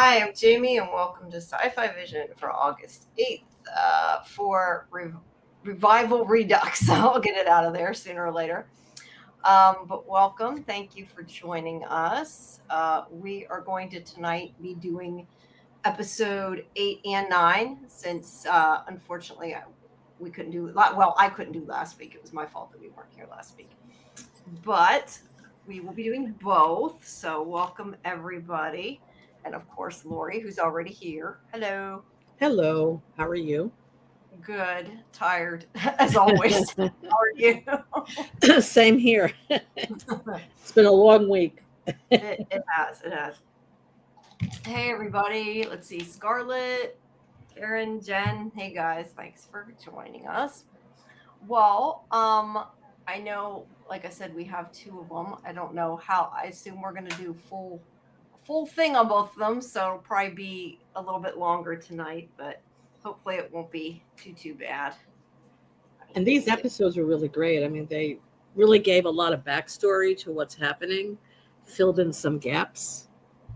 Hi, I'm Jamie, and welcome to Sci-Fi-Vision for August 8th for Revival Redux. I'll get it out of there sooner or later. But welcome. Thank you for joining us. We are going to tonight be doing episode 8 and 9 since, unfortunately, we couldn't do well. I couldn't do last week. It was my fault that we weren't here last week. But we will be doing both. So welcome, everybody. And of course, Laurie, who's already here. Hello. Hello, how are you? Good. Tired, as always. How are you? Same here. It's been a long week. It has. It has. Hey, everybody. Let's see. Scarlett, Karen, Jen. Hey, guys. Thanks for joining us. Well, I know, like I said, we have two of them. I don't know how. I assume we're going to do full thing on both of them, so it'll probably be a little bit longer tonight, but hopefully it won't be too bad. And these episodes were really great. I mean, they really gave a lot of backstory to what's happening, filled in some gaps.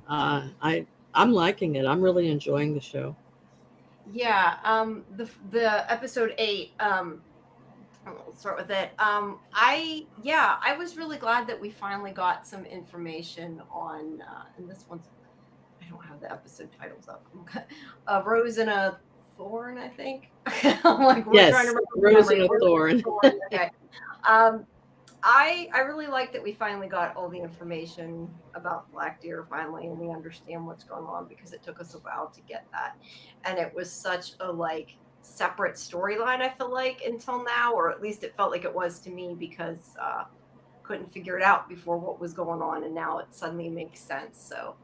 I'm liking it. I'm really enjoying the show. Yeah, the episode 8, we'll start with it. I was really glad that we finally got some information on and this one's, I don't have the episode titles up. A Rose and a Thorn, I think. I'm like, we're Yes, trying to Rose remember. and a Thorn. Okay. Um, I really like that we finally got all the information about Black Deer finally, and we understand what's going on because it took us a while to get that, and it was such a separate storyline. I feel like until now, or at least it felt like it was to me because couldn't figure it out before what was going on, and now it suddenly makes sense. So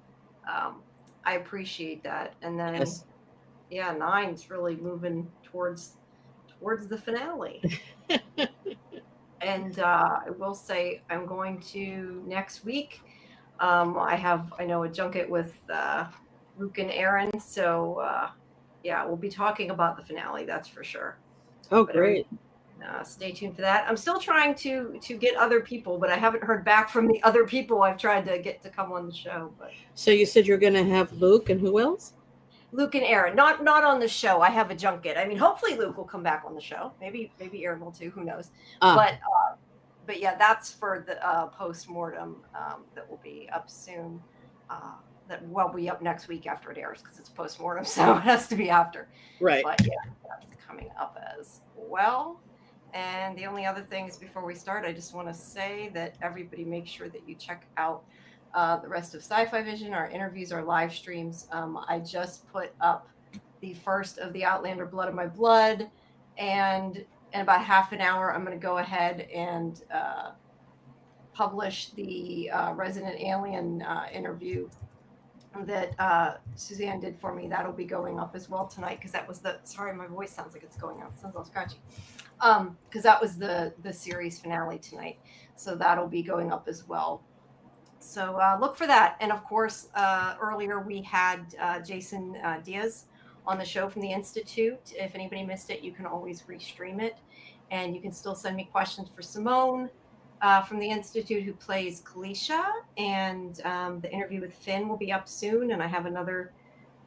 I appreciate that, and then Yes. yeah, 9's really moving towards the finale. And I will say I'm going to next week. I know a junket with Luke and Aaron, so yeah, we'll be talking about the finale. That's for sure. Oh, But every great. stay tuned for that. I'm still trying to get other people, but I haven't heard back from the other people I've tried to get to come on the show. But So you said you're going to have Luke and who else? Luke and Aaron, not on the show. I have a junket. I mean, hopefully Luke will come back on the show. Maybe Aaron will too. Who knows? Ah, But yeah, that's for the post mortem that will be up soon. That will be up next week after it airs because it's post mortem, so it has to be after. right. But yeah, that's coming up as well. And the only other thing is before we start, I just want to say that everybody make sure that you check out the rest of Sci-Fi-Vision, our interviews, our live streams. I just put up the first of the Outlander Blood of My Blood, and in about half an hour, I'm going to go ahead and publish the Resident Alien interview that Suzanne did for me. That'll be going up as well tonight because that was sorry, my voice sounds like it's going out. It sounds all scratchy. Because that was the series finale tonight. So that'll be going up as well. So look for that. And of course, earlier we had Jason Diaz on the show from the Institute. If anybody missed it, you can always restream it. And you can still send me questions for Simone from the Institute, who plays Kalisha. And the interview with Finn will be up soon. And I have another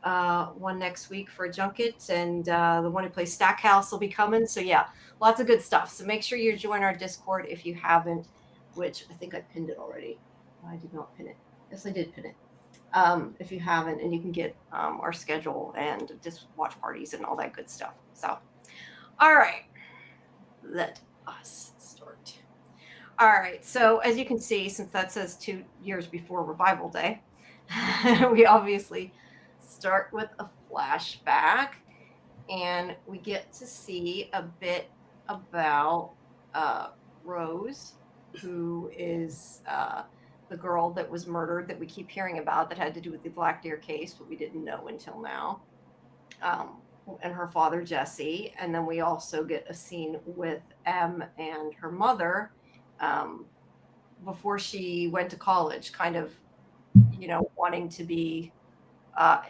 one next week for a junket. And the one who plays Stackhouse will be coming. So yeah, lots of good stuff. So make sure you join our Discord if you haven't, which I think I pinned it already. I did not pin it. Yes, I did pin it. If you haven't, and you can get our schedule and just watch parties and all that good stuff. So, all right, let us start. All right, so as you can see, since that says 2 years before Revival Day, we obviously start with a flashback, and we get to see a bit about Rose, who is the girl that was murdered that we keep hearing about that had to do with the Black Deer case, but we didn't know until now. And her father, Jesse. And then we also get a scene with Em and her mother before she went to college, kind of, wanting to be,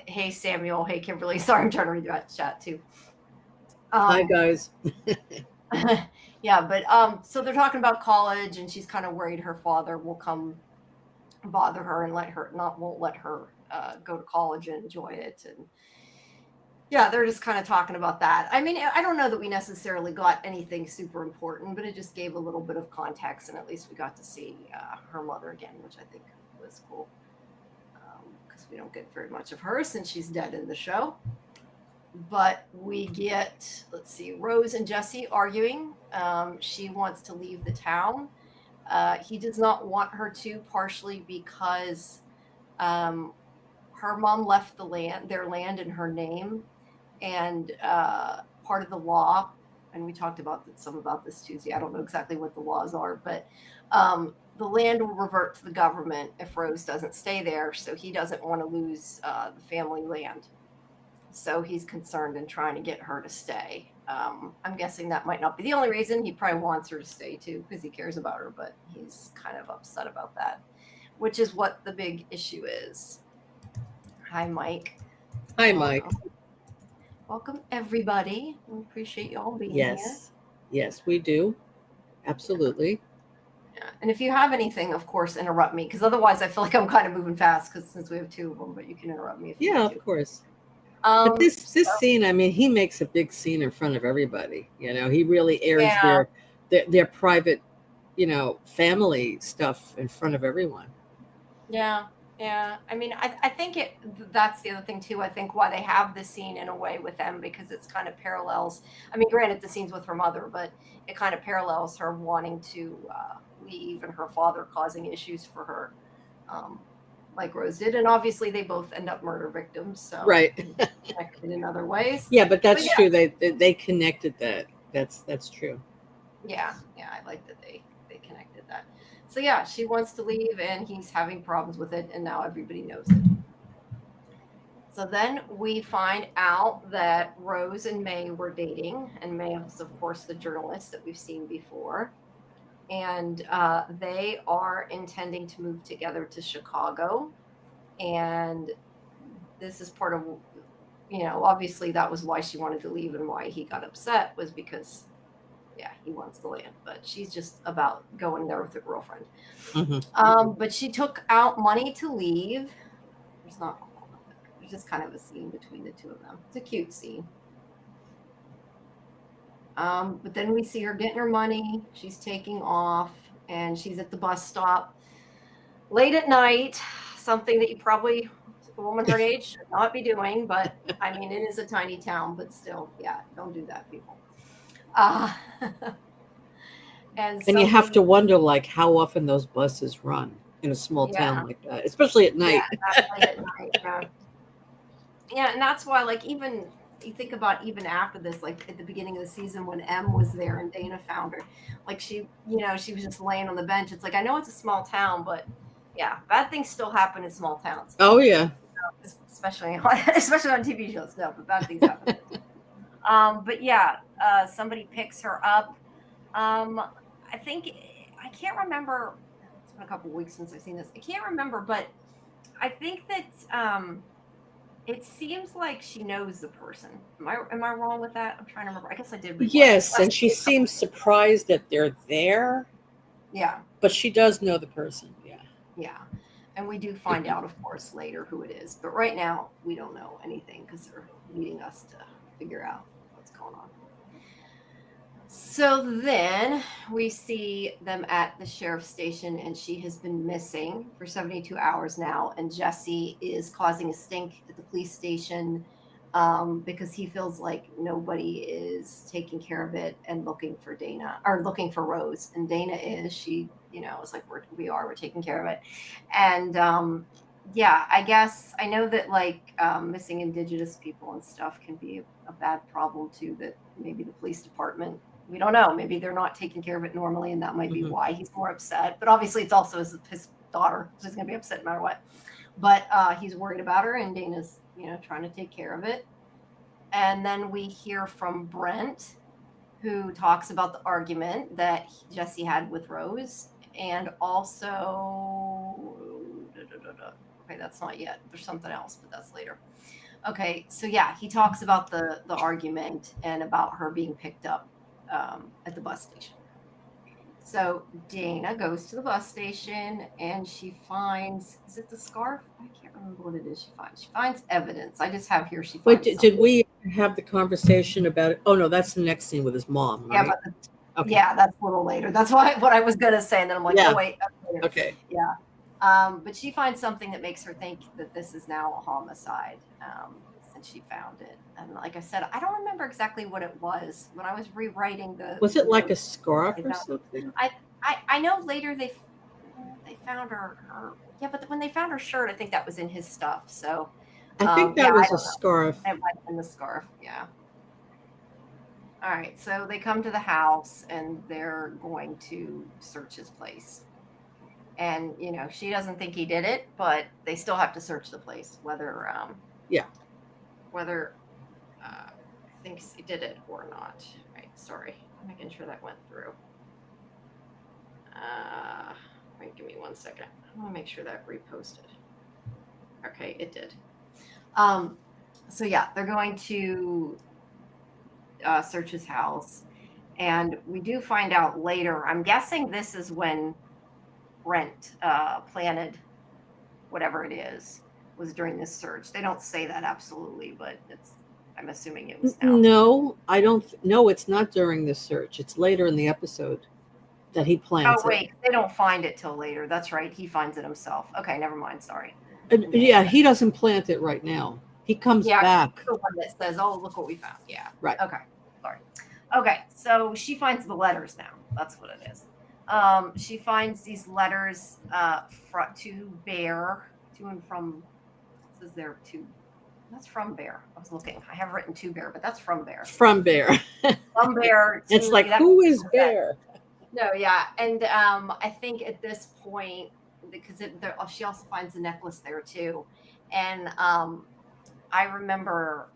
hey, Samuel, hey, Kimberly. Sorry, I'm trying to read that chat too. Hi, guys. Yeah, but so they're talking about college, and she's kind of worried her father will come bother her and won't let her go to college and enjoy it. And yeah, they're just kind of talking about that. I mean, I don't know that we necessarily got anything super important, but it just gave a little bit of context, and at least we got to see her mother again, which I think was cool, because we don't get very much of her since she's dead in the show. But we get, let's see, Rose and Jesse arguing. She wants to leave the town. He does not want her to, partially because her mom left their land in her name, and part of the law, and we talked about some about this Tuesday. I don't know exactly what the laws are, but the land will revert to the government if Rose doesn't stay there. So he doesn't want to lose the family land. So he's concerned and trying to get her to stay. I'm guessing that might not be the only reason. He probably wants her to stay too because he cares about her, but he's kind of upset about that, which is what the big issue is. Hi, Mike. Hi, Mike. Welcome, everybody. We appreciate you all being here. Yes, we do. Absolutely. Yeah. And if you have anything, of course, interrupt me, because otherwise I feel like I'm kind of moving fast since we have two of them, but you can interrupt me if you want to. Of course. But this scene, I mean, he makes a big scene in front of everybody. He really airs their private, family stuff in front of everyone. Yeah. I mean, I think that's the other thing too. I think why they have this scene in a way with them, because it's kind of parallels. I mean, granted, the scene's with her mother, but it kind of parallels her wanting to leave and her father causing issues for her. Like Rose did, and obviously they both end up murder victims, so right, connected in other ways. Yeah, but that's true. They connected that. That's true. Yeah, I like that they connected that. So yeah, she wants to leave, and he's having problems with it, and now everybody knows it. So then we find out that Rose and May were dating, and May is, of course, the journalist that we've seen before. And they are intending to move together to Chicago. And this is part of, obviously that was why she wanted to leave, and why he got upset was because, he wants the land. But she's just about going there with her girlfriend. Mm-hmm. But she took out money to leave. There's just kind of a scene between the two of them. It's a cute scene. But then we see her getting her money. She's taking off, and she's at the bus stop late at night, something that you probably, a woman her age, should not be doing. But I mean, it is a tiny town, but still, don't do that, people. And you have to wonder, like, how often those buses run in a small town like that, especially at night. At night, yeah, and that's why, like, even you think about even after this, like at the beginning of the season when Em was there and Dana found her, like she was just laying on the bench. It's like, I know it's a small town, but bad things still happen in small towns. Oh yeah, especially on TV shows. No, but bad things happen. But somebody picks her up. I think, I can't remember. It's been a couple of weeks since I've seen this. I can't remember, but I think that it seems like she knows the person. Am I wrong with that? I'm trying to remember. I guess I did. Yes, and she seems surprised that they're there. Yeah. But she does know the person. Yeah. And we do find out, of course, later who it is. But right now, we don't know anything because they're leading us to figure out what's going on. So then we see them at the sheriff's station, and she has been missing for 72 hours now. And Jesse is causing a stink at the police station because he feels like nobody is taking care of it and looking for Rose. And Dana is, it's like, we're taking care of it. And I guess I know that like missing Indigenous people and stuff can be a bad problem too, that maybe the police department, we don't know, maybe they're not taking care of it normally, and that might be why he's more upset. But obviously it's also his daughter, so he's going to be upset no matter what. But he's worried about her, and Dana's trying to take care of it. And then we hear from Brent, who talks about the argument that Jesse had with Rose, and also okay, that's not yet, there's something else, but that's later. Okay, so he talks about the argument and about her being picked up at the bus station. So Dana goes to the bus station and she finds, is it the scarf? I can't remember what it is she finds. She finds evidence. I just have here she Wait, finds did something. we have the conversation about it? Oh no, that's the next scene with his mom, Yeah, right? Okay. yeah, that's a little later. That's what I was gonna say, and then I'm like, oh Yeah. wait, that's later. Okay. Yeah. But she finds something that makes her think that this is now a homicide, since she found it. And like I said, I don't remember exactly what it was when I was rewriting Was the it like a notes. scarf I or found, something? I know later they found her yeah, but when they found her shirt, I think that was in his stuff. So I think yeah, that I was a don't know. scarf. It might have been the scarf. Yeah. All right, so they come to the house and they're going to search his place. And she doesn't think he did it, but they still have to search the place, Yeah. whether thinks he did it or not. Right, sorry, making sure that went through. Uh, Wait, give me 1 second. I want to make sure that reposted. Okay, it did. So yeah, they're going to search his house, and we do find out later. I'm guessing this is when Brent planted whatever it is was during this search. They don't say that absolutely, but I'm assuming it was now. No, I don't. No, it's not during the search. It's later in the episode that he Oh plants it. wait, they don't find it till later. That's right. He finds it himself. Okay, never mind. Sorry. Yeah, he doesn't plant it right now. He comes Yeah, back. the one that says, "Oh, look what we found." Yeah. Right. Okay. Sorry. Okay, so she finds the letters now. That's what it is. She finds these letters to Bear, to and from. It says there to. That's from Bear. I was looking. I have written to Bear, but that's from Bear. From Bear. From Bear. It's like, who is Bear? No, yeah, and I think at this point, because she also finds the necklace there too, and I remember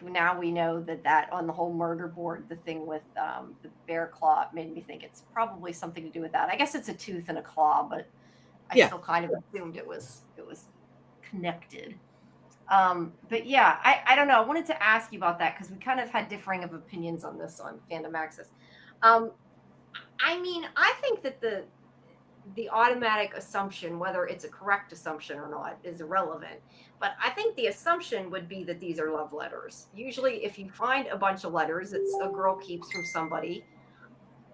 now we know that on the whole murder board, the thing with the bear claw made me think it's probably something to do with that. I guess it's a tooth and a claw, but I still kind of assumed it was connected. But yeah, I don't know. I wanted to ask you about that because we kind of had differing of opinions on this on Fandom Access. I mean, I think that the automatic assumption, whether it's a correct assumption or not, is irrelevant. But I think the assumption would be that these are love letters. Usually, if you find a bunch of letters that a girl keeps from somebody,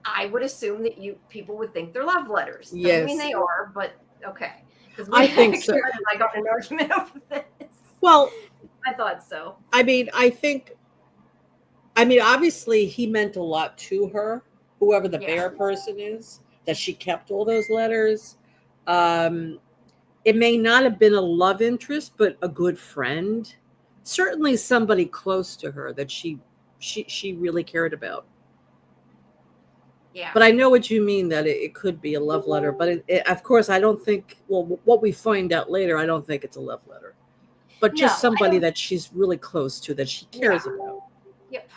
I would assume that people would think they're love letters. Doesn't mean they are, but okay. Because I think so. I got an argument over this. Well, I thought so. I mean, obviously he meant a lot to her, whoever the bear person is, that she kept all those letters. It may not have been a love interest, but a good friend. Certainly somebody close to her that she really cared about. Yeah. But I know what you mean, that it could be a love letter. But of course, I don't think, well, what we find out later, I don't think it's a love letter. But just somebody that she's really close to, that she cares about. Yep.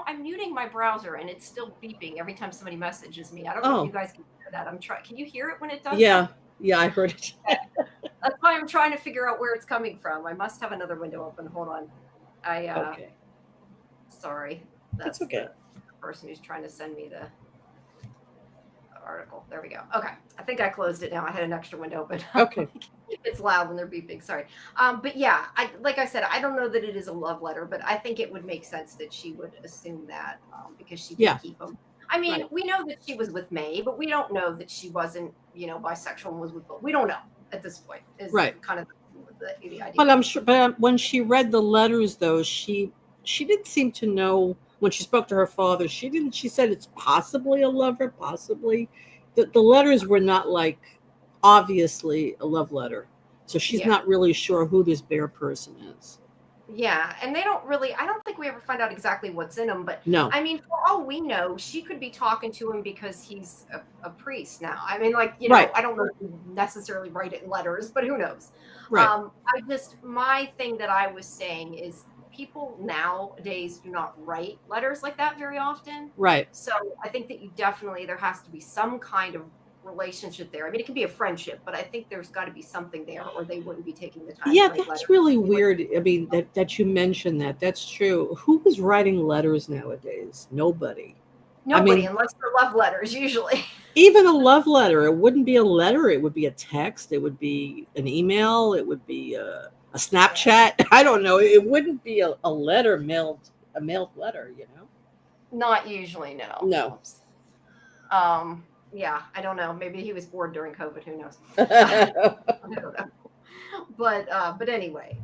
I'm muting my browser and it's still beeping every time somebody messages me. I don't know if you guys can hear that. I'm trying. Can you hear it when it does? Yeah. Yeah, I heard it. That's why I'm trying to figure out where it's coming from. I must have another window open. Hold on. Okay. Sorry. That's okay. The person who's trying to send me the article. There we go. Okay. I think I closed it now. I had an extra window open. Okay. It's loud when they're beeping. Sorry. But yeah, like I said, I don't know that it is a love letter, but I think it would make sense that she would assume that because she did keep them. I mean, we know that she was with May, but we don't know that she wasn't, bisexual and was with both. We don't know at this point. Is kind of the idea. But I'm sure. But when she read the letters, though, she didn't seem to know. When she spoke to her father, she didn't. She said it's possibly a lover, possibly. The letters were not like obviously a love letter, so she's not really sure who this bear person is. Yeah, and they don't really. I don't think we ever find out exactly what's in him. But no, I mean, for all we know, she could be talking to him because he's a priest now. I mean, I don't know if you necessarily write it in letters, but who knows? Right. My thing that I was saying is, people nowadays do not write letters like that very often. Right. So I think that there has to be some kind of relationship there. I mean, it can be a friendship, but I think there's got to be something there, or they wouldn't be taking the time. Yeah, that's really weird. I mean, that you mentioned that. That's true. Who is writing letters nowadays? Nobody. Nobody, mean, unless they're love letters, usually. even a love letter, it wouldn't be a letter. It would be a text. It would be an email. It would be a Snapchat. I don't know. It wouldn't be a letter mailed, a mailed letter, you know? Not usually, no. No. Yeah, I don't know. Maybe he was bored during COVID. Who knows? I don't know. But anyway,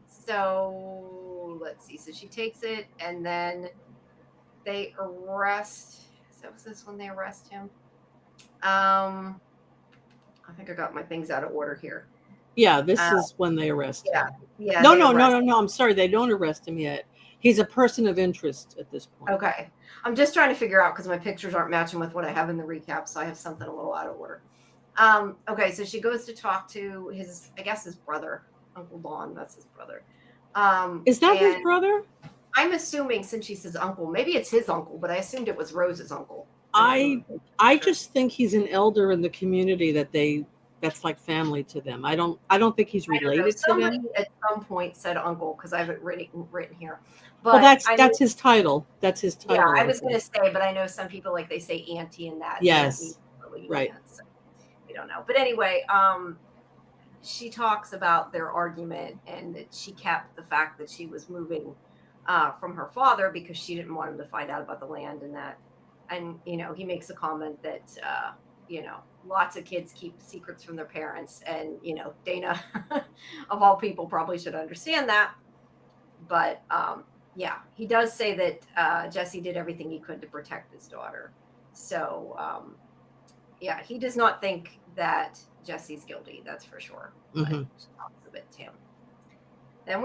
so let's see. So she takes it, and then they arrest. So was this when they arrest him? I think I got my things out of order here. Yeah, this is when they arrest Yeah, him. yeah. No, they no, no, arrest no, no. I'm sorry. They don't arrest him yet. He's a person of interest at this point. Okay. I'm just trying to figure out because my pictures aren't matching with what I have in the recap, so I have something a little out of order. Okay, so she goes to talk to his, I guess his brother, Uncle Don. That's his brother. Is that his and brother? I'm assuming since she says uncle, maybe it's his uncle, but I assumed it was Rose's uncle. I just think he's an elder in the community that's like family to them. I don't think he's I don't know. related to Somebody them. at some point said uncle because I have it written here. Well, But that's his title. That's his title. Yeah, I was going to say, but I know some people like they say auntie and that. Yes. Really right. Aunt, so we don't know. But anyway, she talks about their argument and that she kept the fact that she was moving from her father because she didn't want him to find out about the land and that. And, you know, he makes a comment that, you know, lots of kids keep secrets from their parents. And, you know, Dana, of all people, probably should understand that. But, yeah, he does say that Jesse did everything he could to protect his daughter. So, yeah, he does not think that Jesse's guilty. That's for sure. Mm-hmm. But she talks a bit to him. Then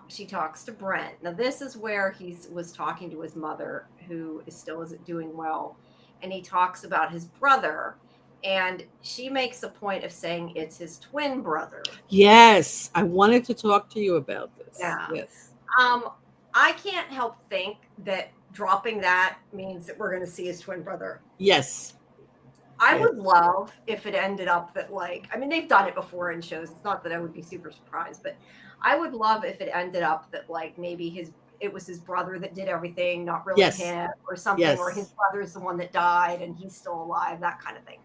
she talks to Brent. Now, this is where he was talking to his mother, who still isn't doing well. And he talks about his brother. And she makes a point of saying it's his twin brother. Yes. I wanted to talk to you about this. Yeah. Yes. I can't help think that dropping that means that we're going to see his twin brother. Yes. I would love if it ended up that, like, I mean, they've done it before in shows. It's not that I would be super surprised, but I would love if it ended up that, like, maybe it was his brother that did everything, not really him or something, or his brother is the one that died and he's still alive, that kind of thing.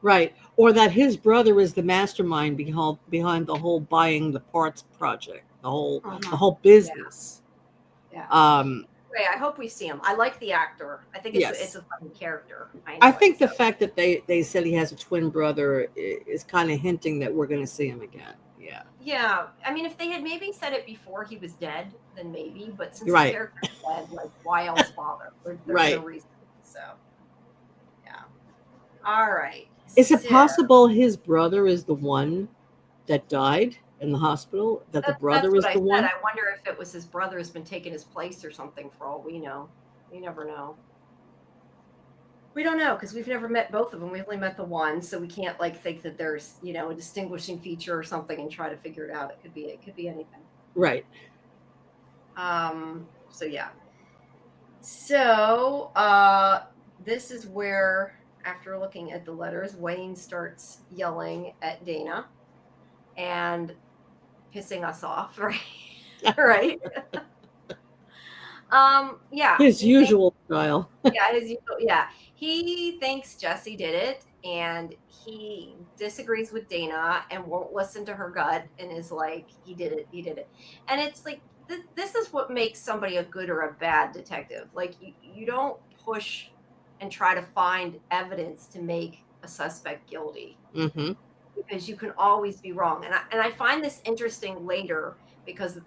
Right. Or that his brother is the mastermind behind the whole buying the parts project, the whole business. Yeah. I hope we see him. I like the actor. I think it's a funny character. I think the fact that they said he has a twin brother is kind of hinting that we're going to see him again. Yeah. Yeah. I mean, if they had maybe said it before he was dead, then maybe. But since the character's dead, like, why else bother? There's no reason. So, yeah. All right. Is it possible his brother is the one that died in the hospital? That the brother is the one? I wonder if it was his brother has been taking his place or something. For all we know, we never know. We don't know because we've never met both of them. We've only met the one, so we can't like think that there's, you know, a distinguishing feature or something and try to figure it out. It could be anything. Right. So yeah. So this is where, after looking at the letters, Wayne starts yelling at Dana and pissing us off, right? Right. Yeah. His usual style. Yeah. He thinks Jesse did it, and he disagrees with Dana and won't listen to her gut and is like, he did it. And it's like, this is what makes somebody a good or a bad detective. Like, you don't push and try to find evidence to make a suspect guilty. Mm-hmm. Because you can always be wrong. And I find this interesting later because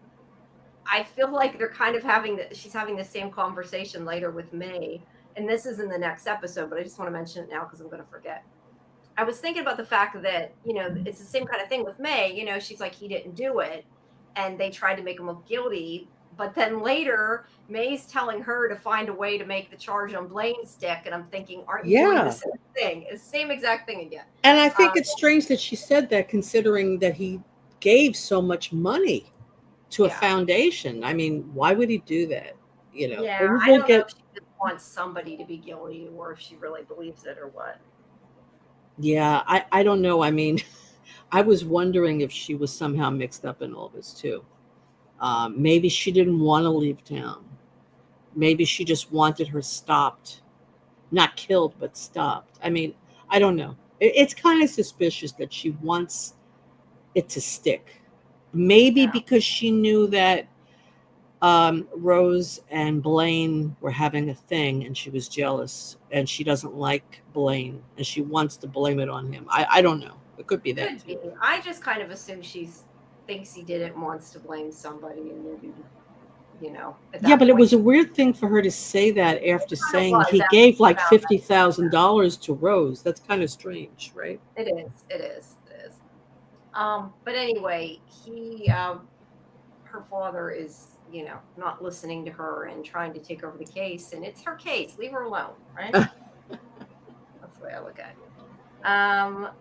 I feel like they're kind of she's having the same conversation later with May. And this is in the next episode, but I just want to mention it now because I'm going to forget. I was thinking about the fact that, you know, it's the same kind of thing with May. You know, she's like, he didn't do it. And they tried to make him look guilty. But then later, May's telling her to find a way to make the charge on Blaine stick. And I'm thinking, aren't you doing the same thing? It's the same exact thing again. And I think it's strange that she said that, considering that he gave so much money to a foundation. I mean, why would he do that? You know, I don't know if she just wants somebody to be guilty or if she really believes it or what. Yeah, I don't know. I mean, I was wondering if she was somehow mixed up in all this too. Maybe she didn't want to leave town. Maybe she just wanted her stopped not killed, but stopped. I mean, I don't know. It's kind of suspicious that she wants it to stick. Maybe Yeah. because she knew that Rose and Blaine were having a thing and she was jealous and she doesn't like Blaine and she wants to blame it on him. I don't know. It could be that Could too. be. I just kind of assume thinks he did it and wants to blame somebody, and maybe, at Yeah, that but it point. was a weird thing for her to say that after It saying was he after gave she like found that. $50,000 to Rose. That's kind of strange, right? It is. It is. It is. But anyway, her father is, not listening to her and trying to take over the case, and it's her case. Leave her alone, right? That's the way I look at it.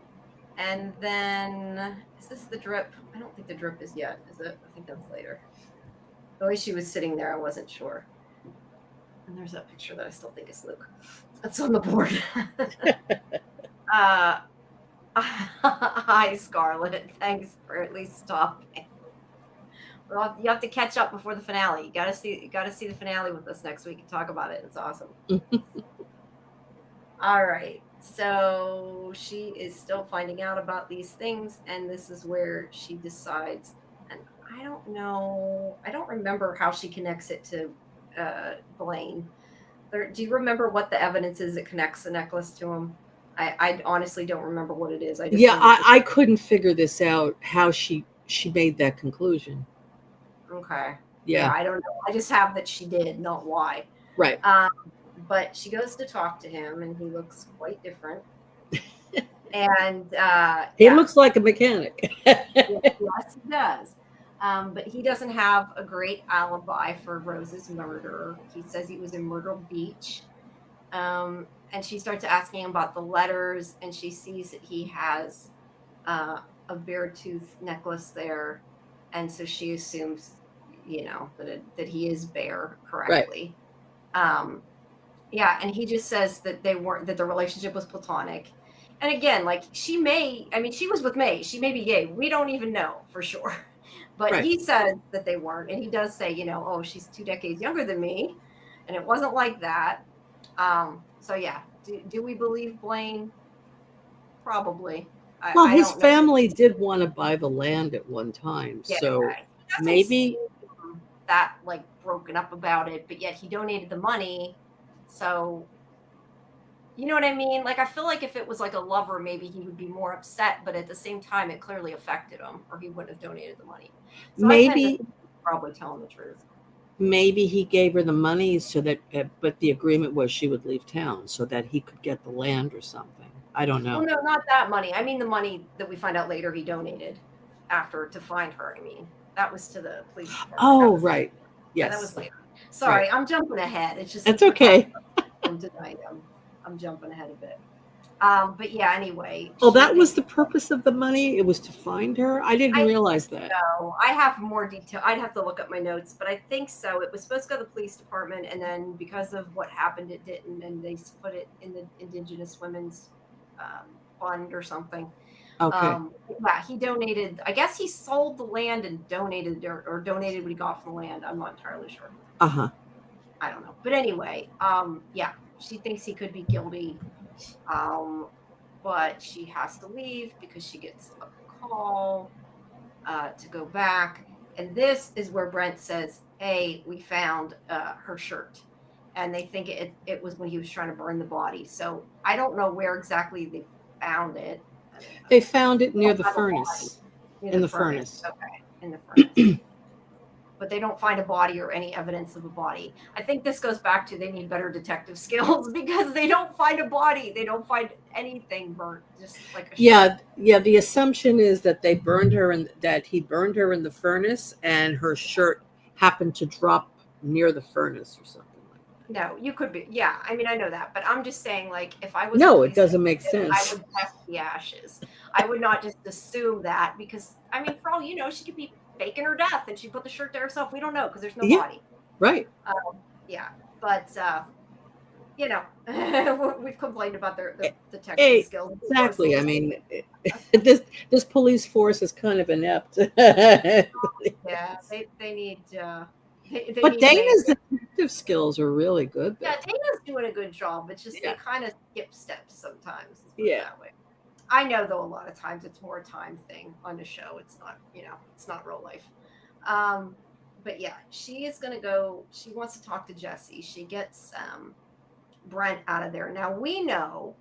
And then is this the drip? I don't think the drip is yet, is it? I think that's later. The way she was sitting there, I wasn't sure. And there's that picture that I still think is Luke. That's on the board. Hi, Scarlett. Thanks for at least stopping. Well, you have to catch up before the finale. You gotta see the finale with us next week and talk about it. It's awesome. All right. So she is still finding out about these things, and this is where she decides. And I don't know. I don't remember how she connects it to Blaine. Do you remember what the evidence is that connects the necklace to him? I honestly don't remember what it is. I just Yeah, remember. I couldn't figure this out, how she made that conclusion. Okay. Yeah. I don't know. I just have that she did, not why. Right. But she goes to talk to him, and he looks quite different. And He looks like a mechanic. yes, he does. But he doesn't have a great alibi for Rose's murder. He says he was in Myrtle Beach. And she starts asking him about the letters, and she sees that he has a bear tooth necklace there. And so she assumes, that he is Bear correctly. Right. Yeah, and he just says that that the relationship was platonic. And again, like she was with May. She may be gay. We don't even know for sure. But right. He says that they weren't. And he does say, oh, she's 2 decades younger than me. And it wasn't like that. So yeah, do we believe Blaine? Probably. Well, his family did want to buy the land at one time. Yeah, so maybe that like broken up about it, but yet he donated the money. So you know what I mean? Like, I feel like if it was like a lover, maybe he would be more upset, but at the same time, it clearly affected him, or he wouldn't have donated the money. So maybe probably telling the truth. Maybe he gave her the money so that, but the agreement was she would leave town so that he could get the land or something. I don't know. Well, no, not that money. I mean, the money that we find out later he donated after to find her. I mean, that was to the police department. Oh, right. Yes. Yeah, that was later. Sorry, right. I'm jumping ahead. It's just it's okay. Tonight, I'm jumping ahead a bit. But yeah, anyway. Oh, that was the purpose of the money? It was to find her? I didn't realize that. No, I have more detail. I'd have to look up my notes, but I think so. It was supposed to go to the police department, and then because of what happened, it didn't, and they put it in the Indigenous Women's Fund or something. Okay. Yeah, he donated. I guess he sold the land and donated or donated what he got from the land. I'm not entirely sure. Uh-huh. I don't know. But anyway, yeah, she thinks he could be guilty. But she has to leave because she gets a call to go back. And this is where Brent says, hey, we found her shirt. And they think it was when he was trying to burn the body. So I don't know where exactly they found it. They found it near the furnace. In the furnace. Okay, in the furnace. But they don't find a body or any evidence of a body. I think this goes back to they need better detective skills because they don't find a body. They don't find anything burnt, just like a shirt. Yeah. The assumption is that they burned her and that he burned her in the furnace, and her shirt happened to drop near the furnace or something like that. No, you could be. Yeah, I mean, I know that, but I'm just saying, like, if I was it doesn't make sense. I would test the ashes. I would not just assume that because, I mean, for all you know, she could be faking her death and she put the shirt there herself. We don't know because there's no body. Right. Yeah. But, we've complained about the detective skills. Exactly. I mean, this police force is kind of inept. Yeah. They need. But detective skills are really good. Yeah, Dana's doing a good job. It's just Yeah. they kind of skip steps sometimes. Let's put it Yeah. that way. I know though a lot of times it's more a time thing on the show. It's not, it's not real life. But yeah, she is gonna go. She wants to talk to Jesse. She gets Brent out of there. Now we know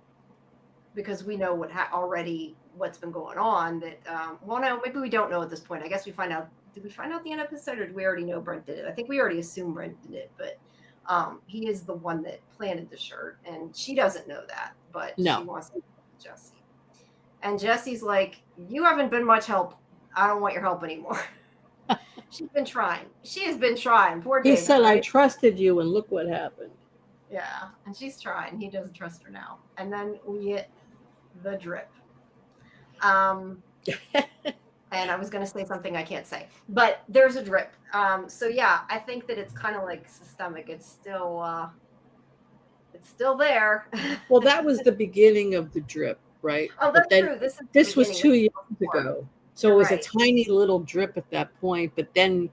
because we know already what's been going on. That well, no, maybe we don't know at this point. I guess we find out. Did we find out the end of the episode, or did we already know Brent did it? I think we already assumed Brent did it, but he is the one that planted the shirt, and she doesn't know that, but No. she wants to talk to Jesse. And Jesse's like, "You haven't been much help. I don't want your help anymore." She's been trying. She has been trying. Poor He Dana, said, right? I trusted you, and look what happened. Yeah, and she's trying. He doesn't trust her now. And then we get the drip. And I was going to say something I can't say, but there's a drip. So yeah, I think that it's kind of like systemic. It's still there. Well, that was the beginning of the drip, right? Oh, that's true. This was 2 years ago. So You're it was right. a tiny little drip at that point. But then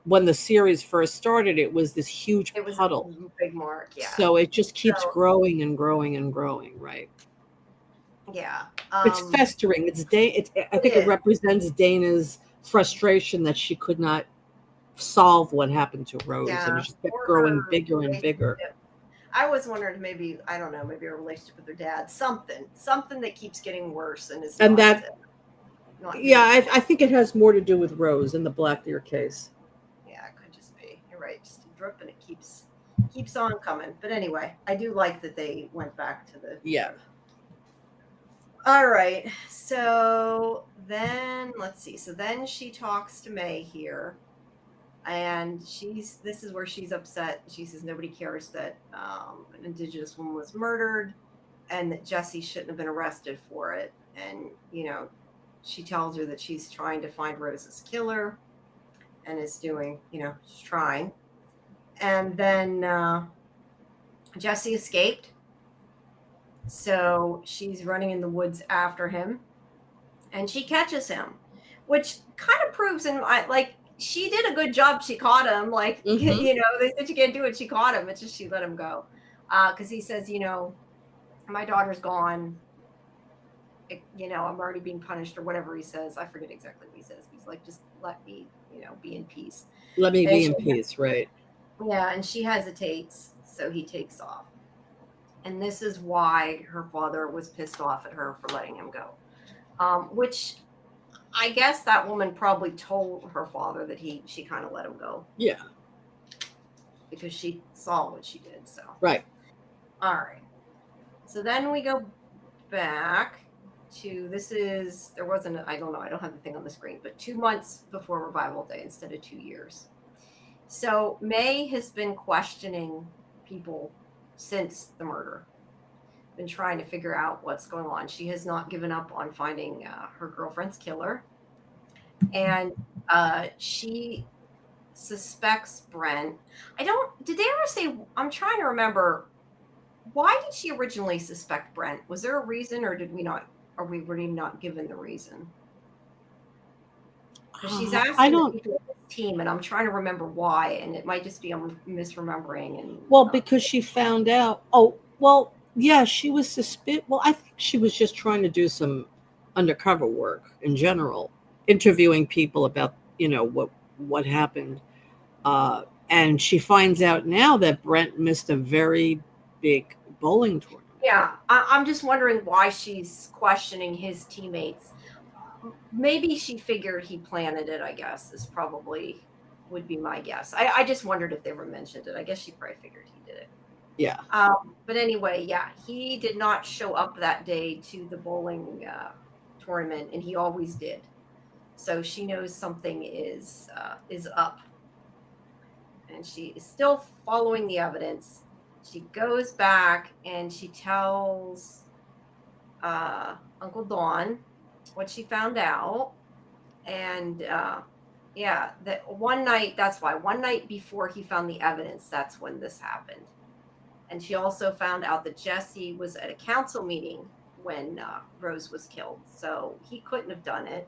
when the series first started, it was this huge puddle. A big mark, yeah. So it just keeps growing and growing and growing, right? Yeah. It's festering. I think it represents Dana's frustration that she could not solve what happened to Rose. Yeah, and it just kept growing bigger and bigger. I was wondering maybe, I don't know, maybe a relationship with her dad, something that keeps getting worse and is I think it has more to do with Rose in the Blacklear case. Yeah, it could just be. You're right. Just a drip and it keeps on coming. But anyway, I do like that they went back to the All right. So then let's see. So then she talks to May here. And this is where she's upset. She says nobody cares that an Indigenous woman was murdered and that Jesse shouldn't have been arrested for it. And, she tells her that she's trying to find Rose's killer and is doing, she's trying. And then Jesse escaped. So she's running in the woods after him and she catches him, which kind of proves she did a good job. She caught him. They said you can't do it. She caught him. It's just she let him go. Because he says, my daughter's gone. I'm already being punished or whatever he says. I forget exactly what he says. He's like, just let me, be in peace. Let me be in peace, right? Yeah, and she hesitates. So he takes off. And this is why her father was pissed off at her for letting him go. Which I guess that woman probably told her father that she kind of let him go. Yeah. Because she saw what she did. So. Right. All right. So then we go back to, I don't know, I don't have the thing on the screen, but 2 months before Revival Day instead of 2 years. So May has been questioning people since the murder. Been trying to figure out what's going on. She has not given up on finding her girlfriend's killer. And she suspects Brent. Did they ever say, I'm trying to remember, why did she originally suspect Brent? Was there a reason or were we not given the reason? She's asking the people of this team, and I'm trying to remember why, and it might just be I'm misremembering. Because she found out. She was suspicious. Well, I think she was just trying to do some undercover work in general, interviewing people about what happened, and she finds out now that Brent missed a very big bowling tournament. Yeah, I'm just wondering why she's questioning his teammates. Maybe she figured he planted it, I guess, would be my guess. I just wondered if they ever mentioned it. I guess she probably figured he did it. Yeah. But anyway, yeah, he did not show up that day to the bowling tournament, and he always did. So she knows something is up. And she is still following the evidence. She goes back and she tells Uncle Dawn what she found out. And that one night before he found the evidence, that's when this happened. And she also found out that Jesse was at a council meeting when Rose was killed. So he couldn't have done it.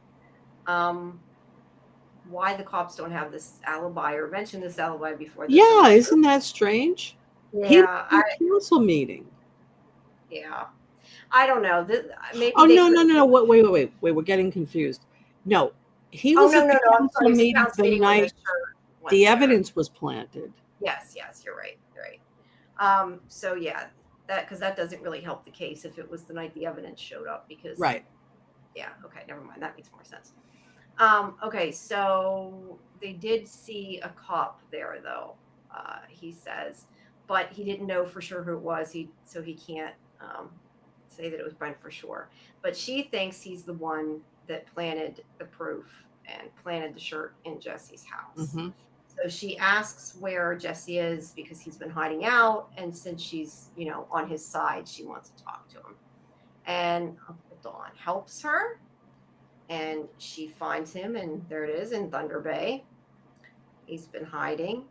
why the cops don't have this alibi or mention this alibi before this. Yeah, isn't that strange? He was Yeah, in a council meeting. yeah. I don't know. Maybe Oh, they no, could. no, no, no. Wait. We're getting confused. No, he Oh was no, at no, the no. I'm council sorry. It's the meeting council the meeting when the night shirt went the there. evidence was planted. Yes, you're right. You're right. So yeah, because that doesn't really help the case if it was the night the evidence showed up. Because Right. yeah, okay, never mind. That makes more sense. Okay, so they did see a cop there, though. He says, but he didn't know for sure who it was. He can't say that it was Brent for sure. But she thinks he's the one that planted the proof and planted the shirt in Jesse's house. Mm-hmm. So she asks where Jesse is because he's been hiding out, and since she's on his side, she wants to talk to him. And Uncle Dawn helps her, and she finds him, and there it is in Thunder Bay. He's been hiding,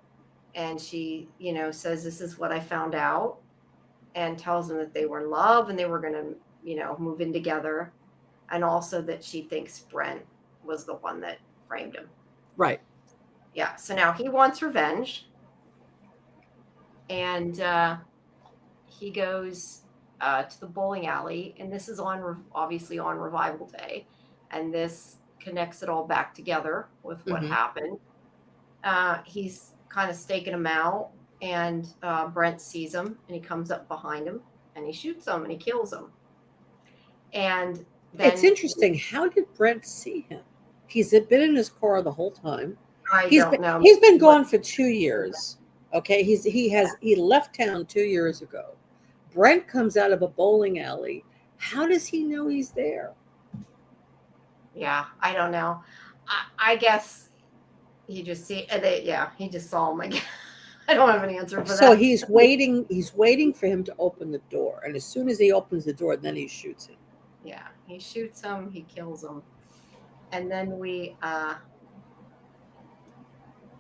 and she says, this is what I found out, and tells him that they were in love and they were going to move in together, and also that she thinks Brent was the one that framed him. Right. Yeah, so now he wants revenge, and he goes to the bowling alley, and this is obviously on Revival Day, and this connects it all back together with what happened. He's kind of staking him out, and Brent sees him, and he comes up behind him, and he shoots him, and he kills him. And then it's interesting. How did Brent see him? He's been in his car the whole time. I He's don't know. He's been gone for 2 years. Okay, he left town 2 years ago. Brent comes out of a bowling alley. How does he know he's there? Yeah, I don't know. I guess he just he just saw him. I don't have an answer for that. So he's waiting. He's waiting for him to open the door, and as soon as he opens the door, then he shoots him. Yeah, he shoots him. He kills him, and then we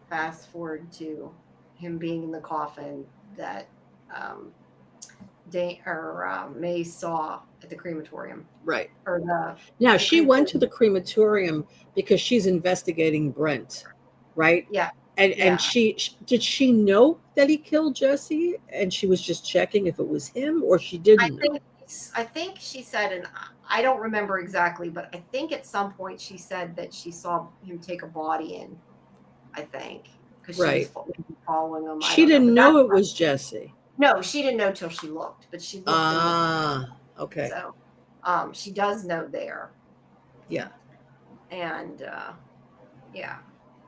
fast forward to him being in the coffin that May saw at the crematorium. Right. Or now she went to the crematorium because she's investigating Brent, right? Yeah. And did she know that he killed Jesse, and she was just checking if it was him, or she didn't know? I think she said, and I don't remember exactly, but I think at some point she said that she saw him take a body in. I think because she was following him. She didn't know it was Jesse. No, she didn't know till she looked, but she looked. Okay. So, she does know there. Yeah. And yeah.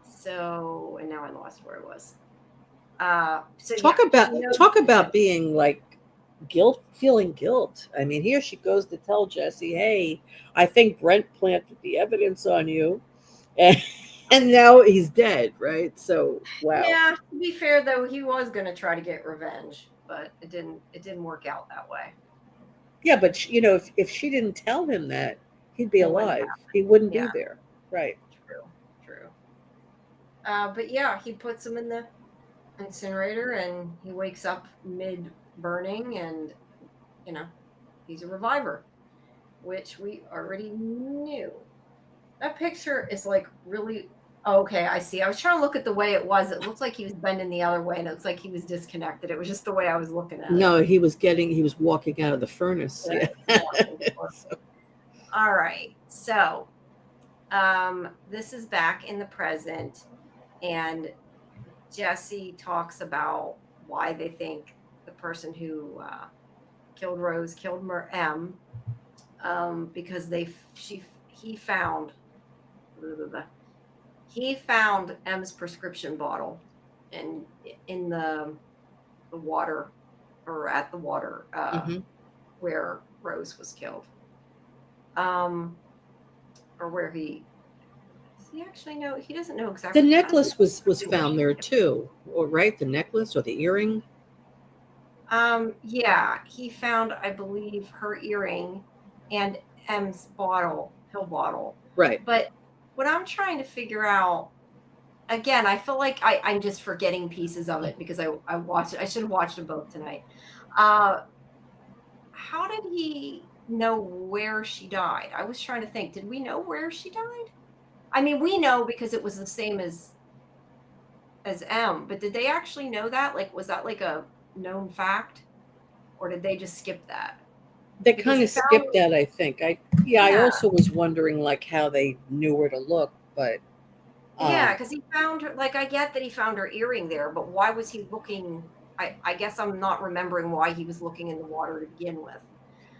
So, and now I lost where it was. So talk about being like feeling guilt. I mean, here she goes to tell Jesse, "Hey, I think Brent planted the evidence on you," and now he's dead, right? So, wow. Yeah. To be fair, though, he was going to try to get revenge, but it didn't work out that way. Yeah, but if she didn't tell him that, he'd be alive. He wouldn't be there, right? True. But yeah, he puts him in the incinerator, and he wakes up mid burning, and he's a reviver, which we already knew. That picture is like really okay. I see. I was trying to look at the way it was. It looked like he was bending the other way, and it looks like he was disconnected. It was just the way I was looking at it. No, he was walking out of the furnace. Yeah. All right. So this is back in the present, and Jesse talks about why they think the person who killed Rose killed M, because he found M's prescription bottle in the water, or at the water where Rose was killed, or where he actually know. He doesn't know exactly. The necklace was found there too, or right? The necklace or the earring. Yeah, he found, I believe, her earring and M's pill bottle. Right. But what I'm trying to figure out, again, I feel like I'm just forgetting pieces of it because I watched it. I should have watched them both tonight. How did he know where she died? I was trying to think. Did we know where she died? I mean, we know because it was the same as M, but did they actually know that? Like, was that like a known fact, or did they just skip that? They Because kind he of found, skipped that, I think. I yeah, also was wondering like how they knew where to look, but yeah, um because he found her. Like, I get that he found her earring there, but why was he looking? I guess I'm not remembering why he was looking in the water to begin with.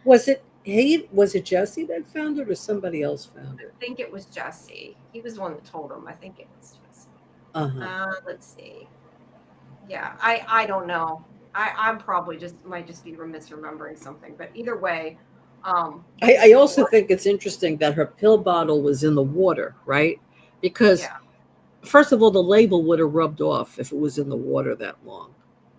was it Jesse that found it or somebody else found I it? think it was Jesse. He was the one that told him. I think it was Jesse. Uh-huh. Let's see. Yeah, I don't know. I'm probably just might just be misremembering something, but either way, this I is also what. think it's interesting that her pill bottle was in the water, right? Because Yeah, first of all, the label would have rubbed off if it was in the water that long,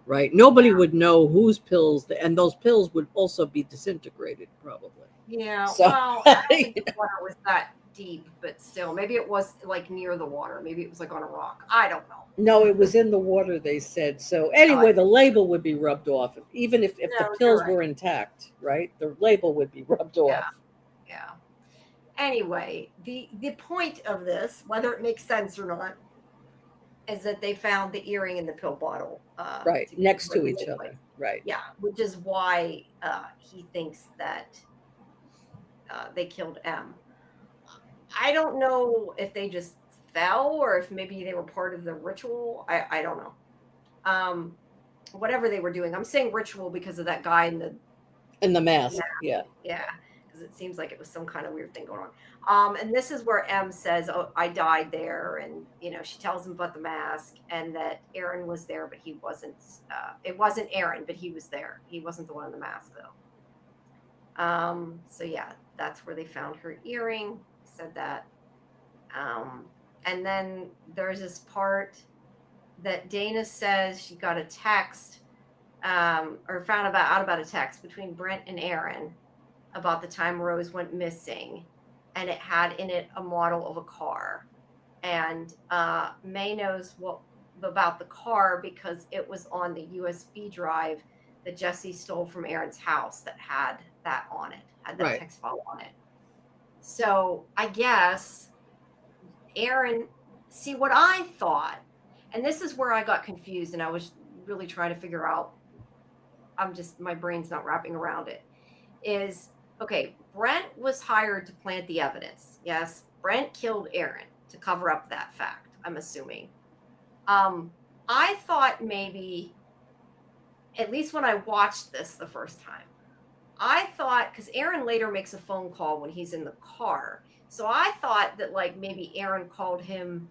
right? Nobody yeah, would know whose pills, and those pills would also be disintegrated probably. yeah. So, Well, I don't think the water was that deep, but still, maybe it was like near the water. Maybe it was like on a rock. I don't no, know. it was in the water, they said. So anyway, the label would be rubbed off, even if the No, you're pills right. were intact, right? The label would be rubbed Yeah, off. yeah. Anyway, the point of this, whether it makes sense or not, is that they found the earring in the pill bottle Right, together. next Like to they each look like, other. Right. yeah, which is why he thinks that they killed M. I don't know if they just fell or if maybe they were part of the ritual. I don't know. Um, whatever they were doing, I'm saying ritual because of that guy in the And the mask. mask, yeah. Yeah, because it seems like it was some kind of weird thing going on. And this is where M says, "Oh, I died there," and she tells him about the mask and that Aaron was there, but he wasn't. It wasn't Aaron, but he was there. He wasn't the one in the mask though. So yeah, that's where they found her earring. Said that. And then there's this part that Dana says she got a text, or found out about a text between Brent and Aaron about the time Rose went missing, and it had in it a model of a car. And May knows what about the car because it was on the USB drive that Jesse stole from Aaron's house that had that on it, had that Right. text file on it. So I guess Aaron, see what I thought, and this is where I got confused and I was really trying to figure out, my brain's not wrapping around it, is okay, Brent was hired to plant the evidence. Yes, Brent killed Aaron to cover up that fact, I'm assuming. Um, I thought maybe, at least when I watched this the first time, I thought because Aaron later makes a phone call when he's in the car. So I thought that like maybe Aaron called him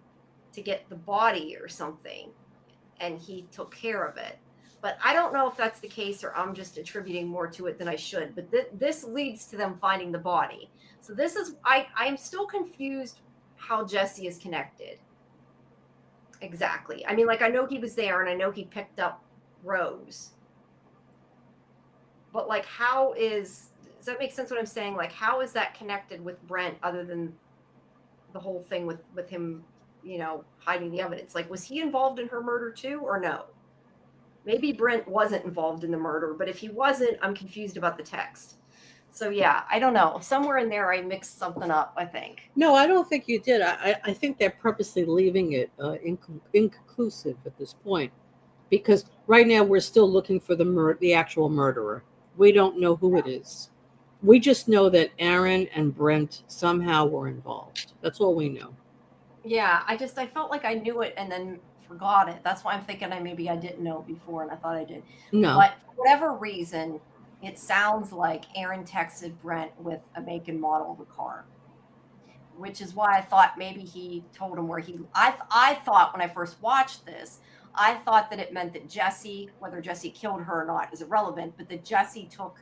to get the body or something and he took care of it. But I don't know if that's the case or I'm just attributing more to it than I should. But this leads to them finding the body. So this is, I'm still confused how Jesse is connected. Exactly. I mean, like, I know he was there and I know he picked up Rose. But like, does that make sense what I'm saying? Like, how is that connected with Brent other than the whole thing with him, hiding the evidence? Like, was he involved in her murder too, or no? Maybe Brent wasn't involved in the murder, but if he wasn't, I'm confused about the text. So yeah, I don't know. Somewhere in there, I mixed something up, I think. No, I don't think you did. I think they're purposely leaving it inconclusive at this point because right now we're still looking for the actual murderer. We don't know who it is. We just know that Aaron and Brent somehow were involved. That's all we know. Yeah, I felt like I knew it and then forgot it. That's why I'm thinking maybe I didn't know it before and I thought I did. No. But for whatever reason, it sounds like Aaron texted Brent with a make and model of a car, which is why I thought maybe he told him where I thought when I first watched this, I thought that it meant that Jesse, whether Jesse killed her or not is irrelevant, but that Jesse took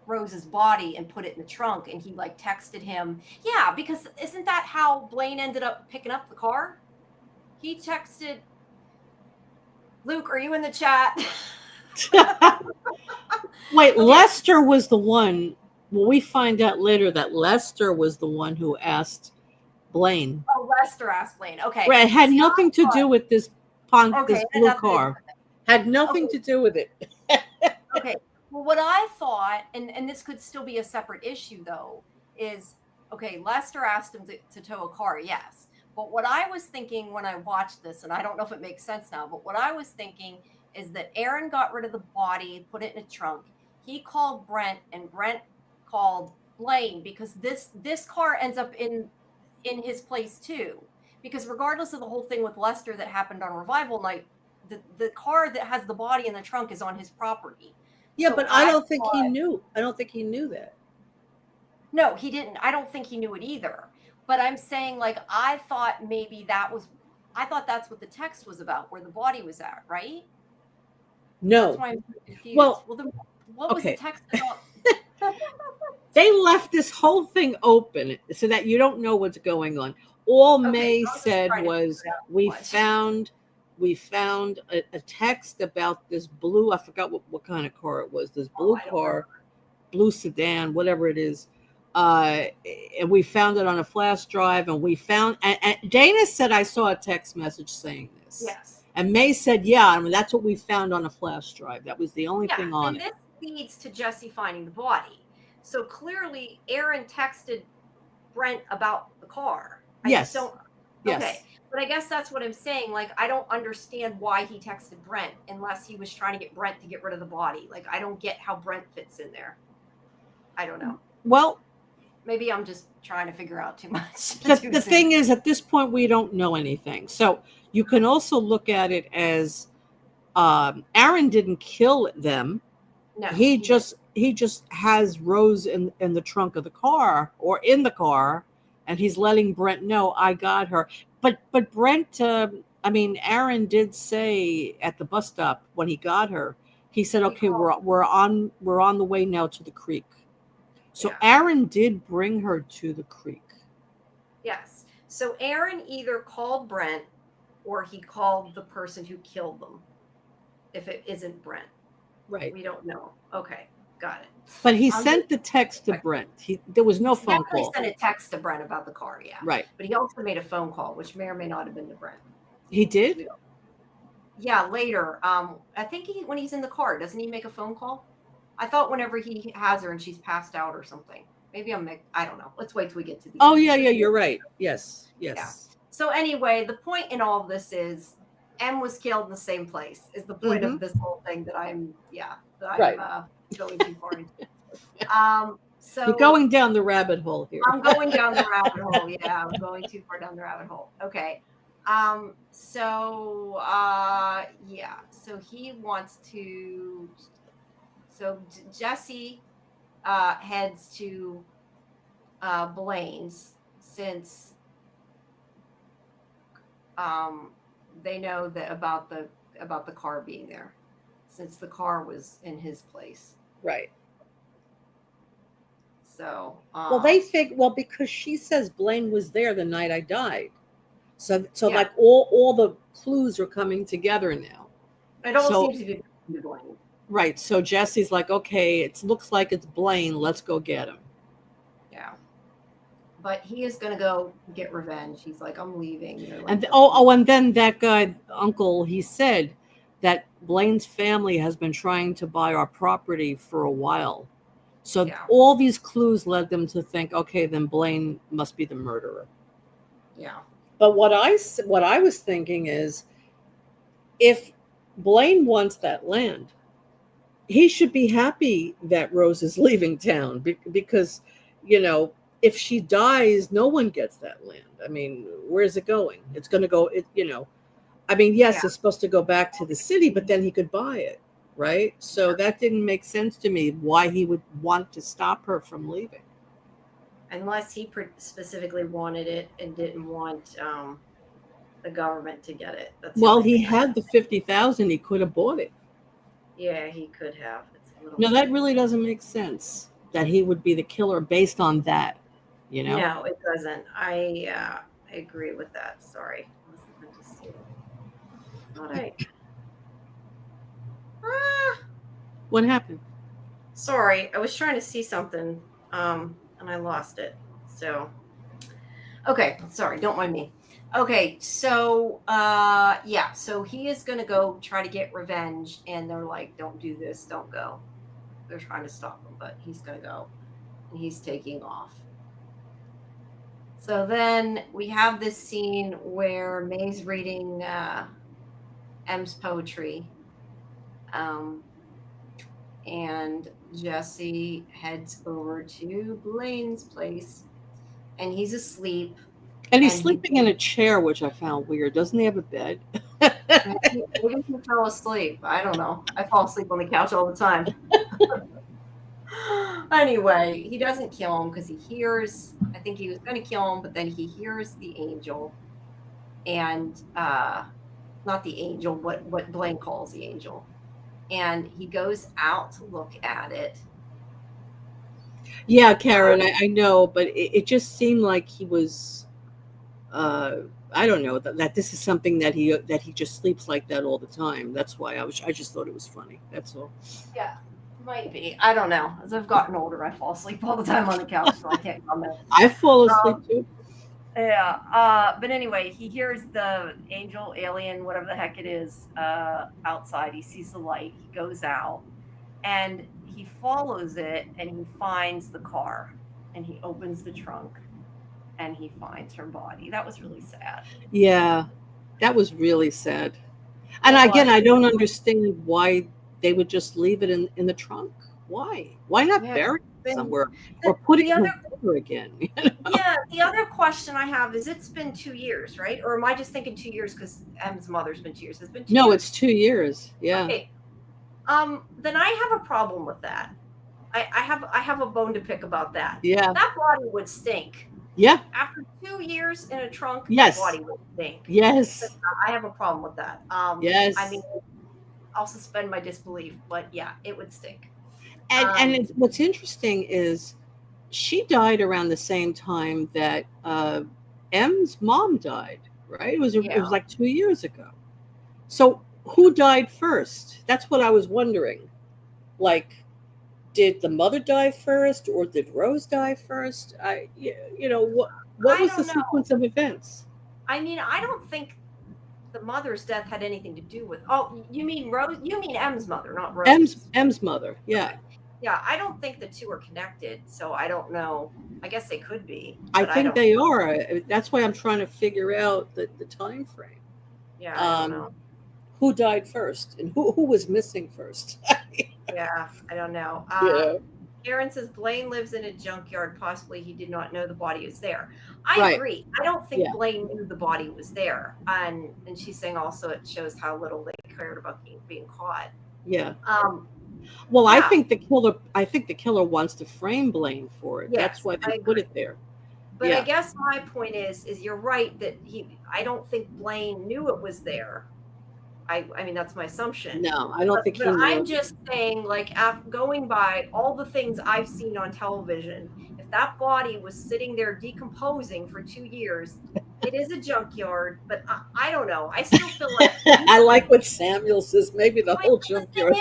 Rose's body and put it in the trunk and he like texted him. Yeah, because isn't that how Blaine ended up picking up the car? He texted Luke, are you in the chat? Wait, Okay. Lester was the one. Well, we find out later that Lester was the one who asked Blaine. Oh, Lester asked Blaine. Okay. Right, it had See, nothing to do with okay, this it had blue nothing to do car. Had with nothing it. to do with it. Okay. Well, what I thought, and this could still be a separate issue though, is okay, Lester asked him to tow a car, yes. But what I was thinking when I watched this, and I don't know if it makes sense now, but what I was thinking is that Aaron got rid of the body, put it in a trunk. He called Brent, and Brent called Blaine, because this car ends up in his place too. Because regardless of the whole thing with Lester that happened on Revival Night, the car that has the body in the trunk is on his property. Yeah, So but I don't think he knew. I don't think he knew that. No, he didn't. I don't think he knew it either. But I'm saying, like, I thought maybe I thought that's what the text was about, where the body was at, right? No. That's why I'm confused. Well, Then what was the text about? They left this whole thing open so that you don't know what's going on. All May said was, we found a text about this blue, I forgot what kind of car it was, this blue car, blue sedan, whatever it is. And we found it on a flash drive, and we found, and Dana said, I saw a text message saying this. Yes. And May said, yeah, I mean, that's what we found on a flash drive. That was the only thing on it. And this leads to Jesse finding the body. So clearly, Aaron texted Brent about the car. Yes. Okay. But I guess that's what I'm saying. Like, I don't understand why he texted Brent unless he was trying to get Brent to get rid of the body. Like, I don't get how Brent fits in there. I don't know. Well, maybe I'm just trying to figure out too much. The thing is, at this point, we don't know anything. So you can also look at it as Aaron didn't kill them. No, he just has Rose in the trunk of the car or in the car, and he's letting Brent know, I got her. But Brent, Aaron did say at the bus stop when he got her, he said, okay, we're on the way now to the creek. So Aaron did bring her to the creek. Yes. So Aaron either called Brent or he called the person who killed them. If it isn't Brent. Right. We don't know. Okay. Got it. But he sent the text to Brent. There was no phone call. He sent a text to Brent about the car, yeah. Right. But he also made a phone call, which may or may not have been to Brent. He did? Yeah, later. I think when he's in the car, doesn't he make a phone call? I thought whenever he has her and she's passed out or something. Maybe I don't know. Let's wait till we get to these. Oh, yeah, you're right. Yes. Yeah. So anyway, the point in all of this is M was killed in the same place is the point of this whole thing that I'm going too far into. So you're going down the rabbit hole here. I'm going down the rabbit hole. Yeah, I'm going too far down the rabbit hole. Okay. So he wants to. So Jesse heads to Blaine's since they know that about the car being there, since the car was in his place. Right. So they think because she says Blaine was there the night I died. So like all the clues are coming together now. It all seems to be Blaine. Right. So Jesse's like, okay, it looks like it's Blaine. Let's go get him. Yeah. But he is going to go get revenge. He's like, I'm leaving. And and then that guy, Uncle, he said that Blaine's family has been trying to buy our property for a while. So all these clues led them to think, okay, then Blaine must be the murderer. Yeah. But what I was thinking is, if Blaine wants that land, he should be happy that Rose is leaving town because, if she dies, no one gets that land. I mean, where's it going? It's going to go, yes, it's supposed to go back to the city, but then he could buy it, right? So that didn't make sense to me why he would want to stop her from leaving. Unless he specifically wanted it and didn't want the government to get it. He had the $50,000. He could have bought it. Yeah, he could have. No, that really doesn't make sense that he would be the killer based on that. No, it doesn't. I agree with that. Sorry. All right. What happened? Sorry, I was trying to see something, and I lost it. So, okay, sorry, don't mind me. Okay, so so he is gonna go try to get revenge, and they're like, "Don't do this, don't go." They're trying to stop him, but he's gonna go, and he's taking off. So then we have this scene where May's reading M's poetry, um, and Jesse heads over to Blaine's place, and he's asleep. And he's And he sleeping in a chair, which I found weird. Doesn't he have a bed? maybe he fell asleep. I don't know. I fall asleep on the couch all the time. Anyway, he doesn't kill him because he hears. I think he was going to kill him, but then he hears the angel, and not the angel, what Blaine calls the angel, and he goes out to look at it. Yeah, Karen, I know, but it just seemed like he was. Uh, I don't know that this is something that he just sleeps like that all the time. That's why I just thought it was funny. That's all. Yeah, might be. I don't know. As I've gotten older, I fall asleep all the time on the couch, so I can't comment. I fall asleep too. Yeah. But anyway, he hears the angel, alien, whatever the heck it is, outside. He sees the light. He goes out, and he follows it, and he finds the car, and he opens the trunk, and he finds her body. That was really sad. Yeah, that was really sad. And It again, was. I don't understand why they would just leave it in the trunk. Why? Why not Yeah. bury it And somewhere the, or put it the in other the river again? Yeah, the other question I have is it's been 2 years, right? Or am I just thinking 2 years because M's mother's been 2 years? It's been two No, years. it's 2 years. Yeah. Okay. Then I have a problem with that. I have a bone to pick about that. Yeah. That body would stink. Yeah. After 2 years in a trunk, Yes. that body would stink. Yes. I have a problem with that. Yes. I mean, I'll suspend my disbelief, but yeah, it would stink. And what's interesting is she died around the same time that M's mom died, right? It was like 2 years ago. So who died first? That's what I was wondering. Like, did the mother die first, or did Rose die first? What was the sequence of events? I mean, I don't think the mother's death had anything to do with. Oh, you mean Rose? You mean M's mother, not Rose. M's mother. Yeah. Okay. Yeah, I don't think the two are connected, so I don't know. I guess they could be. I think they are. That's why I'm trying to figure out the time frame. Yeah, I don't know. Who died first and who was missing first? Yeah, I don't know. Yeah. Karen says Blaine lives in a junkyard. Possibly he did not know the body was there. I agree. I don't think Blaine knew the body was there. And she's saying also it shows how little they cared about being caught. Yeah. Well, I think the killer wants to frame Blaine for it. Yes, that's why they put it there. But I guess my point is you're right that I don't think Blaine knew it was there. I mean, that's my assumption. No, I don't think he knew. I'm just saying, like, going by all the things I've seen on television, if that body was sitting there decomposing for 2 years, it is a junkyard, but I don't know. I still feel like... I like what Samuel says. Maybe the whole junkyard.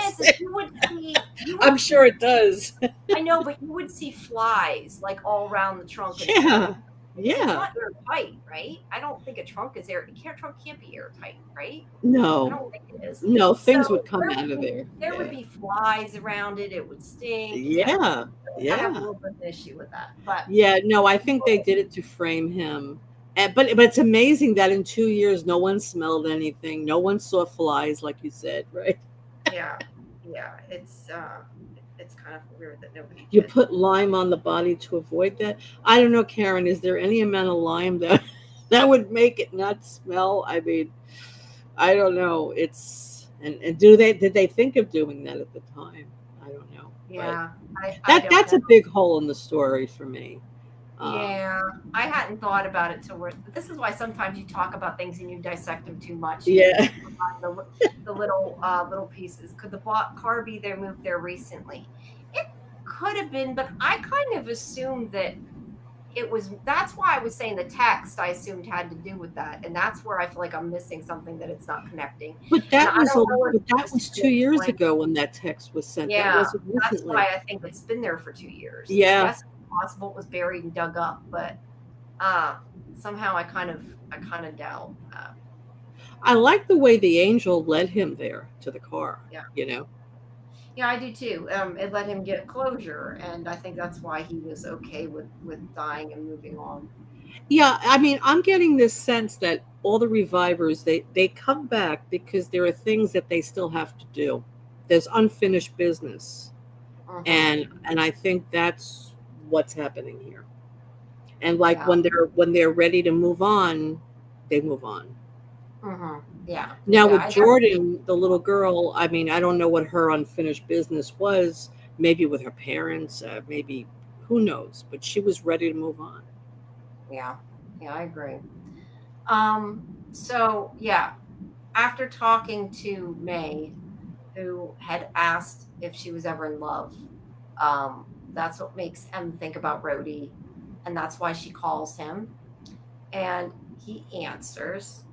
I'm sure it does. I know, but you would see flies, like, all around the trunk. Yeah. It's not airtight, right? I don't think a trunk is trunk can't be airtight, right? No. I don't think it is. No, things would come out of there. There would be flies around it. It would stink. Yeah. I have a little bit of an issue with that. But yeah, no, I think they did it to frame him. But it's amazing that in 2 years no one smelled anything. No one saw flies, like you said, right? Yeah. It's kind of weird that nobody did. You put lime on the body to avoid that. I don't know, Karen. Is there any amount of lime that would make it not smell? I mean, I don't know. It's and did they think of doing that at the time? I don't know. Yeah, that's a big hole in the story for me. Yeah, I hadn't thought about it till this is why sometimes you talk about things and you dissect them too much. Yeah. The little pieces. Could the car be there, moved there recently? It could have been, but I kind of assumed that it was. That's why I was saying the text I assumed had to do with that, and that's where I feel like I'm missing something that it's not connecting. But that was 2 years ago when that text was sent. Yeah, that wasn't recently. That's why I think it's been there for 2 years. Yeah. Yes, possible it was buried and dug up, but somehow I kind of doubt. I like the way the angel led him there to the car. Yeah. Yeah, I do too. It let him get closure, and I think that's why he was okay with dying and moving on. Yeah, I mean, I'm getting this sense that all the revivers they come back because there are things that they still have to do. There's unfinished business, Mm-hmm. and I think that's what's happening here. And like Yeah. when they're ready to move on, they move on. Mm-hmm. Yeah. Now Yeah. with I definitely. Jordan, the little girl, I mean, I don't know what her unfinished business was. Maybe with her parents, maybe who knows? But she was ready to move on. Yeah. Yeah. I agree. So yeah, after talking to May, who had asked if she was ever in love, that's what makes Em think about Rhodey, and that's why she calls him. And he answers.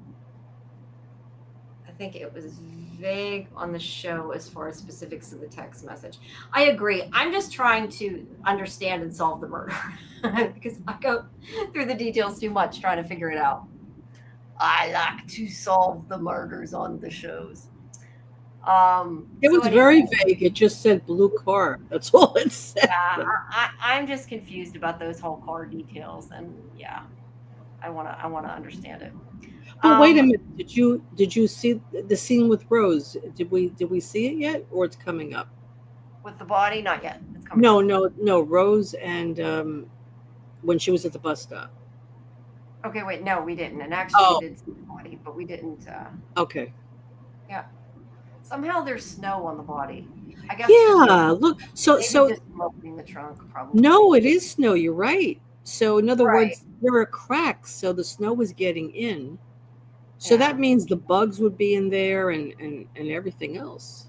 I think it was vague on the show as far as specifics of the text message. I agree. I'm just trying to understand and solve the murder because I go through the details too much trying to figure it out. I like to solve the murders on the shows. It So was anyway, very vague. It just said blue car. That's all it said. yeah, I'm just confused about those whole car details, and yeah, I wanna understand it. But wait a Um, minute. Did you see the scene with Rose? Did we see it yet, or it's coming up? with the body, not yet. It's coming No, up. no, no. Rose and when she was at the bus stop. Okay, wait, no, we didn't. And actually, we Oh, did see the body, but we didn't. okay. Yeah, somehow there's snow on the body. I guess because Yeah. Look. So maybe so just from opening the trunk, no, probably. it is snow. You're right. So in other Right. words, there are cracks. So the snow was getting in. So that Yeah. means the bugs would be in there and everything else,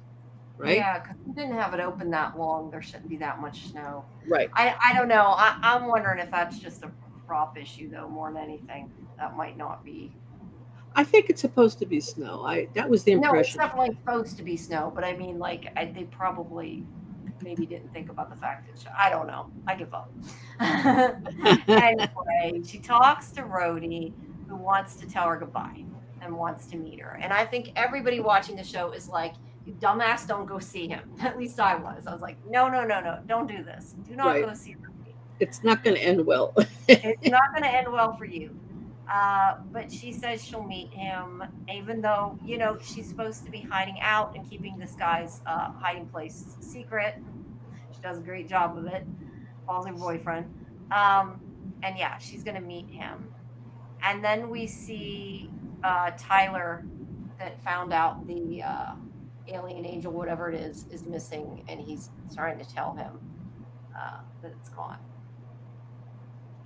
right? Yeah, because we didn't have it open that long. There shouldn't be that much snow. Right. I don't know. I'm wondering if that's just a prop issue though, more than anything. That might not be. I think it's supposed to be snow. I That was the No, it's impression. definitely supposed to be snow, but I mean, like, they probably maybe didn't think about the fact that I don't know. I give up. Anyway, she talks to Rhodey, who wants to tell her goodbye and wants to meet her. And I think everybody watching the show is like, "You dumbass, don't go see him." At least I was. I was like, "No, no, no, no, don't do this. Do not Right. go see Rhodey. It's not going to end well. It's not going to end well for you." But she says she'll meet him, even though, she's supposed to be hiding out and keeping this guy's hiding place secret. She does a great job of it. Calls her boyfriend. Um, and yeah, she's going to meet him. And then we see Tyler that found out the alien angel, whatever it is missing, and he's trying to tell him that it's gone.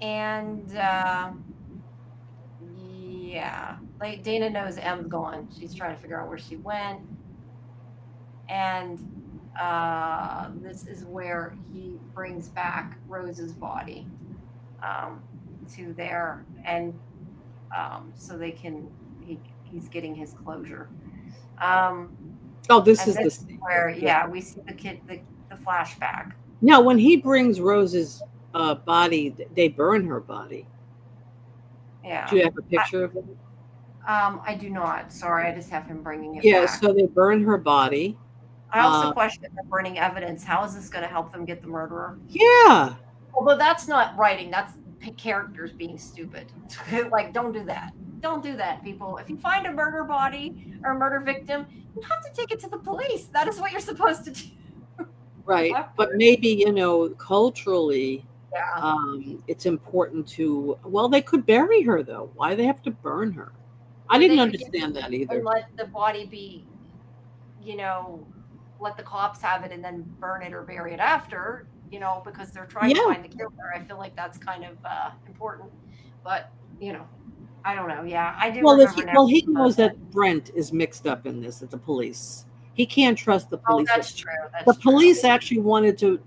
And yeah, like Dana knows M's gone. She's trying to figure out where she went, and this is where he brings back Rose's body um, to there, and so they can he's getting his closure. Um, Oh, this and is this the is scene. where Yeah. we see the flashback. Now, when he brings Rose's body, they burn her body. Do Yeah, you have a picture of it? I do not. Sorry, I just have him bringing it Yeah. back. So they burn her body. I also Uh, question the burning evidence. How is this going to help them get the murderer? yeah. Although that's not writing, that's characters being stupid. Like, don't do that. Don't do that, people. If you find a murder body or a murder victim, you have to take it to the police. That is what you're supposed to do. Right. What? But maybe culturally, Yeah. it's important to. Well, they could bury her though. Why do they have to burn her? I Or didn't they could get understand that and either. let the body be, you know, let the cops have it and then burn it or bury it after, because they're trying to Yeah. find the killer. I feel like that's kind of important. But, you know, I don't know. Yeah, I do Well, remember now. he knows that Brent is mixed up in this at the police. He can't trust the Oh, police. that's true. The That's true. police actually wanted to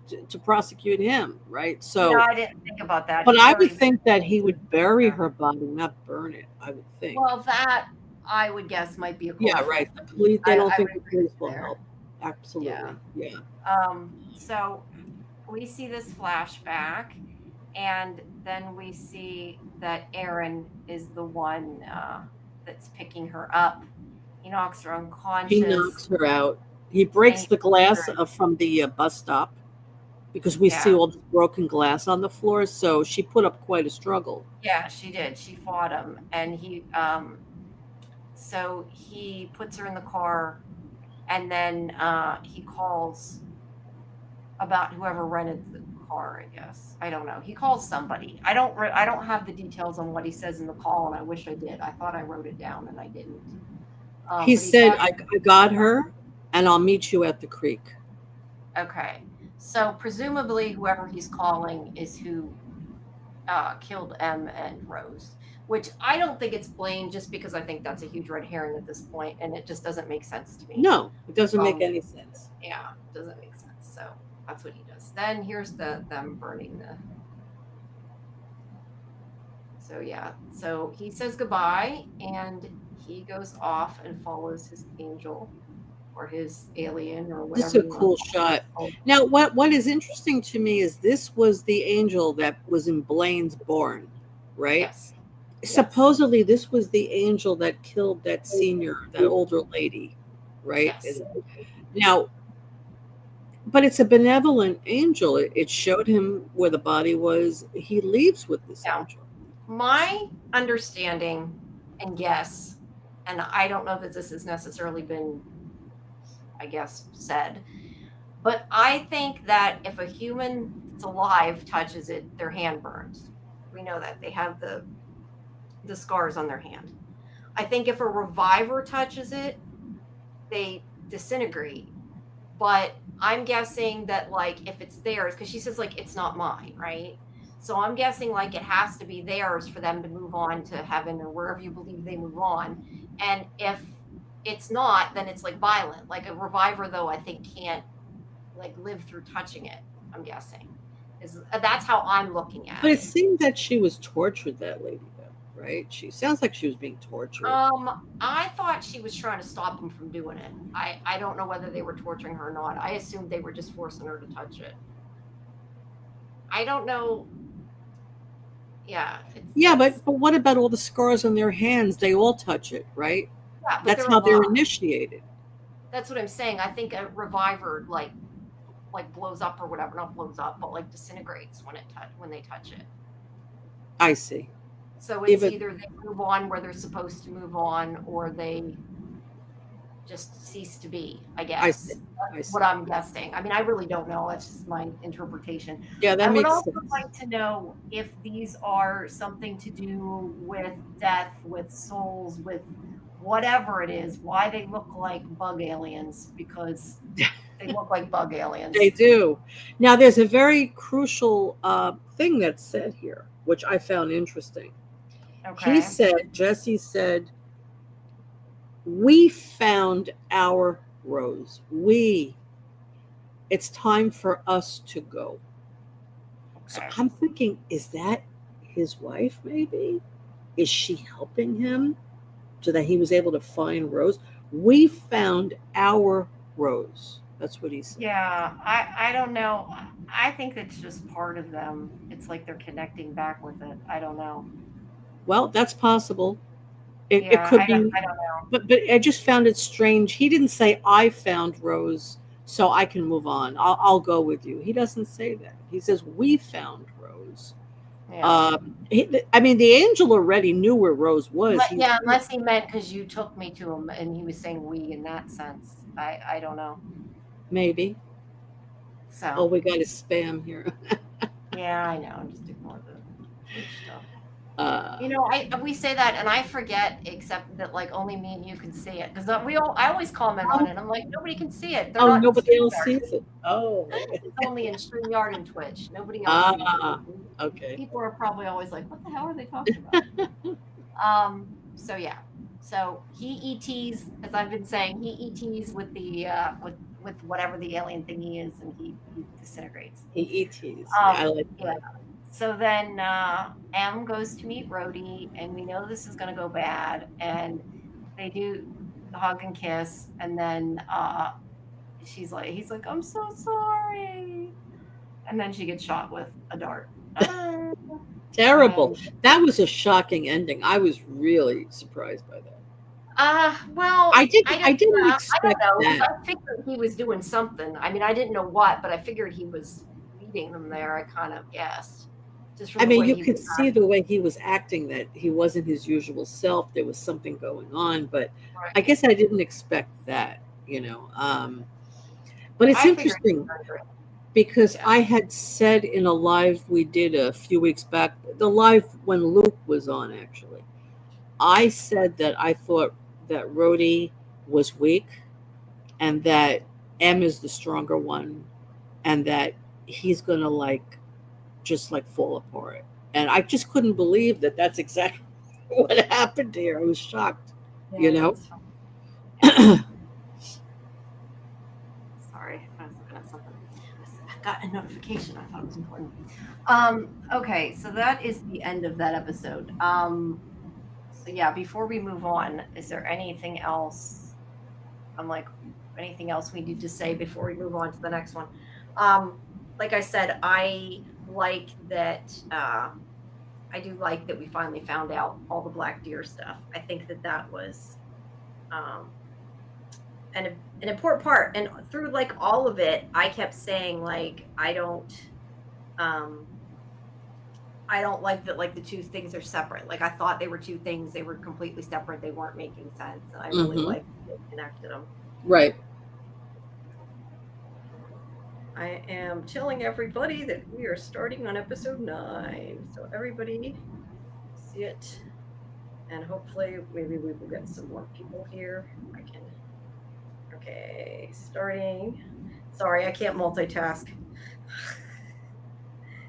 prosecute him, right? So, I didn't think about that. but He's I would already been think that he would bury there. her body, not burn it. I would think. Well, that I would guess might be a Yeah, caution. right. The police. They I don't would think the agree police with you will there. help. Yeah. Absolutely. Yeah. So we see this flashback, and then we see that Aaron is the one that's picking her up. He knocks her He unconscious, knocks her out. He and breaks he the puts glass her. from the bus stop. because we see Yeah. all this broken glass on the floor. So she put up quite a struggle. Yeah, she did. She fought him, and so he puts her in the car, and then he calls about whoever rented the car, I guess. I don't know. He calls somebody. I don't have the details on what he says in the call, and I wish I did. I thought I wrote it down and I didn't. He But he said, talks. I got her and I'll meet you at the creek. Okay. So presumably whoever he's calling is who killed M and Rose, which I don't think it's Blaine, just because I think that's a huge red herring at this point, and it just doesn't make sense to me. No, it doesn't make Um, any sense. yeah, doesn't make sense. So that's what he does. Then here's them burning the. So yeah, so he says goodbye and he goes off and follows his angel or his alien or This is whatever a you want cool to shot. call it. Now, what is interesting to me is this was the angel that was in Blaine's Born, right? Yes. Supposedly, this was the angel that killed that senior, that older lady, right? Yes. Now, but it's a benevolent angel. It showed him where the body was. He leaves with this Yeah. angel. My understanding and guess, and I don't know that this has necessarily been, I guess, said, but I think that if a human that's alive touches it, their hand burns. We know that they have the scars on their hand. I think if a reviver touches it, they disintegrate. But I'm guessing that, like, if it's theirs, because she says, like, it's not mine, right? So I'm guessing, like, it has to be theirs for them to move on to heaven or wherever you believe they move on. And if it's not, then it's like violent. Like a reviver, though, I think can't like live through touching it. I'm guessing that's how I'm looking at But it it. seemed that she was tortured, that lady, though, right? She sounds like she was being tortured. I thought she was trying to stop them from doing it. I don't know whether they were torturing her or not. I assumed they were just forcing her to touch it. I don't know. Yeah. Yeah, but what about all the scars on their hands? They all touch it, right? yeah, but That's they're how they're alive. initiated. That's what I'm saying. I think a reviver like blows up or whatever, not blows up, but like disintegrates when they touch it. I see. So it's Even either they move on where they're supposed to move on, or they just cease to be. I I guess see. I that's see. what I'm guessing. I mean, I really don't know. That's just my interpretation. Yeah, that I would makes also sense. like to know if these are something to do with death, with souls, with whatever it is. Why they look like bug aliens? Because they look like bug aliens. They do. Now, there's a very crucial thing that's said here, which I found interesting. Okay. Jesse said, we found our Rose. It's time for us to go. So Okay. I'm thinking, is that his wife, maybe? Is she helping him so that he was able to find Rose? We found our Rose. That's what he said. Yeah, I don't know. I think it's just part of them. It's like they're connecting back with it. I don't know. Well, that's possible. It Yeah, could be, I don't know. but I just found it strange. He didn't say, I found Rose, so I can move on. I'll go with you. He doesn't say that. He says, we found Rose. Yeah. I mean, the angel already knew where Rose was. Yeah, unless he meant because you took me to him and he was saying we in that sense. I don't know. Maybe. So. Oh, we got a spam here. Yeah, I know. Just ignore the stuff. Uh, we say that and I forget, except that like only me and you can see it because I always comment on it. I'm like, nobody can see it. They're not nobody else StreamYard. sees it. Oh, It's only in StreamYard and Twitch. Nobody else sees it. okay. People are probably always like, what the hell are they talking about? So yeah. So he ETs, as I've been saying, he ETs with the with whatever the alien thingy is, and he disintegrates. He ETs. I like that. Yeah. So then M goes to meet Rhodey, and we know this is going to go bad. And they do the hug and kiss, and then he's like, I'm so sorry. And then she gets shot with a dart. Terrible. That was a shocking ending. I was really surprised by that. Well, I didn't expect I don't know. that. I figured he was doing something. I mean, I didn't know what, but I figured he was meeting them there, I kind of guessed. Just from I the mean, way you he could was see the way he was acting that he wasn't his usual self. There was something going on, but I right. guess I didn't expect that, But it's I figured he was interesting under it. because Yeah. I had said in a live we did a few weeks back, the live when Luke was on, actually, I said that I thought that Rhodey was weak and that M is the stronger one and that he's going to just fall apart. And I just couldn't believe that that's exactly what happened here. I was shocked, you Yeah, know? that's fine. Yeah. Sorry, I was looking at something. I got a notification. I thought it was important. Okay, so that is the end of that episode. So yeah, before we move on, is there anything else? I'm like, anything else we need to say before we move on to the next one? Like I said, I like that. I do like that we finally found out all the black deer stuff. I think that that was um, an important part. And through like all of it, I kept saying like um, I don't like that like the two things are separate. Like I thought they were two things, they were completely separate. They weren't making sense, and I really Hmm. like that they connected them. Right. I am telling everybody that we are starting on episode 9, so everybody see it, and hopefully maybe we will get some more people here. I can. Okay, starting. Sorry, I can't multitask.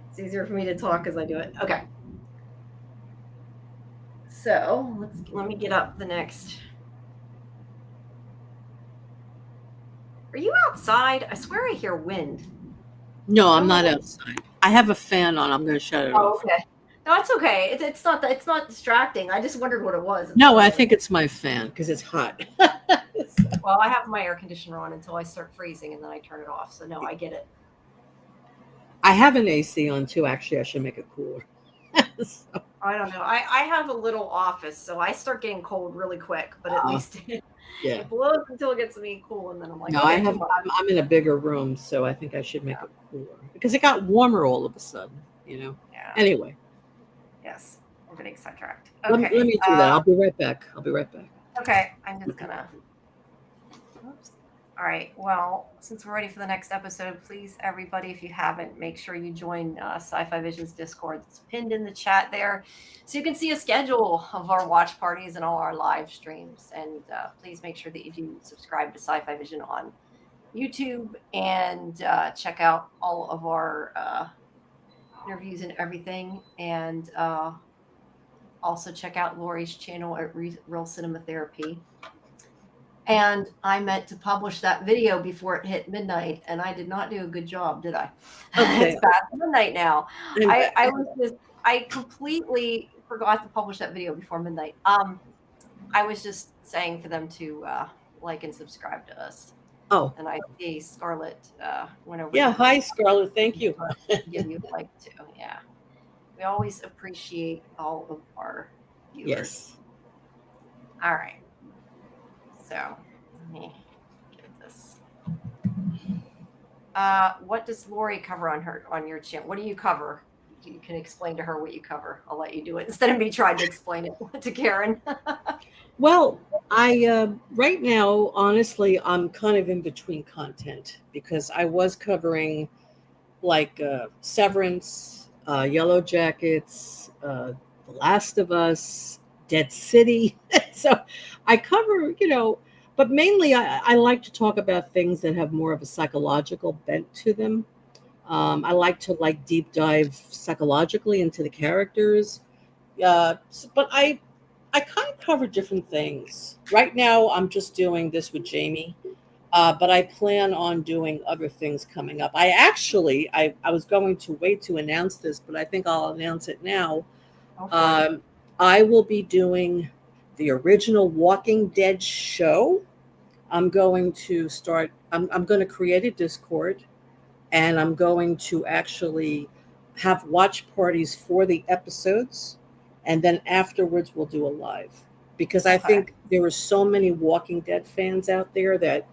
It's easier for me to talk as I do it. Okay. So let me get up the next. Are you outside? I swear I hear wind. No, I I'm don't know not what. outside. I have a fan on. I'm going to shut it Oh, off. okay. No, it's okay. It's not distracting. I just wondered what it was. That's No, why I I was. think it's my fan because it's hot. Well, I have my air conditioner on until I start freezing, and then I turn it off. So no, I get it. I have an AC on too. Actually, I should make it cooler. So, I don't know. I have a little office, so I start getting cold really quick. But at uh, least yeah. it blows until it gets to be cool, and then I'm like, No, I okay, have. too much. I'm in a bigger room, so I think I should make it cooler because it got warmer all of a sudden. Yeah. Anyway, Yes. I'm getting sidetracked. let Okay. me do that. I'll be right back. I'll be right back. Okay. I'm just gonna. Oops. All right. Well, since we're ready for the next episode, please, everybody, if you haven't, make sure you join Sci-Fi Vision's Discord. It's pinned in the chat there, so you can see a schedule of our watch parties and all our live streams. And please make sure that you do subscribe to Sci-Fi Vision on YouTube and check out all of our interviews and everything. And also check out Laurie's channel at Real Cinema Therapy. And I meant to publish that video before it hit midnight, and I did not do a good job, did I? Okay. It's past midnight now. I'm back. I completely forgot to publish that video before midnight. I was just saying for them to like and subscribe to us. Oh, And I see Scarlett went over. yeah. To Hi, Scarlett. Thank you. give you a like too. Yeah, we always appreciate all of our viewers. Yes. All right. So let me get this. What does Laurie cover on your channel? What do you cover? You can explain to her what you cover. I'll let you do it instead of me trying to explain it to Karen. Well, I right now, honestly, I'm kind of in between content because I was covering Severance, Yellow Jackets, The Last of Us, Dead City. So I cover, but mainly I like to talk about things that have more of a psychological bent to them. I like to deep dive psychologically into the characters. But I kind of cover different things. Right now, I'm just doing this with Jamie, but I plan on doing other things coming up. I was going to wait to announce this, but I think I'll announce it now. I will be doing the original Walking Dead show. I'm going to start. I'm going to create a Discord, and I'm going to actually have watch parties for the episodes, and then afterwards we'll do a live because I think there are so many Walking Dead fans out there that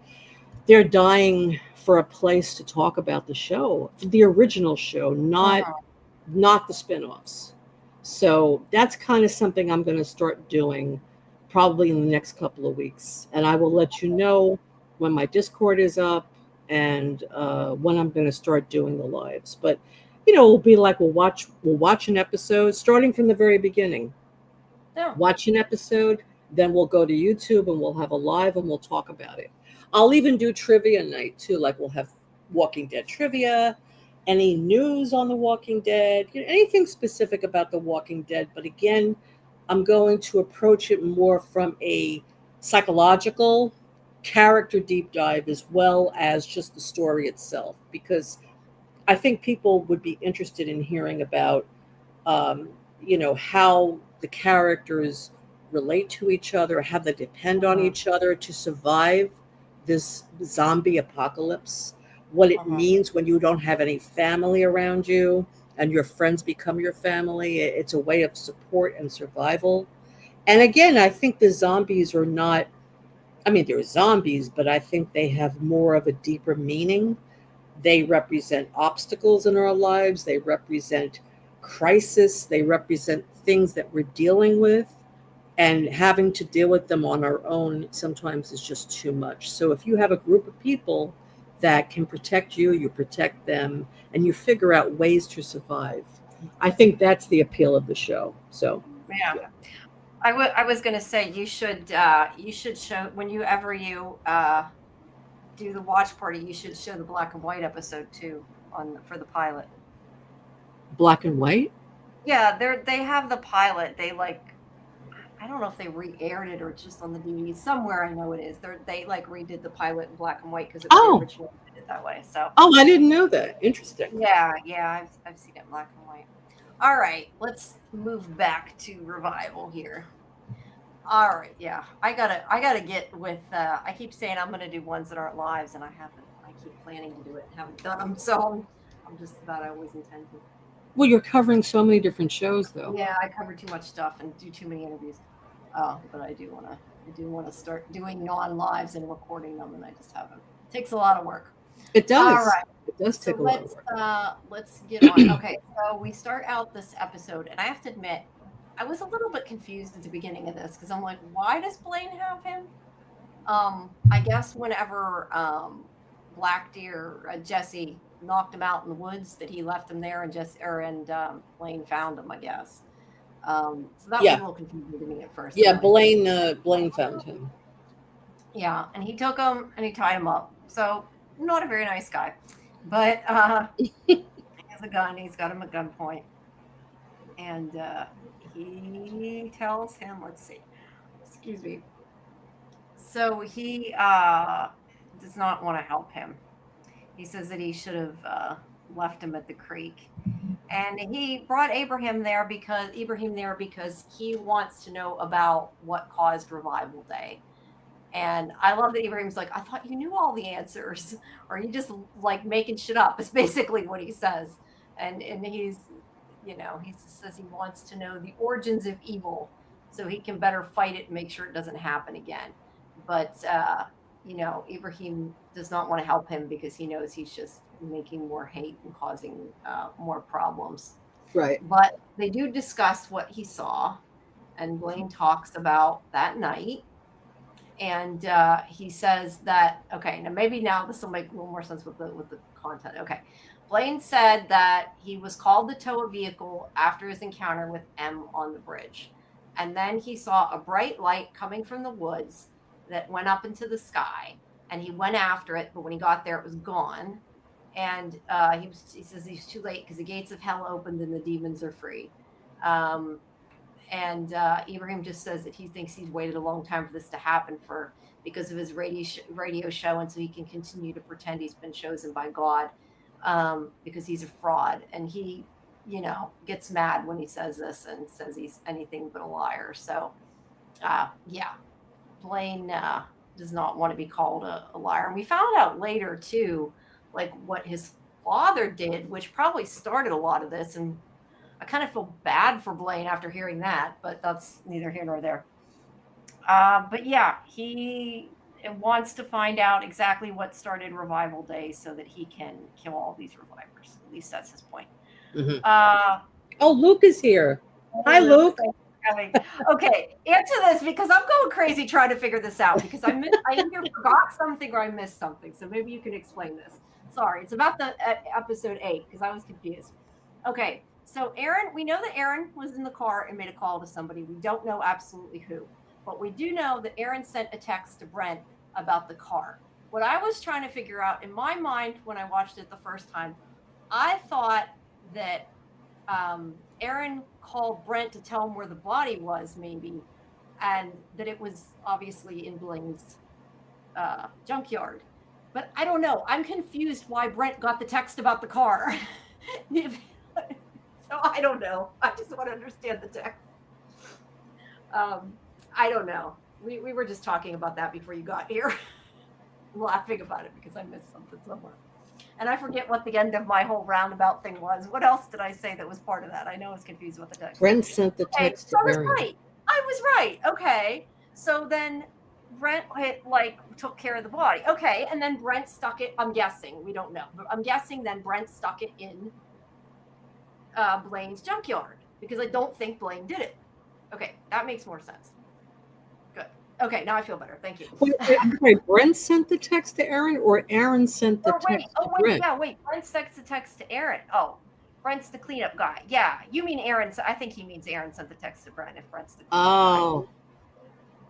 they're dying for a place to talk about the show, the original show, not the spin-offs. So that's kind of something I'm going to start doing probably in the next couple of weeks. And I will let you know when my Discord is up and when I'm going to start doing the lives. But it'll be like we'll watch an episode starting from the very beginning. Yeah. Watch an episode, then we'll go to YouTube and we'll have a live and we'll talk about it. I'll even do trivia night too. Like we'll have Walking Dead trivia, any news on the Walking Dead, anything specific about the Walking Dead. But again, I'm going to approach it more from a psychological character deep dive as well as just the story itself, because I think people would be interested in hearing about um, how the characters relate to each other, how they depend on Mhm. each other to survive this zombie apocalypse, what it Mhm. means when you don't have any family around you and your friends become your family. It's a way of support and survival. And again, I think the zombies are not, I mean, they're zombies, but I think they have more of a deeper meaning. They represent obstacles in our lives. They represent crisis. They represent things that we're dealing with, and having to deal with them on our own sometimes is just too much. So if you have a group of people that can protect you, you protect them, and you figure out ways to survive. I think that's the appeal of the show. So, Yeah. yeah. I was gonna say you should show whenever you do the watch party, you should show the black and white episode too for the pilot. Black and white. Yeah, they have the pilot. They I don't know if they re-aired it or just on the DVD somewhere. I know it is. They like redid the pilot in black and white because it was the Oh, original that did it that way. So I didn't know that. Interesting. yeah, I've seen it in black and white. All right, let's move back to revival here. All right, yeah. I gotta get with I keep saying I'm gonna do ones that aren't lives and I haven't. I keep planning to do it and haven't done them, so I'm just about I always intend to. Well, you're covering so many different shows, though. Yeah, I cover too much stuff and do too many interviews. But I do wanna start doing non-lives and recording them and I just haven't. It takes a lot of work. It All does. right. It does So take a lot of work. let's get on. Okay, so we start out this episode, and I have to admit, I was a little bit confused at the beginning of this because I'm like, why does Blaine have him? I guess whenever Black Deer Jesse knocked him out in the woods, that he left him there, and Blaine found him. I guess. So that was a Yeah. little confusing to me at first. I'm Yeah. like, Blaine found him. yeah, and he took him and he tied him up. So not a very nice guy, but he has a gun. He's got him at gunpoint, and he tells him, let's see, excuse me. So he does not want to help him. He says that he should have left him at the creek, and he brought Ibrahim there because he wants to know about what caused Revival Day. And I love that Ibrahim's like, I thought you knew all the answers, or you just like making shit up. It's basically what he says. And he just says he wants to know the origins of evil so he can better fight it and make sure it doesn't happen again. But Ibrahim does not want to help him because he knows he's just making more hate and causing more problems. Right. But they do discuss what he saw, and Blaine talks about that night, and he says that, okay, now maybe now this will make a little more sense with the content. Okay, Blaine said that he was called to tow a vehicle after his encounter with M on the bridge, and then he saw a bright light coming from the woods that went up into the sky, and he went after it, but when he got there it was gone. And he says he's too late because the gates of hell opened and the demons are free. um, and Ibrahim just says that he thinks he's waited a long time for this to happen because of his radio show, and so he can continue to pretend he's been chosen by God, because he's a fraud, and he, gets mad when he says this and says he's anything but a liar. So, yeah, Blaine does not want to be called a liar, and we found out later too, like what his father did, which probably started a lot of this, and I kind of feel bad for Blaine after hearing that, but that's neither here nor there. But yeah, he wants to find out exactly what started Revival Day so that he can kill all these revivers. At least that's his point. Mhm. Uh, Oh, Luke is here. Hi, Luke. Okay, answer this because I'm going crazy trying to figure this out because I either forgot something or I missed something. So maybe you can explain this. Sorry, it's about the episode 8 because I was confused. Okay, so Aaron, we know that Aaron was in the car and made a call to somebody. We don't know absolutely who, but we do know that Aaron sent a text to Brent about the car. What I was trying to figure out in my mind when I watched it the first time, I thought that Aaron called Brent to tell him where the body was, maybe, and that it was obviously in Blaine's junkyard. But I don't know. I'm confused why Brent got the text about the car. So I don't know. I just want to understand the text. I don't know. We were just talking about that before you got here, laughing about it because I missed something somewhere. And I forget what the end of my whole roundabout thing was. What else did I say that was part of that? I know I was confused with the text. Brent sent the Okay, text so to I was Aaron. right. I was right. Okay. So then Brent took care of the body. Okay, and then Brent stuck it. I'm guessing. We don't know. But I'm guessing then Brent stuck it in Blaine's junkyard because I don't think Blaine did it. Okay, that makes more sense. Good. Okay, now I feel better. Thank you. I'm sorry, Brent sent the text to Aaron, or Aaron sent the text to Brent? Brent sent the text to Aaron. Oh, Brent's the cleanup guy. Yeah, you mean Aaron. I think he means Aaron sent the text to Brent if Brent's the cleanup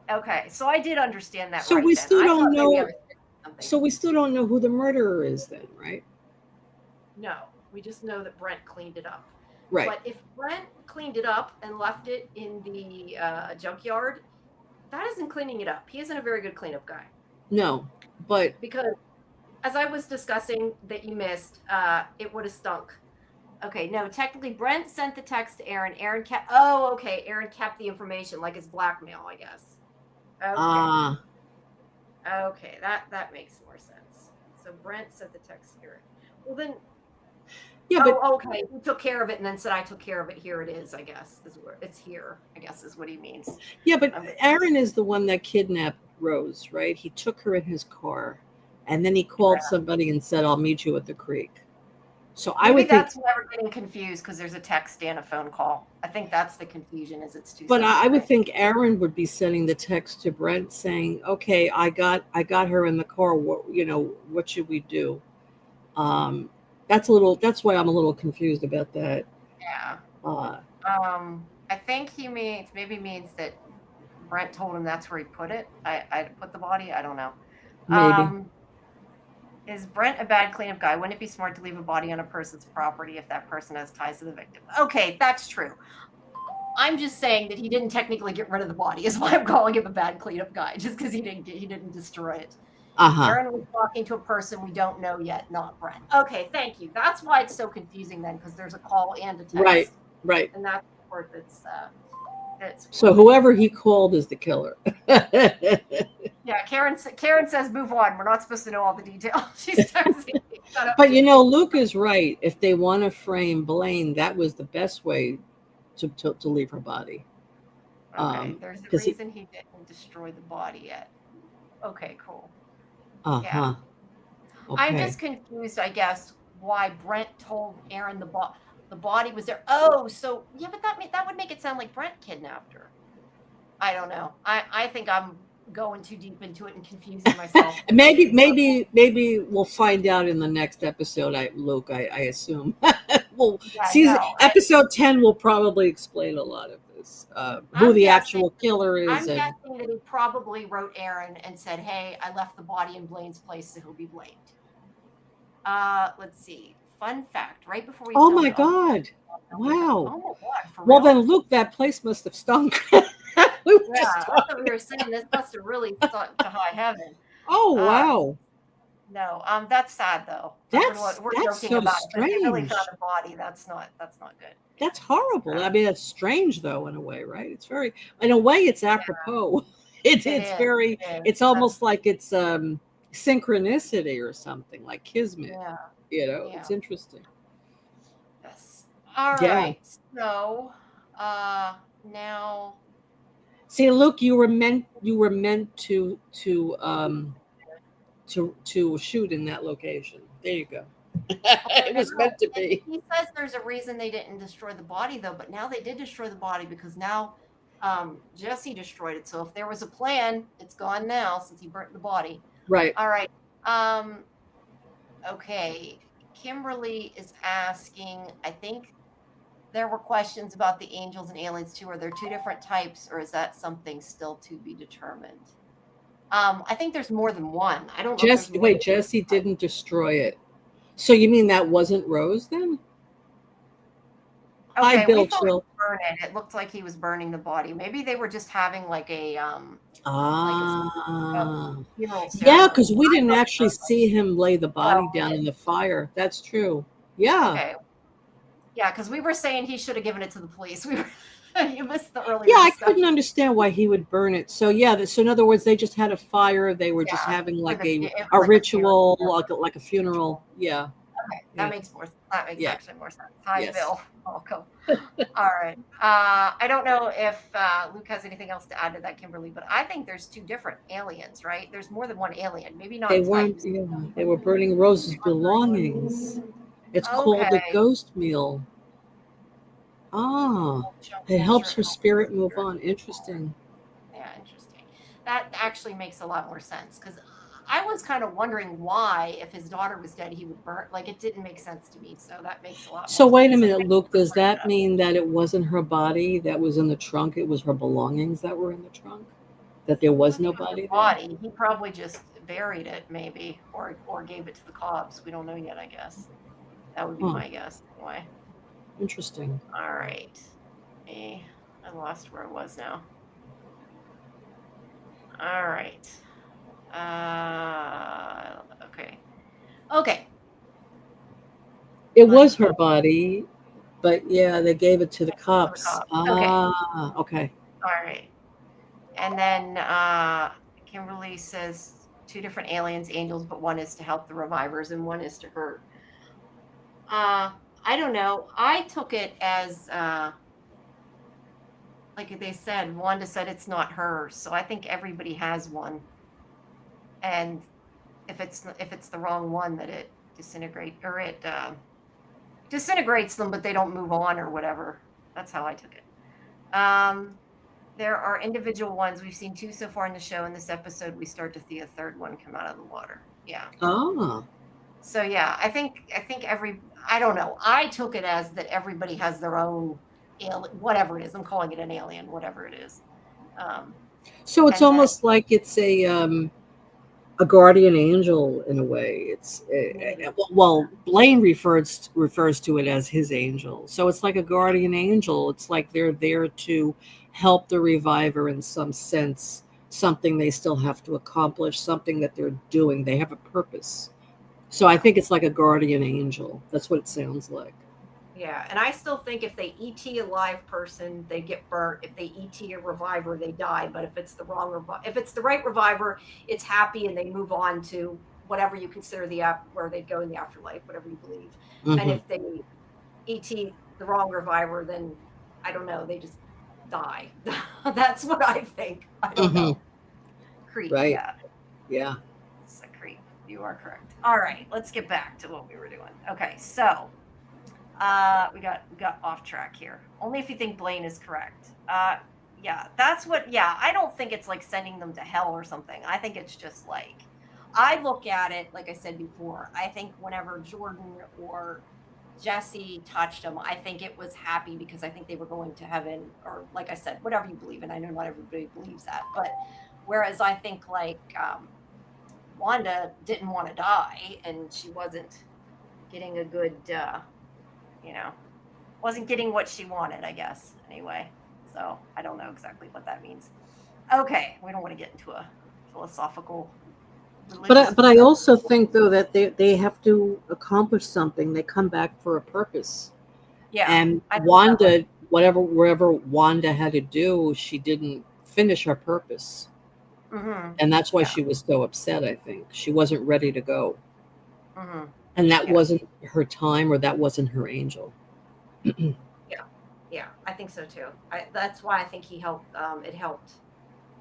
guy. Okay, so I did understand that. So right we then. still don't know. So we still don't know who the murderer is then, right? No, we just know that Brent cleaned it up. Right. But if Brent cleaned it up and left it in the junkyard, that isn't cleaning it up. He isn't a very good cleanup guy. No, but because as I was discussing that you missed, it would have stunk. Okay, no, technically Brent sent the text to Aaron. Aaron kept. Oh, okay. Aaron kept the information like it's blackmail, I guess. Okay. Okay, that makes more sense. So Brent sent the text to Aaron. Well then. Yeah, but okay. He took care of it and then said, "I took care of it. Here it is." I guess is where it's here. I guess is what he means. Yeah, but Aaron is the one that kidnapped Rose, right? He took her in his car, and then he called somebody and said, "I'll meet you at the creek." So I would think that's why we're getting confused because there's a text and a phone call. I think that's the confusion. Is it's too. But I would think Aaron would be sending the text to Brent saying, "Okay, I got her in the car. What should we do?" That's why I'm a little confused about that. Yeah. I think he means that Brent told him that's where he put it. I put the body. I don't know. Maybe. Is Brent a bad cleanup guy? Wouldn't it be smart to leave a body on a person's property if that person has ties to the victim? Okay, that's true. I'm just saying that he didn't technically get rid of the body. Is why I'm calling him a bad cleanup guy, just because he didn't destroy it. Aaron was talking to a person we don't know yet, not Brent. Okay, thank you. That's why it's so confusing then, because there's a call and a text. Right. And that's the part that's so whoever he called is the killer. Yeah, Karen says move on. We're not supposed to know all the details. She's texting me. But Luke is right. If they want to frame Blaine, that was the best way to leave her body. Okay, there's a reason he didn't destroy the body yet. Okay, cool. Yeah. Okay. I'm just confused, I guess, why Brent told Aaron the body was there. Oh, so yeah, but that would make it sound like Brent kidnapped her. I don't know. I think I'm going too deep into it and confusing myself. maybe we'll find out in the next episode, Luke, I assume. Episode 10 will probably explain a lot of this. Who the actual killer is. I'm guessing that he probably wrote Aaron and said, "Hey, I left the body in Blaine's place, so he'll be blamed." Let's see. Fun fact, right before we Oh my God. Wow. Oh my God, well, then, Luke, that place must have stunk. That's what we were saying. This must have really stunk to high heaven. Oh, wow. No, that's sad though. We're joking so about strange. It. They really found a body. That's not good. That's horrible. I mean, that's strange though, in a way, right? It's very, in a way, it's apropos. Yeah. It's almost like it's synchronicity or something, like kismet. Yeah. It's interesting. Yes. All right. So now See, Luke, you were meant to shoot in that location. There you go. I It was know. meant to And be. he says there's a reason they didn't destroy the body, though. But now they did destroy the body because now Jesse destroyed it. So if there was a plan, it's gone now since he burnt the body. Right. All right. Um, okay. Kimberly is asking, I think there were questions about the angels and aliens too. Are there two different types, or is that something still to be determined? I think there's more than one. I don't know if there's more than Jesse one type. didn't destroy it. So you mean that wasn't Rose then? Hi, Okay, we Bill thought he Chill. was burning. It looked like he was burning the body. Maybe they were just having like a Ah, funeral yeah, ceremony. because we I didn't thought actually see him lay the well, body down in the fire. That's true. Yeah. okay. Yeah, because we were saying he should have given it to the police. We were you missed the Yeah, earlier I couldn't discussion. understand why he would burn it. So yeah, so in other words, they just had a fire. They were just Yeah, having for like it was a like a funeral. ritual, like a funeral. Yeah. Okay, Yeah. that makes Yeah. actually more sense. Hi, Yes. Bill. Welcome. All right. I don't know if Luke has anything else to add to that, Kimberly, but I think there's two different aliens, right? There's more than one alien, maybe They not weren't, types. yeah, they were burning Rose's belongings. It's called the Okay. ghost meal. Ah, it helps her spirit move on. Interesting. Yeah, interesting. That actually makes a lot more sense because I was kind of wondering why, if his daughter was dead, he would burn. Like it didn't make sense to me. So that makes a lot more So wait a sense. So minute, thank Luke, you does for bringing that it up. mean that it wasn't her body that was in the trunk? It was her belongings that were in the trunk? That there was no body there? Body. He probably just buried it, maybe, or gave it to the cops. We don't know yet. I guess that would be Huh. my guess. Anyway. Interesting. All right. I lost where I was now. All right. Okay. Okay. It was her body, but yeah, they gave it to the cops. Okay. Ah, okay. All right. And then Kimberly says two different aliens, angels, but one is to help the revivers and one is to hurt. I don't know. I took it as like they said, Wanda said it's not hers. So I think everybody has one. And if it's the wrong one, that it disintegrates them, but they don't move on or whatever. That's how I took it. There are individual ones. We've seen two so far in the show. In this episode, we start to see a third one come out of the water. Yeah. Ah. So yeah, I think I don't know. I took it as that everybody has their own alien, whatever it is. I'm calling it an alien, whatever it is. So it's almost like it's a guardian angel in a way. It's well, Blaine refers to it as his angel. So it's like a guardian angel. It's like they're there to help the reviver in some sense, something they still have to accomplish, something that they're doing. They have a purpose. So I think it's like a guardian angel. That's what it sounds like. Yeah, and I still think if they ET a live person, they get burnt. If they ET a reviver, they die. But if it's the if it's the right reviver, it's happy and they move on to whatever you consider where they go in the afterlife, whatever you believe. Mm-hmm. And if they ET the wrong reviver, then I don't know, they just die. That's what I think. I don't know. Creep. Right. Yeah. Yeah. It's a creep. You are correct. All right, let's get back to what we were doing. Okay, so. We got off track here. Only if you think Blaine is correct. Yeah, that's what. Yeah, I don't think it's like sending them to hell or something. I think it's just like, I look at it like I said before. I think whenever Jordan or Jesse touched them, I think it was happy because I think they were going to heaven, or like I said, whatever you believe in. I know not everybody believes that, but whereas I think like Wanda didn't want to die, and she wasn't getting a good. Wasn't getting what she wanted, I guess, anyway. So I don't know exactly what that means. Okay, we don't want to get into a philosophical. But I also think though that they have to accomplish something. They come back for a purpose. Yeah. And Wanda, wherever Wanda had to do, she didn't finish her purpose. Mm-hmm. And that's why she was so upset, I think. She wasn't ready to go. Mm-hmm. And that wasn't her time, or that wasn't her angel. Yeah. I think so too. That's why I think he helped. It helped.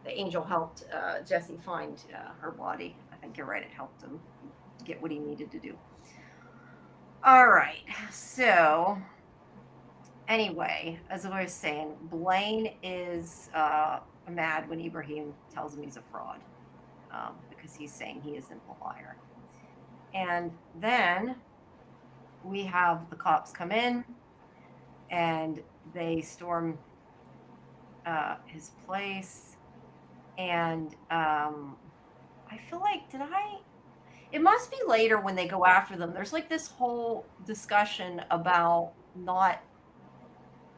The angel helped Jesse find her body. I think you're right. It helped him get what he needed to do. All right. So anyway, as I was saying, Blaine is mad when Ibrahim tells him he's a fraud because he's saying he isn't a liar. And then we have the cops come in and they storm his place. And I feel like, it must be later when they go after them. There's like this whole discussion about not,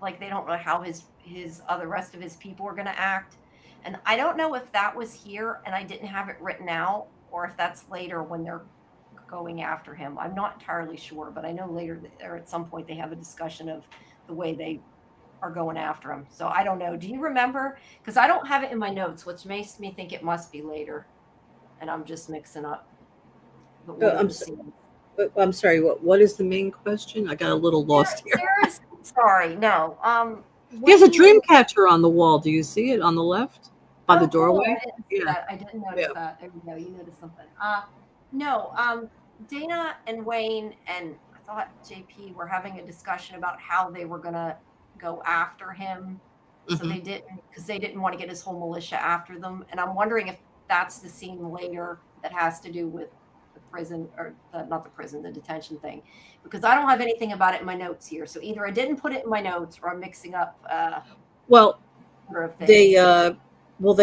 like, they don't know how the rest of his people are going to act. And I don't know if that was here and I didn't have it written out, or if that's later when they're going after him. I'm not entirely sure, but I know later or at some point they have a discussion of the way they are going after him. So I don't know. Do you remember? Because I don't have it in my notes, which makes me think it must be later. And I'm just mixing up. I'm sorry. What is the main question? I got a little lost here. Sorry, no. There's a dream catcher on the wall. Do you see it on the left by the doorway? Cool. I didn't notice that. There we go. You noticed something. No. Dana and Wayne and I thought JP were having a discussion about how they were gonna go after him. So they didn't, because they didn't want to get his whole militia after them. And I'm wondering if that's the scene later that has to do with the prison, or not the prison, the detention thing, because I don't have anything about it in my notes here. So either I didn't put it in my notes or I'm mixing up. They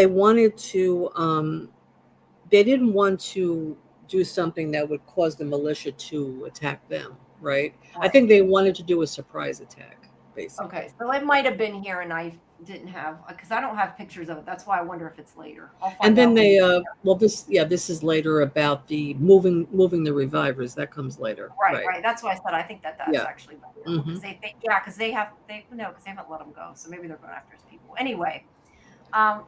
wanted to. They didn't want to do something that would cause the militia to attack them, right? I think they wanted to do a surprise attack, basically. Okay, so it might have been here, and I didn't have, because I don't have pictures of it. That's why I wonder if it's later. And then they, this is later about the moving the revivers. That comes later. Right. That's why I said I think that's actually later. Because because they haven't let them go. So maybe they're going after his people. Anyway,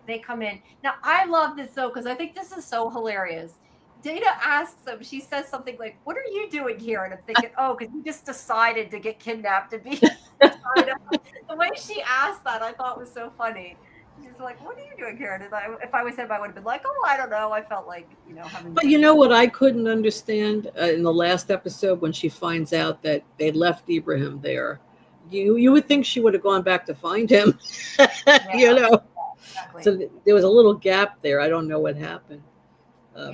they come in. Now, I love this, though, because I think this is so hilarious. Dana asks him, she says something like, "What are you doing here?" And I'm thinking, because you just decided to get kidnapped to be. The way she asked that, I thought was so funny. She's like, "What are you doing here?" And if I was him, I would have been like, "Oh, I don't know." I felt like, having. But you know what I couldn't understand in the last episode when she finds out that they left Ibrahim there. You would think she would have gone back to find him. Exactly. So there was a little gap there. I don't know what happened.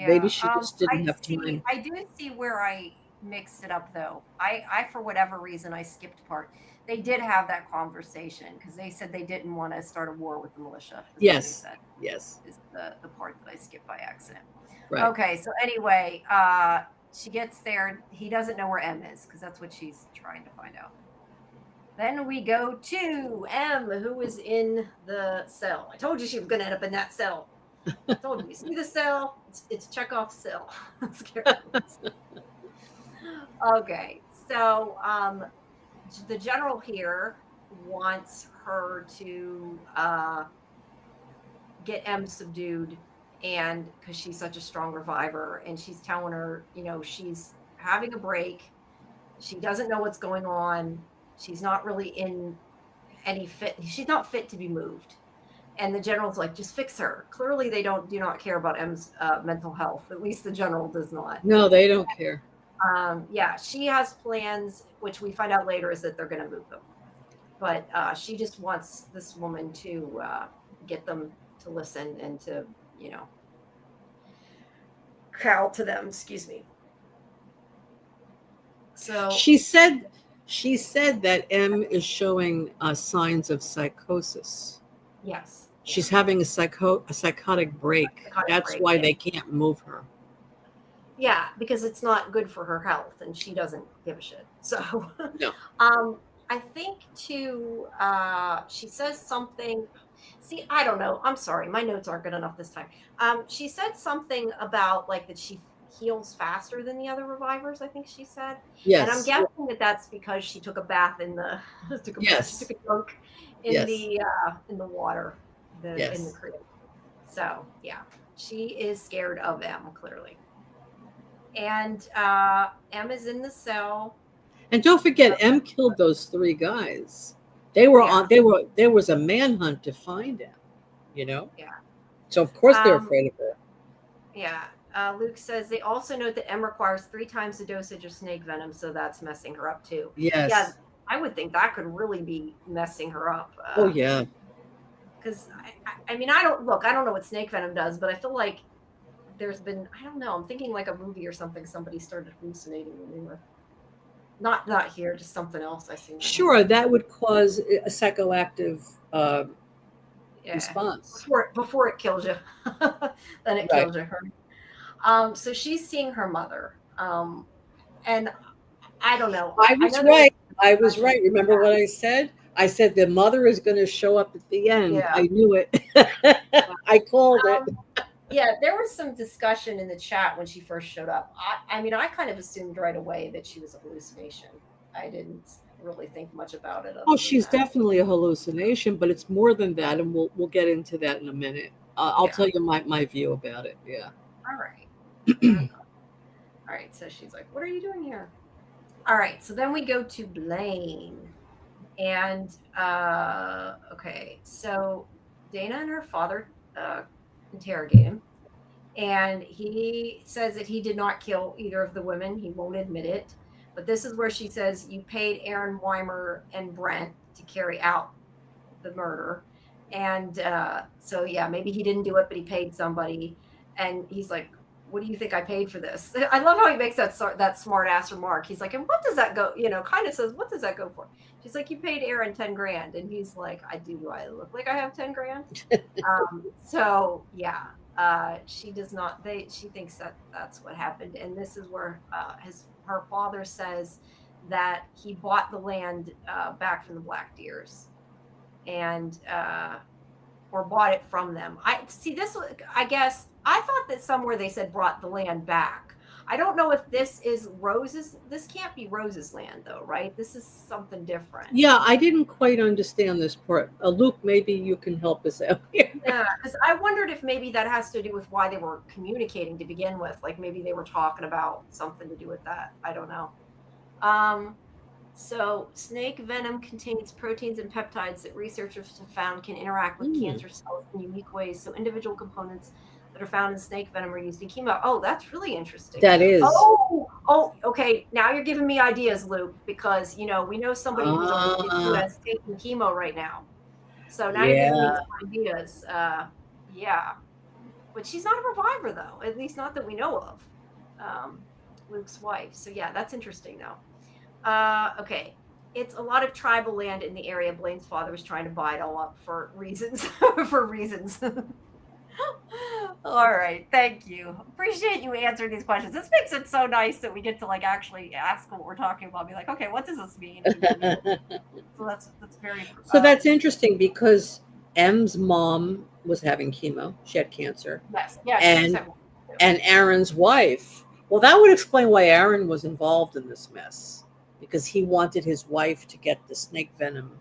Maybe she just didn't have time. I do see where I mixed it up, though. I for whatever reason, I skipped part. They did have that conversation because they said they didn't want to start a war with the militia. Yes. Is the part that I skipped by accident. Right. Okay, so anyway, she gets there. He doesn't know where M is because that's what she's trying to find out. Then we go to M, who is in the cell. I told you she was going to end up in that cell. I told you. See the cell? It's Chekhov's cell. Okay, so the general here wants her to get M subdued, and because she's such a strong reviver, and she's telling her, she's having a break. She doesn't know what's going on. She's not really in any fit. She's not fit to be moved. And the general's like, just fix her. Clearly, they do not care about M's mental health. At least the general does not. No, they don't care. She has plans, which we find out later is that they're going to move them. But she just wants this woman to get them to listen and to, cow to them. Excuse me. So she said that M is showing signs of psychosis. Yes. She's having a psychotic break. That's why they can't move her. Yeah, because it's not good for her health, and she doesn't give a shit. So, no. I think too. She says something. See, I don't know. I'm sorry, my notes aren't good enough this time. She said something about like that she heals faster than the other revivers. I think she said. Yes. And I'm guessing that that's because she took a bath in the. She took a dunk in the water. In the creek. So yeah, she is scared of M clearly. And M is in the cell. And don't forget, M killed those 3 guys. They were Yeah, on. They were. There was a manhunt to find him. You know. yeah. So of course they're Um, afraid of her. yeah. Luke says they also note that M requires 3 times the dosage of snake venom, so that's messing her up too. Yeah, Yes. I would think that could really be messing her up. Oh yeah. Because I mean, I don't look. I don't know what snake venom does, but I feel like there's been. I don't know. I'm thinking like a movie or something. Somebody started hallucinating when they were not here, just something else I seen. I don't know. Sure, that would cause a psychoactive Yeah, response. before it kills you, then it Right. kills you. So she's seeing her mother. And I don't know. I I was know there was right. I was discussion. right. Remember what I said? I said the mother is going to show up at the end. Yeah. I knew it. I called it. Um, yeah, there was some discussion in the chat when she first showed up. I mean, I kind of assumed right away that she was a hallucination. I didn't really think much about it Oh, other than she's that. definitely a hallucination, but it's more than that, and we'll get into that in a minute. I'll Yeah. tell you my view about it. Yeah. All right. All right. So she's like, "What are you doing here?" All right. So then we go to Blaine. And okay, so Dana and her father interrogate him, and he says that he did not kill either of the women. He won't admit it. But this is where she says, "You paid Aaron Weimer and Brent to carry out the murder." And so, yeah, maybe he didn't do it, but he paid somebody. And he's like, "What do you think I paid for this?" I love how he makes that smart ass remark. He's like, "And what does that go?" Kind of says, "What does that go for?" She's like, "You paid Aaron 10 grand," and he's like, "I do. Do I look like I have 10 grand?" So yeah, she does not. She thinks that that's what happened, and this is where her father says that he bought the land back from the Black Deers, and or bought it from them. I see this. I guess I thought that somewhere they said brought the land back. I don't know if this is Rose's. This can't be Rose's land, though, right? This is something different. Yeah, I didn't quite understand this part. Luke, maybe you can help us out here. Yeah, because I wondered if maybe that has to do with why they were communicating to begin with. Like maybe they were talking about something to do with that. I don't know. Um, So, snake venom contains proteins and peptides that researchers have found can interact with Mm, cancer cells in unique ways. So, individual components that are found in snake venom are used in chemo. Oh, that's really interesting. that is. Okay. Now you're giving me ideas, Luke, because we know somebody who's on the Ah, U.S. taking chemo right now. So now you're giving me yeah. some ideas. Yeah, but she's not a reviver, though. At least not that we know of. Luke's wife. So yeah, that's interesting, though. Okay. It's a lot of tribal land in the area. Blaine's father was trying to buy it all up for reasons. For reasons. All right. Thank you. Appreciate you answering these questions. This makes it so nice that we get to like actually ask what we're talking about. Be like, okay, what does this mean? So that's very So that's interesting because M's mom was having chemo. She had cancer. yes. Yeah, she was And having too. and Aaron's wife. Well, that would explain why Aaron was involved in this mess because he wanted his wife to get the snake venom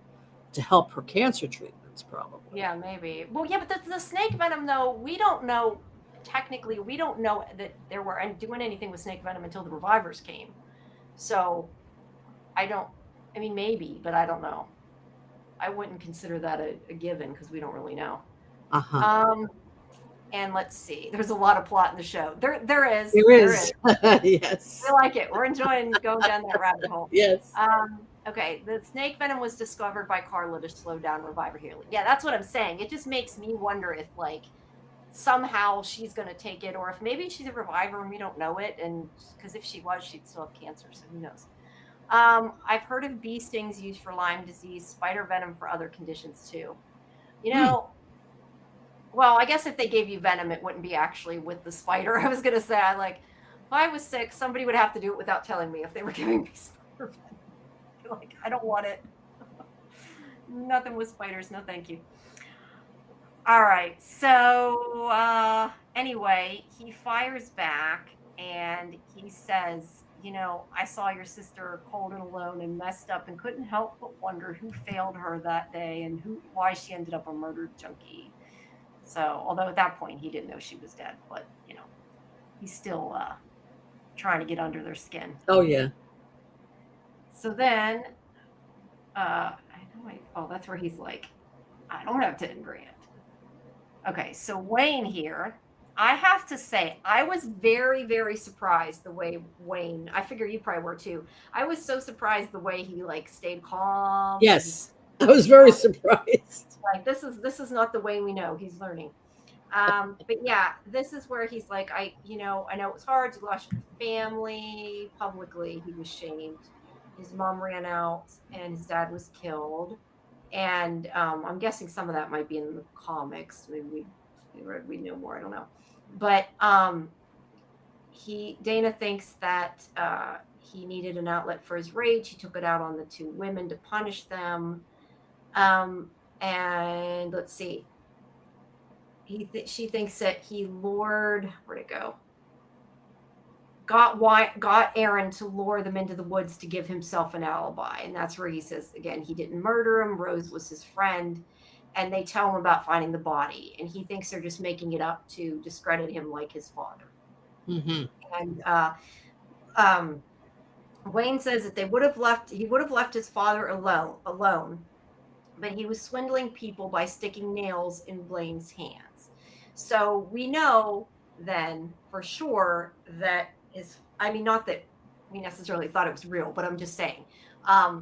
to help her cancer treatments, probably. Yeah, maybe. Well, yeah, but the snake venom though, we don't know technically we don't know that there were doing anything with snake venom until the revivers came. So I don't I mean maybe, but I don't know. I wouldn't consider that a given because we don't really know. Uh-huh. Um and let's see. There's a lot of plot in the show. There is. There There is. is. Yes. We like it. We're enjoying going down that rabbit hole. Yes. Okay, the snake venom was discovered by Carla to slow down reviver healing. Yeah, that's what I'm saying. It just makes me wonder if like somehow she's going to take it, or if maybe she's a reviver and we don't know it. And because if she was, she'd still have cancer. So who knows? I've heard of bee stings used for Lyme disease, spider venom for other conditions too. You know, well, I guess if they gave you venom, it wouldn't be actually with the spider. I was going to say, if I was sick, somebody would have to do it without telling me if they were giving me spider venom. Like, I don't want it. Nothing with spiders. No, thank you. All right. So anyway, he fires back and he says, I saw your sister cold and alone and messed up and couldn't help but wonder who failed her that day and why she ended up a murdered junkie. So, although at that point he didn't know she was dead, but he's still trying to get under their skin. Oh yeah. So then, I Oh, that's where he's like, I don't have 10 grand. Okay, so Wayne here, I have to say, I was very, very surprised the way Wayne, I figure you probably were too. I was so surprised the way he like stayed calm. Yes, I was very surprised. Like this is not the Wayne we know. He's learning. But yeah, this is where he's like, I know it was hard. You lost your family publicly. He was shamed. His mom ran out, and his dad was killed. And I'm guessing some of that might be in the comics. Maybe we know more. I don't know. But Dana thinks that he needed an outlet for his rage. He took it out on the two women to punish them. And let's see. She thinks that he lured, where'd it go? Got Aaron to lure them into the woods to give himself an alibi. And that's where he says, again, he didn't murder him. Rose was his friend. And they tell him about finding the body. And he thinks they're just making it up to discredit him like his father. Mm-hmm. And Wayne says that he would have left his father alone, but he was swindling people by sticking nails in Blaine's hands. So we know then for sure that not that we necessarily thought it was real, but I'm just saying.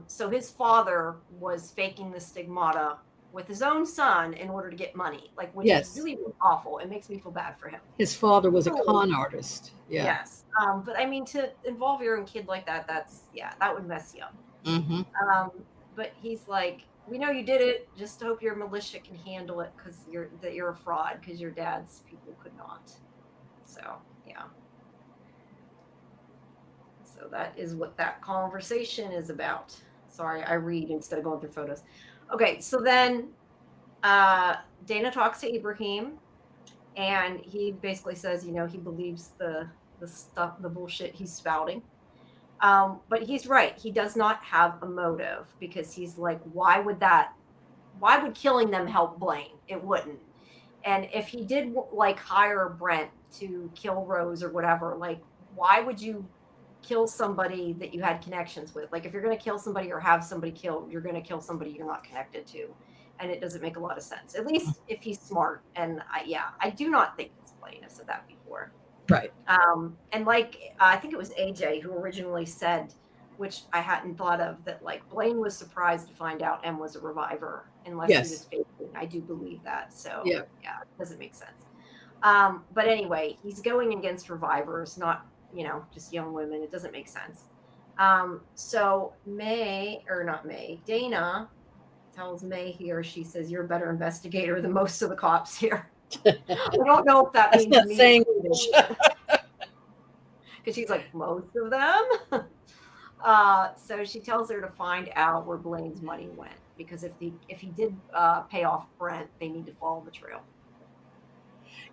So his father was faking the stigmata with his own son in order to get money, which is really awful. It makes me feel bad for him. His father was a con artist. Yeah. Yes. But I mean, to involve your own kid like that, that would mess you up. Mm-hmm. But he's like, we know you did it. Just hope your militia can handle it because you're a fraud because your dad's people could not. So yeah. So that is what that conversation is about. Sorry, I read instead of going through photos. Okay, so then Dana talks to Ibrahim, and he basically says, he believes the bullshit he's spouting. But he's right. He does not have a motive because he's like, why would killing them help Blaine? It wouldn't. And if he did hire Brent to kill Rose or whatever, why would you kill somebody that you had connections with? If you're going to kill somebody or have somebody killed, you're going to kill somebody you're not connected to. And it doesn't make a lot of sense, at least if he's smart. And I do not think it's Blaine. I've said that before. Right. And I think it was AJ who originally said, which I hadn't thought of, that Blaine was surprised to find out M was a reviver unless he was faking. I do believe that. So yeah, it doesn't make sense. But anyway, he's going against revivers, not, just young women. It doesn't make sense. So Dana tells May here, she says, you're a better investigator than most of the cops here. I don't know if that means not saying because she's like, most of them. So she tells her to find out where Blaine's money went, because if he did pay off Brent, they need to follow the trail.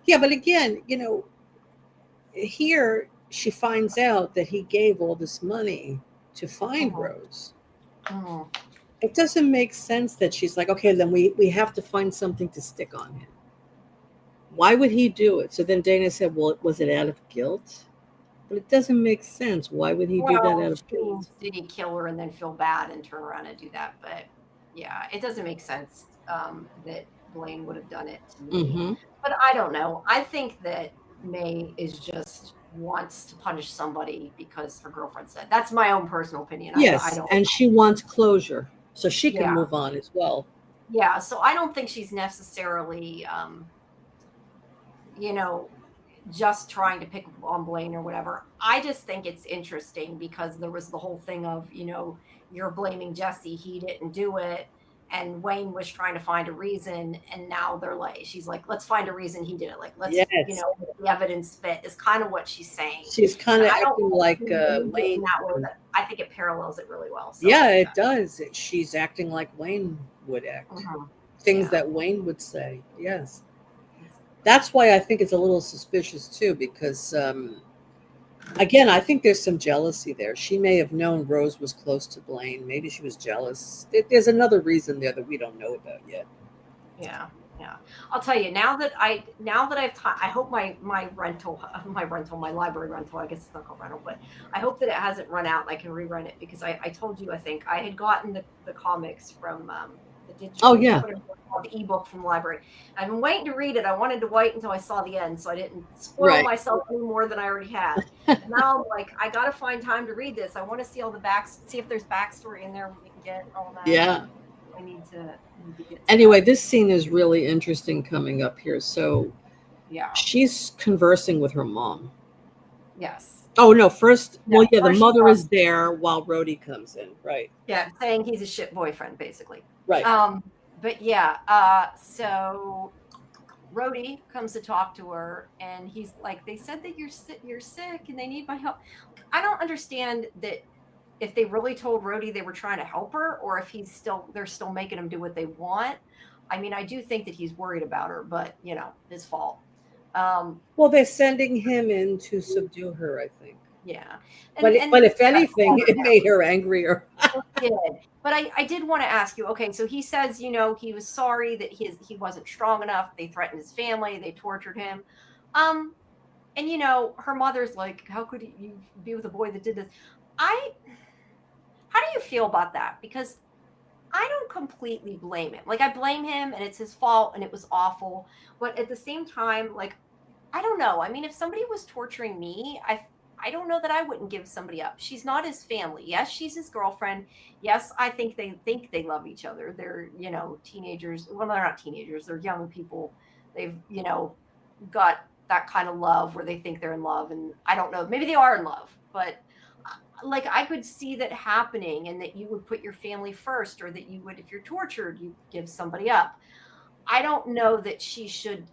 Yeah, but again, here she finds out that he gave all this money to find Rose. Oh. It doesn't make sense that she's like, okay, then we have to find something to stick on him. Why would he do it? So then Dana said, well, was it out of guilt? But it doesn't make sense. Why would he do that out of guilt? Did he kill her and then feel bad and turn around and do that? But yeah, it doesn't make sense that Blaine would have done it to me. Mm-hmm. But I don't know. I think that May is just wants to punish somebody because her girlfriend said. That's my own personal opinion. Yes, and she wants closure so she can move on as well. Yeah, so I don't think she's necessarily just trying to pick on Blaine or whatever. I just think it's interesting because there was the whole thing of, you're blaming Jesse, he didn't do it, and Wayne was trying to find a reason, and now she's like, let's find a reason he did it. Let's, the evidence fit is kind of what she's saying. She's kind of acting like Wayne. I think it parallels it really well. So it does. She's acting like Wayne would act. Mm-hmm. Things that Wayne would say. Yes. That's why I think it's a little suspicious too, because again, I think there's some jealousy there. She may have known Rose was close to Blaine. Maybe she was jealous. There's another reason there that we don't know about yet. Yeah. Yeah, I'll tell you now that I've I hope my my library rental, I guess it's not called rental, but I hope that it hasn't run out and I can rerun it, because I told you, I think I had gotten the comics from the Oh digital, yeah, whatever it's called, the ebook from the library. I've been waiting to read it. I wanted to wait until I saw the end so I didn't spoil right. myself any more than I already had. And now I'm like, I gotta find time to read this. I want to see all the see if there's backstory in there we can get all that. Yeah. I need to get to Anyway, that. this scene is really interesting coming up here. So Yeah. she's conversing with her mom. Yes. Oh no, first, Yeah. well, yeah, the First she mother talks, is there while Rhodey comes in. Right. yeah, saying he's a shit boyfriend, basically. Right. But yeah, so Rhodey comes to talk to her, and he's like, "They said that you're sick, and they need my help." I don't understand that, if they really told Rhodey they were trying to help her, or if they're still making him do what they want. I mean, I do think that he's worried about her, but his fault. Um, Well, they're sending him in to subdue her, I think. yeah, But and if anything, it made her angrier. it did. But I did want to ask you, okay, so he says, he was sorry that he wasn't strong enough. They threatened his family, they tortured him. Um, and her mother's like, how could you be with a boy that did this? I How do you feel about that? Because I don't completely blame him. Like, I blame him and it's his fault and it was awful. But at the same time, like, I don't know. I mean, if somebody was torturing me, I don't know that I wouldn't give somebody up. She's not his family. Yes, she's his girlfriend. Yes, I think they love each other. They're, teenagers. Well, they're not teenagers. They're young people. They've, got that kind of love where they think they're in love, and I don't know. Maybe they are in love, but like, I could see that happening, and that you would put your family first, or that you would, if you're tortured, you give somebody up. I don't know that she should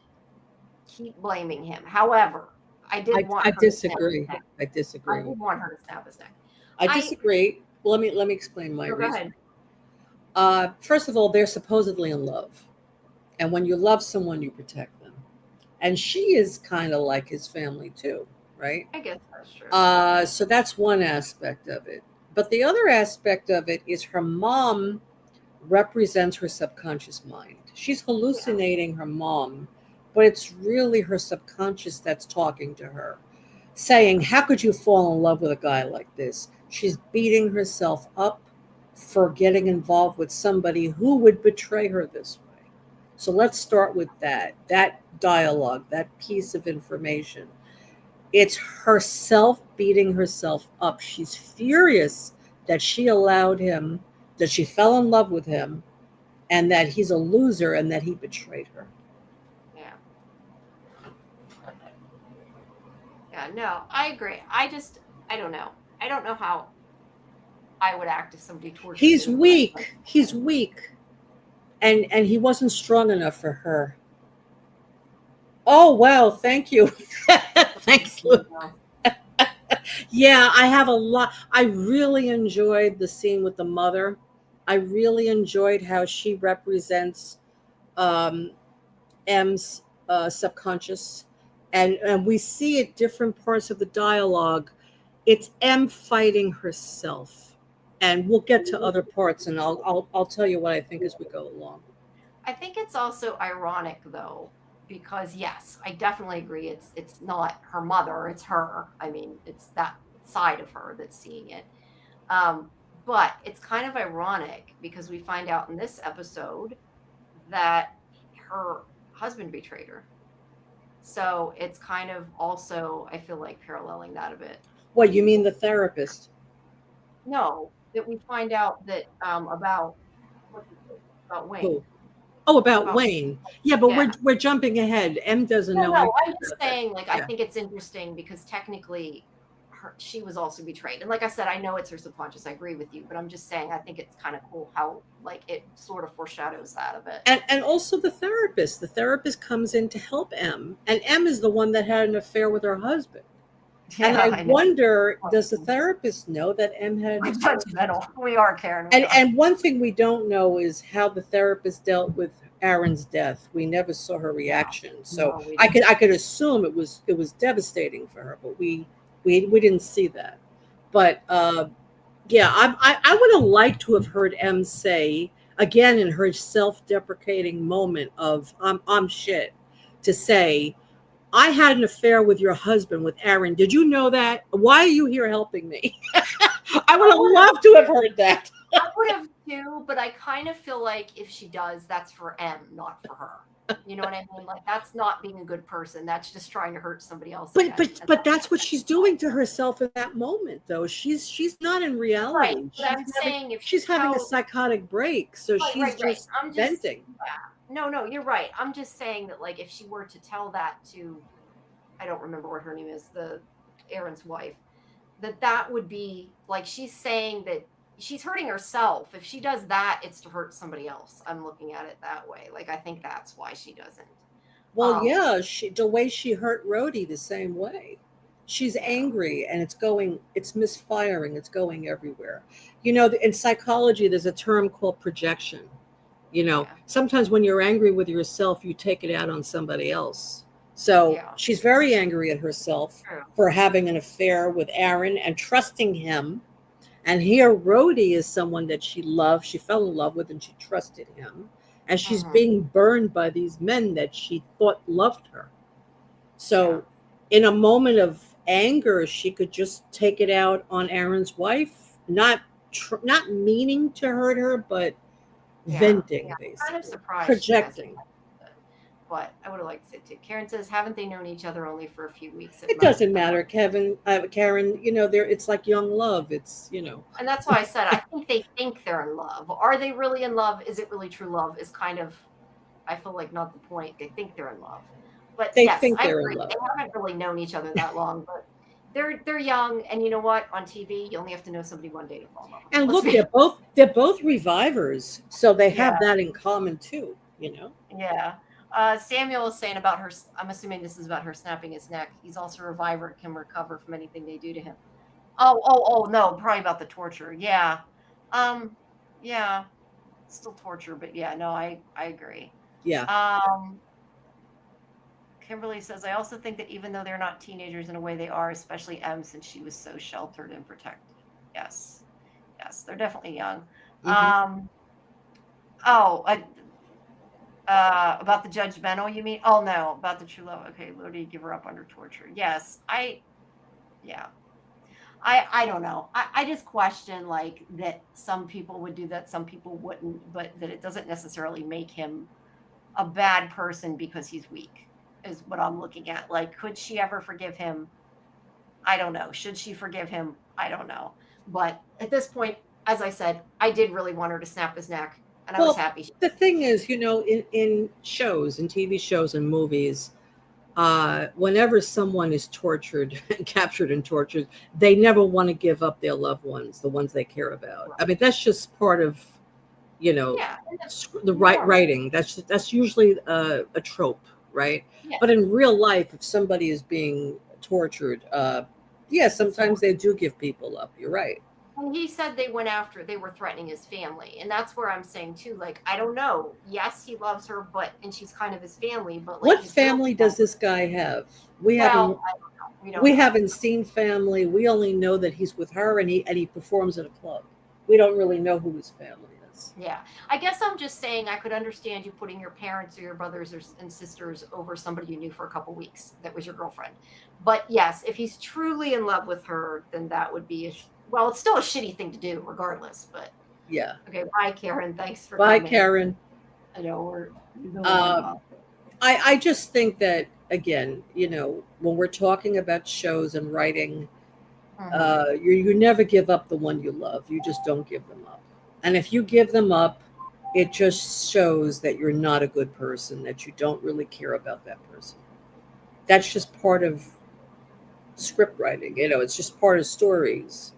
keep blaming him. However, I did want I her to snap his disagree. neck. I I disagree. did want her to snap his neck. I I disagree. Well, let me explain my no, go reason. ahead. First of all, they're supposedly in love, and when you love someone, you protect them. And she is kind of like his family too, right? I guess that's true. So that's one aspect of it. But the other aspect of it is her mom represents her subconscious mind. She's Yeah, hallucinating her mom, but it's really her subconscious that's talking to her, saying, how could you fall in love with a guy like this? She's beating herself up for getting involved with somebody who would betray her this way. So let's start with that dialogue, that piece of information. It's herself beating herself up. She's furious that she allowed him, that she fell in love with him, and that he's a loser and that he betrayed her. yeah, yeah. No, I agree. I don't know. I don't know how I would act if somebody tortured He's me. But weak. He's weak. And he wasn't strong enough for her. Oh wow, thank you. Thanks, Luke. Yeah, I have a lot. I really enjoyed the scene with the mother. I really enjoyed how she represents um, M's subconscious, and we see at different parts of the dialogue, it's M fighting herself, and we'll get to other parts, and I'll tell you what I think as we go along. I think it's also ironic, though, because yes, I definitely agree. It's not her mother; it's her. I mean, it's that side of her that's seeing it. Um, but it's kind of ironic because we find out in this episode that her husband betrayed her. So it's kind of also, I feel like, paralleling that a bit. What you mean, the therapist? No, that we find out that what's his name? About Wayne. Who? Oh, about About Wayne. Yeah, but yeah. we're jumping ahead. M doesn't No, know no, anything I'm just about that. saying, like, I Yeah. think it's interesting because technically she was also betrayed. And like I said, I know it's her subconscious. I agree with you, but I'm just saying I think it's kind of cool how, like, it sort of foreshadows that a bit. And also the therapist. The therapist comes in to help M, and M is the one that had an affair with her husband. And Yeah, I I know. wonder, does the therapist know that M had an We're affair with her judgmental. husband? We are, Karen. We are. And one thing we don't know is how the therapist dealt with Aaron's death. We never saw her reaction, so No, we I didn't. could assume it was devastating for her, but we didn't see that. But yeah, I would have liked to have heard M say, again in her self-deprecating moment of I'm shit, to say, I had an affair with your husband, with Aaron. Did you know that? Why are you here helping me? I would have loved to have heard that. I would have too, but I kind of feel like if she does, that's for M, not for her. You know what I mean? Like that's not being a good person. That's just trying to hurt somebody else. But again. but that's what she's doing to herself in that moment, though. She's not in reality. Right. But I'm saying if she's having a psychotic break, so she's just I'm just venting. No, you're right. I'm just saying that like if she were to tell that to, I don't remember what her name is, the Aaron's wife, that would be like she's saying that she's hurting herself. If she does that, it's to hurt somebody else. I'm looking at it that way. Like I think that's why she doesn't. Well, yeah, the way she hurt Rhodey the same way. She's angry and it's misfiring, it's going everywhere. You know, in psychology, there's a term called projection. You know, sometimes when you're angry with yourself, you take it out on somebody else. So she's very angry at herself for having an affair with Aaron and trusting him. And here, Rhodey is someone that she loved, she fell in love with, and she trusted him. And she's being burned by these men that she thought loved her. So in a moment of anger, she could just take it out on Aaron's wife, not meaning to hurt her, but venting, basically. I'm kind of surprised. Projecting. But I would have liked to too. Karen says, haven't they known each other only for a few weeks? It doesn't matter, Karen. You know, it's like young love. It's, you know. And that's why I said, I think they think they're in love. Are they really in love? Is it really true love? Is kind of, I feel like not the point. They think they're in love. But they think they're in love. They haven't really known each other that long, but they're young. And you know what? On TV, you only have to know somebody one day to fall in love. And look, they're both revivers. So they have that in common too, you know? Yeah. Samuel is saying about her, I'm assuming this is about her snapping his neck. He's also a reviver and can recover from anything they do to him. Oh, no, probably about the torture. Yeah. Yeah. Still torture, but yeah, no, I agree. Yeah. Kimberly says, I also think that even though they're not teenagers in a way, they are, especially M, since she was so sheltered and protected. Yes, they're definitely young. Mm-hmm. About the judgmental, you mean? Oh no, about the true love. Okay, Lodi, give her up under torture. Yes, I don't know. I just question like that some people would do that, some people wouldn't, but that it doesn't necessarily make him a bad person because he's weak, is what I'm looking at. Like, could she ever forgive him? I don't know. Should she forgive him? I don't know. But at this point, as I said, I did really want her to snap his neck. And I was happy. The thing is, you know, in shows, in TV shows and movies, whenever someone is tortured, captured and tortured, they never want to give up their loved ones, the ones they care about. Right. I mean, that's just part of, you know, the writing. That's usually a trope, right? Yeah. But in real life, if somebody is being tortured, sometimes they do give people up. You're right. And he said they were threatening his family. And that's where I'm saying too, like, I don't know. Yes, he loves her, and she's kind of his family, but like, what family does this guy have? We haven't seen family. We only know that he's with her and he performs at a club. We don't really know who his family is. Yeah. I guess I'm just saying I could understand you putting your parents or your brothers and sisters over somebody you knew for a couple weeks that was your girlfriend. But yes, if he's truly in love with her, then that would be well, it's still a shitty thing to do regardless, but yeah. Okay. Bye, Karen. Thanks for coming. Bye, Karen. I know I just think that, again, you know, when we're talking about shows and writing, you never give up the one you love. You just don't give them up. And if you give them up, it just shows that you're not a good person, that you don't really care about that person. That's just part of script writing. You know, it's just part of stories.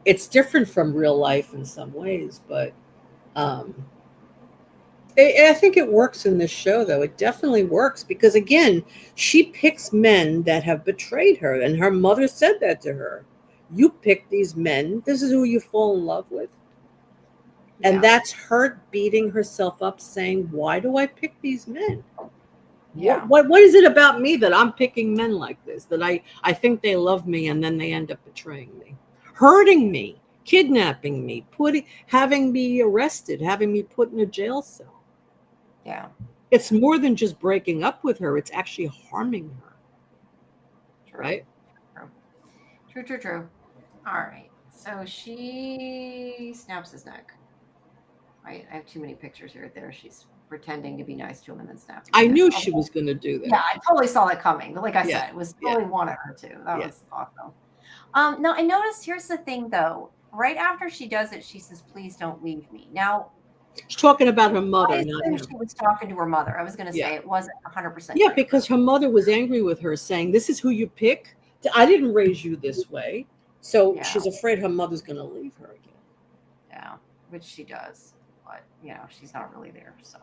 It's different from real life in some ways, but I think it works in this show, though. It definitely works because, again, she picks men that have betrayed her, and her mother said that to her. You pick these men. This is who you fall in love with. Yeah. And that's her beating herself up, saying, why do I pick these men? Yeah. What is it about me that I'm picking men like this, that I think they love me and then they end up betraying me, hurting me, kidnapping me, having me arrested, having me put in a jail cell. Yeah. It's more than just breaking up with her, it's actually harming her. True. Right? True. All right. So she snaps his neck. I have too many pictures here. There, she's pretending to be nice to him and then snaps his I neck. knew she was going to do that. Yeah, I totally saw that coming. Like I Yeah, said, it was yeah. totally wanted her to. That Yeah. was awesome. No, I noticed. Here's the thing, though. Right after she does it, she says, "Please don't leave me." Now, She's talking about her I mother, not assume him. she was talking to her mother. I was going to Yeah. say it wasn't 100%. Yeah, because her mother was angry with her, saying, "This is who you pick. I didn't raise you this way." So Yeah. she's afraid her mother's going to leave her again. Yeah, which she does, but you know she's not really there. So,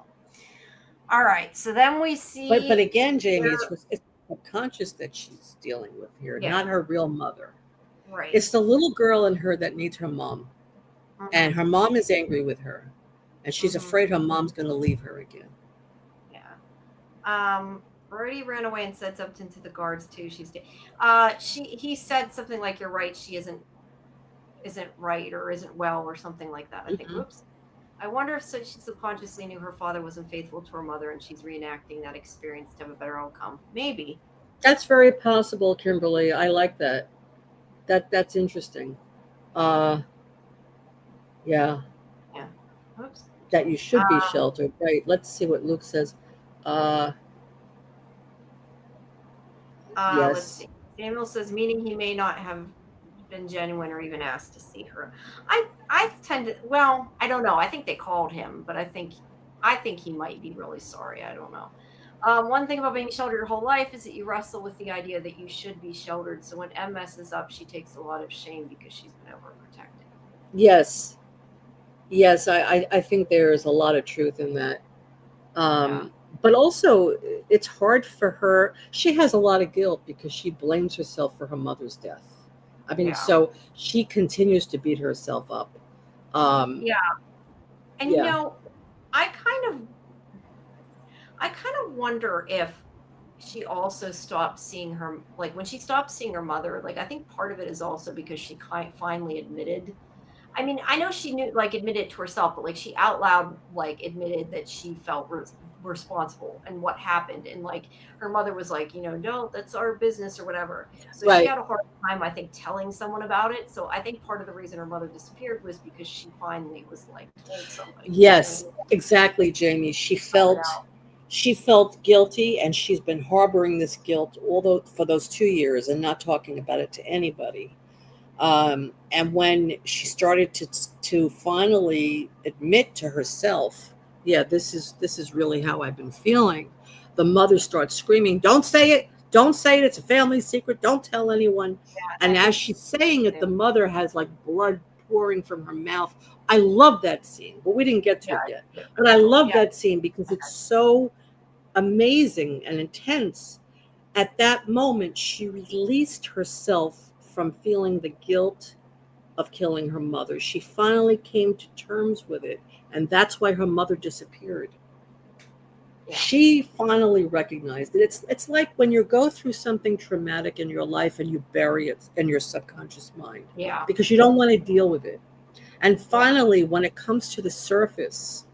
all right. So then we see. But again, Jamie, it's subconscious that she's dealing with here, not her real mother. Right. It's the little girl in her that needs her mom, and her mom is angry with her, and she's afraid her mom's going to leave her again. Yeah. Brody ran away and said something to the guards too. He said something like, "You're right. She isn't right or isn't well or something like that." I think. Whoops. I wonder if she subconsciously knew her father wasn't faithful to her mother, and she's reenacting that experience to have a better outcome. Maybe. That's very possible, Kimberly. I like that. That's interesting. Yeah. Yeah. Oops. That you should be sheltered. Right. Let's see what Luke says. Yes. Let's see. Samuel says, meaning he may not have been genuine or even asked to see her. I tend to, well, I don't know. I think they called him, but I think he might be really sorry. I don't know. One thing about being sheltered your whole life is that you wrestle with the idea that you should be sheltered. So when M messes up, she takes a lot of shame because she's been overprotected. Yes. Yes, I think there is a lot of truth in that. But also, it's hard for her. She has a lot of guilt because she blames herself for her mother's death. I mean, so she continues to beat herself up. And you know, I kind of wonder if she also stopped seeing her, like when she stopped seeing her mother, like I think part of it is also because she finally admitted. I mean, I know she knew, like, admitted to herself, but like she out loud, like, admitted that she felt responsible and what happened. And like her mother was like, no, that's our business or whatever. So she had a hard time, I think, telling someone about it. So I think part of the reason her mother disappeared was because she finally was like told somebody. Yes, exactly, Jamie. She felt guilty, and she's been harboring this guilt for those 2 years and not talking about it to anybody. And when she started to finally admit to herself, yeah, this is really how I've been feeling, the mother starts screaming, "Don't say it! Don't say it! It's a family secret! Don't tell anyone!" And as she's saying it, the mother has like blood pouring from her mouth. I love that scene, but we didn't get to it yet. But I love that scene because it's so amazing and intense. At that moment, she released herself from feeling the guilt of killing her mother. She finally came to terms with it, and that's why her mother disappeared. She finally recognized it. It's like when you go through something traumatic in your life and you bury it in your subconscious mind. Yeah. Because you don't want to deal with it. And finally, when it comes to the surface,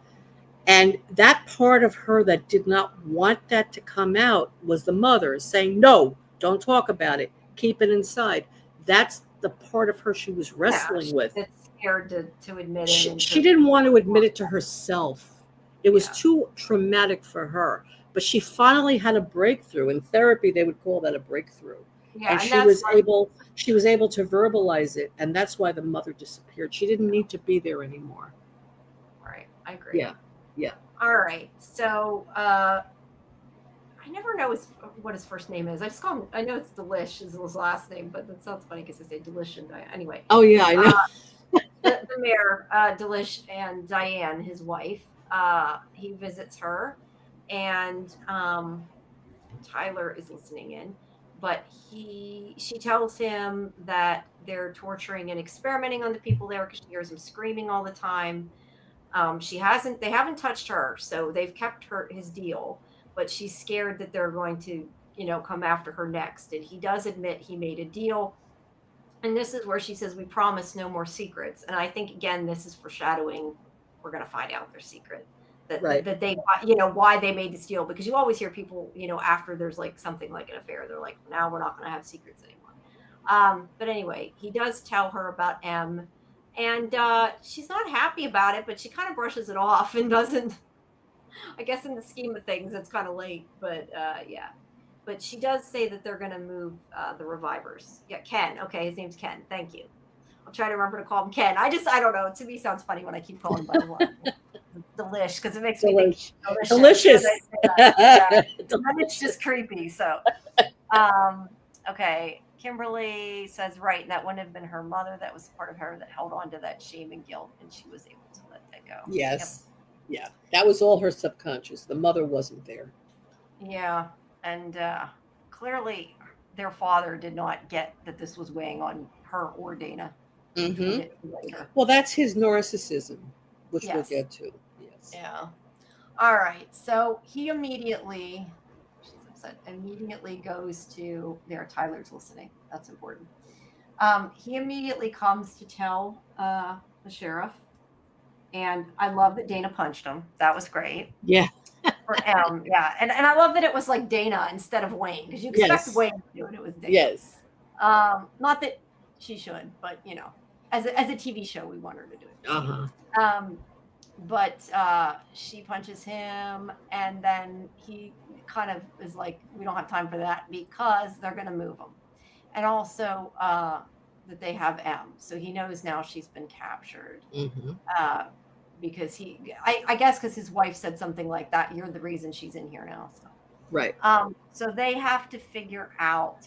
and that part of her that did not want that to come out was the mother saying, "No, don't talk about it. Keep it inside." That's the part of her she was wrestling with. That's scared to admit it. She didn't want to admit it to herself. It was too traumatic for her. But she finally had a breakthrough. In therapy, they would call that a breakthrough. And she was able to verbalize it. And that's why the mother disappeared. She didn't need to be there anymore. Right. I agree. Yeah. All right. So I never know what his first name is. I just call him. I know it's Delish is his last name, but that sounds funny because I say Delish and Diane. Anyway. Oh yeah, I know. The mayor, Delish, and Diane, his wife. He visits her, and Tyler is listening in, but she tells him that they're torturing and experimenting on the people there because she hears him screaming all the time. They haven't touched her, so they've kept his deal, but she's scared that they're going to, come after her next. And he does admit he made a deal And this is where she says, "We promise no more secrets." And I think again, this is foreshadowing. We're going to find out their secret. Right. That they, why they made this deal, because you always hear people, after there's like something like an affair, they're like, now we're not going to have secrets anymore. But anyway, he does tell her about M, and she's not happy about it, but she kind of brushes it off and doesn't. I guess in the scheme of things, it's kind of late, but yeah. But she does say that they're going to move the revivers. Yeah, Ken. Okay, his name's Ken. Thank you. I'll try to remember to call him Ken. I don't know. To me, sounds funny when I keep calling him by his last name. Delish, because it makes me think Delicious. Yeah. Then it's just creepy. So, okay. Kimberly says, right, and that wouldn't have been her mother. That was part of her that held on to that shame and guilt, and she was able to let that go. Yes. Yep. Yeah. That was all her subconscious. The mother wasn't there. Yeah. And clearly their father did not get that this was weighing on her or Dana. Mm-hmm. Well, that's his narcissism, which we'll get to. Yes. Yeah. All right. So he immediately, she's upset, immediately goes to there. Tyler's listening. That's important. He immediately comes to tell the sheriff. And I love that Dana punched him. That was great. Yeah. For M, yeah. And I love that it was like Dana instead of Wayne, because you expect Wayne to do it. It was Dana. Yes. Not that she should, but as a TV show, we want her to do it. Uh-huh. But she punches him, and then he kind of is like, we don't have time for that, because they're going to move him. And also that they have M. So he knows now she's been captured. Mm-hmm. Because I guess because his wife said something like that, you're the reason she's in here now. So. Right. So they have to figure out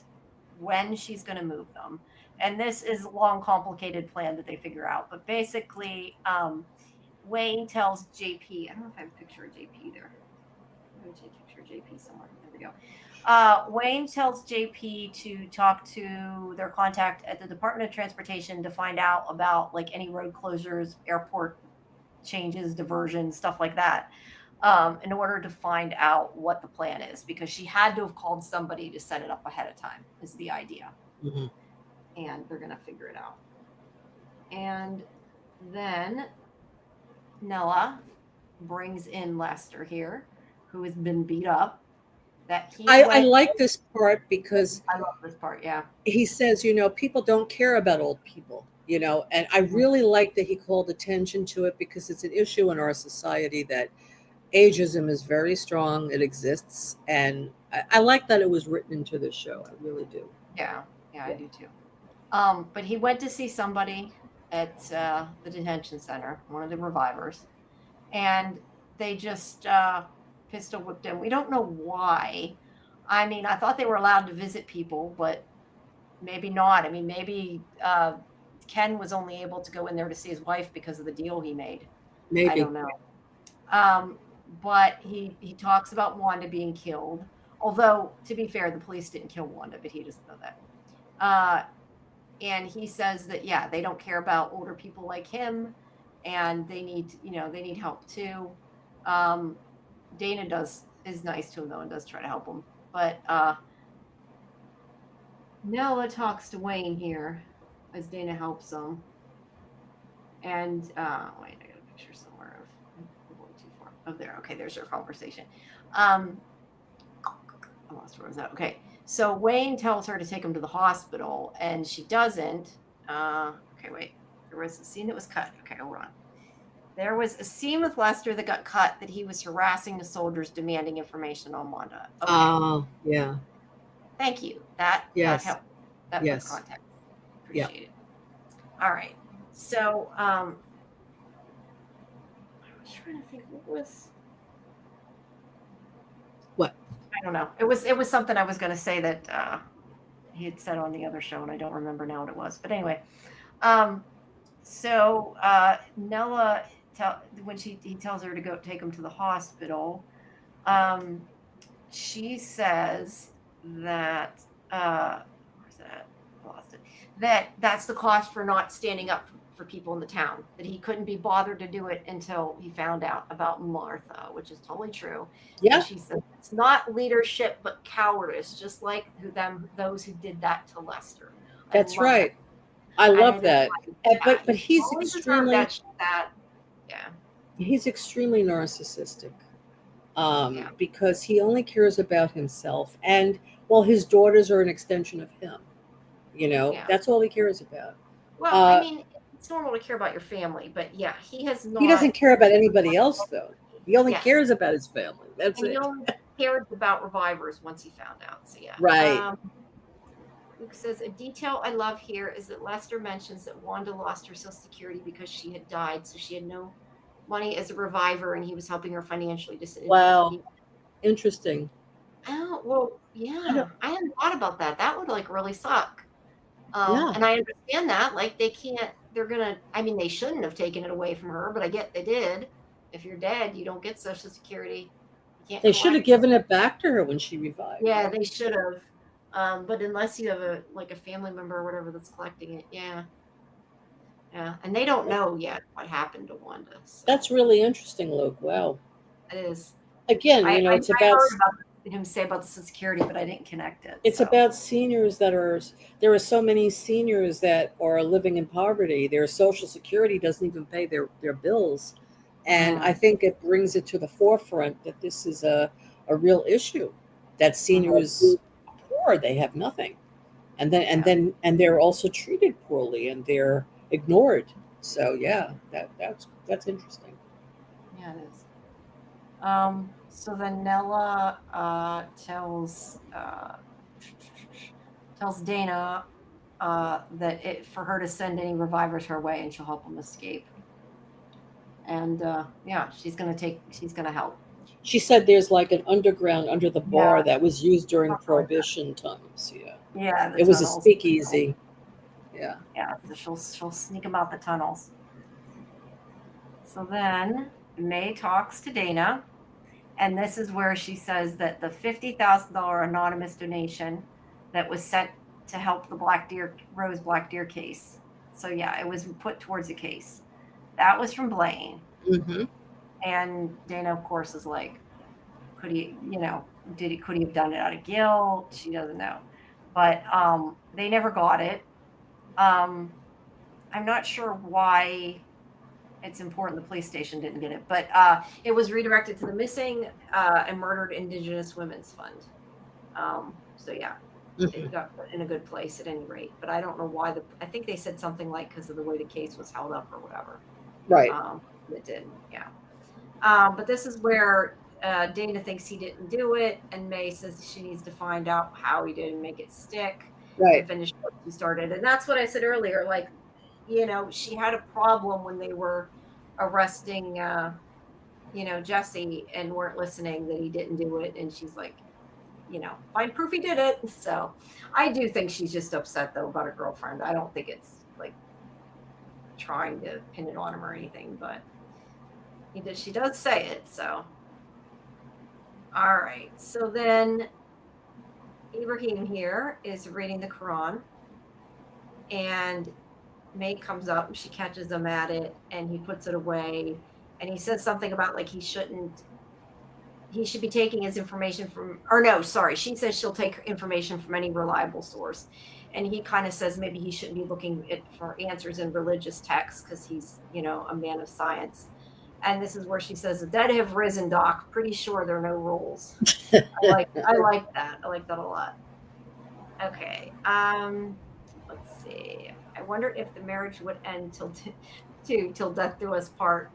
when she's going to move them. And this is a long, complicated plan that they figure out. But basically, Wayne tells JP, I don't know if I have a picture of JP there. I have a picture of JP somewhere. There we go. Wayne tells JP to talk to their contact at the Department of Transportation to find out about like any road closures, airport changes, diversions, stuff like that, in order to find out what the plan is, because she had to have called somebody to set it up ahead of time, is the idea. Mm-hmm. And they're going to figure it out. And then Nella brings in Lester here, who has been beat up. I like this part because I love this part. Yeah. He says, people don't care about old people, and I really like that he called attention to it, because it's an issue in our society that ageism is very strong. It exists. And I like that it was written into the show. I really do. Yeah, I do too. But he went to see somebody at the detention center, one of the revivers, and they just pistol whipped him. We don't know why. I mean, I thought they were allowed to visit people, but maybe not. I mean, maybe Ken was only able to go in there to see his wife because of the deal he made. Maybe. I don't know. But he talks about Wanda being killed. Although, to be fair, the police didn't kill Wanda, but he doesn't know that. And he says that, yeah, they don't care about older people like him, and they need help too. Dana is nice to him though, and does try to help him. But Nella talks to Wayne here as Dana helps him. And wait, I got a picture somewhere of going too far. Oh, there. Okay, there's their conversation. I lost where was that? Okay. So Wayne tells her to take him to the hospital, and she doesn't. Okay, wait. There was a scene that was cut. Okay, hold on. There was a scene with Lester that got cut that he was harassing the soldiers, demanding information on Wanda. Okay. Oh, yeah. Thank you. That helped. That was context. Appreciate it. All right. So I was trying to think what was. What? I don't know. It was something I was going to say that he had said on the other show, and I don't remember now what it was. But anyway, so Nella, when he tells her to go take him to the hospital, she says that where's that? I lost it. That's the cost for not standing up for people in the town. That he couldn't be bothered to do it until he found out about Martha, which is totally true. Yeah. And she said it's not leadership but cowardice, just like those who did that to Lester. That's right. I And love it is that. like, yeah, But you totally deserve that. Yeah, he's extremely narcissistic. yeah, Because he only cares about himself, and well, his daughters are an extension of him. yeah. That's all he cares about. Well, I Uh, mean, it's normal to care about your family, but yeah, he has he not. doesn't care about anybody else, though. He only Yes, cares about his family. That's and he it. only cared about revivers once he found out. So yeah. Right. Luke says a detail I love here is that Lester mentions that Wanda lost her Social Security because she had died, so she had no money as a reviver, and he was helping her financially disadvantaged Wow. people. Interesting. Oh well, I don't. yeah, I hadn't thought about that. That would like really suck. Yeah. And I understand that. Like they can't. They're gonna. I mean, they shouldn't have taken it away from her, but I get they did. If you're dead, you don't get Social Security. You can't They should have collect it. given it back to her when she revived. Yeah, they should have. But unless you have a like a family member or whatever that's collecting it, yeah, yeah, and they don't know yet what happened to Wanda. So That's really interesting, Luke. Wow. it is. Again, I it's about heard about him say about the Social Security, but I didn't connect it. it's So about seniors that are there are so many seniors that are living in poverty. Their social security doesn't even pay their bills. And I think it brings it to the forefront that this is a real issue, that seniors are poor, they have nothing. yeah, And they're also treated poorly and they're ignored. So yeah, that's interesting. yeah, it is. So then Nella tells Dana that for her to send any revivers her way, and she'll help them escape. And yeah, she's gonna help. She said there's like an underground under the bar Yeah, that was used during something like that. Prohibition times. Yeah. Yeah, the It was a tunnels. speakeasy. Yeah. Yeah, so she'll sneak them out the tunnels. So then May talks to Dana, and this is where she says that the $50,000 anonymous donation that was sent to help the Rose Black Deer case. So yeah, it was put towards the case. That was from Blaine, Hmm. and Dana, of course, is like, could he, could he have done it out of guilt? She doesn't know, but they never got it. Um, I'm not sure why it's important the police station didn't get it, but it was redirected to the Missing and Murdered Indigenous Women's Fund. So yeah, Hmm. it got put in a good place at any rate, but I don't know why I think they said something like because of the way the case was held up or whatever. Right. It didn't, yeah. But this is where Dana thinks he didn't do it, and May says she needs to find out how he did and make it stick and Right. finish what she started. And that's what I said earlier. Like, she had a problem when they were arresting, Jesse and weren't listening that he didn't do it. And she's like, find proof he did it. So I do think she's just upset though about her girlfriend. I don't think it's like trying to pin it on him or anything, but she does say it. So all right. So then Ibrahim here is reading the Quran, and May comes up and she catches him at it, and he puts it away, and he says something about like he should be taking his information from, or no, sorry, she says she'll take information from any reliable source, and he kind of says maybe he shouldn't be looking for answers in religious texts because he's a man of science. And this is where she says the dead have risen, Doc. Pretty sure there are no rules. I like that. I like that a lot. Okay. Let's see. I wonder if the marriage would end till death do us part.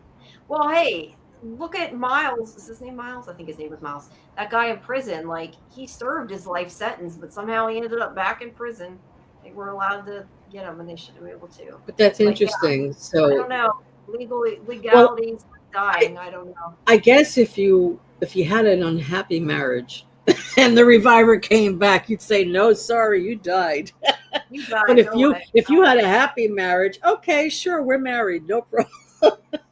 Well, hey, look at Miles. Is his name Miles? I think his name was Miles. That guy in prison, like he served his life sentence, but somehow he ended up back in prison. They were allowed to get him, and they shouldn't be able to. But that's But yeah, interesting. I So, don't know. well, Legalities dying. I don't know. I guess if you had an unhappy marriage and the reviver came back, you'd say, "No, sorry, you died." You But died. Go away. if you had a happy marriage, okay, sure, we're married, no problem.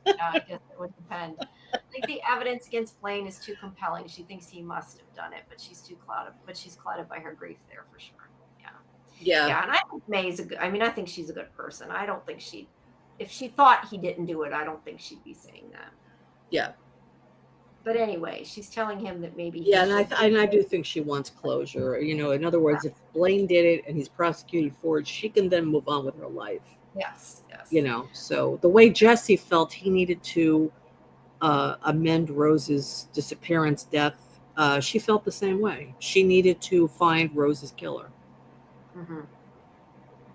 Yeah, I guess it would depend. I think the evidence against Blaine is too compelling. She thinks he must have done it, but she's clouded by her grief there for sure. Yeah. Yeah. Yeah, and I think I think she's a good person. I don't think if she thought he didn't do it, I don't think she'd be saying that. Yeah. But anyway, she's telling him that maybe he Yeah, should. and I do think she wants closure. In other words, if Blaine did it and he's prosecuted for it, she can then move on with her life. Yes, yes. So the way Jesse felt he needed to amend Rose's disappearance, death, she felt the same way. She needed to find Rose's killer. Mm-hmm.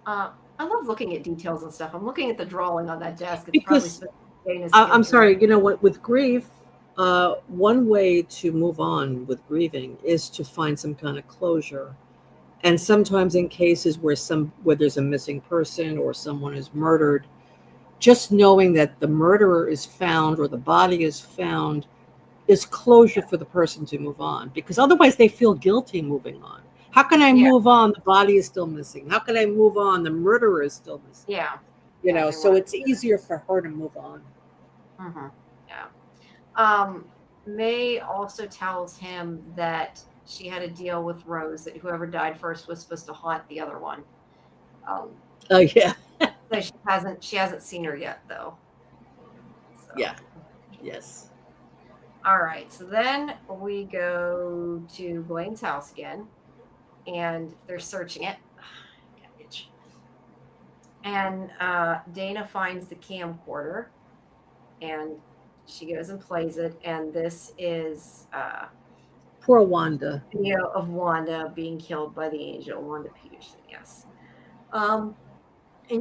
I love looking at details and stuff. I'm looking at the drawing on that desk. It's Because probably I'm sorry, what with grief, one way to move on with grieving is to find some kind of closure. And sometimes in cases where there's a missing person or someone is murdered, just knowing that the murderer is found or the body is found is closure for the person to move on, because otherwise they feel guilty moving on. How can I move on? The body is still missing. How can I move on? The murderer is still missing. Yeah. So it's easier for her to move on. Mm-hmm. Yeah. May also tells him that she had a deal with Rose that whoever died first was supposed to haunt the other one. Oh yeah. So she hasn't seen her yet though. So. Yeah. Yes. All right. So then we go to Blaine's house again, and they're searching it. And Dana finds the camcorder, and she goes and plays it. And this is Poor Wanda. Video of Wanda being killed by the angel, Wanda Peterson. Yes. And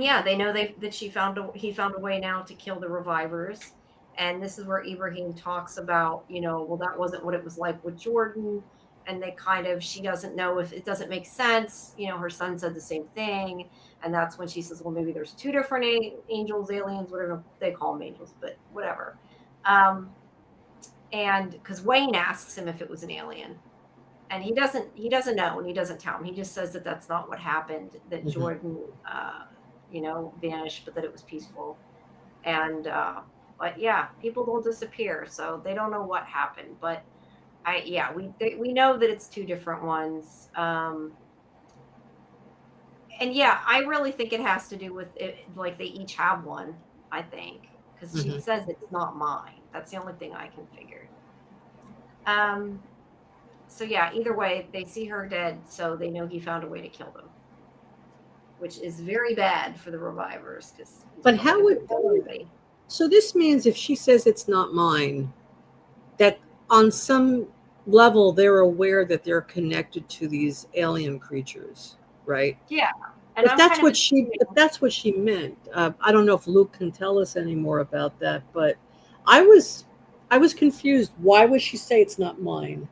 yeah, they know that he found a way now to kill the revivers. And this is where Ibrahim talks about, well, that wasn't what it was like with Jordan. And she doesn't know if it doesn't make sense. Her son said the same thing. And that's when she says, well, maybe there's two different angels, aliens, whatever they call them, angels, but whatever. And because Wayne asks him if it was an alien. And he doesn't know, and he doesn't tell him. He just says that that's not what happened, that Jordan, vanished, but that it was peaceful. And, but yeah, people don't disappear, so they don't know what happened. But we know that it's two different ones. And yeah, I really think it has to do with it, like they each have one, I think, because she says it's not mine. That's the only thing I can figure. So yeah, either way, they see her dead, so they know he found a way to kill them, which is very bad for the revivers. But how would everybody? So this means if she says it's not mine, that on some level they're aware that they're connected to these alien creatures, right? Yeah. And if that's what she meant. I don't know if Luke can tell us any more about that, but I was confused. Why would she say it's not mine?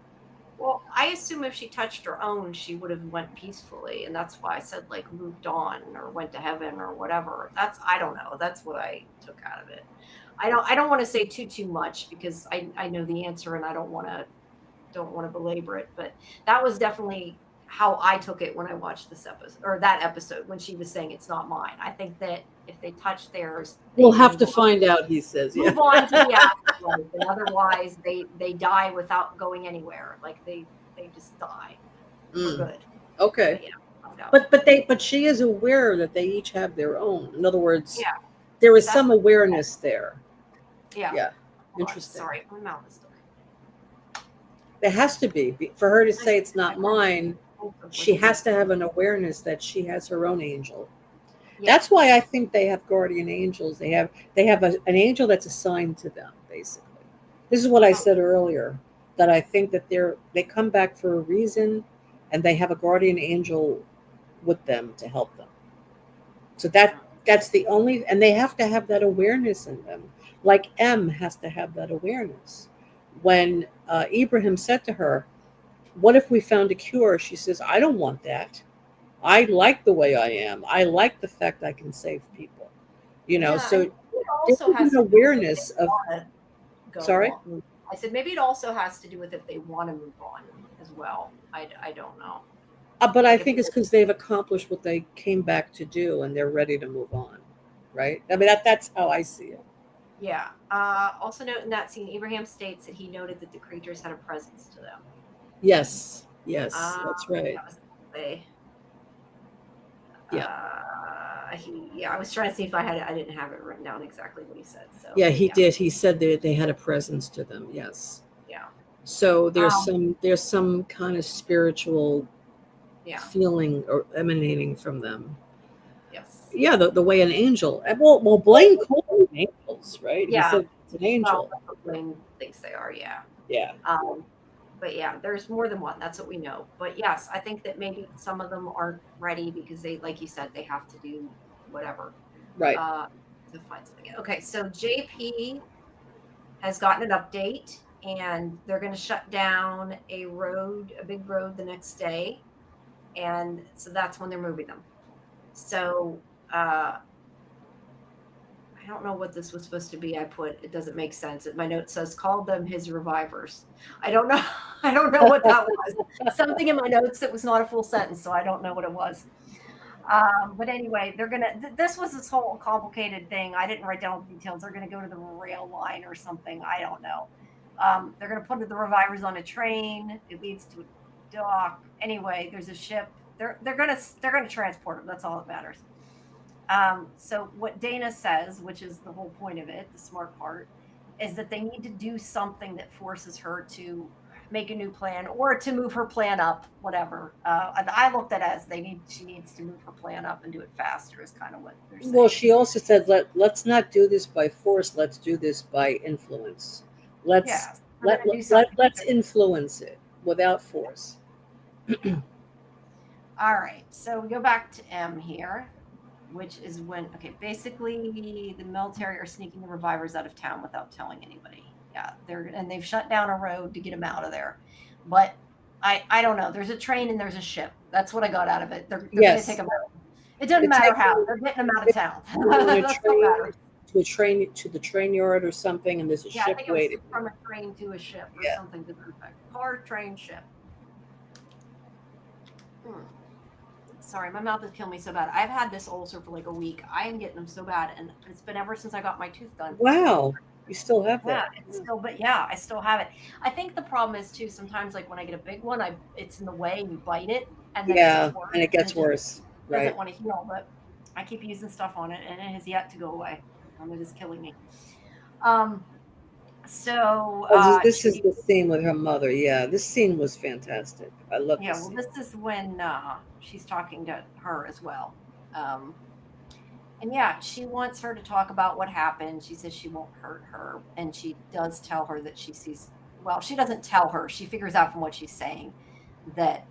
Well, I assume if she touched her own, she would have went peacefully, and that's why I said like moved on or went to heaven or whatever. I don't know. That's what I took out of it. I don't want to say too much because I know the answer and I don't want to belabor it. But that was definitely how I took it when I watched this episode or that episode when she was saying it's not mine. I think that if they touch theirs, we'll have to find out. He says, move on to the afterlife, and otherwise they die without going anywhere. Like they just die for good. Okay. But she is aware that they each have their own. In other words, there is some awareness there. Yeah. Interesting. Sorry, my mouth is stuck. There has to be for her to say it's not mine. She has to have an awareness that she has her own angel. Yeah. That's why I think they have guardian angels. They have an angel that's assigned to them, basically. This is what I said earlier, that I think that they come back for a reason, and they have a guardian angel with them to help them. So that's the only, and they have to have that awareness in them. Like M has to have that awareness. When Ibrahim said to her, "What if we found a cure?" She says, "I don't want that. I like the way I am. I like the fact I can save people." So there's an awareness of. Sorry? I said maybe it also has to do with if they want to move on as well. I don't know. But I think it's because they've accomplished what they came back to do and they're ready to move on, right? I mean, that's how I see it. Yeah. Also note in that scene, Ibrahim states that he noted that the creatures had a presence to them. Yes, that's right. I was trying to see if I didn't have it written down exactly what he said. So he did. He said that they had a presence to them. Yes. So Um, there's some kind of spiritual yeah. feeling or emanating from them. Yes. Yeah, the way an angel. Well, Blaine called them angels, right? He Yeah. said it's an Well, angel. that's what Blaine thinks they are. Yeah. Yeah, Um, but yeah, there's more than one. That's what we know. But yes, I think that maybe some of them aren't ready because they, like you said, they have to do whatever right. uh, to find something. Okay, so JP has gotten an update, and they're going to shut down a big road the next day, and so that's when they're moving them. So I don't know what this was supposed to be. I put it doesn't make sense. My note says called them his revivers. I don't know. I don't know what that was. Something in my notes that was not a full sentence, so I don't know what it was. But anyway, they're gonna. This was this whole complicated thing. I didn't write down all the details. They're gonna go to the rail line or something. I don't know. They're gonna put the revivers on a train. It leads to a dock. Anyway, there's a ship. They're gonna transport them. That's all that matters. So what Dana says, which is the whole point of it, the smart part, is that they need to do something that forces her to make a new plan or to move her plan up, whatever. And I looked at it as she needs to move her plan up and do it faster is kind of what they're Well, saying. she also said, let's not do this by force. Let's do this by influence. Let's Yes, we're going to do something. let's influence it without force. Yeah. All right. So we go back to M here, which is when, okay, basically the military are sneaking the revivers out of town without telling anybody. Yeah, they've shut down a road to get them out of there. But I don't know. There's a train and there's a ship. That's what I got out of it. They're going to take Yes, them out. It doesn't they're matter taking how. They're getting them out of town. on a That's what train matters. to the train yard or something, and there's a Yeah, I ship think it was waiting. from a train to a ship or Yeah. something to that effect. Car, train, ship. Hmm. Sorry, my mouth is killing me so bad. I've had this ulcer for like a week. I am getting them so bad, and it's been ever since I got my tooth done. Wow, you still have Yeah, that. it's still, but yeah, I still have it. I think the problem is too, sometimes like when I get a big one, it's in the way and you bite it and then it Yeah, gets worse and it and gets it just worse. doesn't Right. want to heal. But I keep using stuff on it and it has yet to go away. It is killing me. Um, so Oh, this is the scene with her mother. Yeah, this scene was fantastic. I love yeah, this well, scene. this is when she's talking to her as well. Um, and yeah, she wants her to talk about what happened. She says she won't hurt her. And she does tell her that she sees, well, she doesn't tell her. She figures out from what she's saying that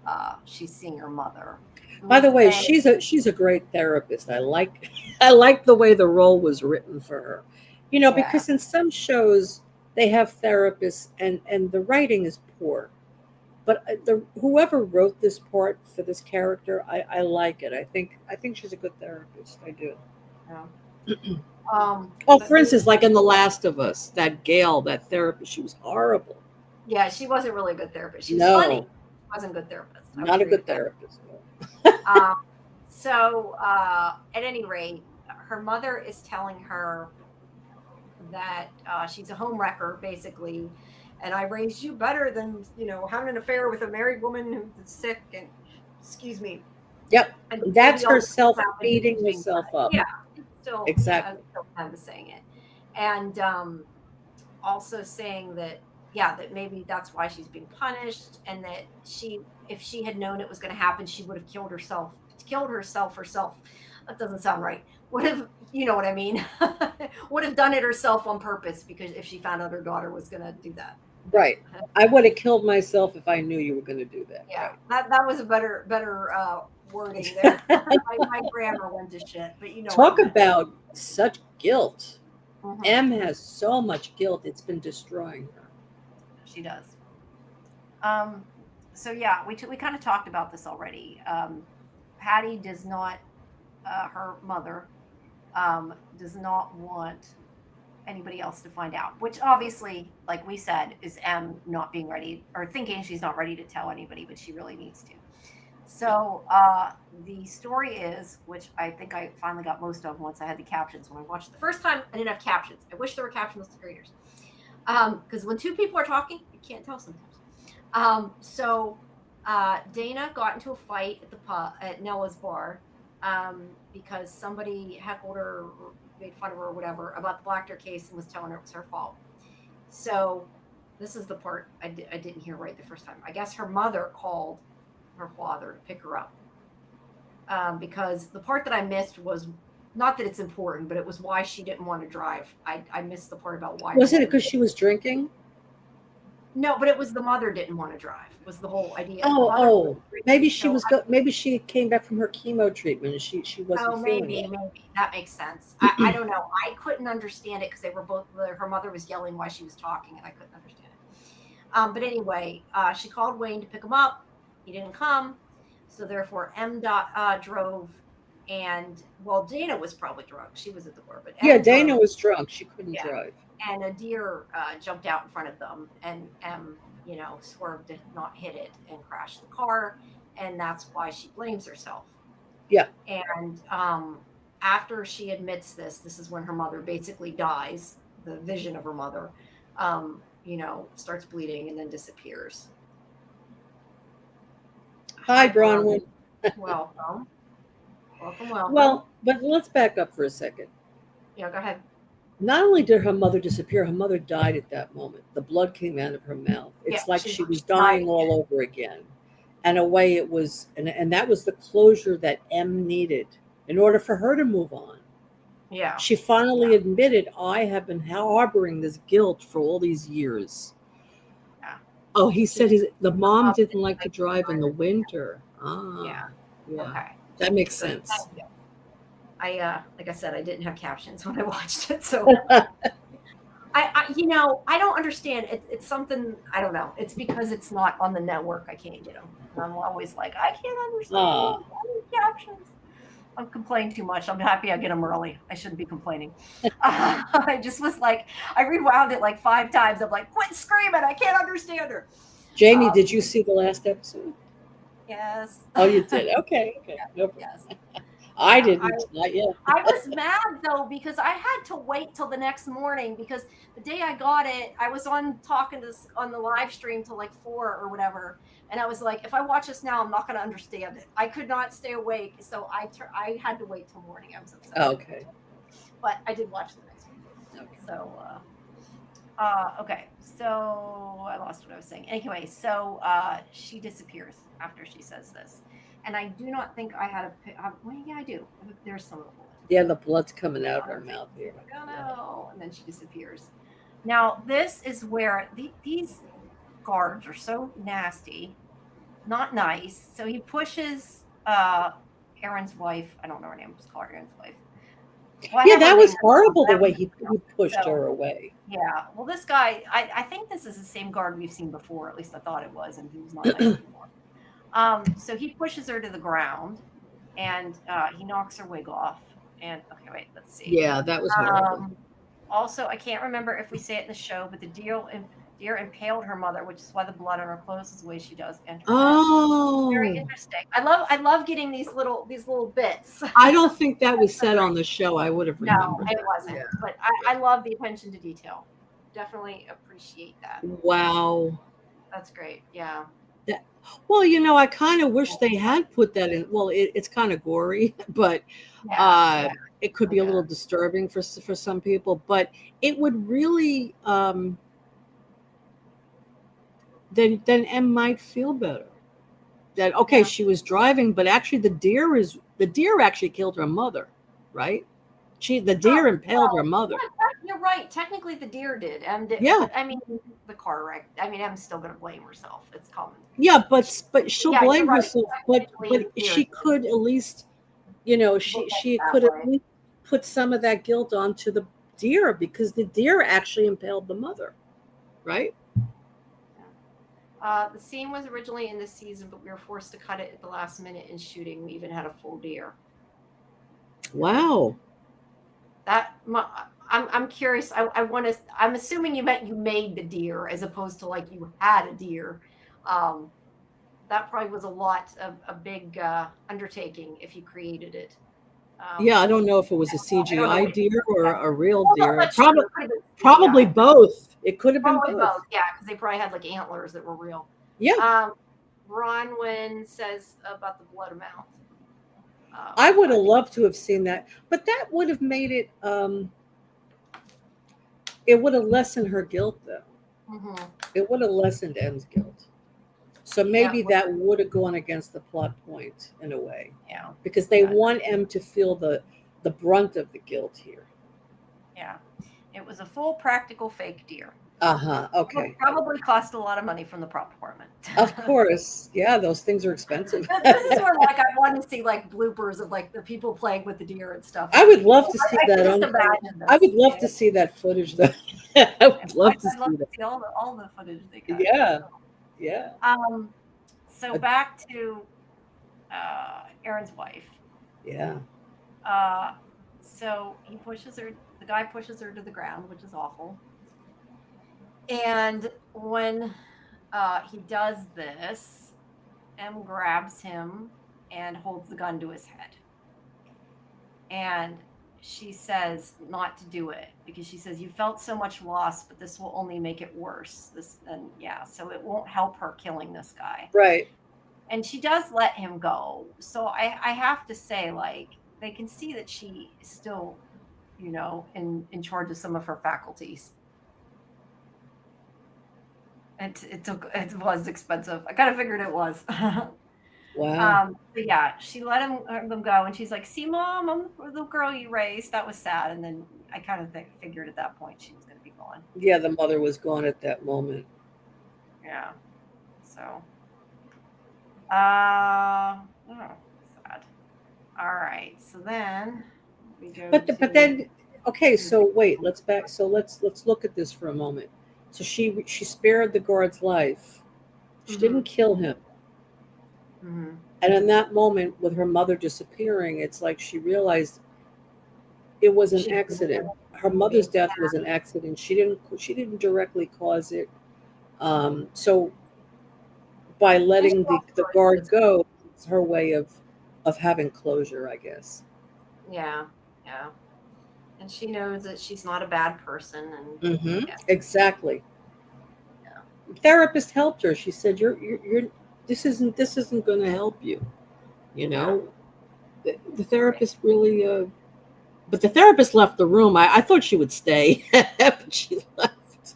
she's seeing her mother. By the Miss way, Bay, she's a great therapist. I like I like the way the role was written for her. yeah, Because in some shows they have therapists and the writing is poor. But the whoever wrote this part for this character, I like it. I think she's a good therapist. I do. yeah. Oh, But for instance, like in The Last of Us, that Gail, that therapist, she was horrible. yeah, she wasn't really a good therapist. She was funny. No, She wasn't a good therapist. I would not a agree good with that. therapist. No. Um, so at any rate, her mother is telling her that she's a home wrecker, basically. And I raised you better than, having an affair with a married woman who's sick and, excuse me, Yep, and that's maybe all this herself happened because beating she's being herself punished. up. Yeah, it's still, yeah, Exactly. it's still kind of saying it. And also saying that, yeah, that maybe that's why she's being punished and that if she had known it was going to happen, she would have killed herself. That doesn't sound right. Would have, you know what I mean? Would have done it herself on purpose because if she found out her daughter was going to do that. Right. I would have killed myself if I knew you were going to do that. Yeah, Right. that was a better wording there. My grammar went to shit, but you know what I Talk meant. about such guilt. Mhm. M has so much guilt, it's been destroying her. She does. Um, so yeah, we kind of talked about this already. Patty does not, her mother, does not want anybody else to find out, which obviously, like we said, is M not being ready or thinking she's not ready to tell anybody, but she really needs to. So the story is, which I think I finally got most of once I had the captions. When I watched it the first time, I didn't have captions. I wish there were captions to graders. Because when two people are talking, you can't tell sometimes. So Dana got into a fight at the pub at Nella's bar because somebody heckled her, or made fun of her, or whatever about the Blackter case, and was telling her it was her fault. So this is the part I didn't hear right the first time. I guess her mother called her father to pick her up, because the part that I missed was not that it's important, but it was why she didn't want to drive. I missed the part about why. Was it because she was drinking? No, but it was the mother didn't want to drive. Was the whole idea. The Oh, mother was oh, maybe drinking, she so was maybe she came back from her chemo treatment and she wasn't oh, feeling maybe that makes sense. I it. don't know. I couldn't understand it because they were both. Her mother was yelling while she was talking, and I couldn't understand it. But anyway, she called Wayne to pick him up. He didn't come, so therefore M dot drove, and well, Dana was probably drunk. She was at the bar, but Yeah, M Dana drove. was drunk. She couldn't Yeah, drive. and a deer jumped out in front of them, and M, swerved to not hit it and crashed the car, and that's why she blames herself. Yeah. And after she admits this is when her mother basically dies. The vision of her mother, starts bleeding and then disappears. Hi, Hi, Bronwyn. Bronwyn. Welcome. Welcome, welcome. Well, but let's back up for a second. Yeah, go ahead. Not only did her mother disappear, her mother died at that moment. The blood came out of her mouth. Yeah, It's like she she was died. dying all over again. And a way it was, and that was the closure that M needed in order for her to move on. Yeah. She finally admitted, I have been harboring this guilt for all these years. Yeah. Oh, he said the mom didn't didn't like to drive in the winter. Ah, Yeah. yeah. Okay. That makes So sense. thank you. Like I said, I didn't have captions when I watched it, so I don't understand. It's something I don't know. It's because it's not on the network. I can't get them. And I'm always like, I can't understand. Ah. I need captions. I'm complaining too much. I'm happy I get them early. I shouldn't be complaining. I just was like, I rewound it like 5 times. I'm like, quit screaming. I can't understand her. Jamie, did you see the last episode? Yes. Oh, you did? Okay. Yeah, No problem. yes. I Yeah, didn't. Not yet. I was mad though because I had to wait till the next morning because the day I got it, I was on talking to on the live stream till like 4 or whatever, and I was like, if I watch this now, I'm not going to understand it. I could not stay awake, so I had to wait till morning. I was upset. Oh, okay. But I did watch the next one. Okay. So okay, so I lost what I was saying. Anyway, so she disappears after she says this. And I do not think I had well, yeah, I do. There's some of the blood. Yeah, the blood's coming out of her mouth here. Oh no! And then she disappears. Now this is where these guards are so nasty, not nice. So he pushes Aaron's wife. I don't know her name. Just call her Aaron's wife. Well, yeah, that was horrible the way he pushed so, her away. Yeah. Well, this guy, I think this is the same guard we've seen before. At least I thought it was, and he was not nice anymore. So he pushes her to the ground, and he knocks her wig off. And okay, wait, let's see. Yeah, that was horrible. Also, I can't remember if we say it in the show, but the deer impaled her mother, which is why the blood on her clothes is the way she does. And very interesting. I love getting these little bits. I don't think that was said on the show. I would have remembered. No, it wasn't. Yeah. But I love the attention to detail. Definitely appreciate that. Wow. That's great. Yeah. Well, I kind of wish they had put that in. Well, it's kind of gory, but it could be a little disturbing for some people. But it would really then M might feel better. That she was driving, but actually the deer actually killed her mother, right? The deer impaled her mother. You're right. Technically, the deer did. Yeah. But, I mean, the car wreck. I mean, Em's still going to blame herself. It's common. Yeah, but she'll blame herself. But she did. could at least, she could at least put some of that guilt onto the deer because the deer actually impaled the mother, right? The scene was originally in this season, but we were forced to cut it at the last minute in shooting. We even had a full deer. Wow. I'm curious. I'm assuming you meant you made the deer as opposed to like you had a deer. That probably was a big undertaking if you created it. Yeah, I don't know if it was a CGI deer or a real deer. Probably both. It could have been both. Yeah, because they probably had like antlers that were real. Yeah. Bronwyn says about the blood amount. I would have loved to have seen that, but that would have made it. It would have lessened her guilt, though. Hmm. It would have lessened M's guilt. So Yeah. maybe that would have gone against the plot point in a way, Yeah. because they Yeah. want M to feel the brunt of the guilt here. Yeah. It was a full practical fake deer. Uh-huh. Okay. Probably cost a lot of money from the prop department. Of course. Yeah, those things are expensive. This is where like I want to see like bloopers of like the people playing with the deer and stuff. I would love to see I can that just on. imagine I this. would love to see that footage though. I would love to I'd love see to that. see all the footage they got. Yeah. Yeah. So Uh, back to Aaron's wife. yeah. Uh, so he pushes her. The guy pushes her to the ground, which is awful. And when he does this, M grabs him and holds the gun to his head. And she says not to do it because she says you felt so much loss, but this will only make it worse. This and yeah, so it won't help her killing this guy. Right. And she does let him go. So I have to say, like, they can see that she is still, in charge of some of her faculties. It was expensive. I kind of figured it was. Wow. But yeah, she let them go, and she's like, "See, mom, I'm the girl you raised." That was sad. And then I kind of figured at that point she was going to be gone. Yeah, the mother was gone at that moment. Yeah. So, oh, sad. All right. So then we go But then okay, so wait, let's look at this for a moment. So she spared the guard's life. She didn't kill him. Mm-hmm. And in that moment with her mother disappearing, it's like she realized it was an accident. Her mother's death was an accident. She didn't directly cause it. So by letting the guard go, it's her way of having closure, I guess. Yeah, yeah. And she knows that she's not a bad person, and yeah, Exactly. yeah. Therapist helped her. She said, "You're this isn't going to help you." You Yeah. know, the therapist really. But the therapist left the room. I thought she would stay, but she left.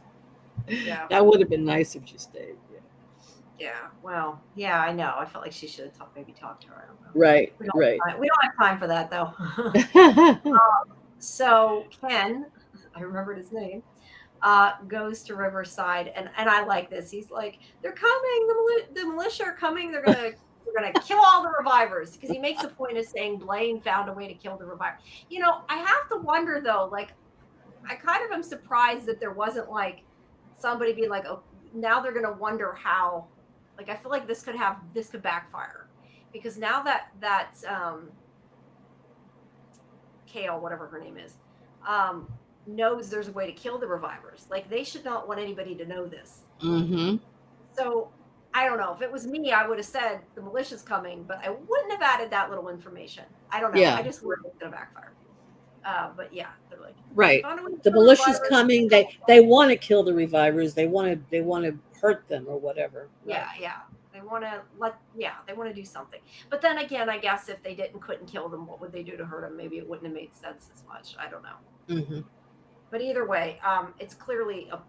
Yeah. That would have been nice if she stayed. Yeah. Yeah. Well, yeah, I know. I felt like she should have maybe talked to her. I don't know. Right. We don't Right. we don't have time for that though. So Ken, I remembered his name, goes to Riverside, and I like this. He's like, "They're coming. The militia are coming. They're gonna kill all the revivers," because he makes a point of saying Blaine found a way to kill the reviver. I have to wonder though. Like, I kind of am surprised that there wasn't like somebody be like, "Oh, now they're gonna wonder how." Like, I feel like this could backfire because now that Kale, whatever her name is, knows there's a way to kill the revivers. Like, they should not want anybody to know this. Mm-hmm. So I don't know. If it was me, I would have said the militia's coming, but I wouldn't have added that little information. I don't know. Yeah. I just worried it's gonna backfire. But yeah, they're like, Right. "Found a way to The kill militia's revivers." coming. They want to kill the revivers. They want to hurt them or whatever. Yeah, yeah. They want to do something. But then again, I guess if they couldn't kill them, what would they do to hurt them? Maybe it wouldn't have made sense as much. I don't know. Mm-hmm. But either way, it's clearly a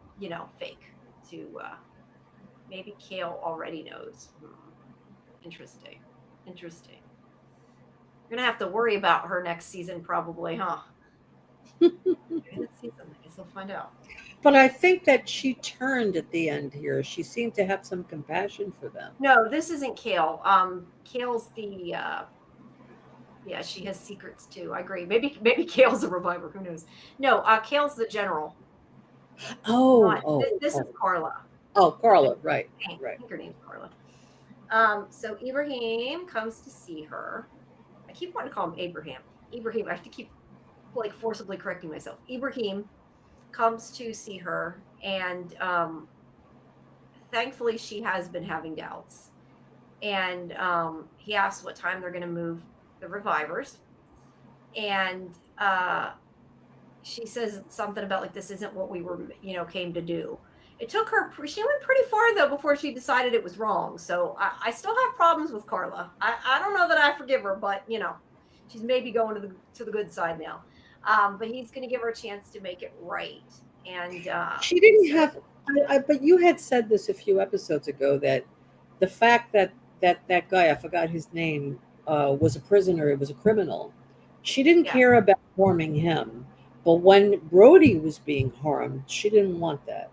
fake. To maybe Kale already knows. Interesting. You're gonna have to worry about her next season, probably, huh? Next season, I guess we'll find out. But I think that she turned at the end here. She seemed to have some compassion for them. No, this isn't Kale. Kale's the yeah, she has secrets too. I agree. Maybe Kale's a reviver. Who knows? No, Kale's the general. This is Carla. Oh, Carla, right. I think her name's Carla. So Ibrahim comes to see her. I keep wanting to call him Abraham. Ibrahim. I have to keep like forcibly correcting myself. Ibrahim comes to see her, and thankfully she has been having doubts. And he asks what time they're going to move the revivers, and she says something about like, this isn't what we were came to do. It took her, she went pretty far though before she decided it was wrong. So I still have problems with Carla. I don't know that I forgive her, but she's maybe going to the good side now. But he's going to give her a chance to make it right. And she didn't have. but you had said this a few episodes ago that the fact that guy, I forgot his name, was a prisoner, it was a criminal. She didn't Yeah. care about harming him, but when Brody was being harmed, she didn't want that.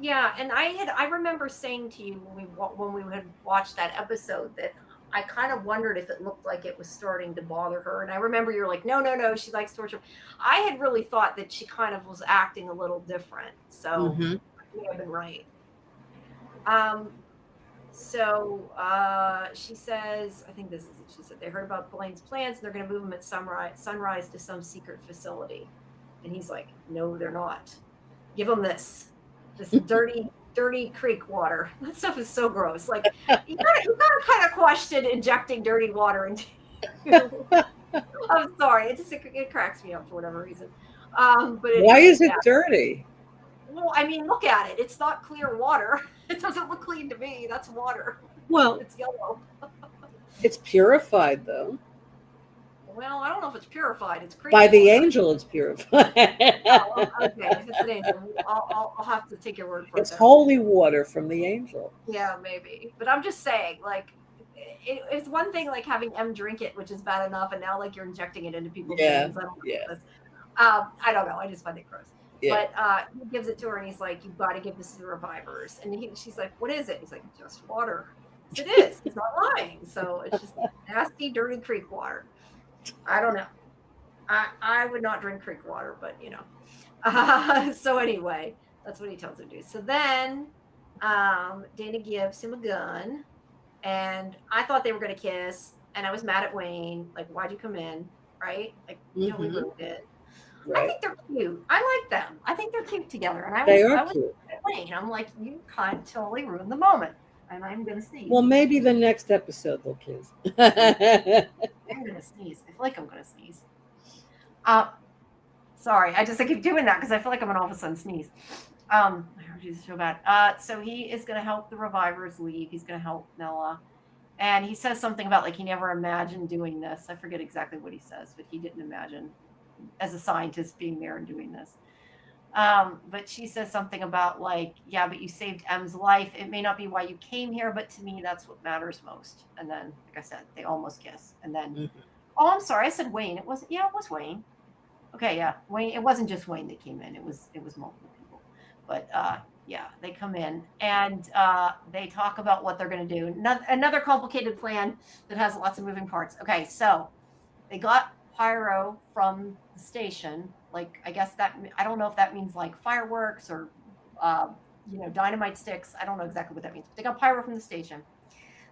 Yeah, and I remember saying to you when we had watched that episode that I kind of wondered if it looked like it was starting to bother her. And I remember you're like, no, no, no, she likes torture. I had really thought that she kind of was acting a little different. So Hmm. I may have been right. Um, she says, I think this is it. She said they heard about Blaine's plans and they're going to move him at sunrise to some secret facility. And he's like, no, they're not. Give them this dirty creek water. That stuff is so gross. Like you gotta kind of question injecting dirty water into. I'm sorry, it cracks me up for whatever reason. But Why anyway, is it yeah. dirty? Well, I mean, look at it. It's not clear water. It doesn't look clean to me. That's water. Well, It's yellow. it's purified though. Well, I don't know if it's purified. It's creek By the water. angel, it's purified. Oh, okay. If it's an angel, I'll have to take your word for it. It's holy water from the angel. Yeah, maybe. But I'm just saying, like, it's one thing like having M drink it, which is bad enough, and now like you're injecting it into people's veins. I don't like this. I don't know. I just find it gross. Yeah. But he gives it to her, and he's like, "You've got to give this to the revivers." And she's like, "What is it?" He's like, "Just water." It is. He's not lying. So it's just nasty, dirty creek water. I don't know. I would not drink creek water, but you know. So anyway, that's what he tells her to do. So then Dana gives him a gun, and I thought they were going to kiss, and I was mad at Wayne. Like, why'd you come in? Right? Like, you totally ruined it. Right. I think they're cute. I like them. I think they're cute together. And They I are was cute. Wayne. I'm like, you can't totally ruin the moment. And I'm going to sneeze. Well, maybe the next episode they'll kiss. I'm going to sneeze. I feel like I'm going to sneeze. Sorry. I keep doing that because I feel like I'm going to all of a sudden sneeze. I heard you so bad. So he is going to help the revivers leave. He's going to help Nella. And he says something about like he never imagined doing this. I forget exactly what he says, but he didn't imagine as a scientist being there and doing this. But she says something about like, yeah, but you saved M's life. It may not be why you came here, but to me, that's what matters most. And then, like I said, they almost kiss. And then, oh, I'm sorry, I said Wayne. It was Wayne. Okay, yeah, Wayne. It wasn't just Wayne that came in. It was multiple people. But yeah, they come in and they talk about what they're going to do. Another complicated plan that has lots of moving parts. Okay, so they got pyro from the station. Like, I guess I don't know if that means like fireworks or, dynamite sticks. I don't know exactly what that means. But they got pyro from the station.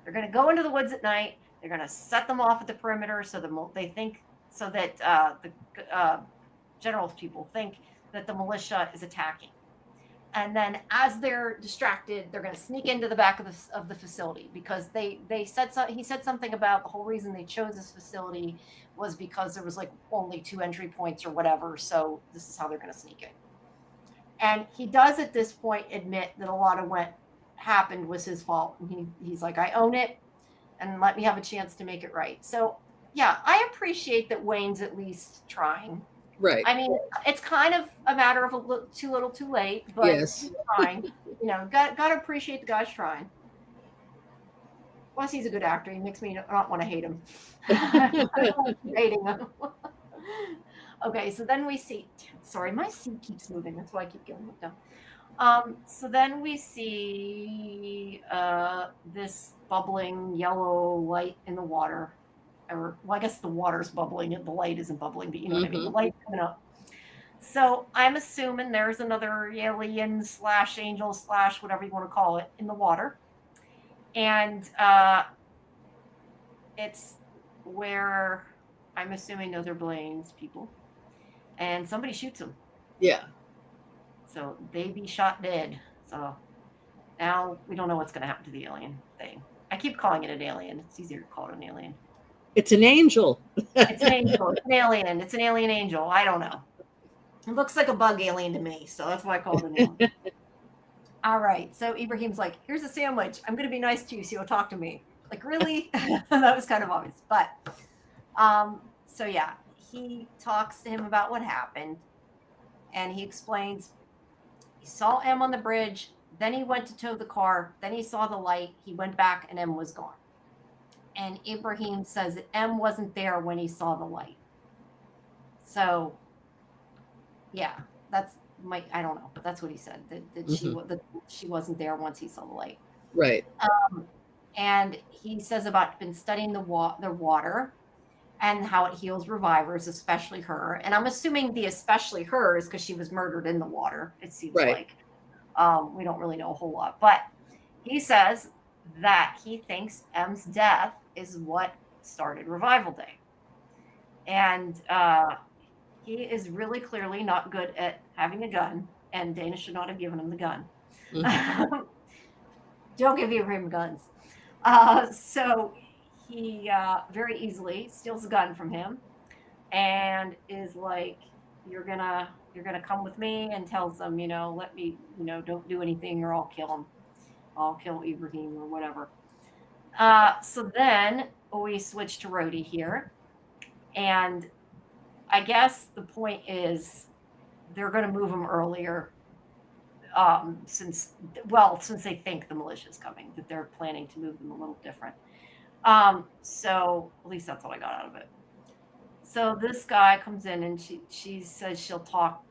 They're going to go into the woods at night. They're going to set them off at the perimeter so that the general's people think that the militia is attacking. And then as they're distracted, they're going to sneak into the back of the facility because he said something about the whole reason they chose this facility was because there was like only 2 entry points or whatever. So this is how they're going to sneak in. And he does at this point admit that a lot of what happened was his fault. And he's like, I own it and let me have a chance to make it right. So yeah, I appreciate that Wayne's at least trying. Right. I mean, it's kind of a matter of too little, too late, but yes. he's trying. Got to appreciate the guy's trying. Plus, he's a good actor. He makes me not want to hate him. I don't like hating him. Okay, so then we see. Sorry, my seat keeps moving. That's why I keep getting looked down. So then we see this bubbling yellow light in the water. Well, I guess the water's bubbling and the light isn't bubbling, but you know what I mean. The light's coming up. So I'm assuming there's another alien / angel / whatever you want to call it in the water. And it's where I'm assuming those are Blaine's people. And somebody shoots them. Yeah. So they be shot dead. So now we don't know what's going to happen to the alien thing. I keep calling it an alien. It's easier to call it an alien. It's an angel. It's an angel. It's an alien. It's an alien angel. I don't know. It looks like a bug alien to me, so that's why I call it an alien. All right. So Ibrahim's like, here's a sandwich. I'm going to be nice to you, so you'll talk to me. Like, really? That was kind of obvious. But, so yeah, he talks to him about what happened, and he explains. saw M on the bridge. Then he went to tow the car. Then he saw the light. He went back and M was gone. And Ibrahim says that M wasn't there when he saw the light. So, yeah, that's I don't know. That's what he said, that she wasn't there once he saw the light. Right. And he says about been studying the water and how it heals revivers, especially her. And I'm assuming the especially her is because she was murdered in the water, it seems like. We don't really know a whole lot. But he says that he thinks M's death is what started Revival Day. And he is really clearly not good at having a gun, and Dana should not have given him the gun. Mm-hmm. Don't give Ibrahim guns. So he very easily steals a gun from him and is like, you're gonna come with me, and tells them, let me, don't do anything or I'll kill him. I'll kill Ibrahim or whatever. So then we switch to Rhodey here. And I guess the point is they're going to move him earlier since they think the militia's coming, that they're planning to move them a little different. So at least that's what I got out of it. So this guy comes in and she says she'll talk.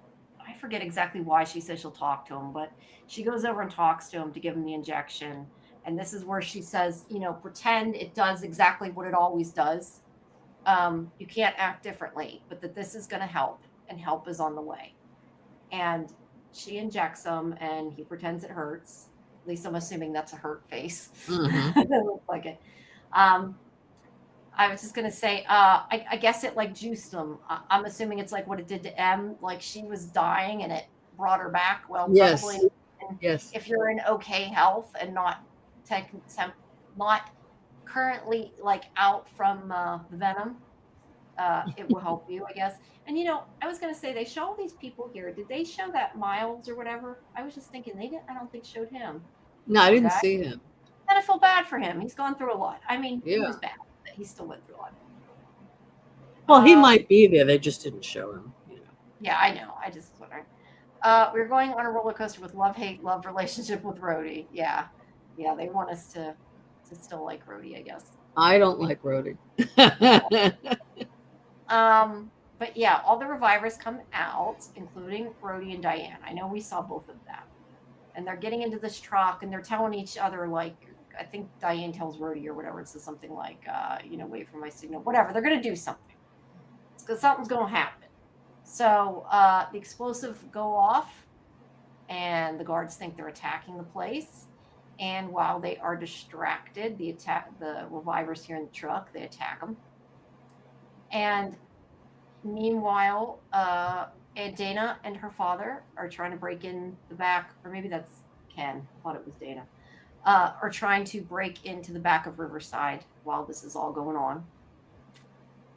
I forget exactly why she says she'll talk to him, but she goes over and talks to him to give him the injection. And this is where she says, pretend it does exactly what it always does. You can't act differently, but that this is going to help, and help is on the way. And she injects him, and he pretends it hurts. At least I'm assuming that's a hurt face. Mm-hmm. It looks like it. I was just going to say, I guess it like juiced him. I'm assuming it's like what it did to M. Like she was dying and it brought her back. Well, yes. Probably yes. If you're in okay health and not currently like out from the venom, it will help you, I guess. And I was going to say, they show all these people here. Did they show that Miles or whatever? I was just thinking I don't think showed him. No, I didn't see him. And I feel bad for him. He's gone through a lot. I mean, He was bad, but he still went through a lot. Well, he might be there. They just didn't show him. Yeah, I know. I just was wondering. We're going on a roller coaster with love-hate, love relationship with Rhodey. Yeah. Yeah, they want us to still like Rhodey, I guess. I don't like Rhodey. But yeah, all the revivers come out, including Rhodey and Diane. I know we saw both of them. And they're getting into this truck, and they're telling each other, like, I think Diane tells Rhodey or whatever, it says something like, wait for my signal, whatever. They're going to do something. It's because something's going to happen. So the explosives go off, and the guards think they're attacking the place. And while they are distracted, the revivers here in the truck, they attack them. And meanwhile, Dana and her father are trying to break in the back, or maybe that's Ken. I thought it was Dana. Are trying to break into the back of Riverside while this is all going on.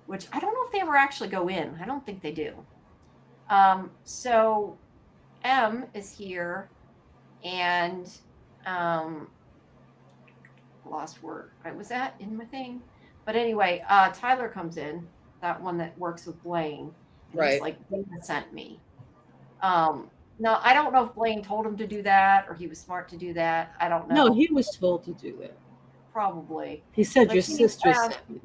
Which I don't know if they ever actually go in. I don't think they do. So M is here, and lost word. Right, was that in my thing? But anyway, Tyler comes in, that one that works with Blaine. Right. He's like, Blaine sent me. Now, I don't know if Blaine told him to do that or he was smart to do that. I don't know. No, he was told to do that. Probably. He said your sister sent me.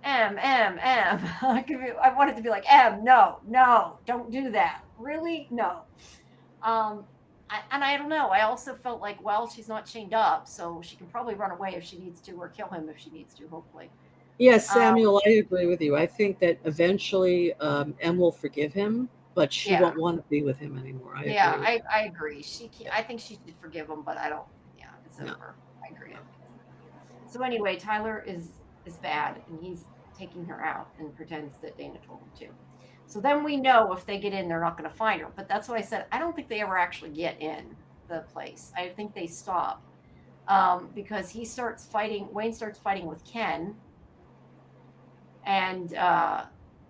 M. I wanted to be like, M, no, don't do that. Really? No. And I don't know. I also felt like, well, she's not chained up, so she can probably run away if she needs to, or kill him if she needs to, hopefully. Yes, Samuel, I agree with you. I think that eventually M will forgive him, but she won't want to be with him anymore. I agree. I think she should forgive him, but I don't. Yeah, it's over. I agree. So anyway, Tyler is bad, and he's taking her out and pretends that Dana told him to. So then we know if they get in, they're not going to find her. But that's what I said. I don't think they ever actually get in the place. I think they stop because Wayne starts fighting with Ken. And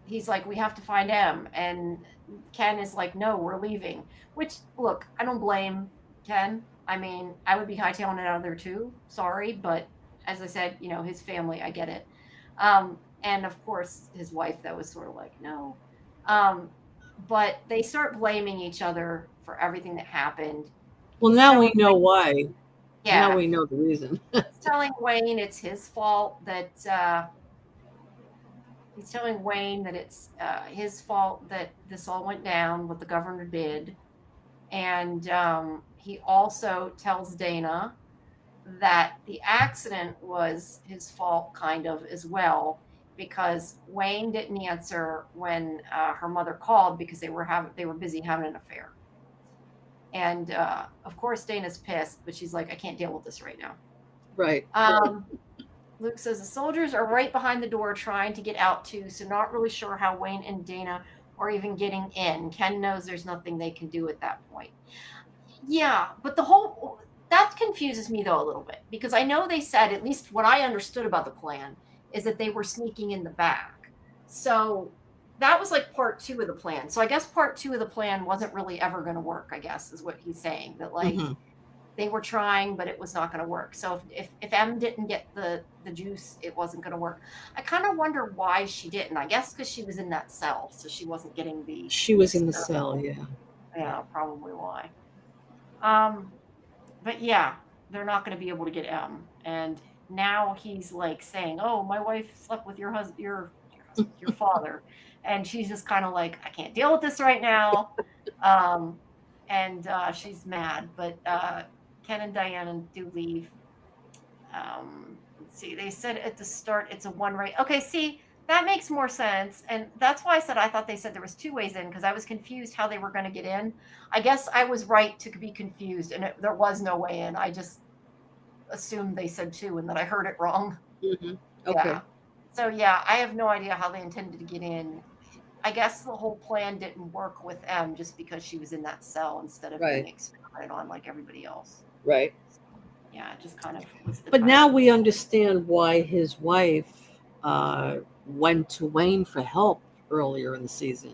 he's like, we have to find M. And Ken is like, no, we're leaving. Which, look, I don't blame Ken. I mean, I would be hightailing it out of there too. Sorry. But as I said, his family, I get it. And of course, his wife, that was sort of like, no. But they start blaming each other for everything that happened. Well, He's now we telling know Wayne- why. Now Yeah, we know the reason. he's telling Wayne it's his fault that he's telling Wayne that it's his fault that this all went down, what the governor did. And he also tells Dana that the accident was his fault, kind of, as well, because Wayne didn't answer when her mother called because they were busy having an affair. And of course, Dana's pissed, but she's like, I can't deal with this right now. Right. Luke says the soldiers are right behind the door trying to get out too, so not really sure how Wayne and Dana are even getting in. Ken knows there's nothing they can do at that point. Yeah, but that confuses me though a little bit, because I know they said, at least what I understood about the plan is that they were sneaking in the back. So that was like part 2 of the plan. So I guess part 2 of the plan wasn't really ever going to work, I guess, is what he's saying. That like they were trying, but it was not going to work. So if M didn't get the juice, it wasn't going to work. I kind of wonder why she didn't. I guess because she was in that cell, so she wasn't getting the. She was in the cell, yeah. Yeah, probably why. But yeah, they're not going to be able to get M. And now he's like saying, "Oh, my wife slept with your husband, your father," and she's just kind of like, "I can't deal with this right now," and she's mad. But Ken and Diana do leave. Let's see. They said at the start it's a one way. Okay, see, that makes more sense, and that's why I said I thought they said there was 2 ways in, because I was confused how they were going to get in. I guess I was right to be confused, and there was no way in. I just assumed they said 2, and that I heard it wrong. Okay. Yeah. So yeah, I have no idea how they intended to get in. I guess the whole plan didn't work with M just because she was in that cell instead of being experimented on like everybody else. Right. Yeah, it just kind of was But now we understand why his wife went to Wayne for help earlier in the season.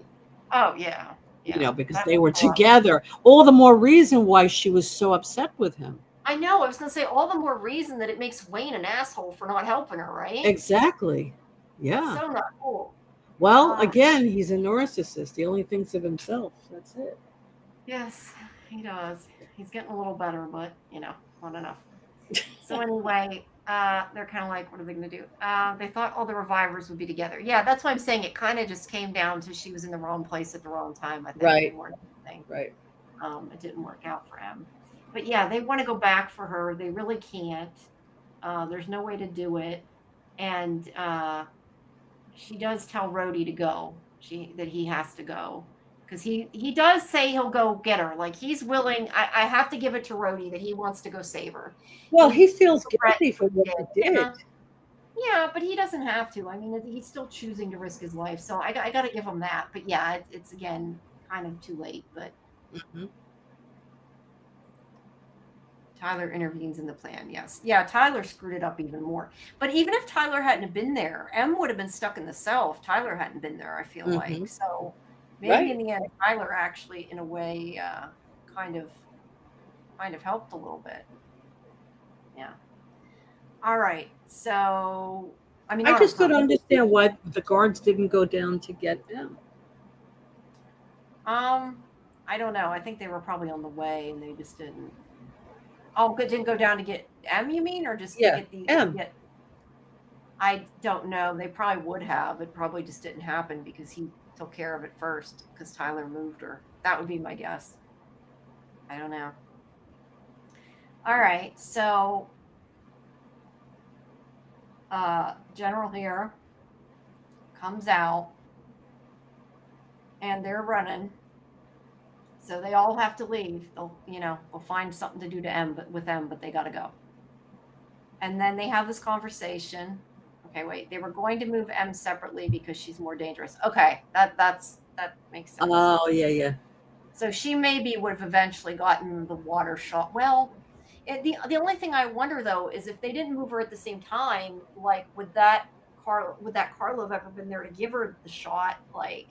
Oh, yeah. You know, because they were together. All the more reason why she was so upset with him. I know. I was going to say, all the more reason that it makes Wayne an asshole for not helping her, right? Exactly. Yeah. So not cool. Well, again, he's a narcissist. He only thinks of himself. That's it. Yes, he does. He's getting a little better, but, not enough. So anyway, they're kind of like, what are they going to do? They thought all the revivers would be together. Yeah, that's why I'm saying it kind of just came down to she was in the wrong place at the wrong time, I think. Right. More than anything. Right. It didn't work out for him. But yeah, they want to go back for her. They really can't. There's no way to do it. And she does tell Rhodey to go. That he has to go. Because he does say he'll go get her. Like, he's willing. I have to give it to Rhodey that he wants to go save her. Well, he feels guilty for what he did. Yeah, but he doesn't have to. I mean, he's still choosing to risk his life. So I got to give him that. But yeah, it's again kind of too late. But Tyler intervenes in the plan. Yes. Yeah, Tyler screwed it up even more. But even if Tyler hadn't been there, M would have been stuck in the cell if Tyler hadn't been there, I feel like. So maybe in the end, Tyler actually, in a way, kind of helped a little bit. Yeah. All right. So, I mean, I just don't understand why the guards didn't go down to get them. I don't know. I think they were probably on the way and they just didn't. Oh, didn't go down to get M, you mean? Or just to get the M? I don't know. They probably would have. It probably just didn't happen because he took care of it first because Tyler moved her. That would be my guess. I don't know. All right. So, General here comes out and they're running. So they all have to leave. They'll find something to do with them, but they got to go. And then they have this conversation. Okay, wait. They were going to move M separately because she's more dangerous. Okay, that makes sense. Oh, yeah. So she maybe would have eventually gotten the water shot. Well, the only thing I wonder though is if they didn't move her at the same time, like would that Carla have ever been there to give her the shot? Like,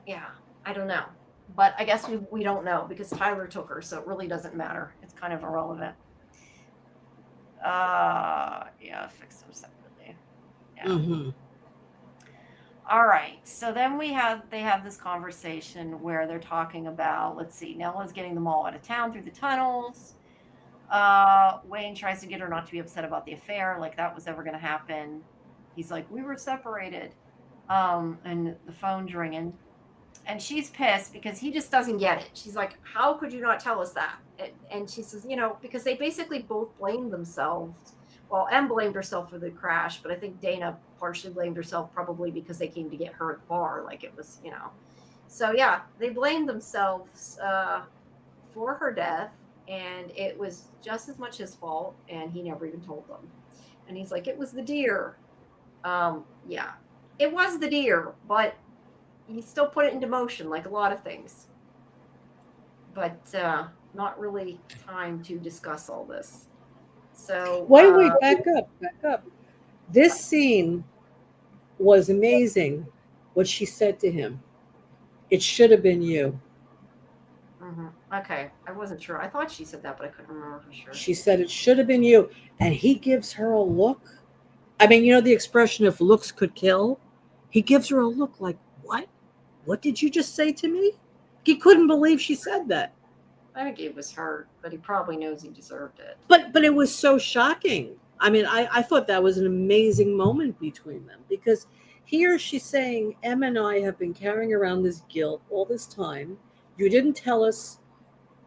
yeah, I don't know. But I guess we don't know because Tyler took her, so it really doesn't matter. It's kind of irrelevant. Yeah, fix them separately. Yeah. All right. So then they have this conversation where they're talking about, let's see, Nella's getting them all out of town through the tunnels. Wayne tries to get her not to be upset about the affair, like that was ever going to happen. He's like, we were separated. And the phone's ringing. And she's pissed because he just doesn't get it. She's like, how could you not tell us that? And she says, because they basically both blamed themselves. Well, Em blamed herself for the crash, but I think Dana partially blamed herself probably because they came to get her at the bar. Like it was, So yeah, they blamed themselves for her death, and it was just as much his fault, and he never even told them. And he's like, it was the deer. Yeah, it was the deer, but he still put it into motion like a lot of things. But not really time to discuss all this. So Wait, back up. This scene was amazing. What she said to him, it should have been you. Okay, I wasn't sure. I thought she said that, but I couldn't remember for sure. She said it should have been you, and he gives her a look. I mean, the expression "if looks could kill." He gives her a look like, "What? What did you just say to me?" He couldn't believe she said that. I think it was hurt, but he probably knows he deserved it. But it was so shocking. I mean, I thought that was an amazing moment between them, because here she's saying, Em and I have been carrying around this guilt all this time. You didn't tell us.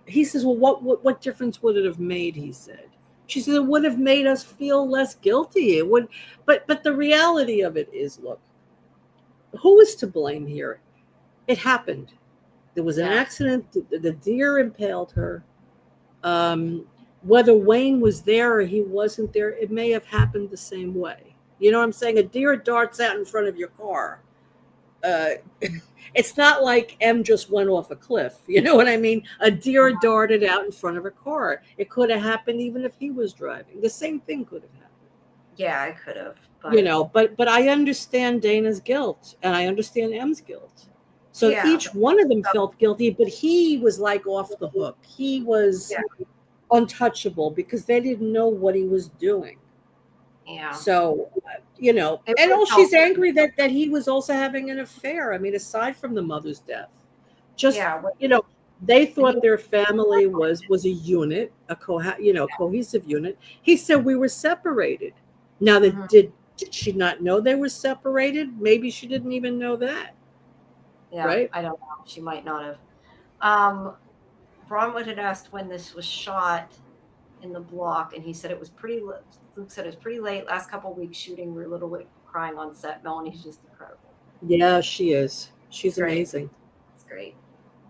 He says, well, what difference would it have made? He said. She said, it would have made us feel less guilty. It would, but the reality of it is, look, who is to blame here? It happened. There was an accident. The deer impaled her. Whether Wayne was there or he wasn't there, it may have happened the same way. You know what I'm saying? A deer darts out in front of your car. It's not like M just went off a cliff. You know what I mean? A deer darted out in front of her car. It could have happened even if he was driving. The same thing could have happened. Yeah, it could have. But, but I understand Dana's guilt, and I understand M's guilt. So each one of them felt guilty, but he was like off the hook. He was untouchable because they didn't know what he was doing. Yeah. So, and she's angry that he was also having an affair. I mean, aside from the mother's death, they thought their family was a unit, a cohesive unit. He said we were separated. Now, did she not know they were separated? Maybe she didn't even know that. Yeah, right? I don't know. She might not have. Bronwood had asked when this was shot in the block, and he said it was pretty. Luke said it was pretty late. Last couple of weeks shooting, we were literally crying on set. Melanie's just incredible. Yeah, she is. She's amazing. It's great.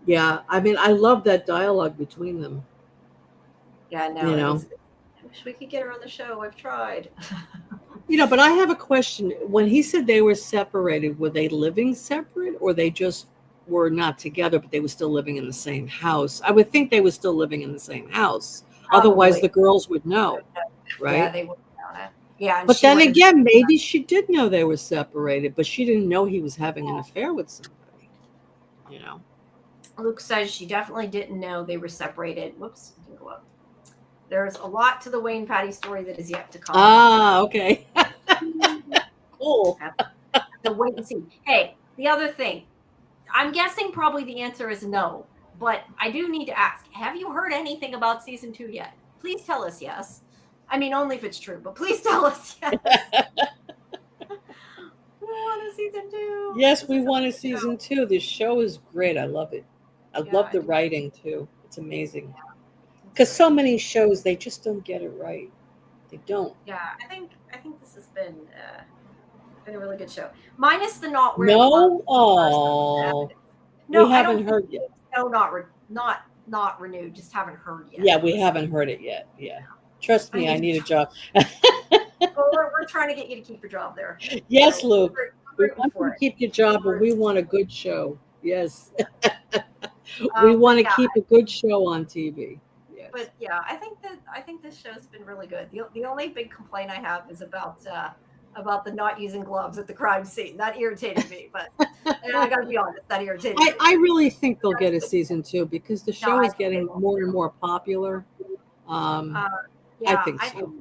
Yeah, I mean, I love that dialogue between them. Yeah, no. I wish we could get her on the show. I've tried. But I have a question. When he said they were separated, were they living separate, or they just were not together, but they were still living in the same house? I would think they were still living in the same house. Probably. Otherwise, the girls would know, right? Yeah, they would know it. Yeah, but then again, maybe she did know they were separated, but she didn't know he was having an affair with somebody. Luke says she definitely didn't know they were separated. Whoops, didn't go up. There's a lot to the Wayne Patty story that is yet to come. Ah, okay. Cool. So wait and see. Hey, the other thing, I'm guessing probably the answer is no, but I do need to ask, have you heard anything about season 2 yet? Please tell us yes. I mean, only if it's true, but please tell us yes. We want a season 2. Yes, we want a season 2. This show is great. I love it. I love the writing too. It's amazing. Because so many shows, they just don't get it right. They don't. Yeah, I think this has been a really good show. Minus the not really. No, oh, no, we haven't heard yet. No, not renewed. Just haven't heard yet. Yeah, we haven't heard it yet. Yeah, trust me, I need a job. we're trying to get you to keep your job there. Yes, so, Luke. We want you to keep your job, but we want a good show. Yes, we want to keep a good show on TV. Yes. But yeah, I think this show's been really good. The only big complaint I have is about the not using gloves at the crime scene. That irritated me, but I gotta be honest, that irritated me. I really think they'll get a season 2 because the show is getting more and more popular. I think so.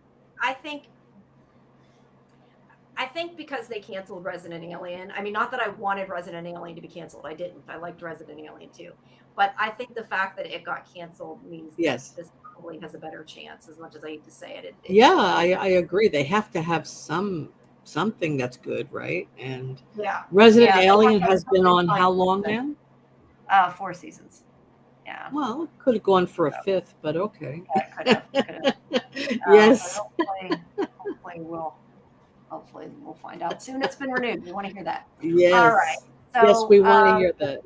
I think because they canceled Resident Alien. I mean, not that I wanted Resident Alien to be canceled. I didn't. I liked Resident Alien too. But I think the fact that it got canceled means that Yes. this probably has a better chance, as much as I hate to say it. Yeah, I agree. They have to have something that's good, right? And Yeah. Resident Yeah, they have Alien to have has been something on how long fun. now? 4 seasons. Yeah. Well, it could have gone for a fifth, but okay. Yeah, could have. Yes. Hopefully we'll find out soon. It's been renewed. We want to hear that. All right. Yes. So, Yes, we want to hear that.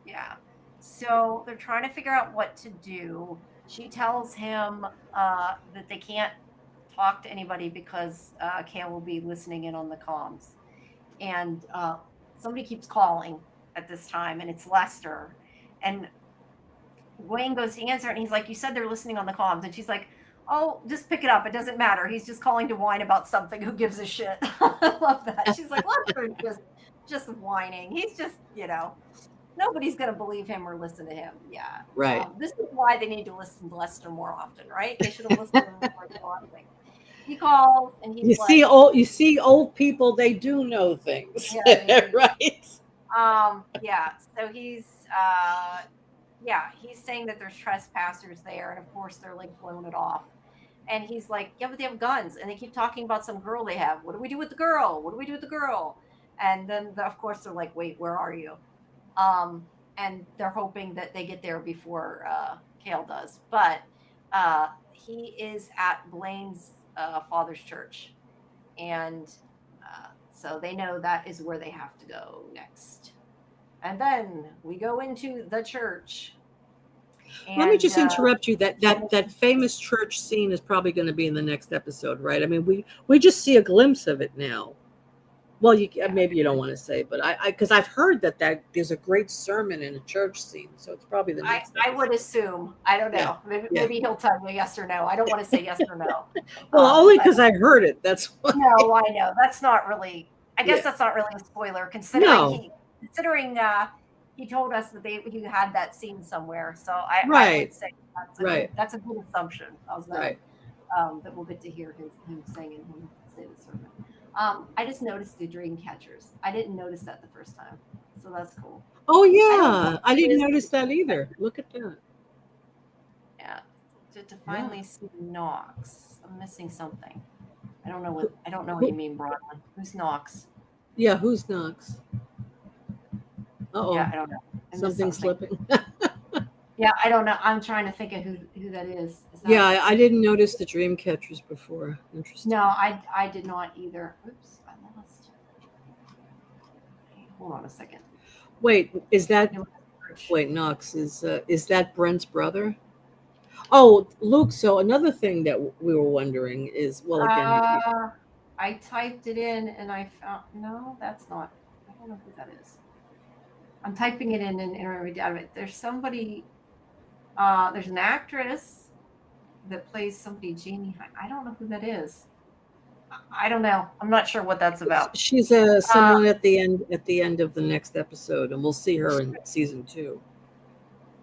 Yeah. So they're trying to figure out what to do. She tells him that they can't talk to anybody because Cam will be listening in on the comms. And somebody keeps calling at this time, and it's Lester. And Wayne goes to answer, and he's like, "You said they're listening on the comms." And she's like, "Oh, just pick it up. It doesn't matter. He's just calling to whine about something. Who gives a shit?" I love that. She's like, "Lester just whining. He's just, nobody's going to believe him or listen to him." Yeah. Right. This is why they need to listen to Lester more often, right? They should have listened to him more often. He calls, and he's you see old people, they do know things. Yeah, right. Yeah. So he's saying that there's trespassers there, and of course they're like blowing it off. And he's like, "Yeah, but they have guns, and they keep talking about some girl they have. What do we do with the girl? What do we do with the girl?" And then of course they're like, "Wait, where are you?" And they're hoping that they get there before Kale does. But he is at Blaine's father's church, and so they know that is where they have to go next. And then we go into the church. Let me just interrupt you. That famous church scene is probably going to be in the next episode, right? I mean, we just see a glimpse of it now. Well, maybe you don't want to say, but because I've heard that there's a great sermon in a church scene, so it's probably the next. I would assume. I don't know. Yeah. Maybe he'll tell you yes or no. I don't want to say yes or no. Well, only because I heard it. That's why. No, I know. That's not really. I guess that's not really a spoiler, considering he told us that he had that scene somewhere. So I would say that's a good assumption. That we'll get to hear him sing and him say the sermon. I just noticed the dream catchers. I didn't notice that the first time, so that's cool. Oh yeah, I didn't notice that either. Look at that. Yeah, to finally see Knox. I'm missing something. I don't know what you mean, Bronwyn. Who's Knox? Yeah, who's Knox? Yeah, I don't know. Something's slipping. Yeah, I don't know. I'm trying to think of who that is. I didn't notice the dream catchers before. Interesting. No, I did not either. Oops, I lost. Hold on a second. Wait, is that? Wait, Knox is that Brent's brother? Oh, Luke. So another thing that we were wondering is, well, again, I typed it in and I found no, that's not. I don't know who that is. I'm typing it in Internet Database. There's somebody. There's an actress that plays somebody, Jamie. I don't know who that is. I don't know. I'm not sure what that's about. She's someone at the end of the next episode, and we'll see her in season 2.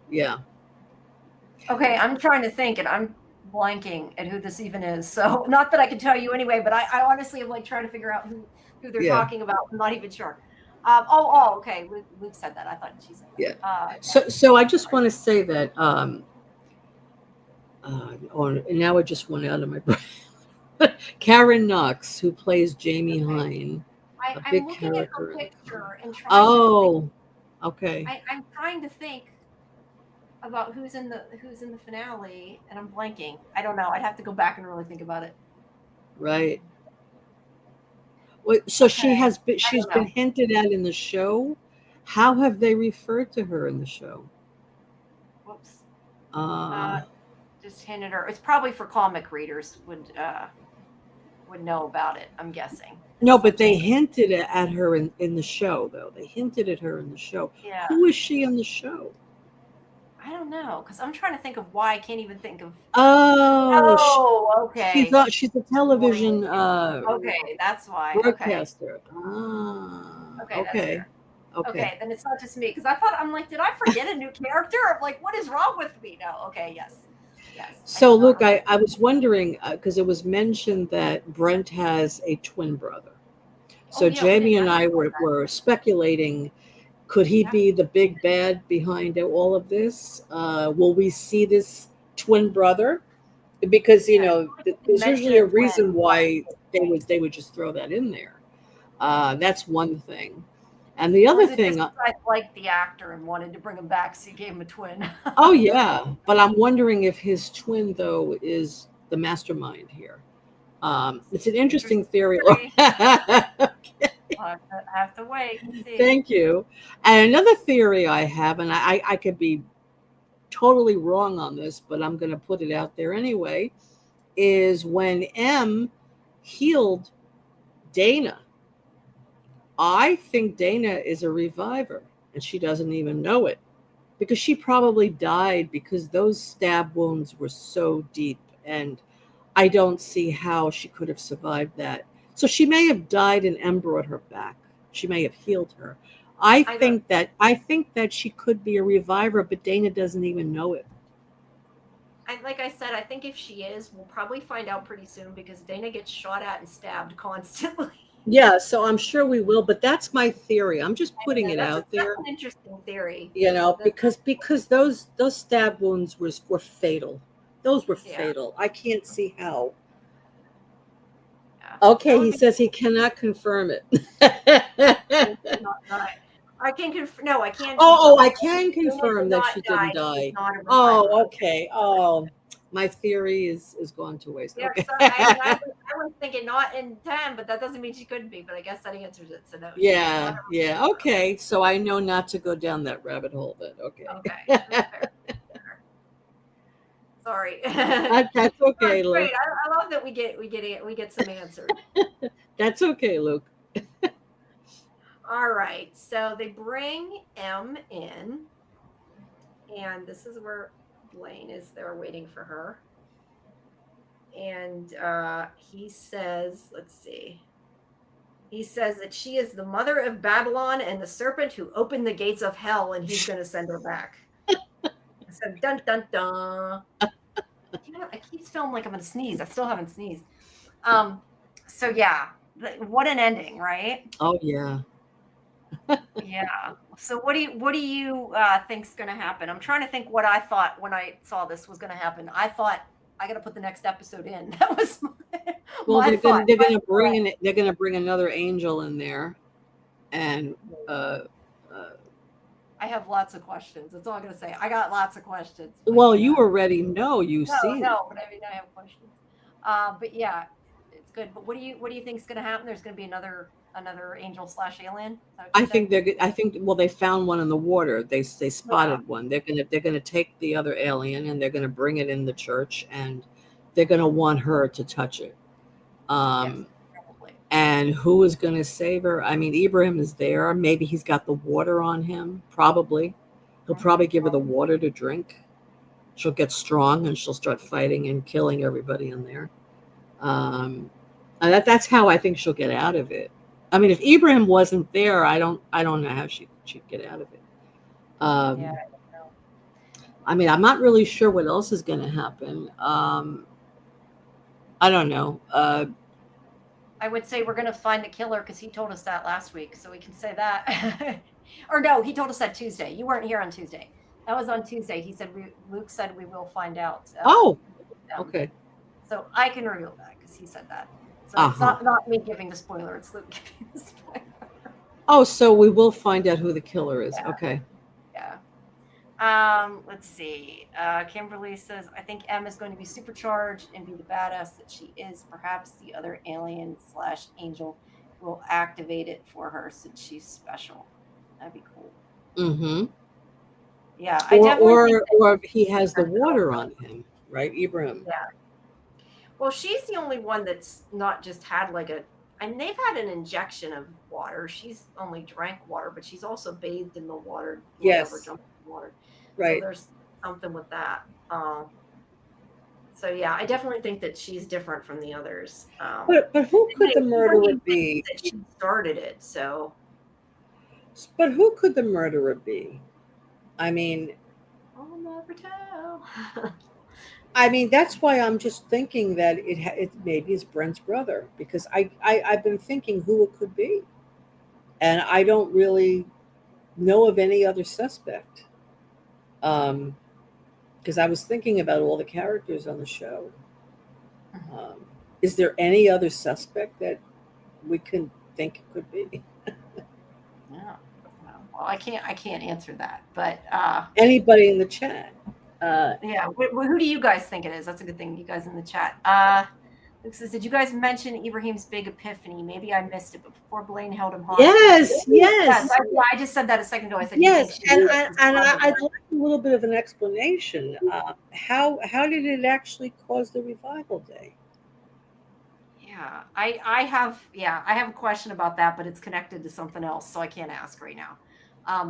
Yeah. Okay, I'm trying to think, and I'm blanking at who this even is. So not that I can tell you anyway, but I honestly am like trying to figure out who they're talking about. I'm not even sure. Okay. Luke said that. I thought she said that. Yeah. So I just want to say that. Now I just went out of my brain. Karen Knox, who plays Jamie Hine, I'm looking at her picture and trying. Oh, okay. I'm trying to think about who's in the finale, and I'm blanking. I don't know. I'd have to go back and really think about it. Right. So she's been hinted at in the show. How have they referred to her in the show? Whoops. Just hinted her. It's probably for comic readers would know about it, I'm guessing. No, but they hinted at her in the show, though. They hinted at her in the show. Yeah. Who is she in the show? I don't know, because I'm trying to think of why I can't even think of. Okay. She's a television. Okay, that's why. Broadcaster. Okay. Okay, then it's not just me, because I'm like, did I forget a new character? I'm like, what is wrong with me? No. Okay. Yes. So look, I was wondering because it was mentioned that Brent has a twin brother. So Oh, yeah. What Jamie did and that? I were speculating, could he Yeah. be the big bad behind all of this? Will we see this twin brother? Because Yeah. there's Mention usually a a twin. reason why they would just throw that in there. That's one thing. And the Or other is it just thing, I liked the actor and wanted to bring him back, so you gave him a twin? oh yeah, but I'm wondering if his twin though is the mastermind here. It's an interesting Interesting theory. theory. Have to wait and see. Thank you. And another theory I have, and I could be totally wrong on this, but I'm going to put it out there anyway, is when M healed Dana, I think Dana is a reviver and she doesn't even know it because she probably died because those stab wounds were so deep, and I don't see how she could have survived that. So she may have died and M brought her back. She may have healed her. I think that she could be a reviver, but Dana doesn't even know it. Like I said, I think if she is, we'll probably find out pretty soon because Dana gets shot at and stabbed constantly. Yeah, so I'm sure we will, but that's my theory. I'm just putting Yeah, it out that's there, an interesting theory. That, because those stab wounds were fatal. Those were yeah, fatal. I can't see how. yeah. That Okay, would he be says he cannot confirm it. not die. I can no, I can Oh, confirm I it. can Dana did confirm that not she die. didn't She's die. not a reviver. Oh, okay. Oh, my theory is gone to waste. Yeah, Okay. so I was thinking not in 10, but that doesn't mean she couldn't be. But I guess that answers it. So no, she is not Yeah, yeah. Okay. So I know not to go down that rabbit hole then. a. Okay. Okay, that's fair. Sorry. No, That's okay, it's great. Luke. I love that we get some answers. That's okay, Luke. All right, so they bring M in, and this is where Blaine is there waiting for her. And he says, let's see. He says that she is the mother of Babylon and the serpent who opened the gates of hell, and he's going to send her back. I said, dun dun dun. I keep feeling like I'm going to sneeze. I still haven't sneezed. So yeah, what an ending, right? Oh yeah. Yeah. So what do you think's going to happen? I'm trying to think what I thought when I saw this was going to happen. I thought I got to put the next episode in. That was Well, my thought. they're gonna bring another angel in there, and uh, uh, I have lots of questions. That's all I'm going to say. I got lots of questions. But well, yeah. you already know. You've No, seen it. no, but I mean, I have questions. But yeah, it's good. But what do you think is going to happen? There's going to be another angel slash alien. Is that what you I said? think they're. I think. Well, they found one in the water. They Yeah. spotted one. They're gonna take the other alien and they're gonna bring it in the church, and they're gonna want her to touch it. Yes. Um, Probably. and who is gonna save her? I mean, Ibrahim is there. Maybe he's got the water on him. Probably, he'll probably give her the water to drink. She'll get strong and she'll start fighting and killing everybody in there. Um, and that's how I think she'll get out of it. I mean, if Ibrahim wasn't there, I don't know how she'd get out of it. Yeah. Um, I don't know. I mean, I'm not really sure what else is going to happen. I don't know. I would say we're going to find the killer because he told us that last week, so we can say that. Or no, he told us that Tuesday. You weren't here on Tuesday. That was on Tuesday. He said Luke said we will find out. Oh, okay. So I can reveal that because he said that. So it's Uh-huh. not me giving the spoiler. It's Luke giving the spoiler. Oh, so we will find out who the killer is. Yeah. Okay. Yeah. Let's see. Kimberly says, I think M is going to be supercharged and be the badass that she is. Perhaps the other alien slash angel will activate it for her since she's special. That'd be cool. Mm-hmm. Yeah, I definitely think Or he has the water on him, right, Ibrahim? yeah. Well, she's the only one that's not just had like and they've had an injection of water. She's only drank water, but she's also bathed in the water. Yes. Jumped in the water. Right. So there's something with that. So yeah, I definitely think that she's different from the others. But who could the murderer Ibrahim thinks be? that she started it. So But who could the murderer be? I mean, I'll never tell. I mean, that's why I'm just thinking that it maybe is Brent's brother because I've been thinking who it could be, and I don't really know of any other suspect. Um, because I was thinking about all the characters on the show. Mhm. Um, is there any other suspect that we can think it could be? Yeah. Well, I can't answer that, but Anybody in the chat? Uh, yeah. Who do you guys think it is? That's a good thing. You guys in the chat. Luke says, did you guys mention Ibrahim's big epiphany? Maybe I missed it, but before Blaine held him hostage. yes, Yes, yes, I just said that a second ago. I said, you think yes, she and was I'd responsible? like a little bit of an explanation. How did it actually cause the revival day? Yeah, I have a question about that, but it's connected to something else, so I can't ask right now.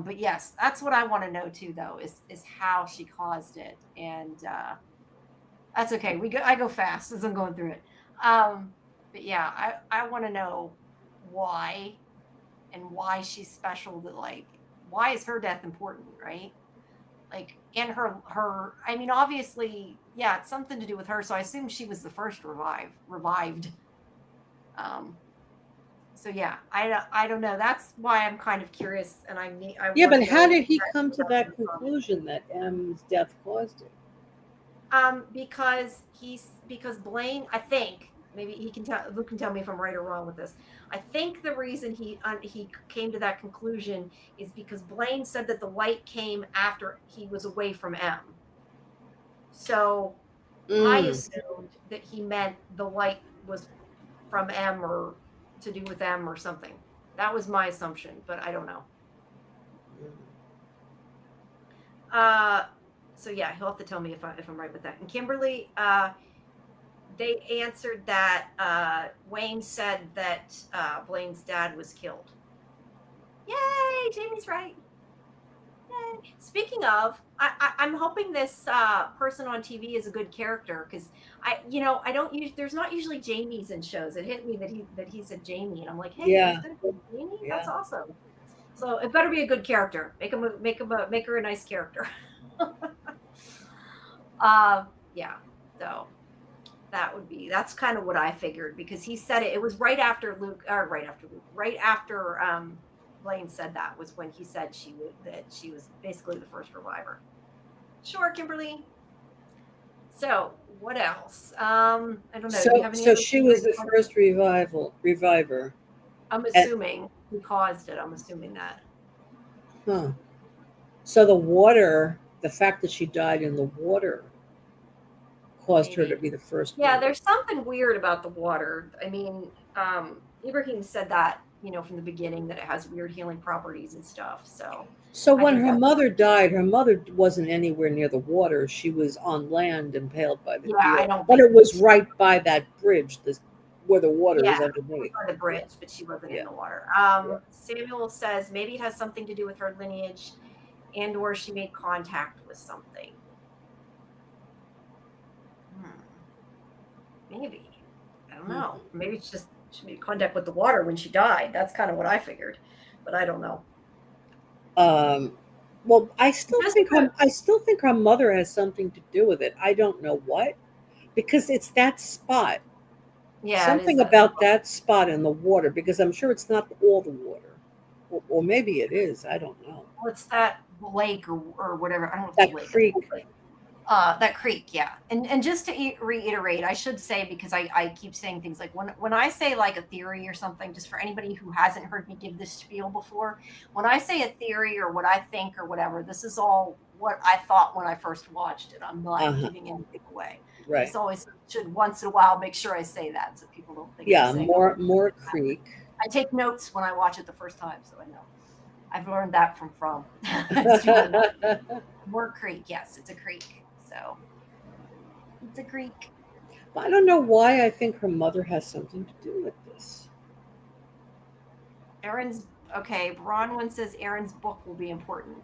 But yes, that's what I want to know too, though, is how she caused it, and that's okay. I go fast as I'm going through it. But yeah, I want to know why and why she's special. That like, why is her death important, right? Like, and her. I mean, obviously, yeah, it's something to do with her. So I assume she was the first revived. Um, so yeah, I don't know. That's why I'm kind of curious, and I Yeah, want but to how know did he come exactly to how that she caused it. conclusion that M's death caused it? Because Blaine, I think maybe he can tell Luke can tell me if I'm right or wrong with this. I think the reason he came to that conclusion is because Blaine said that the light came after he was away from M. So I Mm. assumed that he meant the light was from M or to do with M or something. That was my assumption, but I don't know. Uh, so yeah, he'll have to tell me if I'm right with that. And Kimberly, they answered that Wayne said that Blaine's dad was killed. Yay, Jamie's right. Yay. Speaking of, I'm hoping this person on TV is a good character because I don't use there's not usually Jamies in shows. It hit me that he said Jamie, and I'm like, hey, there's Yeah, gonna be a Jamie. That's yeah. awesome. So it better be a good character. Make her a nice character. Yeah. So that's kind of what I figured because he said it. It was right after Luke, or right after Blaine said that was when he said that she was basically the first reviver. Sure, Kimberly. So what else? I don't know. Do you So have any so other she was theories? the first reviver. I'm And assuming who caused it. I'm assuming that. huh. So the water, the fact that she died in the water caused her to Maybe. be the first Yeah, one. there's something weird about the water. I mean, Ibrahim said that, from the beginning that it has weird healing properties and stuff. So So I when think her that, mother died, her mother wasn't anywhere near the water. She was on land impaled by the yeah, I deer. don't But think it was she, right by that bridge, where the water yeah, is underneath. on the Yeah, bridge, but she wasn't yeah, in the water. yeah. Samuel says maybe it has something to do with her lineage and or she made contact with something. Hmm, maybe. I don't know. Mhm. Maybe it's just she made contact with the water when she died. That's kind of what I figured, but I don't know. Um, well, Just to, I still think her mother has something to do with it. I don't know what, because it's that spot. yeah, it is Something that. about that spot in the water, because I'm sure it's not all the water, or maybe it is. I don't know. What's that lake or whatever? I don't know if it's a That lake. I think creek. it's like that creek, yeah. And just to reiterate, I should say because I keep saying things like when I say like a theory or something, just for anybody who hasn't heard me give this spiel before, when I say a theory or what I think or whatever, this is all what I thought when I first watched it. I'm not Uh huh. giving anything away. I Right. just always should once in a while make sure I say that so people don't think I'm Yeah. saying, oh, More creek. I take notes when I watch it the first time, so I know. I've learned that from. It's too many. More creek, yes, it's a creek. So it's a creek. I don't know why I think her mother has something to do with this. Aaron's okay. Bronwyn says Aaron's book will be important.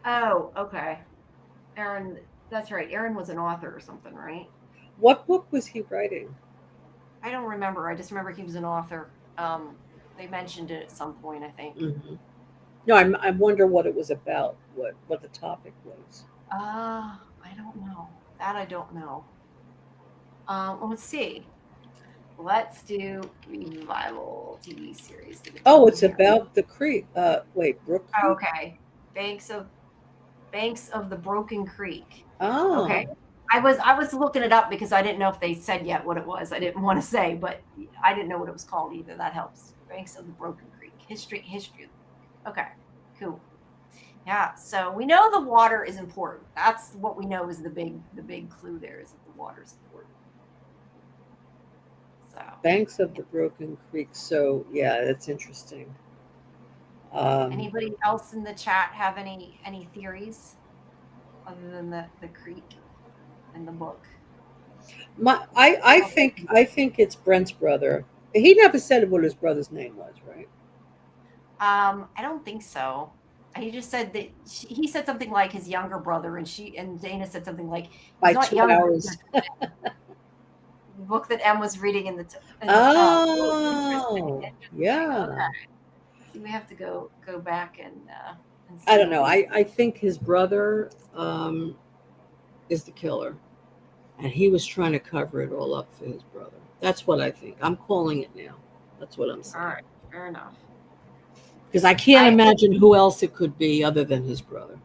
Oh, okay. Aaron, that's right. Aaron was an author or something, right? What book was he writing? I don't remember. I just remember he was an author. They mentioned it at some point, I think. Hmm. No, I wonder what it was about. What the topic was. I don't know. That I don't know. Let's see. Let's do revival TV series. Get it Oh, going it's here. about the creek. Wait, Brook Creek? Okay. Banks of the Broken Creek. Okay. Oh, I was looking it up because I didn't know if they said yet what it was. I didn't want to say, but I didn't know what it was called either. That helps. Banks of the Broken Creek. History. Okay. Cool. Yeah. So we know the water is important. That's what we know is the big clue there is that the water is important. So Banks of the Broken Creek. So, yeah, that's interesting. Um, anybody else in the chat have any theories other than the creek and the book? I think it's Brent's brother. He never said what his brother's name was, right? I don't think so. He just said that he said something like his younger brother, and Dana said something like he's By not two younger. hours. The book that Em was reading in the top. Oh, Oh, interesting. yeah. Okay, see, we have to go back and I see don't what know. these. I think his brother is the killer, and he was trying to cover it all up for his brother. That's what I think. I'm calling it now. That's what I'm All saying. right, fair enough. Because I can't I imagine who else it could be other than his brother.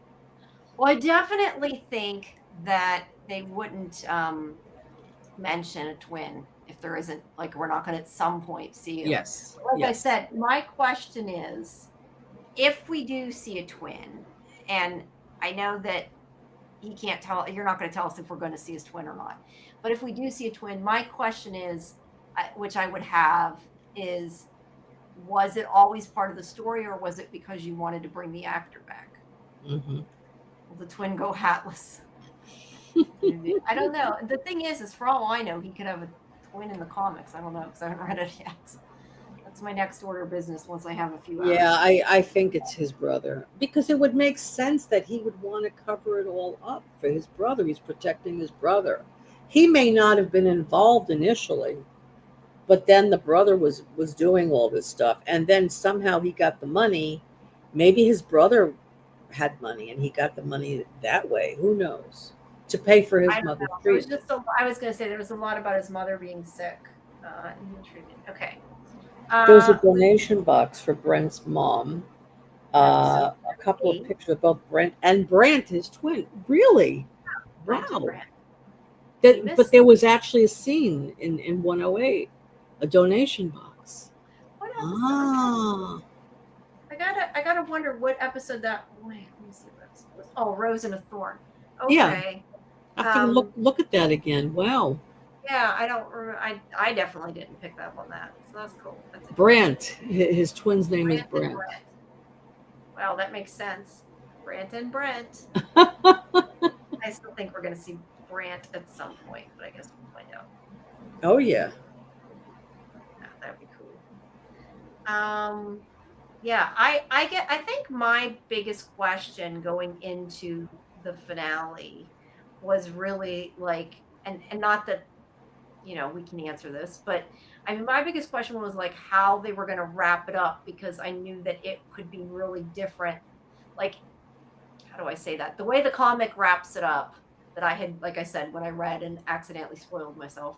Well, I definitely think that they wouldn't mention a twin if there isn't, like, we're not going to at some point see him. Yes. Like I Yes. said, my question is, if we do see a twin, and I know that he can't tell, you're not going to tell us if we're going to see his twin or not. But if we do see a twin, my question is, which I would have, is was it always part of the story, or was it because you wanted to bring the actor back? Hmm. Will the twin go hatless? I don't know. The thing is for all I know, he could have a twin in the comics. I don't know because I haven't read it yet. That's my next order of business once I have a few Yeah, hours. I think it's his brother because it would make sense that he would want to cover it all up for his brother. He's protecting his brother. He may not have been involved initially, but then the brother was doing all this stuff, and then somehow he got the money. Maybe his brother had money, and he got the money that way. Who knows? To pay for I his don't mother's know. There was treatment. just I was going to say there was a lot about his mother being sick in the treatment. Okay. There was a Let's donation box for Brent's mom. episode A couple of 8. pictures of both Brent and Brent, his twin. Really? Brent and Wow. Brent. But Famous. there was actually a scene in 108, a donation box. What episode? Ah, I gotta wonder what episode that. Wait, let me see what episode it was. Oh, Rose and a Thorn. yeah. Okay. I have to Um, look at that again. Wow. Yeah, I don't remember. I definitely didn't pick up on that. So that's cool. That's interesting. Brant. His twin's name is Brant and Brant. Brent. Well, that makes sense. Brant and Brent. I still think we're going to see Brant at some point, but I guess we'll find out. Oh yeah. Yeah, that would be cool. Yeah, I think my biggest question going into the finale was really like, and not that we can answer this, but I mean, my biggest question was like how they were going to wrap it up because I knew that it could be really different. Like, how do I say that? The way the comic wraps it up, that I had, like I said, when I read and accidentally spoiled myself,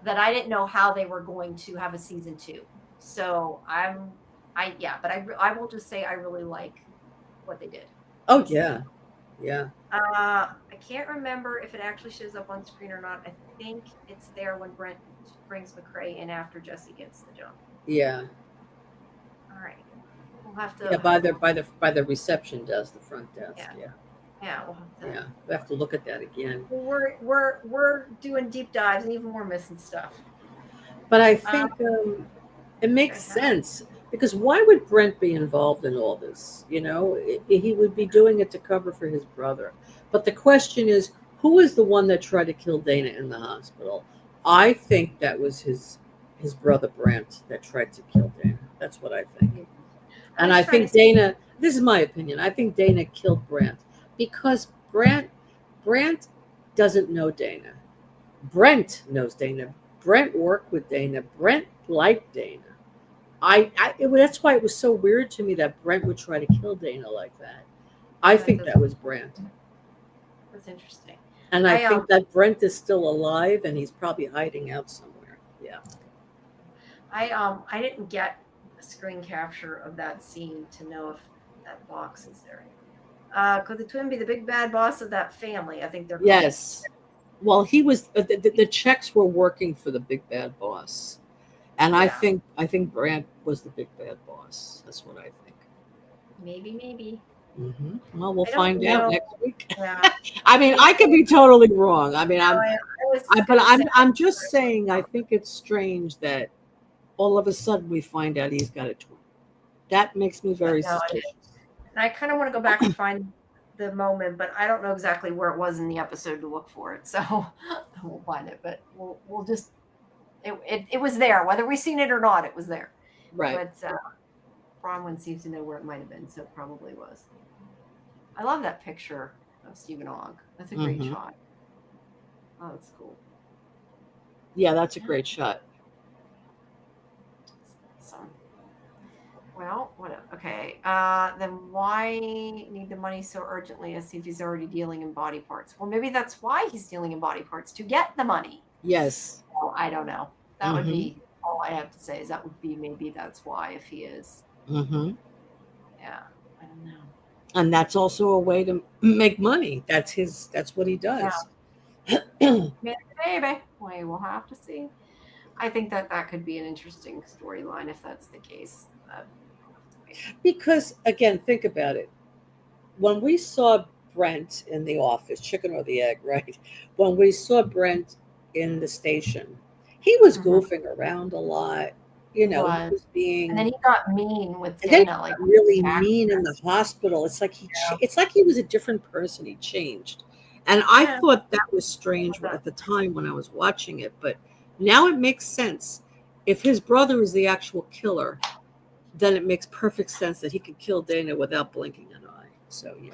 that I didn't know how they were going to have a season 2. So but I will just say I really like what they did. Oh Basically. yeah. Yeah. I can't remember if it actually shows up on screen or not. I think it's there when Brent brings McCrae in after Jesse gets the jump. Yeah. All right, we'll have to. Yeah. By the reception desk, the front desk. Yeah. Yeah. Yeah, we'll have to. Yeah. We have to look at that again. We're doing deep dives, and even more missing stuff. But I think it makes sense because why would Brent be involved in all this? He would be doing it to cover for his brother. But the question is, who is the one that tried to kill Dana in the hospital? I think that was his brother Brent that tried to kill Dana. That's what I think. And I think Dana, this is my opinion, I think Dana killed Brent because Brent doesn't know Dana. Brent knows Dana. Brent worked with Dana. Brent liked Dana. That's why it was so weird to me that Brent would try to kill Dana like that. I think that was Brent. That's interesting. And I think that Brent is still alive, and he's probably hiding out somewhere. Yeah. I didn't get a screen capture of that scene to know if that box is there. Could the twin be the big bad boss of that family? I think they're Yes. Well, he was. The checks were working for the big bad boss, and I think Brant was the big bad boss. That's what I think. Maybe. Mm-hmm. Well, we'll find out next week. Yeah. I mean, I could be totally wrong. I mean, but I'm just saying. I think it's strange that all of a sudden we find out he's got a twin. That makes me very suspicious. And I kind of want to go back and find the moment, but I don't know exactly where it was in the episode to look for it, so we'll find it. But we'll just it was there, whether we've seen it or not. It was there, right? But Bronwyn seems to know where it might have been, so it probably was. I love that picture of Stephen Ogg. That's a great shot. Oh, that's cool. Yeah, that's a great shot. Awesome. Well, what? Okay. Then why need the money so urgently as if he's already dealing in body parts? Well, maybe that's why he's dealing in body parts, to get the money. Yes. Well, I don't know. That would be all I have to say. Is that would be maybe that's why, if he is. Mm-hmm. Yeah, I don't know. And that's also a way to make money. That's what he does. Yeah. Maybe. We will have to see. I think that could be an interesting storyline if that's the case. Because again, think about it. When we saw Brent in the office, chicken or the egg, right? When we saw Brent in the station, he was goofing around a lot. You know, he was being, and then he got mean with Dana, like really mean in the hospital. It's like it's like he was a different person. He changed, and I thought that was strange at the time when I was watching it. But now it makes sense. If his brother is the actual killer, then it makes perfect sense that he could kill Dana without blinking an eye. So yeah.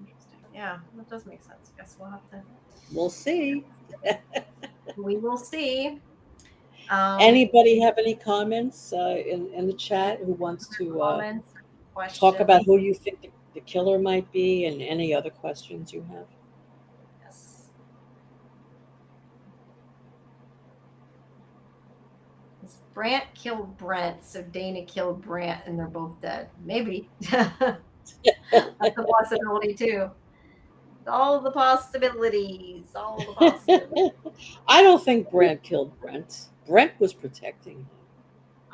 Interesting. Yeah, that does make sense. Guess we'll have to. We'll see. We will see. Anybody have any comments in the chat who wants to talk about who you think the killer might be, and any other questions you have? Yes. Brant killed Brent, so Dana killed Brant, and they're both dead. Maybe. That's a possibility too. All the possibilities. I don't think Brent killed Brent. Brent was protecting him.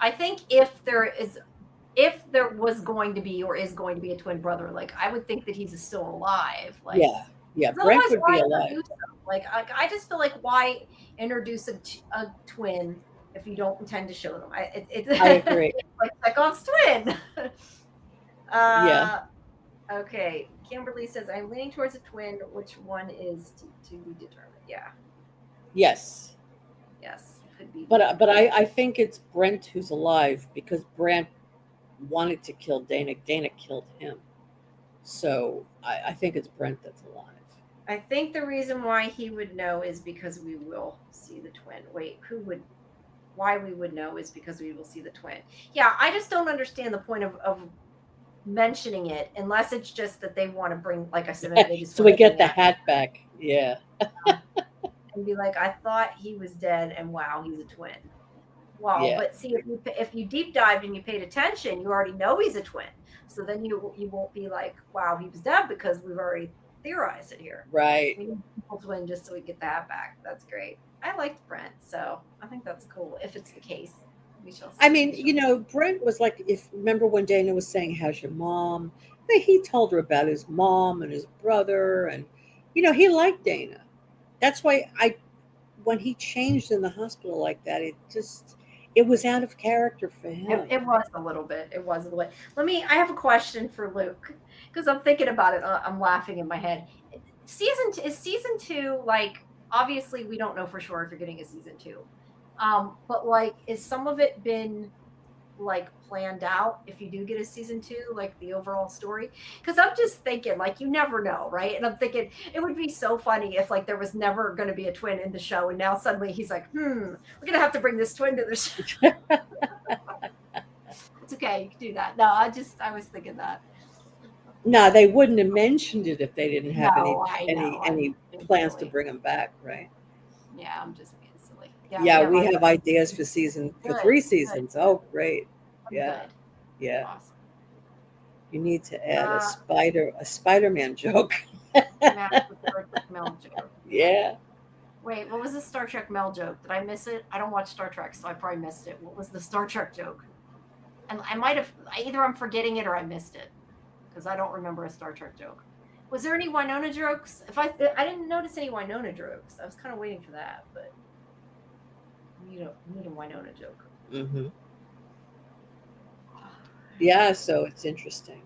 I think if there was going to be or is going to be a twin brother, like I would think that he's still alive. Like Brent would be alive. Like I just feel like, why introduce a twin if you don't intend to show them? I agree. It's like Chekhov's twin. Okay. Kimberly says, I'm leaning towards a twin. Which one is to be determined? Yeah. Yes. Could be. But I think it's Brent who's alive, because Brent wanted to kill Dana. Dana killed him. So I think it's Brent that's alive. I think the reason why he would know is because we will see the twin. Wait, why we would know is because we will see the twin. Yeah, I just don't understand the point of mentioning it, unless it's just that they want to bring, like I said, they just so we get the hat back. Yeah. And be like, I thought he was dead, and wow, he's a twin. Well, but see, if you deep dived and you paid attention, you already know he's a twin. So then you won't be like, wow, he was dead, because we've already theorized it here. Right. We need a twin just so we get that back. That's great. I liked Brent, so I think that's cool. If it's the case, we shall see. I mean, Brent was like, remember when Dana was saying, how's your mom? He told her about his mom and his brother, and he liked Dana. That's why when he changed in the hospital like that, it was out of character for him. It was a little bit. I have a question for Luke, because I'm thinking about it. I'm laughing in my head. Season 2, like, obviously we don't know for sure if you're getting a season 2. But like, is some of it been like planned out if you do get a season 2, like the overall story? Because I'm just thinking, like, you never know, right? And I'm thinking it would be so funny if like there was never going to be a twin in the show, and now suddenly he's like, we're gonna have to bring this twin to the show. It's okay, you can do that. No, I was thinking that. No, they wouldn't have mentioned it if they didn't have plans to silly. bring him back, right? Yeah, I'm just being silly. Yeah, Yeah, we ideas. have ideas for Good, 3 good, seasons. Oh, great. I'm Yeah, good. yeah. Awesome. You need to add Uh, a Spider-Man joke. Matt with the Star Trek Mel joke. Yeah. Wait, what was the Star Trek Mel joke? Did I miss it? I don't watch Star Trek, so I probably missed it. What was the Star Trek joke? And I might have either I'm forgetting it or I missed it because I don't remember a Star Trek joke. Was there any Winona jokes? If I didn't notice any Winona jokes, I was kind of waiting for that, but need a Winona joke. Hmm. Yeah, so it's interesting.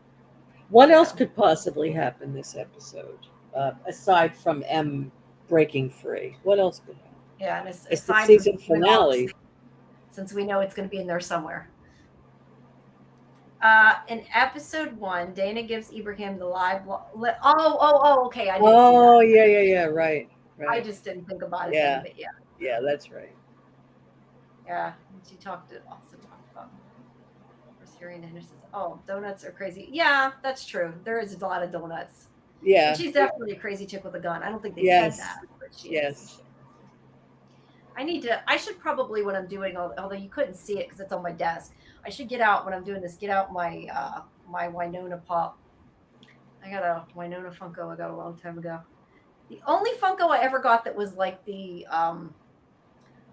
What else Yeah, could possibly happen this episode, aside from M breaking free? What else could happen? yeah, and It's the aside from season doing all the finale. since we know it's going to be in there somewhere. In episode 1, Dana gives Ibrahim the live. Okay. I did see that. Oh, yeah, yeah, yeah. Right, I right. just didn't think about it then, Yeah, but yeah, yeah, that's right. yeah. And she also talked about first hearing Henderson's. Oh, donuts are crazy. Yeah, that's true. There is a lot of donuts, and Yeah, she's definitely a crazy chick with a gun. I don't think they said yes, that, but she is. yes. I should probably when I'm doing, although you couldn't see it because it's on my desk. I should get out when I'm doing this. Get out my Winona pop. I got a Winona Funko I got a long time ago. The only Funko I ever got that was like the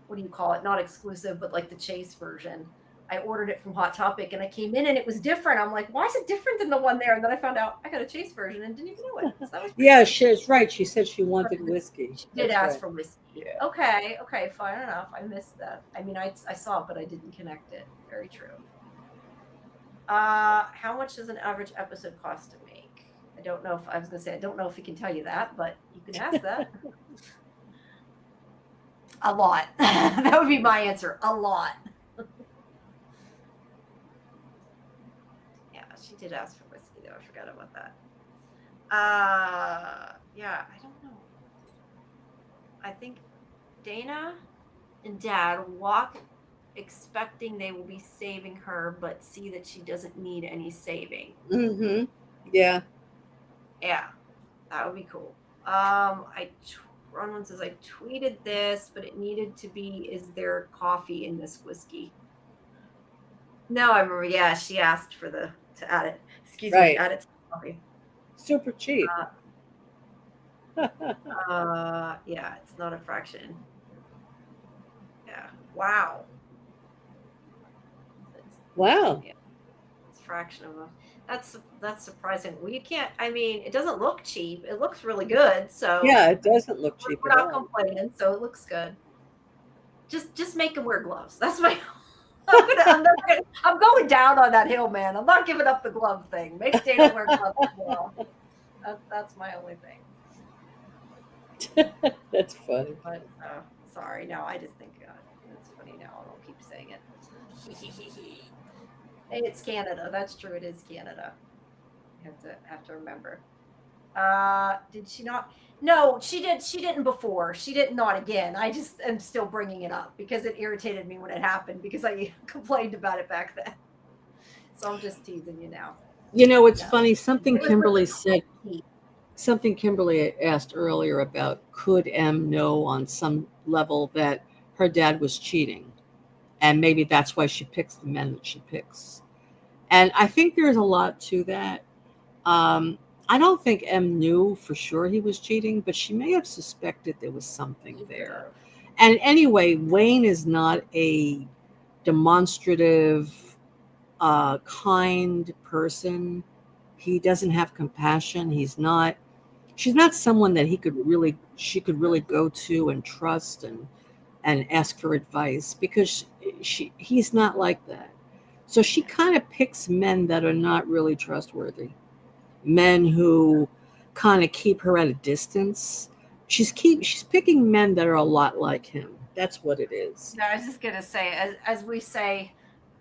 what do you call it? Not exclusive, but like the Chase version. I ordered it from Hot Topic and I came in and it was different. I'm like, why is it different than the one there? And then I found out I got a Chase version and didn't even know it. So that was pretty Yeah, cool. she's right. She said she wanted whiskey. She did That's ask right. for whiskey. Yeah. Okay, fine enough. I missed that. I mean, I saw it, but I didn't connect it. Very true. How much does an average episode cost to make? I don't know if I was gonna say I don't know if he can tell you that, but you can ask that. A lot. That would be my answer. A lot. Yeah, she did ask for whiskey though. I forgot about that. Yeah, I don't know. I think Dana and Dad walk expecting they will be saving her, but see that she doesn't need any saving. Mm-hmm. Yeah. Yeah, that would be cool. Ron says I tweeted this, but it needed to be. Is there coffee in this whiskey? No, I remember. Yeah, she asked for to add it. Excuse me, Right. add it to the coffee. Super cheap. Yeah, it's not a fraction. Yeah. Wow. Wow. Yeah, it's a fraction of a. That's surprising. Well, you can't. I mean, it doesn't look cheap. It looks really good. So Yeah, it doesn't look cheap we're at not all. complaining. So it looks good. Just make them wear gloves. That's my. I'm going down on that hill, man. I'm not giving up the glove thing. Make Dana wear gloves as well. That's my only thing. That's funny. But sorry, no, I just think it's funny now. I don't keep saying it. Hey, it's Canada. That's true. It is Canada. You have to remember. Did she not? No, she did. She didn't before. She did not again. I just am still bringing it up because it irritated me when it happened because I complained about it back then. So I'm just teasing you now. You know, it's No. funny. Something It was Kimberly really said. cool. Something Kimberly asked earlier about could M know on some level that her dad was cheating, and maybe that's why she picks the men that she picks. And I think there's a lot to that. I don't think M knew for sure he was cheating, but she may have suspected there was something there. And anyway, Wayne is not a demonstrative, kind person. He doesn't have compassion. She's not someone that she could really go to and trust and ask for advice because he's not like that. So she kind of picks men that are not really trustworthy, men who kind of keep her at a distance. She's picking men that are a lot like him. That's what it is. No, I was just gonna say, as we say,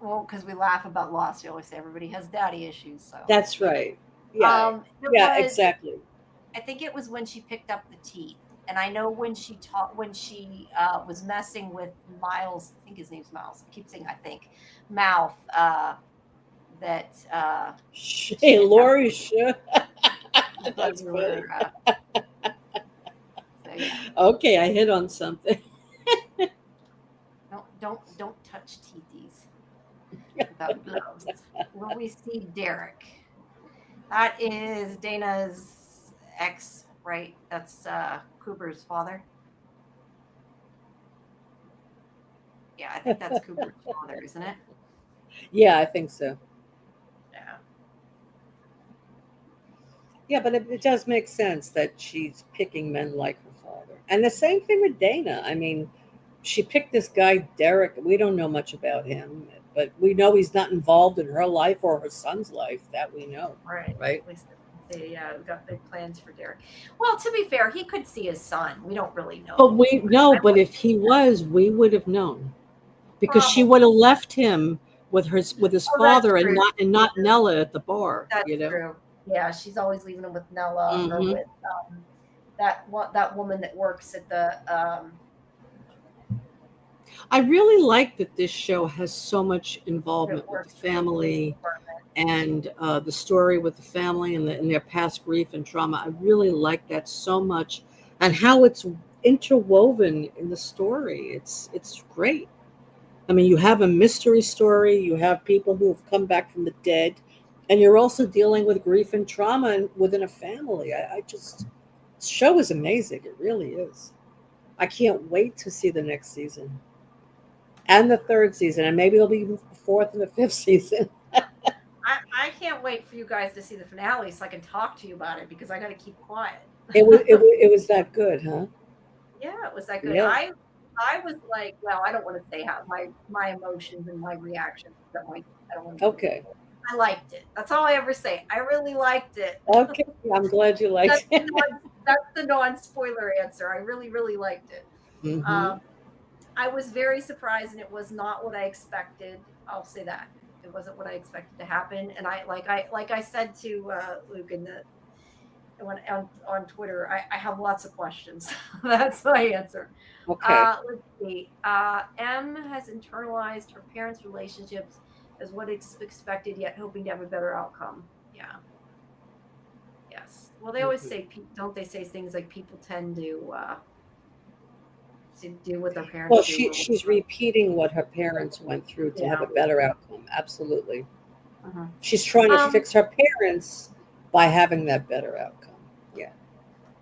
well, because we laugh about loss, we always say everybody has daddy issues. So That's right. Yeah. Yeah, exactly. I think it was when she picked up the teeth, and I know when she was messing with Miles. I think his name's Miles. I keep saying I think Mouth. That Hey, Laurie should. That's we funny. were Okay, I hit on something. Don't touch teethies without gloves. Will we see Derek? That is Dana's ex, right? That's Cooper's father. Yeah, I think that's Cooper's father, isn't it? Yeah, I think so. Yeah. Yeah, but it does make sense that she's picking men like her father. And the same thing with Dana. I mean, she picked this guy, Derek. We don't know much about him, but we know he's not involved in her life or her son's life. That we know, Right. right? At least they got big plans for Derek. Well, to be fair, he could see his son. We don't really But know. we know, I but would if he was, we would have known because she would probably. have left him with his Oh, that's father true. and not Nella at the bar, That's you know. true. Yeah, she's always leaving him with Nella or Hmm. with that woman that works at the I really like that this show has so much that involvement with the works for the police family department. and the story with the family and their past grief and trauma. I really like that so much, and how it's interwoven in the story. It's great. I mean, you have a mystery story. You have people who have come back from the dead, and you're also dealing with grief and trauma within a family. I just this show is amazing. It really is. I can't wait to see the next season and the third season, and maybe there'll be even a fourth and a fifth season. I can't wait for you guys to see the finale so I can talk to you about it because I got to keep quiet. It was that good, huh? Yeah, it was that good. Yeah. I was like, well, I don't want to say how my emotions and my reactions. I don't want to give it. Okay. I liked it. That's all I ever say. I really liked it. Okay. I'm glad you That's liked the it. non-spoiler answer. I really, really liked it. Hmm. Um, I was very surprised, and it was not what I expected. I'll say that it wasn't what I expected to happen. And I said to Luke in the when on Twitter, I have lots of questions. That's my answer. Okay. Let's see. M has internalized her parents' relationships as what is expected, yet hoping to have a better outcome. Yeah. Yes. Well, they always Mhm. say, don't they say things like people tend to do what their Well, parents do or what, she's repeating what her parents went through to have yeah. a better outcome. Absolutely. Uh-huh. She's trying to Um, fix her parents by having that better outcome. Yeah.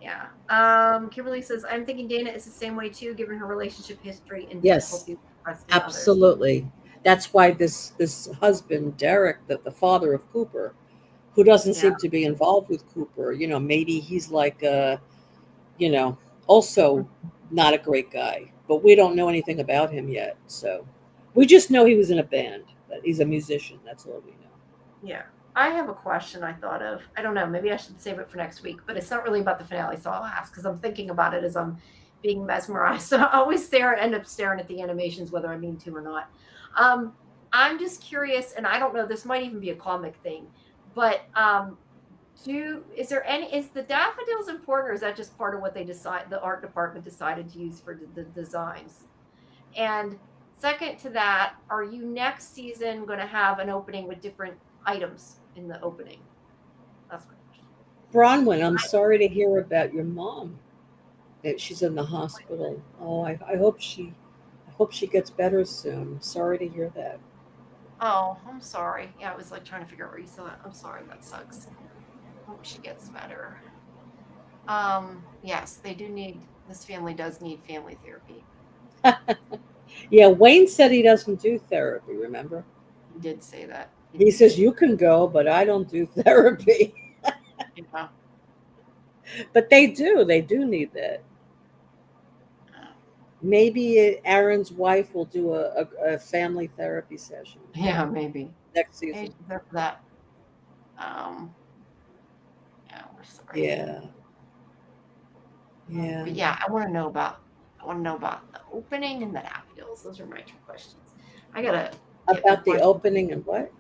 yeah. Kimberly says, I'm thinking Dana is the same way too, given her relationship history and Yes. difficulty trusting others. Absolutely. That's why this husband, Derek, the father of Cooper, who doesn't Yeah. seem to be involved with Cooper, maybe he's like you know, also not a great guy, but we don't know anything about him yet. So we just know he was in a band, that he's a musician. That's all we know. Yeah. I have a question I thought of. I don't know. Maybe I should save it for next week, but it's not really about the finale, so I'll ask because I'm thinking about it as I'm being mesmerized. So I always end up staring at the animations, whether I mean to or not. Um, I'm just curious, and I don't know. This might even be a comic thing, but is the daffodils important, or is that just part of what the art department decided to use for the designs? And second to that, are you next season going to have an opening with different items in the opening? That's my question. Bronwyn, I'm sorry to hear about your mom. That she's in the hospital. Oh, I hope she gets better soon. Sorry to hear that. Oh, I'm sorry. Yeah, I was like trying to figure out where you saw that. I'm sorry. That sucks. Hope she gets better. Yes, they do need. This family does need family therapy. Yeah, Wayne said he doesn't do therapy, remember? He did say that. He He did says say you can go, but I don't do therapy. that. Yeah. But they do need that. Maybe Aaron's wife will do a family therapy session Yeah, maybe. next Hey, season. she's there for that. Um, yeah, we're sorry. Yeah, yeah. But yeah, I want to know about the opening and the daffodils. Those are my two questions. I gotta get my About the question. opening and what?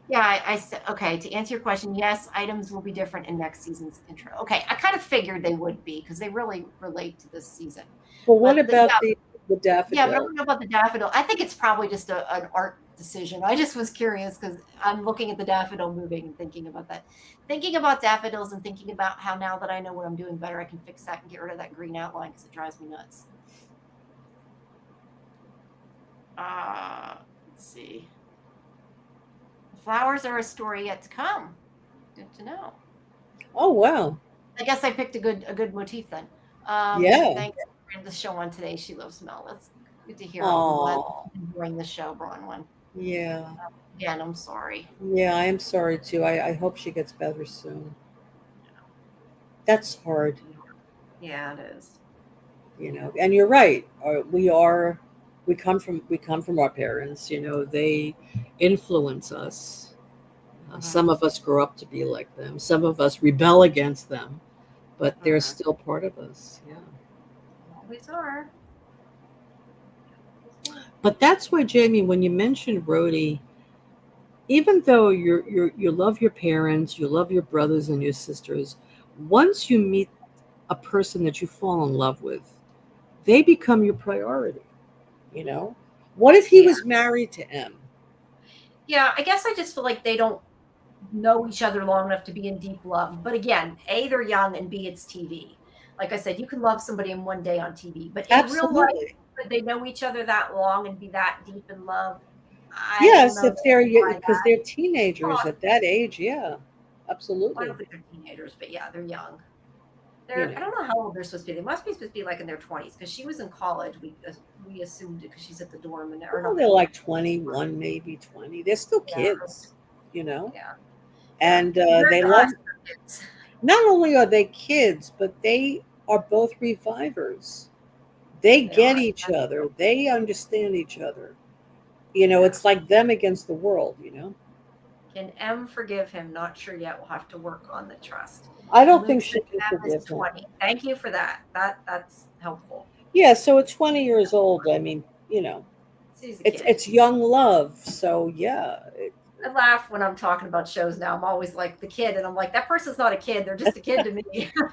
Yeah, I said okay. To answer your question, yes, items will be different in next season's intro. Okay, I kind of figured they would be because they really relate to this season. Well, what But about yeah, the yeah, but I daffodil? don't know about the daffodil. I think it's probably just an art decision. I just was curious because I'm looking at the daffodil moving and thinking about that. Thinking about daffodils and thinking about how now that I know what I'm doing better, I can fix that and get rid of that green outline because it drives me nuts. Let's see. The flowers are a story yet to come. Good to know. Oh wow. I guess I picked a good motif then. Yeah. Thanks for the show on today. She loves Mel. That's good to hear. I'm glad Oh. you're enjoying the show, Bronwyn. Yeah. Again, I'm sorry. Yeah, I am sorry too. I hope she gets better soon. That's hard, Yeah, it is. And you're right. We come from our parents. They influence us. Some of us grow up to be like them. Some of us rebel against them, but they're still part of us. Yeah. Always are. But that's why, Jamie, when you mentioned Rhodey, even though you love your parents, you love your brothers and your sisters, once you meet a person that you fall in love with, they become your priority. What if he was married to M? Yeah, I guess I just feel like they don't know each other long enough to be in deep love. But again, A, they're young, and B, it's TV. Like I said, you can love somebody in one day on TV, but in real life, Absolutely. could they know each other that long and be that deep in love? I don't Yes, know. if they're Why because that? they're teenagers Oh, at that age. Yeah, I absolutely. don't think they're teenagers, but yeah, they're young. You I know. don't know how old they're supposed to be. They must be supposed to be like in their 20s because she was in college. We assumed it because she's at the dorm and or Well, not they're the dorm. like 21, maybe 20. They're still Yeah, kids, yeah, yeah. and Compared they to love. us, they're kids. Not only are they kids, but they are both revivers. They They get are. each That's other. true. They understand each other. Yeah. It's like them against the world. Can M forgive him? Not sure yet. We'll have to work on the trust. I And don't Luke think said she can M is forgive him. 20. Thank you for that. That's helpful. Yeah, so at 20 years old, I mean, She's a it's kid. it's young love. So yeah, I laugh when I'm talking about shows now. I'm always like the kid, and I'm like, that person's not a kid. They're just a kid to me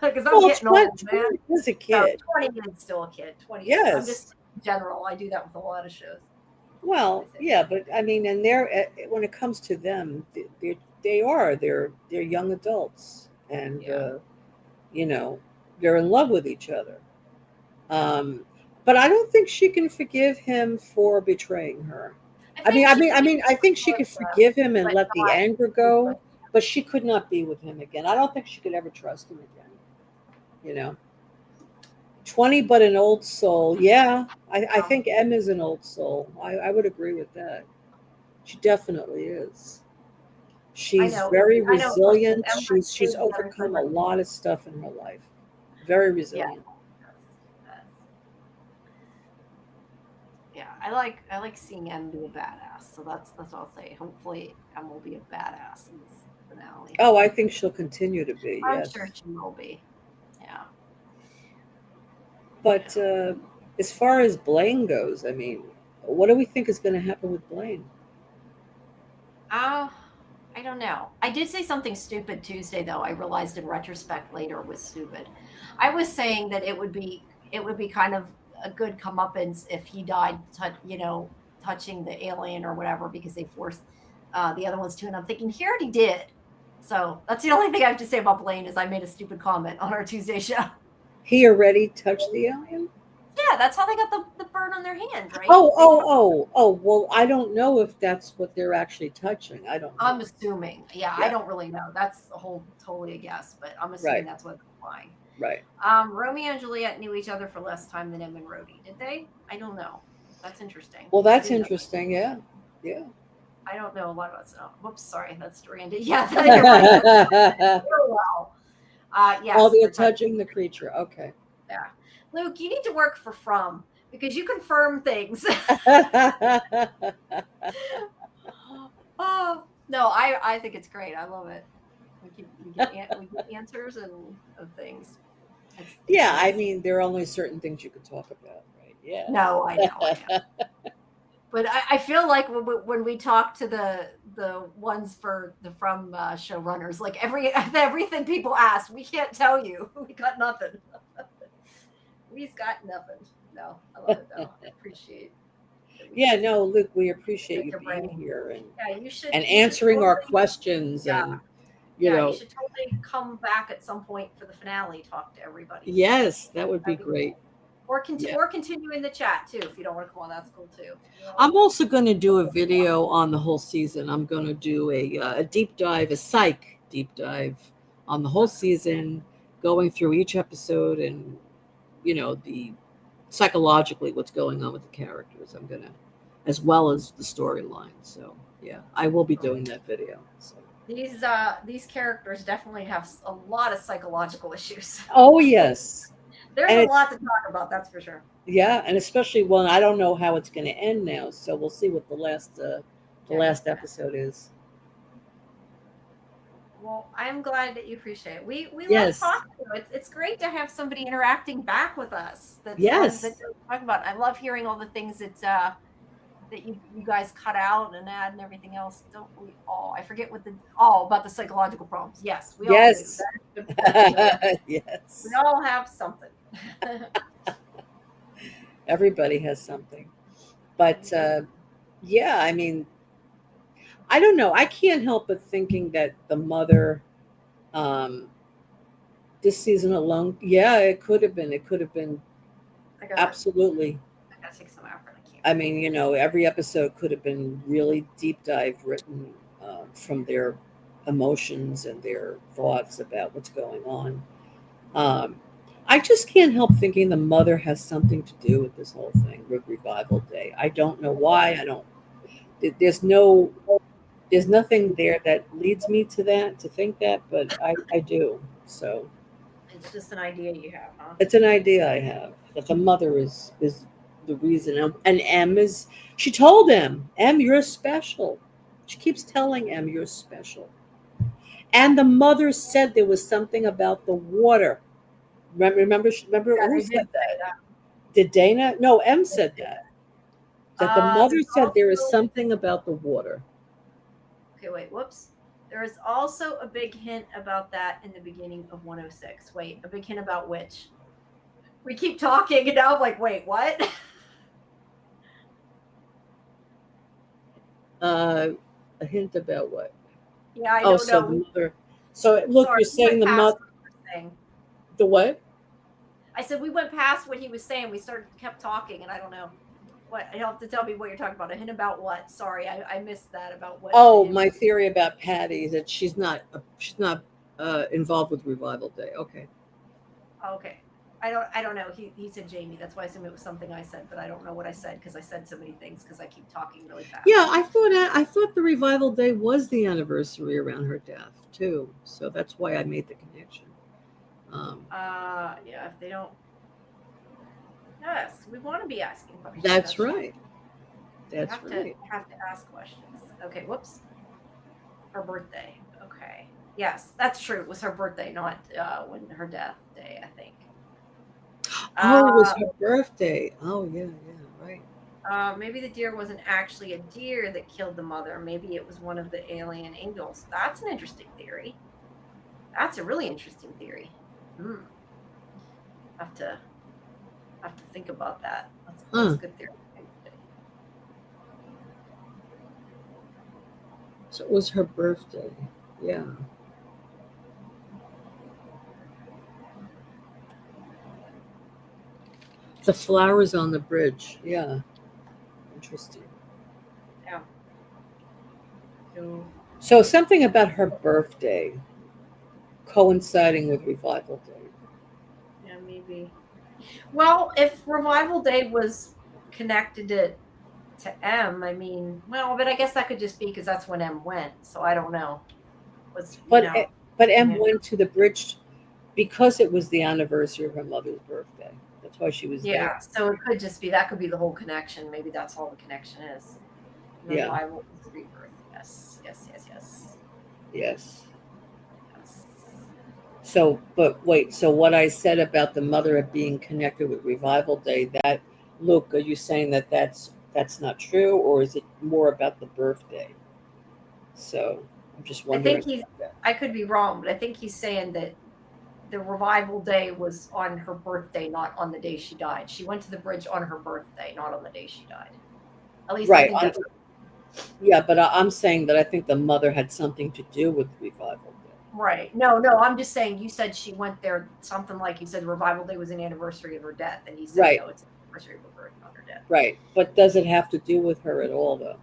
because I'm well, getting old, 20 man. is a No, kid. 20 is still a kid. 20 is, I'm Yes. just in general. I do that with a lot of shows. I Well, say, yeah, but I mean, and when it comes to them, they're young adults, and yeah. you know, they're in love with each other. Um, but I don't think she can forgive him for betraying her. I I mean, think I she mean, could I be mean, I think she with could forgive him and but let the not anger with go, but she could not be with him again. I don't think she could ever trust him again. You know, 20, but an old soul. Yeah, I think M is an old soul. I would agree with that. She definitely is. I She's know. very I know. Listen, if resilient. M would stay She's together for overcome a lot of stuff in her life. Very yeah. resilient. Yeah, I like seeing M be a badass. So that's what I'll say. Hopefully M will be a badass in this finale. Oh, I think she'll continue to be. I'm Yes, sure she will be. Yeah. but as far as Blaine goes, I mean, what do we think is going to happen with Blaine? Uh, I don't know. I did say something stupid Tuesday though. I realized in retrospect later was stupid. I was saying that it would be kind of a good comeuppance if he died, touching the alien or whatever because they forced the other ones to. And I'm thinking he already did. So that's the only thing I have to say about Blaine is I made a stupid comment on our Tuesday show. He already touched the alien? Yeah, that's how they got the bird on their hand, right? Oh. Well, I don't know if that's what they're actually touching. I don't I'm know. assuming. Yeah, I Yeah, don't really know. That's a whole totally a guess, but I'm assuming right, that's what they're flying. right. Romeo and Juliet knew each other for less time than Em and Rhodey, did they? I don't know. That's interesting. Well, I that's didn't know. interesting. Yeah, yeah. I don't know a lot about snow. Whoops, sorry, that's Randy. Yeah, you're right. Oh, wow. Oh, Yes, they're they're touching. touching the creature. Okay. Yeah, Luke, you need to work for From because you confirm things. Oh no, I think it's great. I love it. We get answers and of things. It's Yeah, I nice. mean, there are only certain things you could talk about, right? Yeah. No, I know. But I feel like when we talk to the ones for the From showrunners, like everything people ask, we can't tell you. We got nothing. We've got nothing. No, I love it though. I appreciate. That Yeah, no, Luke, we appreciate pick you your being brain. here Yeah, you should. and You should answering our totally. questions Yeah, and you yeah. You know, should totally come back at some point for the finale. Talk to everybody. yes, that would be That'd be great. cool. Yeah. Or continue in the chat too if you don't want to come on. That's cool too. You know? I'm also going to do a video on the whole season. I'm going to do a deep dive, a psych deep dive on the whole season, going through each episode and, the psychologically what's going on with the characters. I'm going to, as well as the storyline. So, yeah, I will be doing that video. So. These characters definitely have a lot of psychological issues. Oh, yes. There's And a lot to talk about, that's for sure. yeah, and especially when I don't know how it's going to end now, so we'll see what the last episode is. Well, I'm glad that you appreciate it. We love Yes. talking to you. It's great to have somebody interacting back with us. That's Yes. that talking about. I love hearing all the things that you guys cut out and add and everything else. Don't we all? I forget what about the psychological problems. Yes, we all do. Yes. We all have something. Everybody has something. But yeah, I mean, I don't know. I can't help but thinking that the mother, this season alone, yeah, it could have been. It could have been absolutely. I gotta take some effort. I mean, every episode could have been really deep dive written from their emotions and their thoughts about what's going on. I just can't help thinking the mother has something to do with this whole thing with Revival Day. I don't know why. There's nothing there that leads me to think that, but I do. So it's just an idea you have, huh? It's an idea I have that the mother is the reason. And she told M, you're special. She keeps telling M, you're special. And the mother said there was something about the water. Remember who said that? Did Dana? No, M said that. That the mother said there is something about the water. Okay, wait, whoops. There is also a big hint about that in the beginning of 106. Wait, a big hint about which? We keep talking and now I'm like, wait, what? A hint about what? Yeah, I don't know. The mother. So look, you're saying the mother. The what? I said we went past what he was saying. We kept talking, and I don't know what. You'll have to tell me what you're talking about. A hint about what? Sorry, I missed that about what. Oh, my theory about Patty is that she's not involved with Revival Day. Okay. Okay. I don't know. He said Jamie. That's why I assumed it was something I said, but I don't know what I said because I said so many things because I keep talking really fast. Yeah, I thought the Revival Day was the anniversary around her death too, so that's why I made the connection. Yeah. If they don't, yes, we want to be asking questions. That's right. That's right. Have to ask questions. Okay. Whoops. Her birthday. Okay. Yes, that's true. It was her birthday, not when her death day, I think. Oh, it was her birthday. Oh, yeah, right. Maybe the deer wasn't actually a deer that killed the mother. Maybe it was one of the alien angels. That's an interesting theory. That's a really interesting theory. Have to think about that. That's a good theory. So it was her birthday. Yeah. The flowers on the bridge. Yeah. Interesting. Yeah. So something about her birthday coinciding with Revival Day. Yeah, maybe. Well, if Revival Day was connected to M, I mean, but I guess that could just be because that's when M went. So I don't know. But M went to the bridge because it was the anniversary of her mother's birthday. That's why she was there. Yeah, so it could just be that could be the whole connection. Maybe that's all the connection is. Yeah. I will rebirth. Yes. So, but wait. So what I said about the mother being connected with Revival Day, that Luke, are you saying that that's not true, or is it more about the birthday? So I'm just wondering. I could be wrong, but I think he's saying that the Revival Day was on her birthday, not on the day she died. She went to the bridge on her birthday, not on the day she died. At least I Right. think that's Yeah, but I'm saying that I think the mother had something to do with Revival Day. right. No, I'm just saying. You said she went there. Something like you said, Revival Day was an anniversary of her death, and he said, Right. no, it's an anniversary of her birth, not her death. Right. But does it have to do with her at all, though?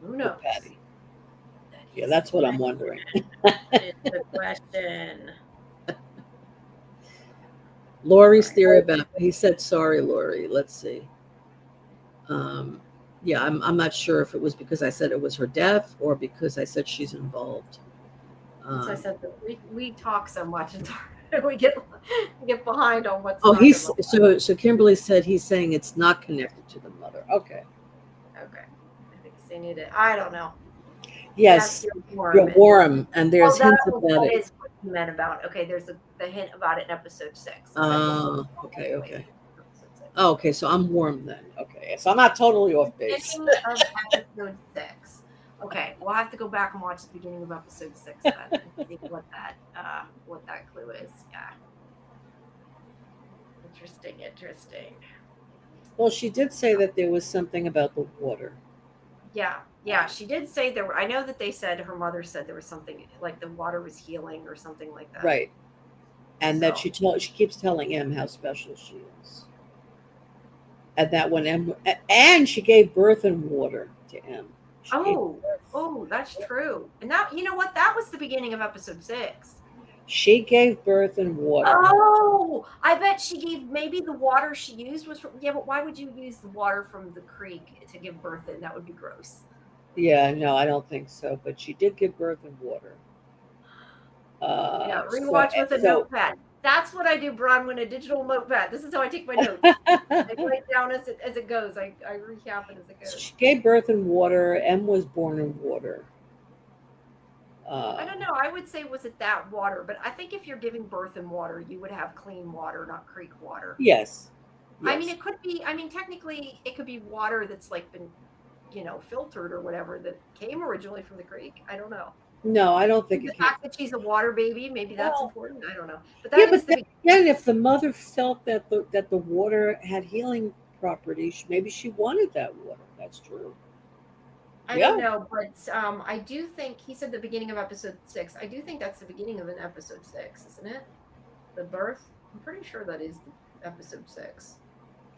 Who knows? With Patty. That Yeah, is that's the what I'm question. wondering. That is the question. Laurie's Right. theory about he said sorry, Laurie. Let's see. Yeah, I'm not sure if it was because I said it was her death or because I said she's involved. As I said, that we talk so much and we get behind on what's Oh, talking he's about. so Kimberly said he's saying it's not connected to the mother. Okay. Okay. I think they need it. I don't know. Yes, Yes, you're you're warm. warm, and there's hints about That it. is what you meant about. Okay, there's the hint about it in episode 6. Okay, okay. Oh, okay, so I'm warm then. Okay, so I'm not totally off base. Beginning of episode 6. Okay, we'll have to go back and watch the beginning of episode 6 then and see what that clue is. Yeah. Interesting. Well, she did say that there was something about the water. Yeah, she did say there were. I know that they said her mother said there was something like the water was healing or something like that. Right. And that So- she keeps telling M how special she is. And that when M and she gave birth in water to M. She gave Oh, that's true. And that, you know what? That was the beginning of episode 6. She gave birth in water. Oh, I bet she gave, maybe the water she used was from, yeah, but why would you use the water from the creek to give birth in? That would be gross. Yeah, no, I don't think so. But she did give birth in water. Yeah, rewatch with a notepad. That's what I do, Brian, when a digital notepad. This is how I take my notes. I write down as it goes. I recap it as it goes. She gave birth in water. M was born in water. I don't know. I would say was it that water, but I think if you're giving birth in water, you would have clean water, not creek water. Yes. I mean, it could be. I mean, technically, it could be water that's like been, filtered or whatever that came originally from the creek. I don't know. No, I don't think The it can. fact that she's a water baby, maybe that's Well, important. I don't know. But Yeah, that but is the then if the mother felt that the water had healing properties, maybe she wanted that water. That's true. I don't know, but I do think he said the beginning of episode 6. I do think that's the beginning of an episode 6, isn't it? The birth. I'm pretty sure that is episode 6.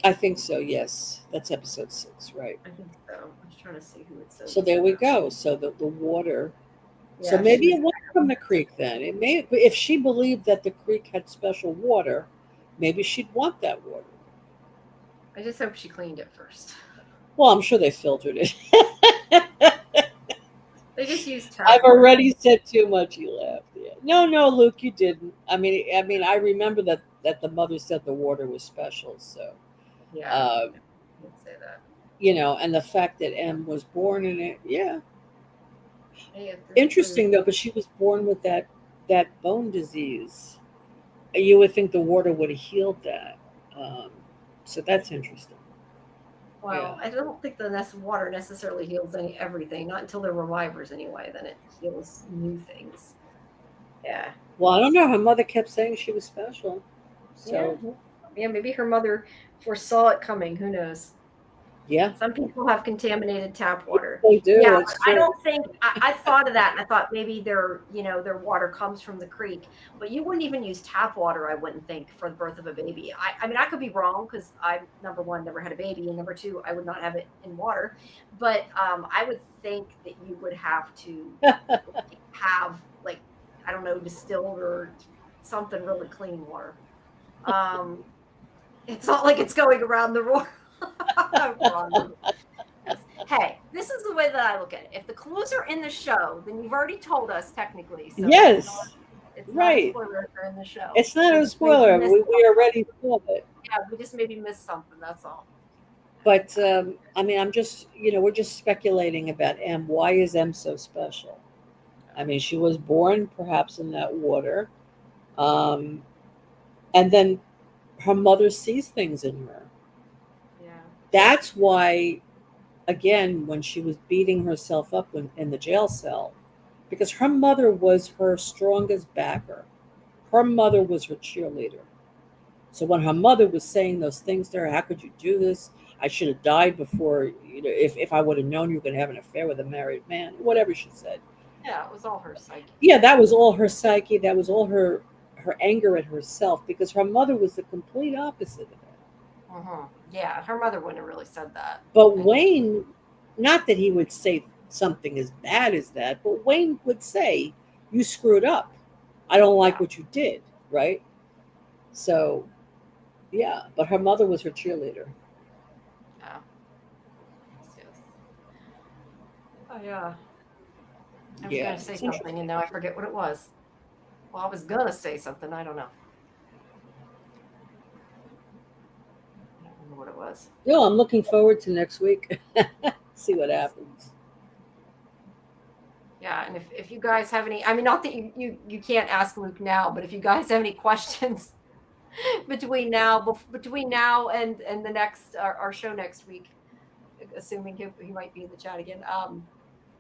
I think so. Yes, that's episode 6, right? I think so. I was trying to see who it says. So there we go. So the water. Yeah, So maybe it was from the creek then. It may, if she believed that the creek had special water, maybe she'd want that water. I just hope she cleaned it first. Well, I'm sure they filtered it. They just used tap I've water. already said too much. You laughed. Yeah. No, Luke, you didn't. I mean, I remember that the mother said the water was special. So, Yeah, I didn't say that. And the fact that M was born in it, yeah, Hey, interesting though. But she was born with that bone disease. You would think the water would have healed that. So that's interesting. Well, I don't think the water necessarily heals everything. Not until they're revivers, anyway. Then it heals new things. Yeah. Well, I don't know. Her mother kept saying she was special. So yeah, maybe her mother foresaw it coming. Who knows? Yeah. Some people have contaminated tap water. They do. Yeah, I don't think I thought of that, and I thought maybe their water comes from the creek, but you wouldn't even use tap water. I wouldn't think for the birth of a baby. I mean, I could be wrong because I, number one, never had a baby, and number two, I would not have it in water. But I would think that you would have to have I don't know, distilled or something really clean water. It's not like it's going around the world. Hey, this is the way that I look at it. If the clues are in the show, then you've already told us technically. So yes. It's right. not a spoiler if they're in the show. It's not a spoiler. We already saw it. Yeah, we just maybe missed something. That's all. But I mean, I'm just we're just speculating about M. Why is M so special? I mean, she was born perhaps in that water, and then her mother sees things in her. Yeah. That's why, again, when she was beating herself up in the jail cell, because her mother was her strongest backer. Her mother was her cheerleader. So when her mother was saying those things to her, how could you do this? I should have died before, if I would have known you were going to have an affair with a married man, whatever she said. Yeah, it was all her psyche. Yeah, that was all her psyche. That was all her anger at herself, because her mother was the complete opposite of that. Yeah, her mother wouldn't have really said that. But Wayne, not that he would say something as bad as that, but Wayne would say, "You screwed up. I don't like what you did." Right? So, yeah. But her mother was her cheerleader. Yeah. Yes. Oh yeah. I was Yeah. going to say something, and now I forget what it was. Well, I was going to say something. I don't know. I don't remember what it was. No, I'm looking forward to next week. See what happens. Yeah, and if you guys have any, I mean, not that you can't ask Luke now, but if you guys have any questions between now and the next our show next week, assuming he might be in the chat again,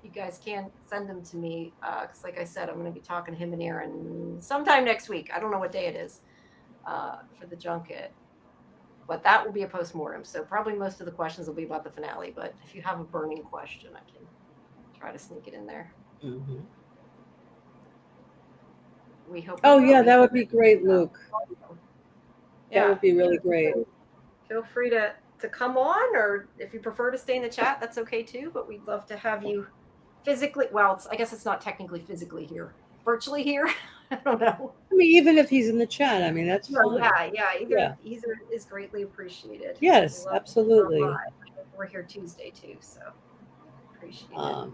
you guys can send them to me, because like I said, I'm going to be talking to him and Aaron sometime next week. I don't know what day it is for the junket, but that will be a post-mortem, so probably most of the questions will be about the finale. But if you have a burning question, I can try to sneak it in there. Mm-hmm. We hope. Oh yeah, that would be great, Luke. Yeah, that would be really great. Feel free to come on, or if you prefer to stay in the chat, that's okay too. But we'd love to have you physically. Well, I guess it's not technically physically here, virtually here. I don't know. I mean, even if he's in the chat, I mean, that's fine. Either is greatly appreciated. Yes, absolutely. We're here Tuesday too, so appreciate it.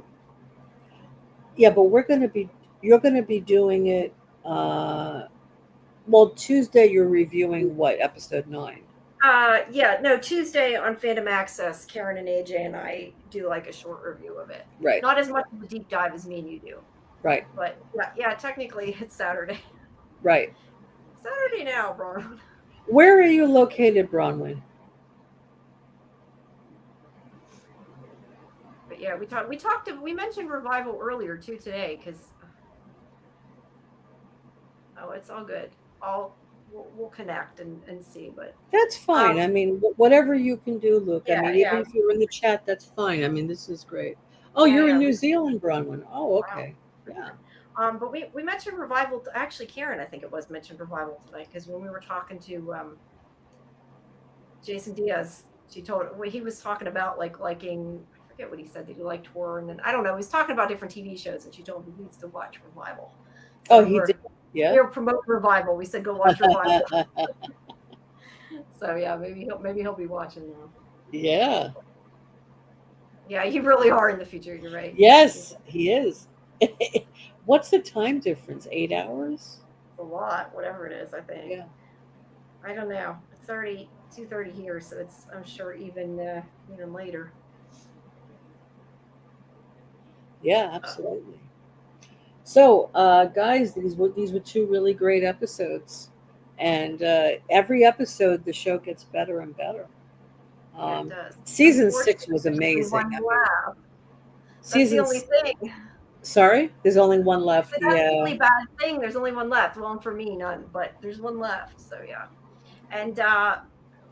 Yeah, but you're going to be doing it. Well, Tuesday you're reviewing what, episode 9? Tuesday on Fandom Access, Karen and AJ and I do like a short review of it. Right. Not as much of a deep dive as me and you do. Right. But yeah, technically it's Saturday. Right. Saturday now, Bronwyn. Where are you located, Bronwyn? But yeah, we mentioned Revival earlier too today, because it's all good. We'll connect and see, but that's fine. I mean, whatever you can do, Luke. I mean, even if you're in the chat, that's fine. I mean, this is great. Oh, you're in New Zealand, Bronwyn. Oh, okay. Wow. Yeah. But we mentioned Revival. Actually, Karen, I think it was, mentioned Revival tonight, because when we were talking to Jason Diaz, he was talking about liking. I forget what he said. That he liked Thorn, and I don't know. He was talking about different TV shows, and she told him he needs to watch Revival. So he did. Yeah. We were promoting Revival. We said go watch Revival. So yeah, maybe he'll be watching now. Yeah. Yeah, you really are in the future. You're right. Yes, he is. What's the time difference? 8 hours? A lot, whatever it is, I think. Yeah. I don't know. It's already 2:30 here, so it's, I'm sure, even later. Yeah, absolutely. So, guys, these were 2 really great episodes, and every episode the show gets better and better. It does. Season 6 was amazing. That's the only thing. Sorry, there's only one left. That's the only bad thing. There's only one left. Well, for me, none, but there's one left. So yeah. And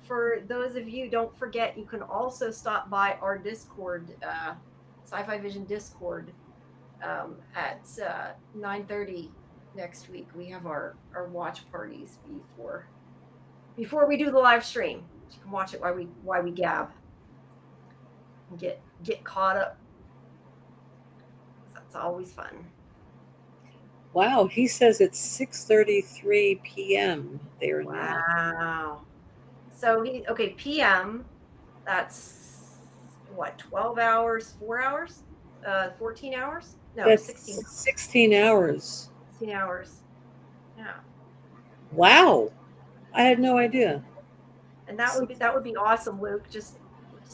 for those of you, don't forget, you can also stop by our Discord, sci-fivision Discord, at 9:30 next week. We have our watch parties before we do the live stream. You can watch it while we gab and get caught up. That's always fun. Wow, he says it's 6:33 p.m. there now. Wow. So PM. That's what, 12 hours, 4 hours, 14 hours? No, that's 16. 16 hours. 16 hours. Yeah. Wow, I had no idea. And that would be awesome, Luke. Just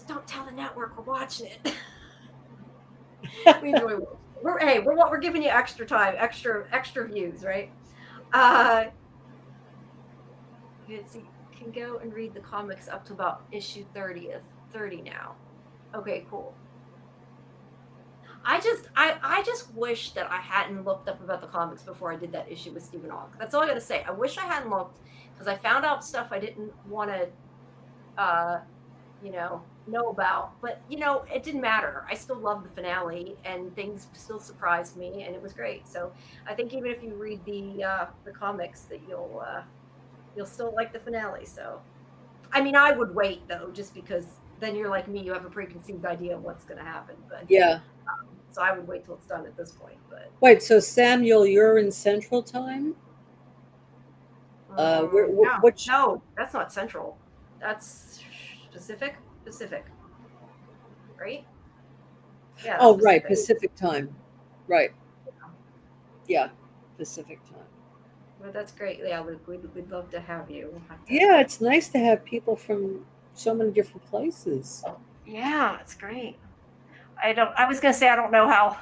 don't tell the network we're watching it. We're giving you extra time, extra views, right? You can go and read the comics up to about issue 30 now. Okay, cool. I just wish that I hadn't looked up about the comics before I did that issue with Stephen Ogg. That's all I gotta say. I wish I hadn't looked, because I found out stuff I didn't want to know about. But it didn't matter. I still loved the finale, and things still surprised me, and it was great. So I think even if you read the comics, that you'll still like the finale. So I mean, I would wait though, just because then you're like me, you have a preconceived idea of what's going to happen. But Yeah. so I would wait till it's done at this point. But Wait, so Samuel, you're in Central Time? yeah, Which? no, that's not Central. That's Pacific, right? Yeah, that's Oh, right, Pacific. Pacific Time. Right. Yeah, Pacific Time. But that's great. Yeah, we'd love to have you. We'll have to. Yeah, it's nice to have people from so many different places. Yeah, it's great. I was gonna say I don't know how.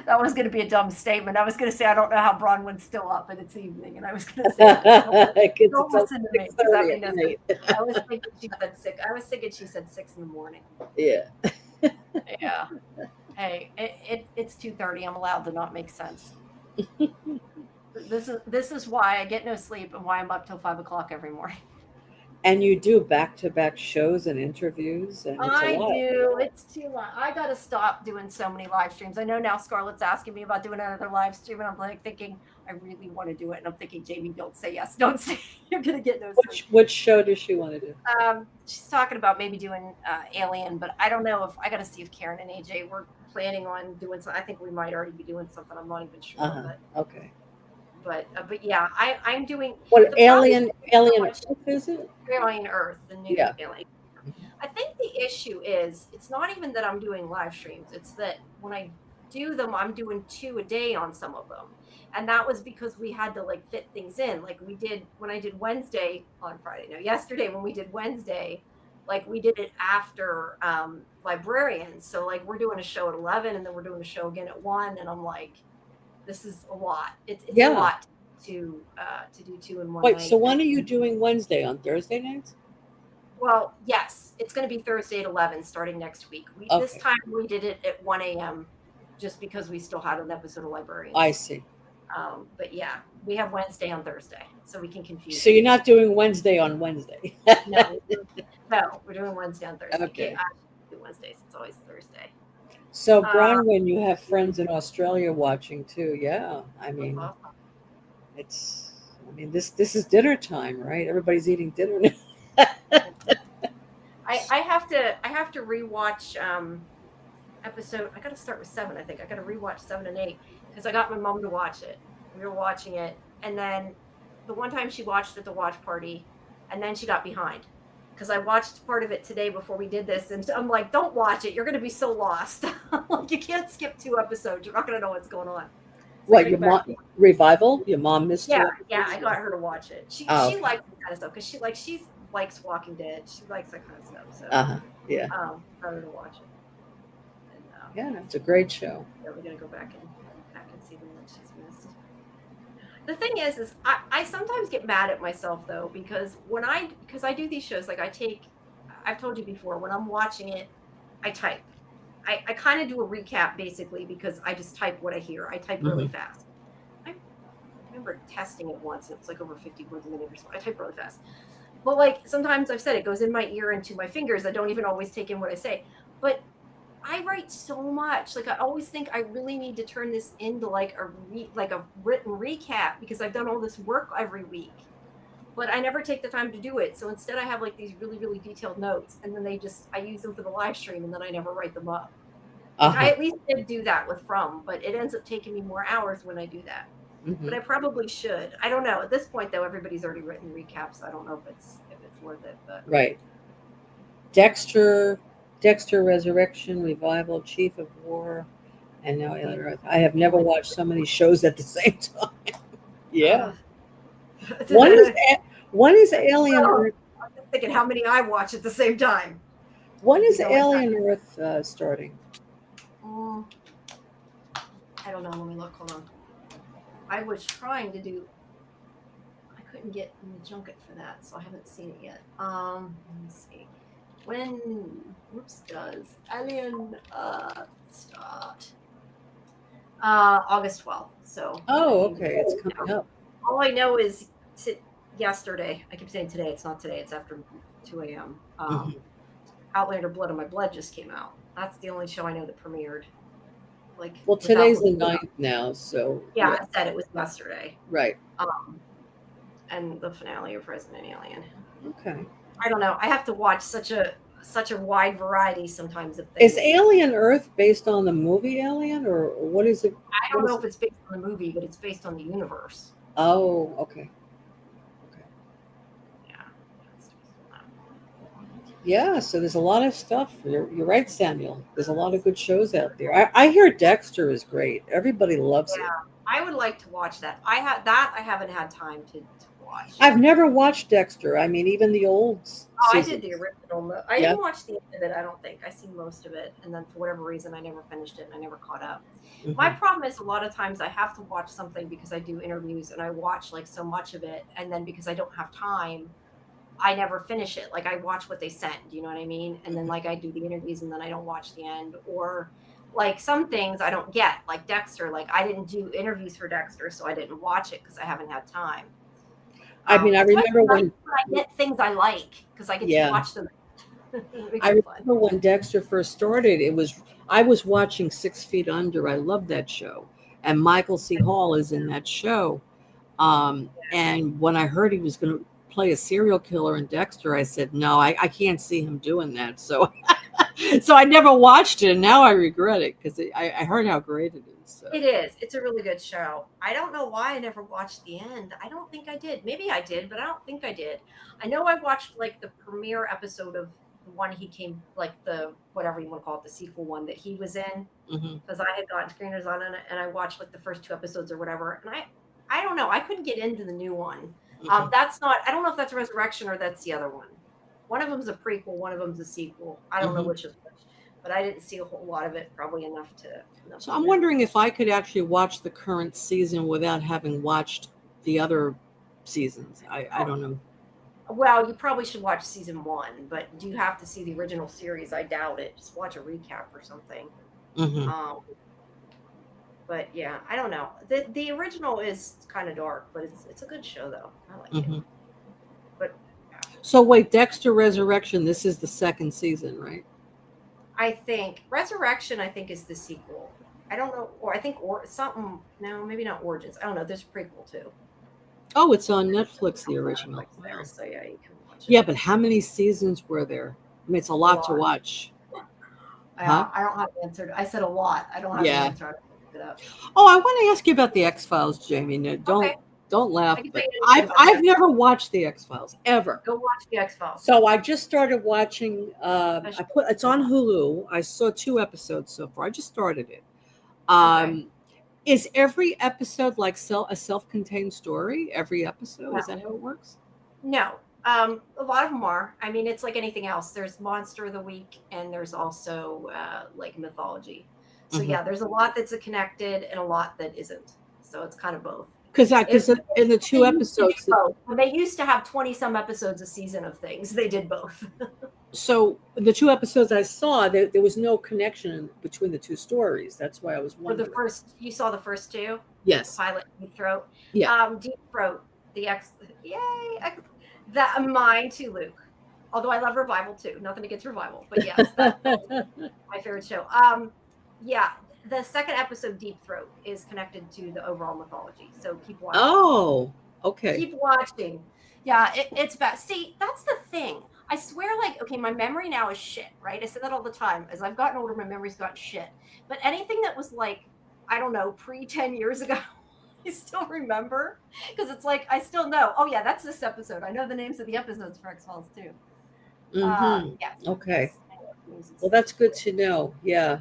That was going to be a dumb statement. I was going to say I don't know how Bronwyn's still up and it's evening, and I was going to say that. Because Don't it's like listen to me because that 6:30 means at night. I was thinking she said six. I was thinking she said 6 in the morning. Yeah. Yeah. Hey, it's 2:30. I'm allowed to not make sense. This is why I get no sleep and why I'm up till 5 o'clock every morning. And you do back-to-back shows and interviews, and it's a I lot. do. It's too long. I got to stop doing so many live streams. I know now Scarlett's asking me about doing another live stream, and I'm like thinking, I really want to do it. And I'm thinking, Jamie, don't say yes. Don't say you're going to get no sleep. Which show does she want to do? She's talking about maybe doing Alien, but I don't know if I got to see if Karen and AJ were planning on doing something. I think we might already be doing something. I'm not even sure. Okay. But yeah, I'm doing. What the Alien problem- Earth is it? Alien Earth, the new Yeah. Alien. I think the issue is it's not even that I'm doing live streams. It's that when I do them, I'm doing 2 a day on some of them. And that was because we had to like fit things in. Like we did when I did Wednesday on Friday. No, yesterday when we did Wednesday, like we did it after librarians. So like we're doing a show at 11 and then we're doing a show again at 1. And I'm like, this is a lot. It's a lot to do 2 in one Wait, night. so when are you doing Wednesday? On Thursday nights? Well, yes, it's going to be Thursday at 11 starting next week. This time we did it at 1 a.m. just because we still had an episode of Librarians. I see. But yeah, we have Wednesday on Thursday, so we can confuse. So you're not doing Wednesday on Wednesday? No, we're doing Wednesday on Thursday. Okay. I do Wednesdays. It's always Thursday. So, Bronwyn, you have friends in Australia watching too. Yeah, I mean, this is dinner time, right? Everybody's eating dinner now. I have to rewatch episode. I got to start with 7. I think I got to rewatch 7 and 8 because I got my mom to watch it. We were watching it, and then the one time she watched at the watch party, and then she got behind because I watched part of it today before we did this, and I'm like, "Don't watch it. You're going to be so lost. Like you can't skip 2 episodes. You're not going to know what's going on." What, your mom revival? Your mom missed Yeah, you? yeah. I got her to watch it. She okay. likes that kind of stuff because she likes Walking Dead. She likes that kind of stuff. So yeah. Got her to watch it. And, yeah, it's a great show. Yeah, we're gonna go back and see the one she's missed. The thing is I sometimes get mad at myself though because because I do these shows like I've told you before when I'm watching it I type. I kind of do a recap basically because I just type what I hear. I type really fast. I remember testing it once. It was like over 50 words a minute or so. I type really fast. But like sometimes I've said it goes in my ear and to my fingers. I don't even always take in what I say. But I write so much. Like I always think I really need to turn this into like a written recap because I've done all this work every week. But I never take the time to do it. So instead I have like these really, really detailed notes and then I use them for the live stream and then I never write them up. I at least did do that with From, but it ends up taking me more hours when I do that. But I probably should. I don't know. At this point though, everybody's already written recaps. I don't know if it's worth it, but right. Dexter Resurrection, Revival, Chief of War, and now Alien Earth. I have never watched so many shows at the same time. Yeah. One is Alien Earth. I'm just thinking how many I watch at the same time. When is Alien Earth starting? I don't know. Let me look. Hold on. I was trying to do. I couldn't get in the junket for that, so I haven't seen it yet. Let me see. When does Alien start? August 12th. So. Okay, it's coming up. All I know is yesterday. I keep saying today. It's not today. It's after 2 a.m. Outlander Blood on My Blood just came out. That's the only show I know that premiered. Like, Well, without today's the looking it up. 9th now, so Yeah, I said it was yesterday. right. And the finale of Resident Alien. Okay. I don't know. I have to watch such a wide variety sometimes of things. Is Alien Earth based on the movie Alien, or what is it? I don't know if it's based on the movie, but it's based on the universe. Oh, okay. Yeah. Yeah, so there's a lot of stuff. You're right, Samuel. There's a lot of good shows out there. I hear Dexter is great. Everybody loves it. I would like to watch that. I haven't had time to watch. I've never watched Dexter. I mean, even the old I seasons. did the original. I didn't watch the end of it, I don't think. I seen most of it, and then for whatever reason I never finished it and I never caught up. Mhm. My problem is a lot of times I have to watch something because I do interviews and I watch like so much of it, and then because I don't have time, I never finish it. Like I watch what they send, you know what I mean? And then like I do the interviews and then I don't watch the end. Or like some things I don't get, like Dexter. Like I didn't do interviews for Dexter, so I didn't watch it because I haven't had time. I mean, I remember when I get things I like because I get to watch them. I remember when Dexter first started. I was watching 6 Feet Under. I love that show, and Michael C. Hall is in that show. And when I heard he was going to play a serial killer in Dexter, I said, no, I can't see him doing that. So, so I never watched it, and now I regret it because I heard how great it is. So. It is. It's a really good show. I don't know why I never watched the end. I don't think I did. Maybe I did, but I don't think I did. I know I watched like the premiere episode of the one he came, like the whatever you want to call it, the sequel one that he was in, because I had gotten screeners on it, and I watched like the first 2 episodes or whatever, and I don't know. I couldn't get into the new one. That's not. I don't know if that's Resurrection or that's the other one. One of them's a prequel. One of them's a sequel. I don't know which is which, but I didn't see a whole lot of it. Probably enough to. So I'm wondering if I could actually watch the current season without having watched the other seasons. I don't know. Well, you probably should watch season 1, but do you have to see the original series? I doubt it. Just watch a recap or something. But yeah, I don't know. The original is kind of dark, but it's a good show though. I like it. But so wait, Dexter Resurrection. This is the 2nd season, right? I think Resurrection. I think is the sequel. I don't know, or I think something. No, maybe not Origins. I don't know. There's a prequel too. Oh, it's on Netflix, the original. There, so yeah, you can watch it. Yeah, but how many seasons were there? I mean, it's a lot to watch. Huh? I don't have an answer. I said a lot. I don't have an answer. I look it up. Oh, I want to ask you about the X-Files, Jamie. No, don't laugh. But I've never watched the X-Files ever. Go watch the X-Files. So I just started watching. It's on Hulu. I saw 2 episodes so far. I just started it. Is every episode like a self-contained story? Every episode? Is that how it works? No. A lot of them are. I mean, it's like anything else. There's Monster of the Week, and there's also like mythology. So yeah, there's a lot that's connected and a lot that isn't. So it's kind of both. Because in the 2 episodes, when they used to have 20-some episodes a season of things, they did both. So the 2 episodes I saw, there was no connection between the 2 stories. That's why I was wondering. You saw the first 2? Yes. Pilot, Deep Throat. Yeah. Deep Throat. Mine too, Luke. Although I love Revival too. Nothing against Revival, but yes, that's my favorite show. Yeah, the 2nd episode, Deep Throat, is connected to the overall mythology. So keep watching. Oh, okay. Keep watching. Yeah, it's bad. See, that's the thing. I swear, like, okay, my memory now is shit, right? I say that all the time. As I've gotten older, my memory's gotten shit. But anything that was like, I don't know, pre-10 years ago, I still remember. Because it's like, I still know. Oh, yeah, that's this episode. I know the names of the episodes for X-Files, too. Yeah. Okay. Well, that's good to know. Yeah.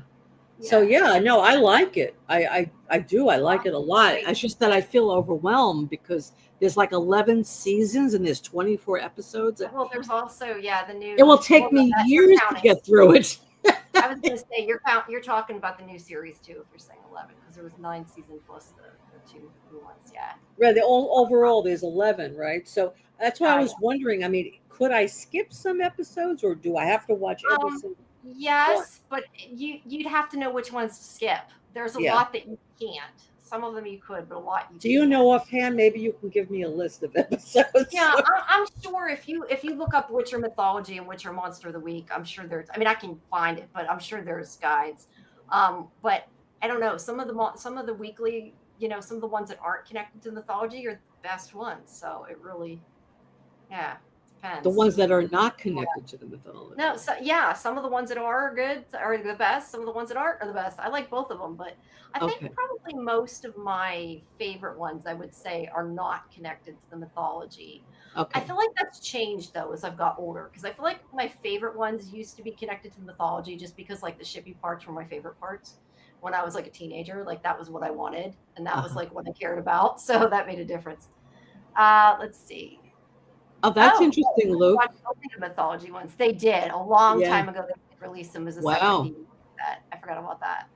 So yeah, no, I like it. I do. I like it a lot. It's just that I feel overwhelmed because there's like 11 seasons and there's 24 episodes. Well, there's also the new. It will take me years to get through it. I was going to say you're talking about the new series too. If you're saying 11, because there was 9 seasons plus the 2 new ones. Yeah. Right. Overall, there's 11, right? So that's why I was wondering. I mean, could I skip some episodes, or do I have to watch every single? Yes, but you'd have to know which ones to skip. There's a lot that you can't. Some of them you could, but a lot you Do you can't. know offhand? Maybe you can give me a list of episodes. Yeah, I'm sure if you look up Witcher mythology and Witcher monster of the week, I'm sure there's. I mean, I can find it, but I'm sure there's guides. But I don't know. Some of the weekly, some of the ones that aren't connected to mythology are the best ones. So it really, yeah, The depends. ones that are not connected to the mythology. No, so yeah, some of the ones that are good are the best. Some of the ones that aren't are the best. I like both of them, but I think Okay. probably most of my favorite ones I would say are not connected to the mythology. I Okay. feel like that's changed though as I've got older because I feel like my favorite ones used to be connected to the mythology just because like the shippy parts were my favorite parts when I was like a teenager. Like that was what I wanted and that was Uh-huh. like what I cared about. So that made a difference. Let's see. Oh, that's Oh, interesting, yeah, Luke. watch only the mythology ones. They did a long Yeah. time ago. They released them as a separate Wow. DVD set. I forgot about that.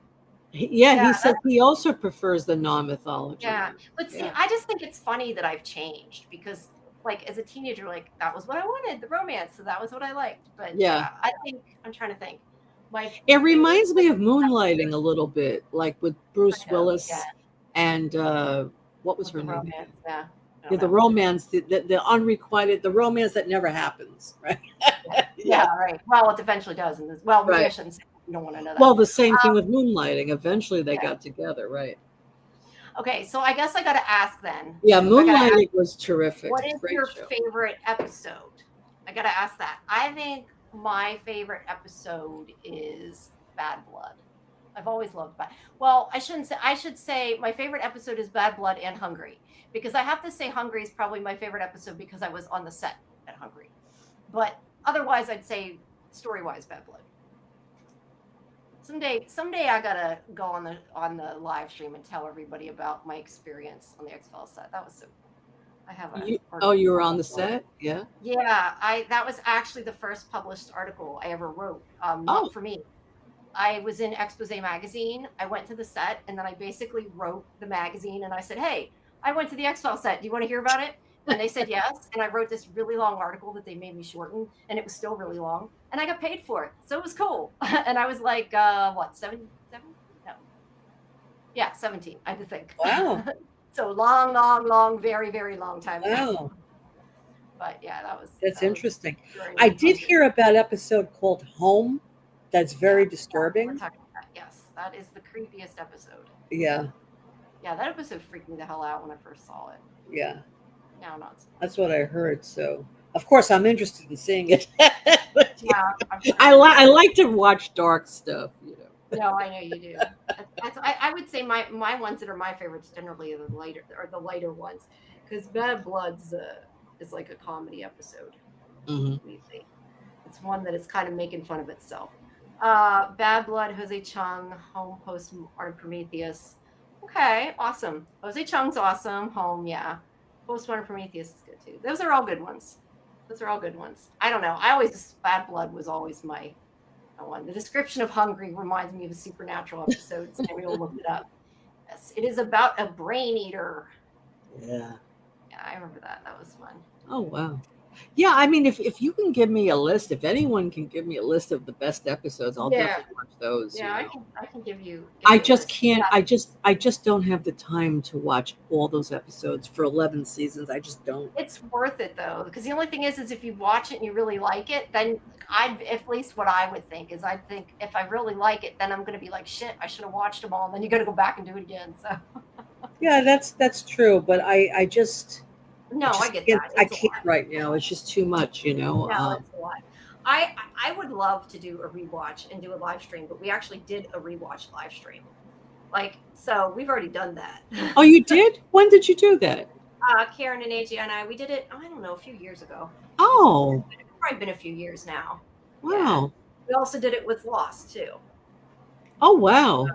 Yeah, Yeah, he said he also prefers the non-mythology yeah. one. But see, Yeah. I just think it's funny that I've changed because, like, as a teenager, like that was what I wanted, the romance, so that was what I liked. But Yeah. yeah, I think I'm trying to think. My It favorite reminds me of Moonlighting a little bit, like with Bruce kind of, yeah, Willis and what was with her the name romance. again? Yeah, I Yeah, don't the know. romance, the unrequited, the romance that never happens, right? Yeah, Yeah, yeah, right. Well, it eventually does. In this, well, maybe I right. shouldn't say you don't want to know that. Well, the same thing with Moonlighting. Eventually, they Yeah. got together, right? Okay, so I guess I got to ask then. Yeah, I got to ask. Moonlighting was terrific. What is Great your show. favorite episode? I gotta ask that. I think my favorite episode is Bad Blood. I've always loved Bad. Well, I shouldn't say. I should say my favorite episode is Bad Blood and Hungry because I have to say Hungry is probably my favorite episode because I was on the set at Hungry. But otherwise, I'd say story-wise, Bad Blood. Someday I gotta go on the live stream and tell everybody about my experience on the X-Files set. That was so cool. I have a You were on on the the blog. set? Yeah. Yeah, I that was actually the first published article I ever wrote. Oh, Not for me. I was in Expose magazine. I went to the set and then I basically wrote the magazine and I said, "Hey, I went to the X-Files set. Do you want to hear about it?" And they said yes. And I wrote this really long article that they made me shorten, and it was still really long. And I got paid for it, so it was cool. And I was like, what, 7? No, yeah, 17. I had to think. wow. So long, long, long, very, very long time ago. Wow. But yeah, That's that was interesting. during I did Hungry. hear about an episode called Home. That's Yeah, very we're disturbing. talking about that. Yes, that is the creepiest episode. Yeah. Yeah, that episode freaked me the hell out when I first saw it. Yeah. Now not so That's much. what I heard. So, of course, I'm interested in seeing it. But, yeah, Yeah, I like to watch dark stuff, you know. no, I know you do. I would say my ones that are my favorites generally are the lighter ones because Bad Bloods is like a comedy episode. Mhm. Completely. It's one that is kind of making fun of itself. Bad Blood, Jose Chung, Home Post on Prometheus. Okay, awesome. Jose Chung's awesome. Home, yeah. Postmodern Prometheus is good too. Those are all good ones. Those are all good ones. I don't know. Bad Blood was always my one. The description of Hungry reminds me of a supernatural episode, so maybe we'll look it up. Yes, it is about a brain eater. Yeah. Yeah, I remember that. That was fun. Oh, wow. Yeah, I mean, if you can give me a list, if anyone can give me a list of the best episodes, I'll Yeah, definitely watch those. yeah, You know, I can give you I a just list. can't. Yeah, I just don't have the time to watch all those episodes for 11 seasons. I just don't. it's worth it though, because the only thing is if you watch it and you really like it, then at least what I would think is I think if I really like it, then I'm going to be like, shit, I should have watched them all. And then you got to go back and do it again. So Yeah, that's true. But I just no, I get can't. that. I It's a can't lot. right now. It's just too much. You know. No, it's a lot. I would love to do a rewatch and do a live stream, but we actually did a rewatch live stream. Like, so we've already done that. Oh, you did? When did you do that? Karen and AJ and we did it, I don't know, a few years ago. Oh, It's probably been a few years now. wow. Yeah. We also did it with Lost too. Oh, wow.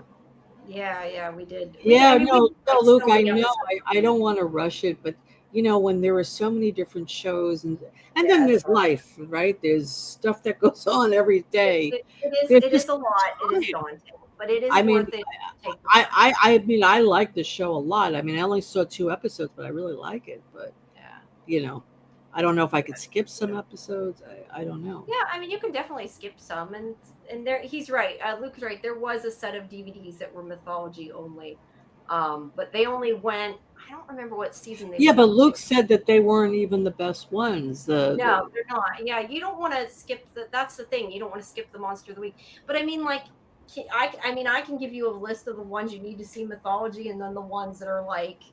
Yeah, we did. Yeah, We no, watched Luke, so I many know episodes. I don't want to rush it, but when there are so many different shows and then Yeah, it's there's hard. life, right? There's stuff that goes on every day. There's It is just a lot. It is time. daunting, but it is I mean, worth it to take the time. I mean, I like the show a lot. I mean, I only saw 2 episodes, but I really like it. But Yeah. I don't know if I could skip some episodes. I don't know. Yeah, I mean, you can definitely skip some, and there he's right. Luke's right. There was a set of DVDs that were mythology only. But they only went. I don't remember what season they Yeah, went but up to. Luke said that they weren't even the best ones. No, they're not. Yeah, you don't want to skip the. That's the thing. You don't want to skip the monster of the week. But I mean, like, I mean, I can give you a list of the ones you need to see mythology, and then the ones that are like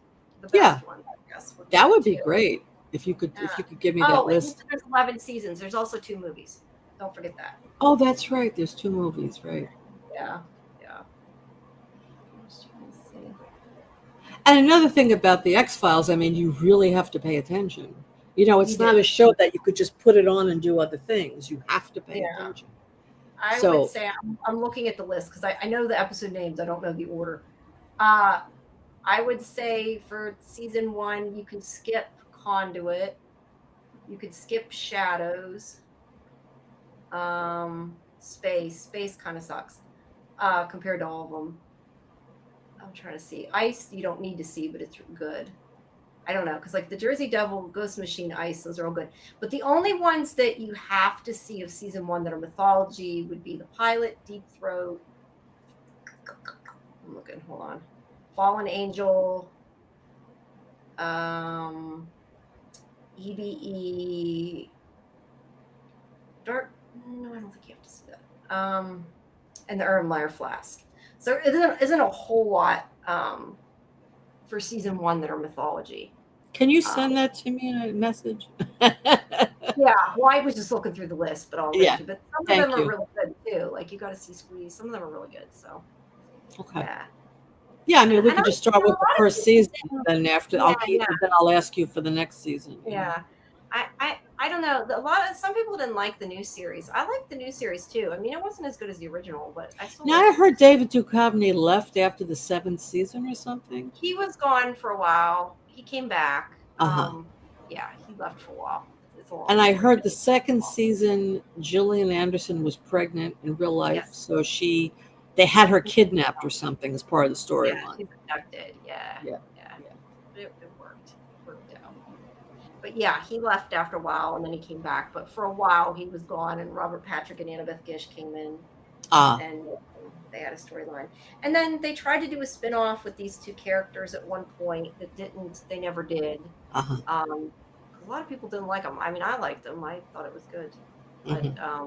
the Yeah, best ones. I guess would be that good would be too. great Yeah. if you could give me that Oh, and you list. said there's 11 seasons. There's also 2 movies. Don't forget that. Oh, that's right. There's 2 movies, right? Yeah, yeah. I was trying to see. And another thing about the X Files, I mean, you really have to pay attention. You know, You it's do. not a show that you could just put it on and do other things. You have to pay Yeah. attention. I would So, say I'm looking at the list because I know the episode names. I don't know the order. Uh, I would say for season 1, you can skip Conduit. You could skip Shadows. Space kind of sucks compared to all of them. I'm trying to see. Ice, you don't need to see, but it's good. I don't know, because like the Jersey Devil, Ghost Machine, Ice, those are all good. But the only ones that you have to see of season 1 that are mythology would be the pilot, Deep Throat. I'm looking, hold on. Fallen Angel, EBE, Dark. No, I don't think you have to see that. And the Erlenmeyer Flask. So it isn't a whole lot for season 1 that are mythology. can you Um, send that to me in a message? yeah, well, I was just looking through the list, but I'll Yeah, get you. But some of them thank are you. really good too. Like you got to see Squeeze. Some of them are really good. So Okay. yeah, Yeah, I mean, we and could I, just start a with the lot of first people season, didn't. then after Yeah, yeah, then I'll ask you for the next season. You know. yeah. I don't know. A lot of some people didn't like the new series. I like the new series too. I mean, it wasn't as good as the original, but I still Now like I the new. heard David Duchovny left after the 7th season or something. He was gone for a while. He came back. Uh huh. Yeah, he left for a while. It's a long And I story. heard the second season, Gillian Anderson was pregnant in real life, Yes. so they had her kidnapped or something as part of the Yeah, storyline. she's abducted. Yeah, Yeah, yeah. yeah. It worked out. But yeah, he left after a while and then he came back. But for a while he was gone, and Robert Patrick and Annabeth Gish came in, Ah, and they had a storyline. And then they tried to do a spin-off with these 2 characters at one point that didn't. They never did. uh huh. 'Cause a lot of people didn't like them. I mean, I liked them. I thought it was good, but Hmm.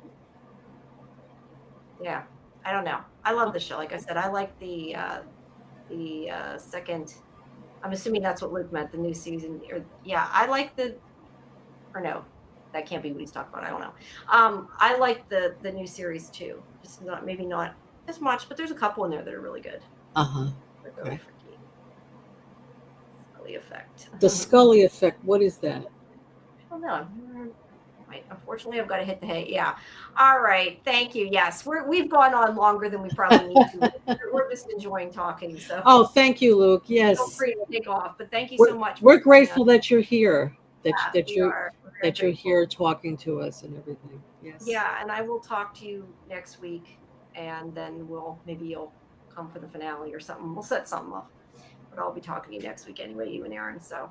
yeah, I don't know. I love the show. Like I said, I like the second. I'm assuming that's what Luke meant. The new season, or yeah, I like the. Or no, that can't be what he's talking about. I don't know. I like the new series too. Just not maybe not as much, but there's a couple in there that are really good. Uh huh. They're really Okay. freaky. Scully effect. The Scully effect. What is that? I don't know. Right. Unfortunately, I've got to hit the hay. Yeah. All right. Thank you. Yes, we've gone on longer than we probably need to. We're just enjoying talking. So Oh, thank you, Luke. feel Yes, free to take off. But thank you we're so much for we're joining us. grateful that you're here. Yeah, we are. We're very That you're grateful. here talking to us and everything. Yes. Yeah, and I will talk to you next week, and then maybe you'll come for the finale or something. We'll set something up. But I'll be talking to you next week anyway, you and Aaron. So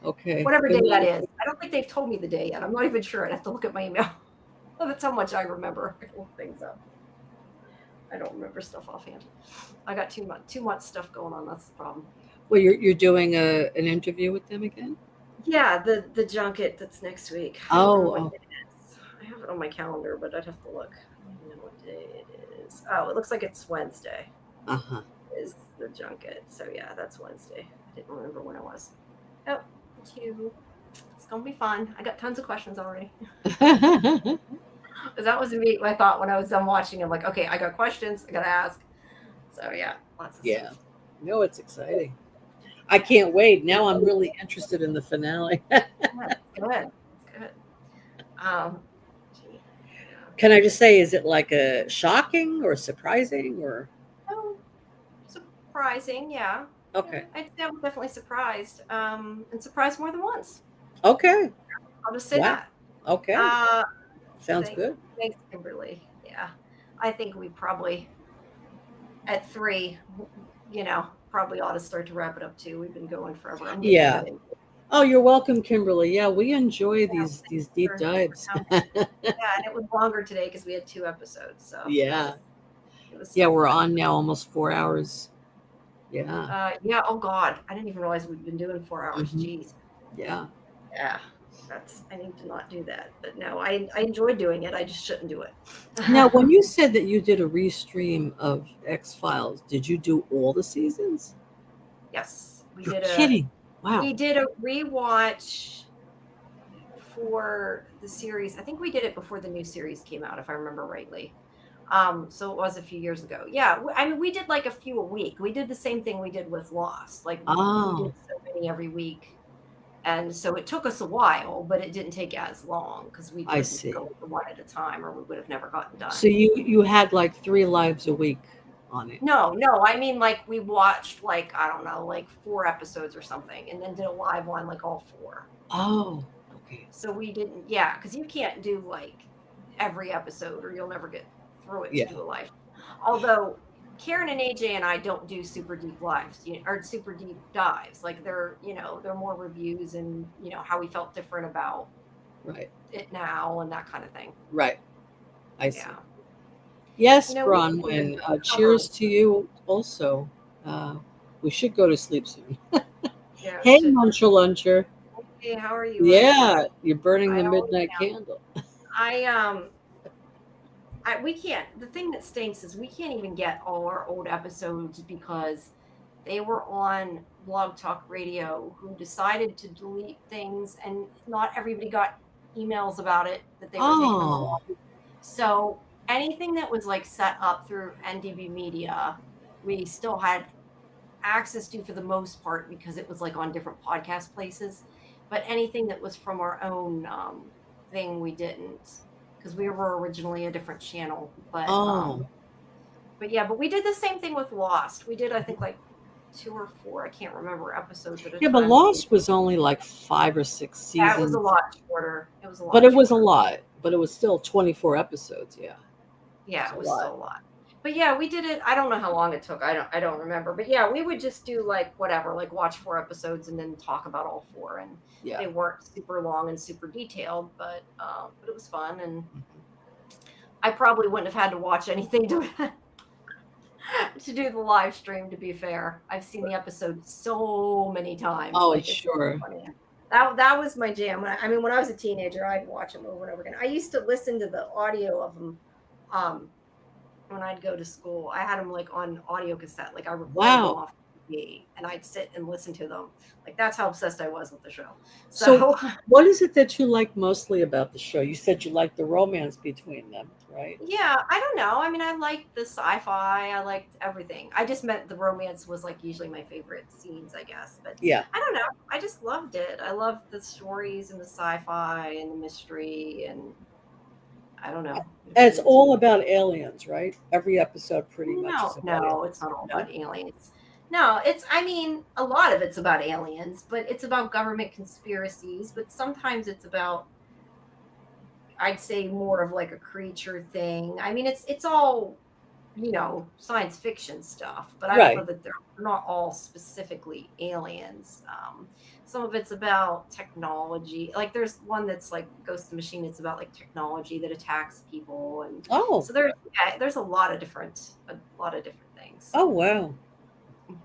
Okay. whatever Good day that night. is. I don't think they've told me the day yet. I'm not even sure. I'd have to look at my email. That's how much I remember. I look things up. I don't remember stuff offhand. I got too much stuff going on. That's the problem. Well, you're doing an interview with them again? Yeah, the junket that's next week. I don't remember Oh, what day it is. I have it on my calendar, but I'd have to look. I don't even know what day it is. Oh, it looks like it's Wednesday. uh-huh. Is the junket. So yeah, that's Wednesday. I didn't remember when it was. Oh, two. It's gonna be fun. I got tons of questions already. Because that was me. I thought when I was done watching, I'm like, okay, I got questions. I gotta ask. So yeah, lots of Yeah. stuff. No, it's exciting. I can't wait. Now I'm really interested in the finale. Yeah, it's good. It's good. Gee, yeah. Can I just say, is it like a shocking or surprising or Oh, surprising. Yeah. Yeah, okay? I'd say I was definitely surprised. And surprised more than once. Okay. I'll just say Wow. that. Okay. Uh, Sounds good. thanks, Kimberly. Yeah, I think we probably at 3, probably ought to start to wrap it up too. We've been going forever. I'm getting Yeah. kind of Oh, you're welcome, Kimberly. Yeah, we enjoy yeah, these deep dives. yeah, and it was longer today because we had 2 episodes. So Yeah. it was Yeah, so we're fun. on now almost 4 hours. Yeah. Yeah. Oh God, I didn't even realize we'd been doing 4 hours. Hmm. Jeez. Yeah. Yeah. I need to not do that. But no, I enjoy doing it. I just shouldn't do it. Now, when you said that you did a restream of X Files, did you do all the seasons? Yes, You're kidding. Wow. we did a rewatch for the series. I think we did it before the new series came out, if I remember rightly. So it was a few years ago. Yeah, I mean, we did like a few a week. We did the same thing we did with Lost. Like we did Oh, so many every week, and so it took us a while, but it didn't take as long because we I couldn't see. go one at a time, or we would have never gotten So done. you had like 3 lives a week on it. No, no, I mean like we watched like I don't know, like 4 episodes or something, and then did a live one like all four. Oh, okay. So we didn't, yeah, because you can't do like every episode or you'll never get through it to Yeah. do a live. Although Karen and AJ and I don't do super deep lives or super deep dives. Like they're more reviews and how we felt different about Right. it now and that kind of thing. Right. I see. Yeah. Yes, We can Bronwyn. cover. Cheers to you also. Uh, we should go to sleep soon. Yeah, we Hey, should. Muncher Luncher. Hey, how are you, Muncher? Yeah, you're burning I the always midnight am. candle. I we can't. The thing that stinks is we can't even get all our old episodes because they were on Blog Talk Radio, who decided to delete things, and not everybody got emails about it that they were taking them Oh, off. So anything that was like set up through NDB Media, we still had access to for the most part because it was like on different podcast places. But anything that was from our own thing, we didn't because we were originally a different channel. oh. But yeah, but we did the same thing with Lost. We did I think like 2 or 4, I can't remember, episodes at a Yeah, but time. Lost was only like 5 or 6 Yeah, it was a seasons, lot shorter. It was a but lot it was a shorter. lot. But it was still 24 episodes. Yeah, it's Yeah, a it was lot. still a lot. But yeah, we did it. I don't know how long it took. I don't remember. But yeah, we would just do like whatever, like watch 4 episodes and then talk about all four. And Yeah. they weren't super long and super detailed, but it was fun. And I probably wouldn't have had to watch anything to to do the live stream. To be fair, I've seen the episode so many times. Oh, Like it's so sure. funny. That was my jam. I mean, when I was a teenager, I'd watch them over and over again. I used to listen to the audio of them. Um, when I'd go to school. I had them like on audio cassette. Like I recorded them Wow. off TV and I'd sit and listen to them. Like that's how obsessed I was with the show. So, So what is it that you like mostly about the show? You said you like the romance between them, right? yeah, I don't know. I mean, I liked the sci-fi. I liked everything. I just meant the romance was like usually my favorite scenes, I guess. But Yeah. I don't know. I just loved it. I loved the stories and the sci-fi and the mystery and I don't know. And it's all about aliens, right? Every episode pretty much is No, about no, it's aliens. not all No? about aliens. No, I mean, a lot of it's about aliens, but it's about government conspiracies, but sometimes it's about, I'd say more of like a creature thing. I mean, it's all, science fiction stuff, but I don't know Right. that they're not all specifically aliens. Some of it's about technology. Like there's one that's like Ghost of the Machine. It's about like technology that attacks people, and Oh. so there's a lot of different things. Oh, wow.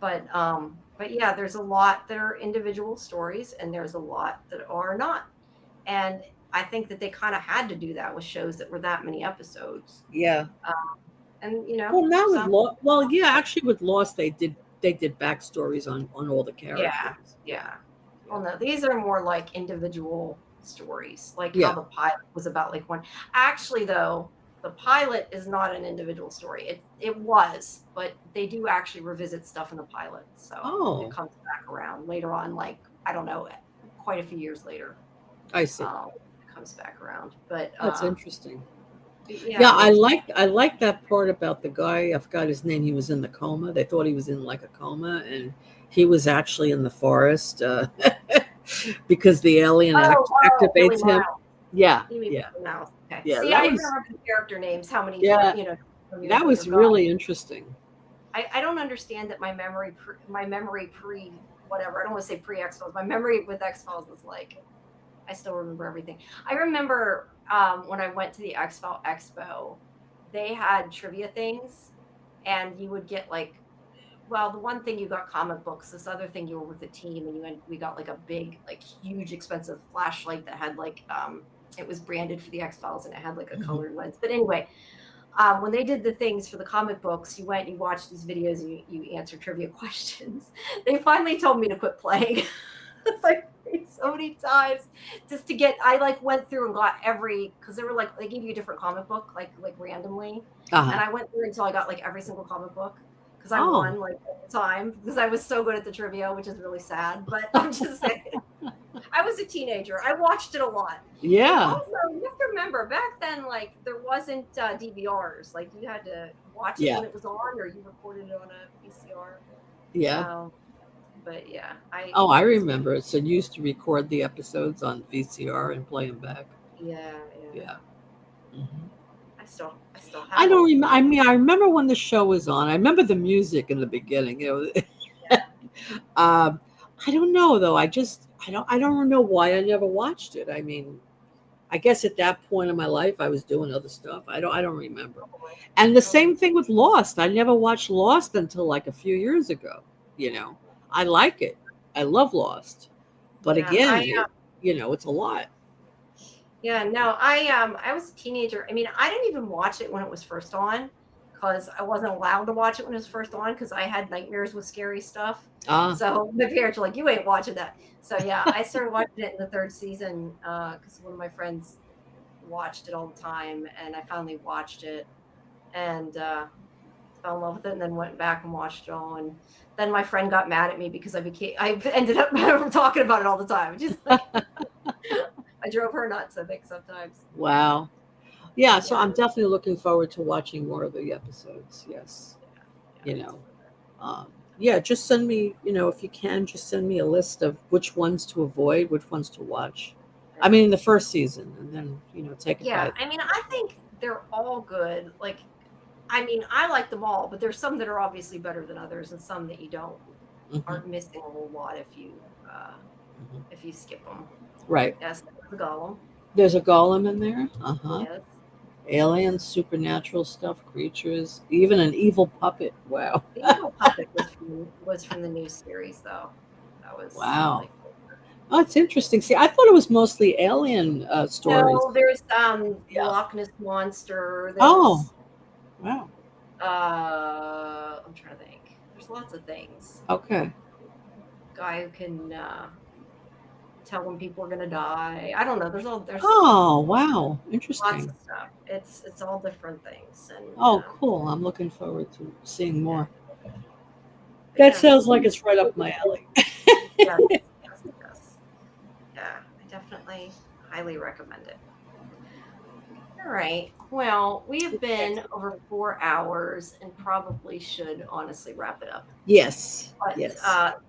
But yeah, there's a lot that are individual stories, and there's a lot that are not. And I think that they kind of had to do that with shows that were that many episodes. Yeah. And Well, now with some Lost, well, yeah, actually with Lost, they did backstories on all the yeah, characters. yeah. Yeah. Well, no, these are more like individual stories, like how Yeah. the pilot was about like one. Actually, though, the pilot is not an individual story. It was, but they do actually revisit stuff in the pilot, so it Oh, comes back around later on. Like I don't know, quite a few years later, I see. it comes back around. But That's interesting. yeah, Yeah, I I mean, like that part about the guy. I forgot his name. He was in the coma. They thought he was in like a coma, and he was actually in the forest because the alien Billy activates him. Miles. Yeah, You mean yeah, Billy Miles? Okay. yeah. See, That I even was remember the character names. How many, yeah, some years that later. was God, really interesting. I don't understand that my memory pre whatever. I don't want to say pre X Files. My memory with X Files is like I still remember everything. I remember when I went to the X File Expo, they had trivia things, and you would get like well, the one thing you got comic books. This other thing you were with a team, and we got like a big, like huge, expensive flashlight that had like it was branded for the X Files, and it had like a Mhm. colored lens. But anyway, when they did the things for the comic books, you went and you watched these videos and you answered trivia questions. They finally told me to quit playing. It's like so many times just to get. I like went through and got every because they were like they gave you a different comic book like randomly, and Uh-huh. I went through until I got like every single comic book because I Oh, won like at the time because I was so good at the trivia, which is really sad. But I'm just saying, I was a teenager. I watched it a lot. And yeah. also, you have to remember back then, like there wasn't DVRs. Like you had to watch it Yeah. when it was on, or you recorded it on a VCR. Yeah. Um, but yeah, I Oh, I it's remember. So you used to record the episodes on VCR and play them back. yeah. Yeah. Mhm. I still I have don't them. remember. I mean, I remember when the show was on. I remember the music in the beginning. Um, I don't know though. I don't know why I never watched it. I mean, I guess at that point in my life I was doing other stuff. I don't remember. And the Probably. same thing with Lost. I never watched Lost until like a few years ago. You know, I like it. I love Lost. But Yeah, again, it's a lot. no, I was a teenager. I mean, I didn't even watch it when it was first on because I wasn't allowed to watch it when it was first on because I had nightmares with scary stuff. Ah, So my parents were like, "You ain't watching that." So yeah, I started watching it in the third season because one of my friends watched it all the time, and I finally watched it and fell in love with it, and then went back and watched it all. And then my friend got mad at me because I ended up talking about it all the time. Just like I drove her nuts, I think sometimes. wow. Yeah, so Yeah, I'm definitely looking forward to watching more of the episodes. Yes. yeah, You me know. too. Yeah, just send me, if you can, just send me a list of which ones to avoid, which ones to watch. I Yeah. mean, the first season, and then, take it Yeah, by. I mean, I think they're all good. Like, I mean, I like them all, but there's some that are obviously better than others, and some that you don't Hmm. aren't missing a whole lot Hmm. if you skip them. Right. Yes, the Golem. There's a golem in there. Uh huh. Yes, Aliens, supernatural stuff, creatures, even an evil puppet. Wow. the Evil Puppet was from the new series, though. That was Wow. like Oh, it's interesting. See, I thought it was mostly alien stories. no, there's the Yeah. Loch Ness monster. Oh, There's wow. I'm trying to think. There's lots of things. Okay. Guy who can tell when people are gonna die. I don't know. There's Oh, wow. lots Interesting. of stuff. It's all different things, and Oh, cool. I'm looking forward to seeing yeah, more. but That yeah, sounds like it's right up my alley. yes, yes. Yeah, I definitely highly recommend it. All right. Well, we have been over 4 hours and probably should honestly wrap it up. Yes. But Yes.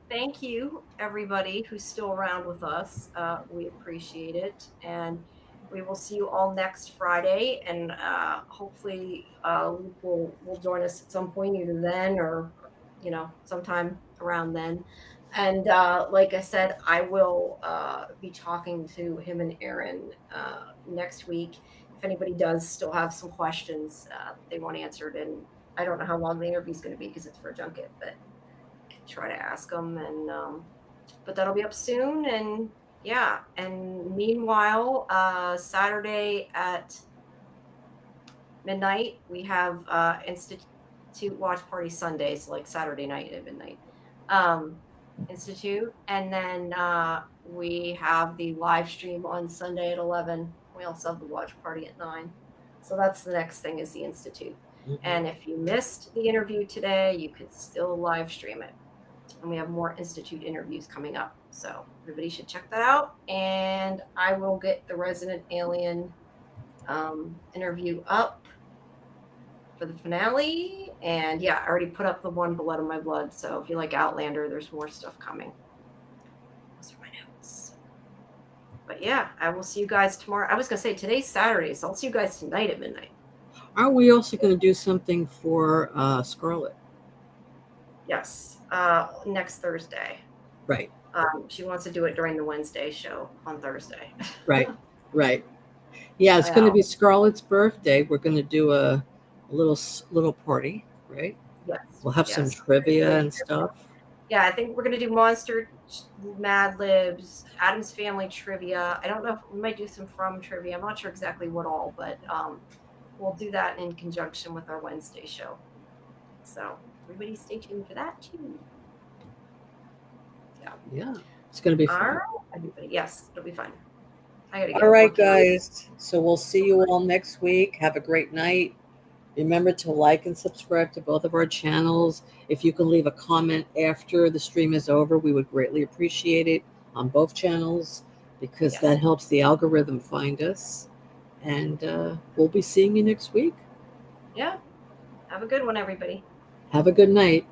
thank you, everybody who's still around with us. We appreciate it. And we will see you all next Friday. And hopefully, Luke will join us at some point, either then or, sometime around then. And like I said, I will be talking to him and Aaron next week. If anybody does still have some questions they want answered, and I don't know how long the interview is going to be because it's for a junket, but try to ask them. And but that'll be up soon. And yeah, and meanwhile, Saturday at midnight we have institute watch party Sundays, like Saturday night at midnight, um institute. And then we have the live stream on Sunday at 11. We also have the watch party at 9. So that's the next thing, is the institute. Mhm. And if you missed the interview today, you could still live stream it, and we have more institute interviews coming up. So everybody should check that out. And I will get the resident alien interview up for the finale. And yeah, I already put up the one Blood on My Blood. So if you like Outlander, there's more stuff coming. Those are my notes. But yeah, I will see you guys tomorrow. I was gonna say today's Saturday, so I'll see you guys tonight at midnight. Aren't we also going to do something for Scarlet? Yes, next Thursday. Right. She wants to do it during the Wednesday show on Thursday. Right. Right. Yeah, it's going to Well, be Scarlet's birthday. We're going to do a little party, right? Yes. We'll have some yes. trivia and stuff. Yeah, I think we're gonna do Monster Mad Libs, Adam's Family trivia. I don't know if we might do some From trivia. I'm not sure exactly what all, but we'll do that in conjunction with our Wednesday show. So everybody stay tuned for that too. Yeah, it's going to be All fun. right, everybody. Yes, it'll be fun. I gotta All get right, working on it. guys. So we'll see you all next week. Have a great night. Remember to like and subscribe to both of our channels. If you can leave a comment after the stream is over, we would greatly appreciate it on both channels because Yes. that helps the algorithm find us. And we'll be seeing you next week. Yeah. Have a good one, everybody. Have a good night.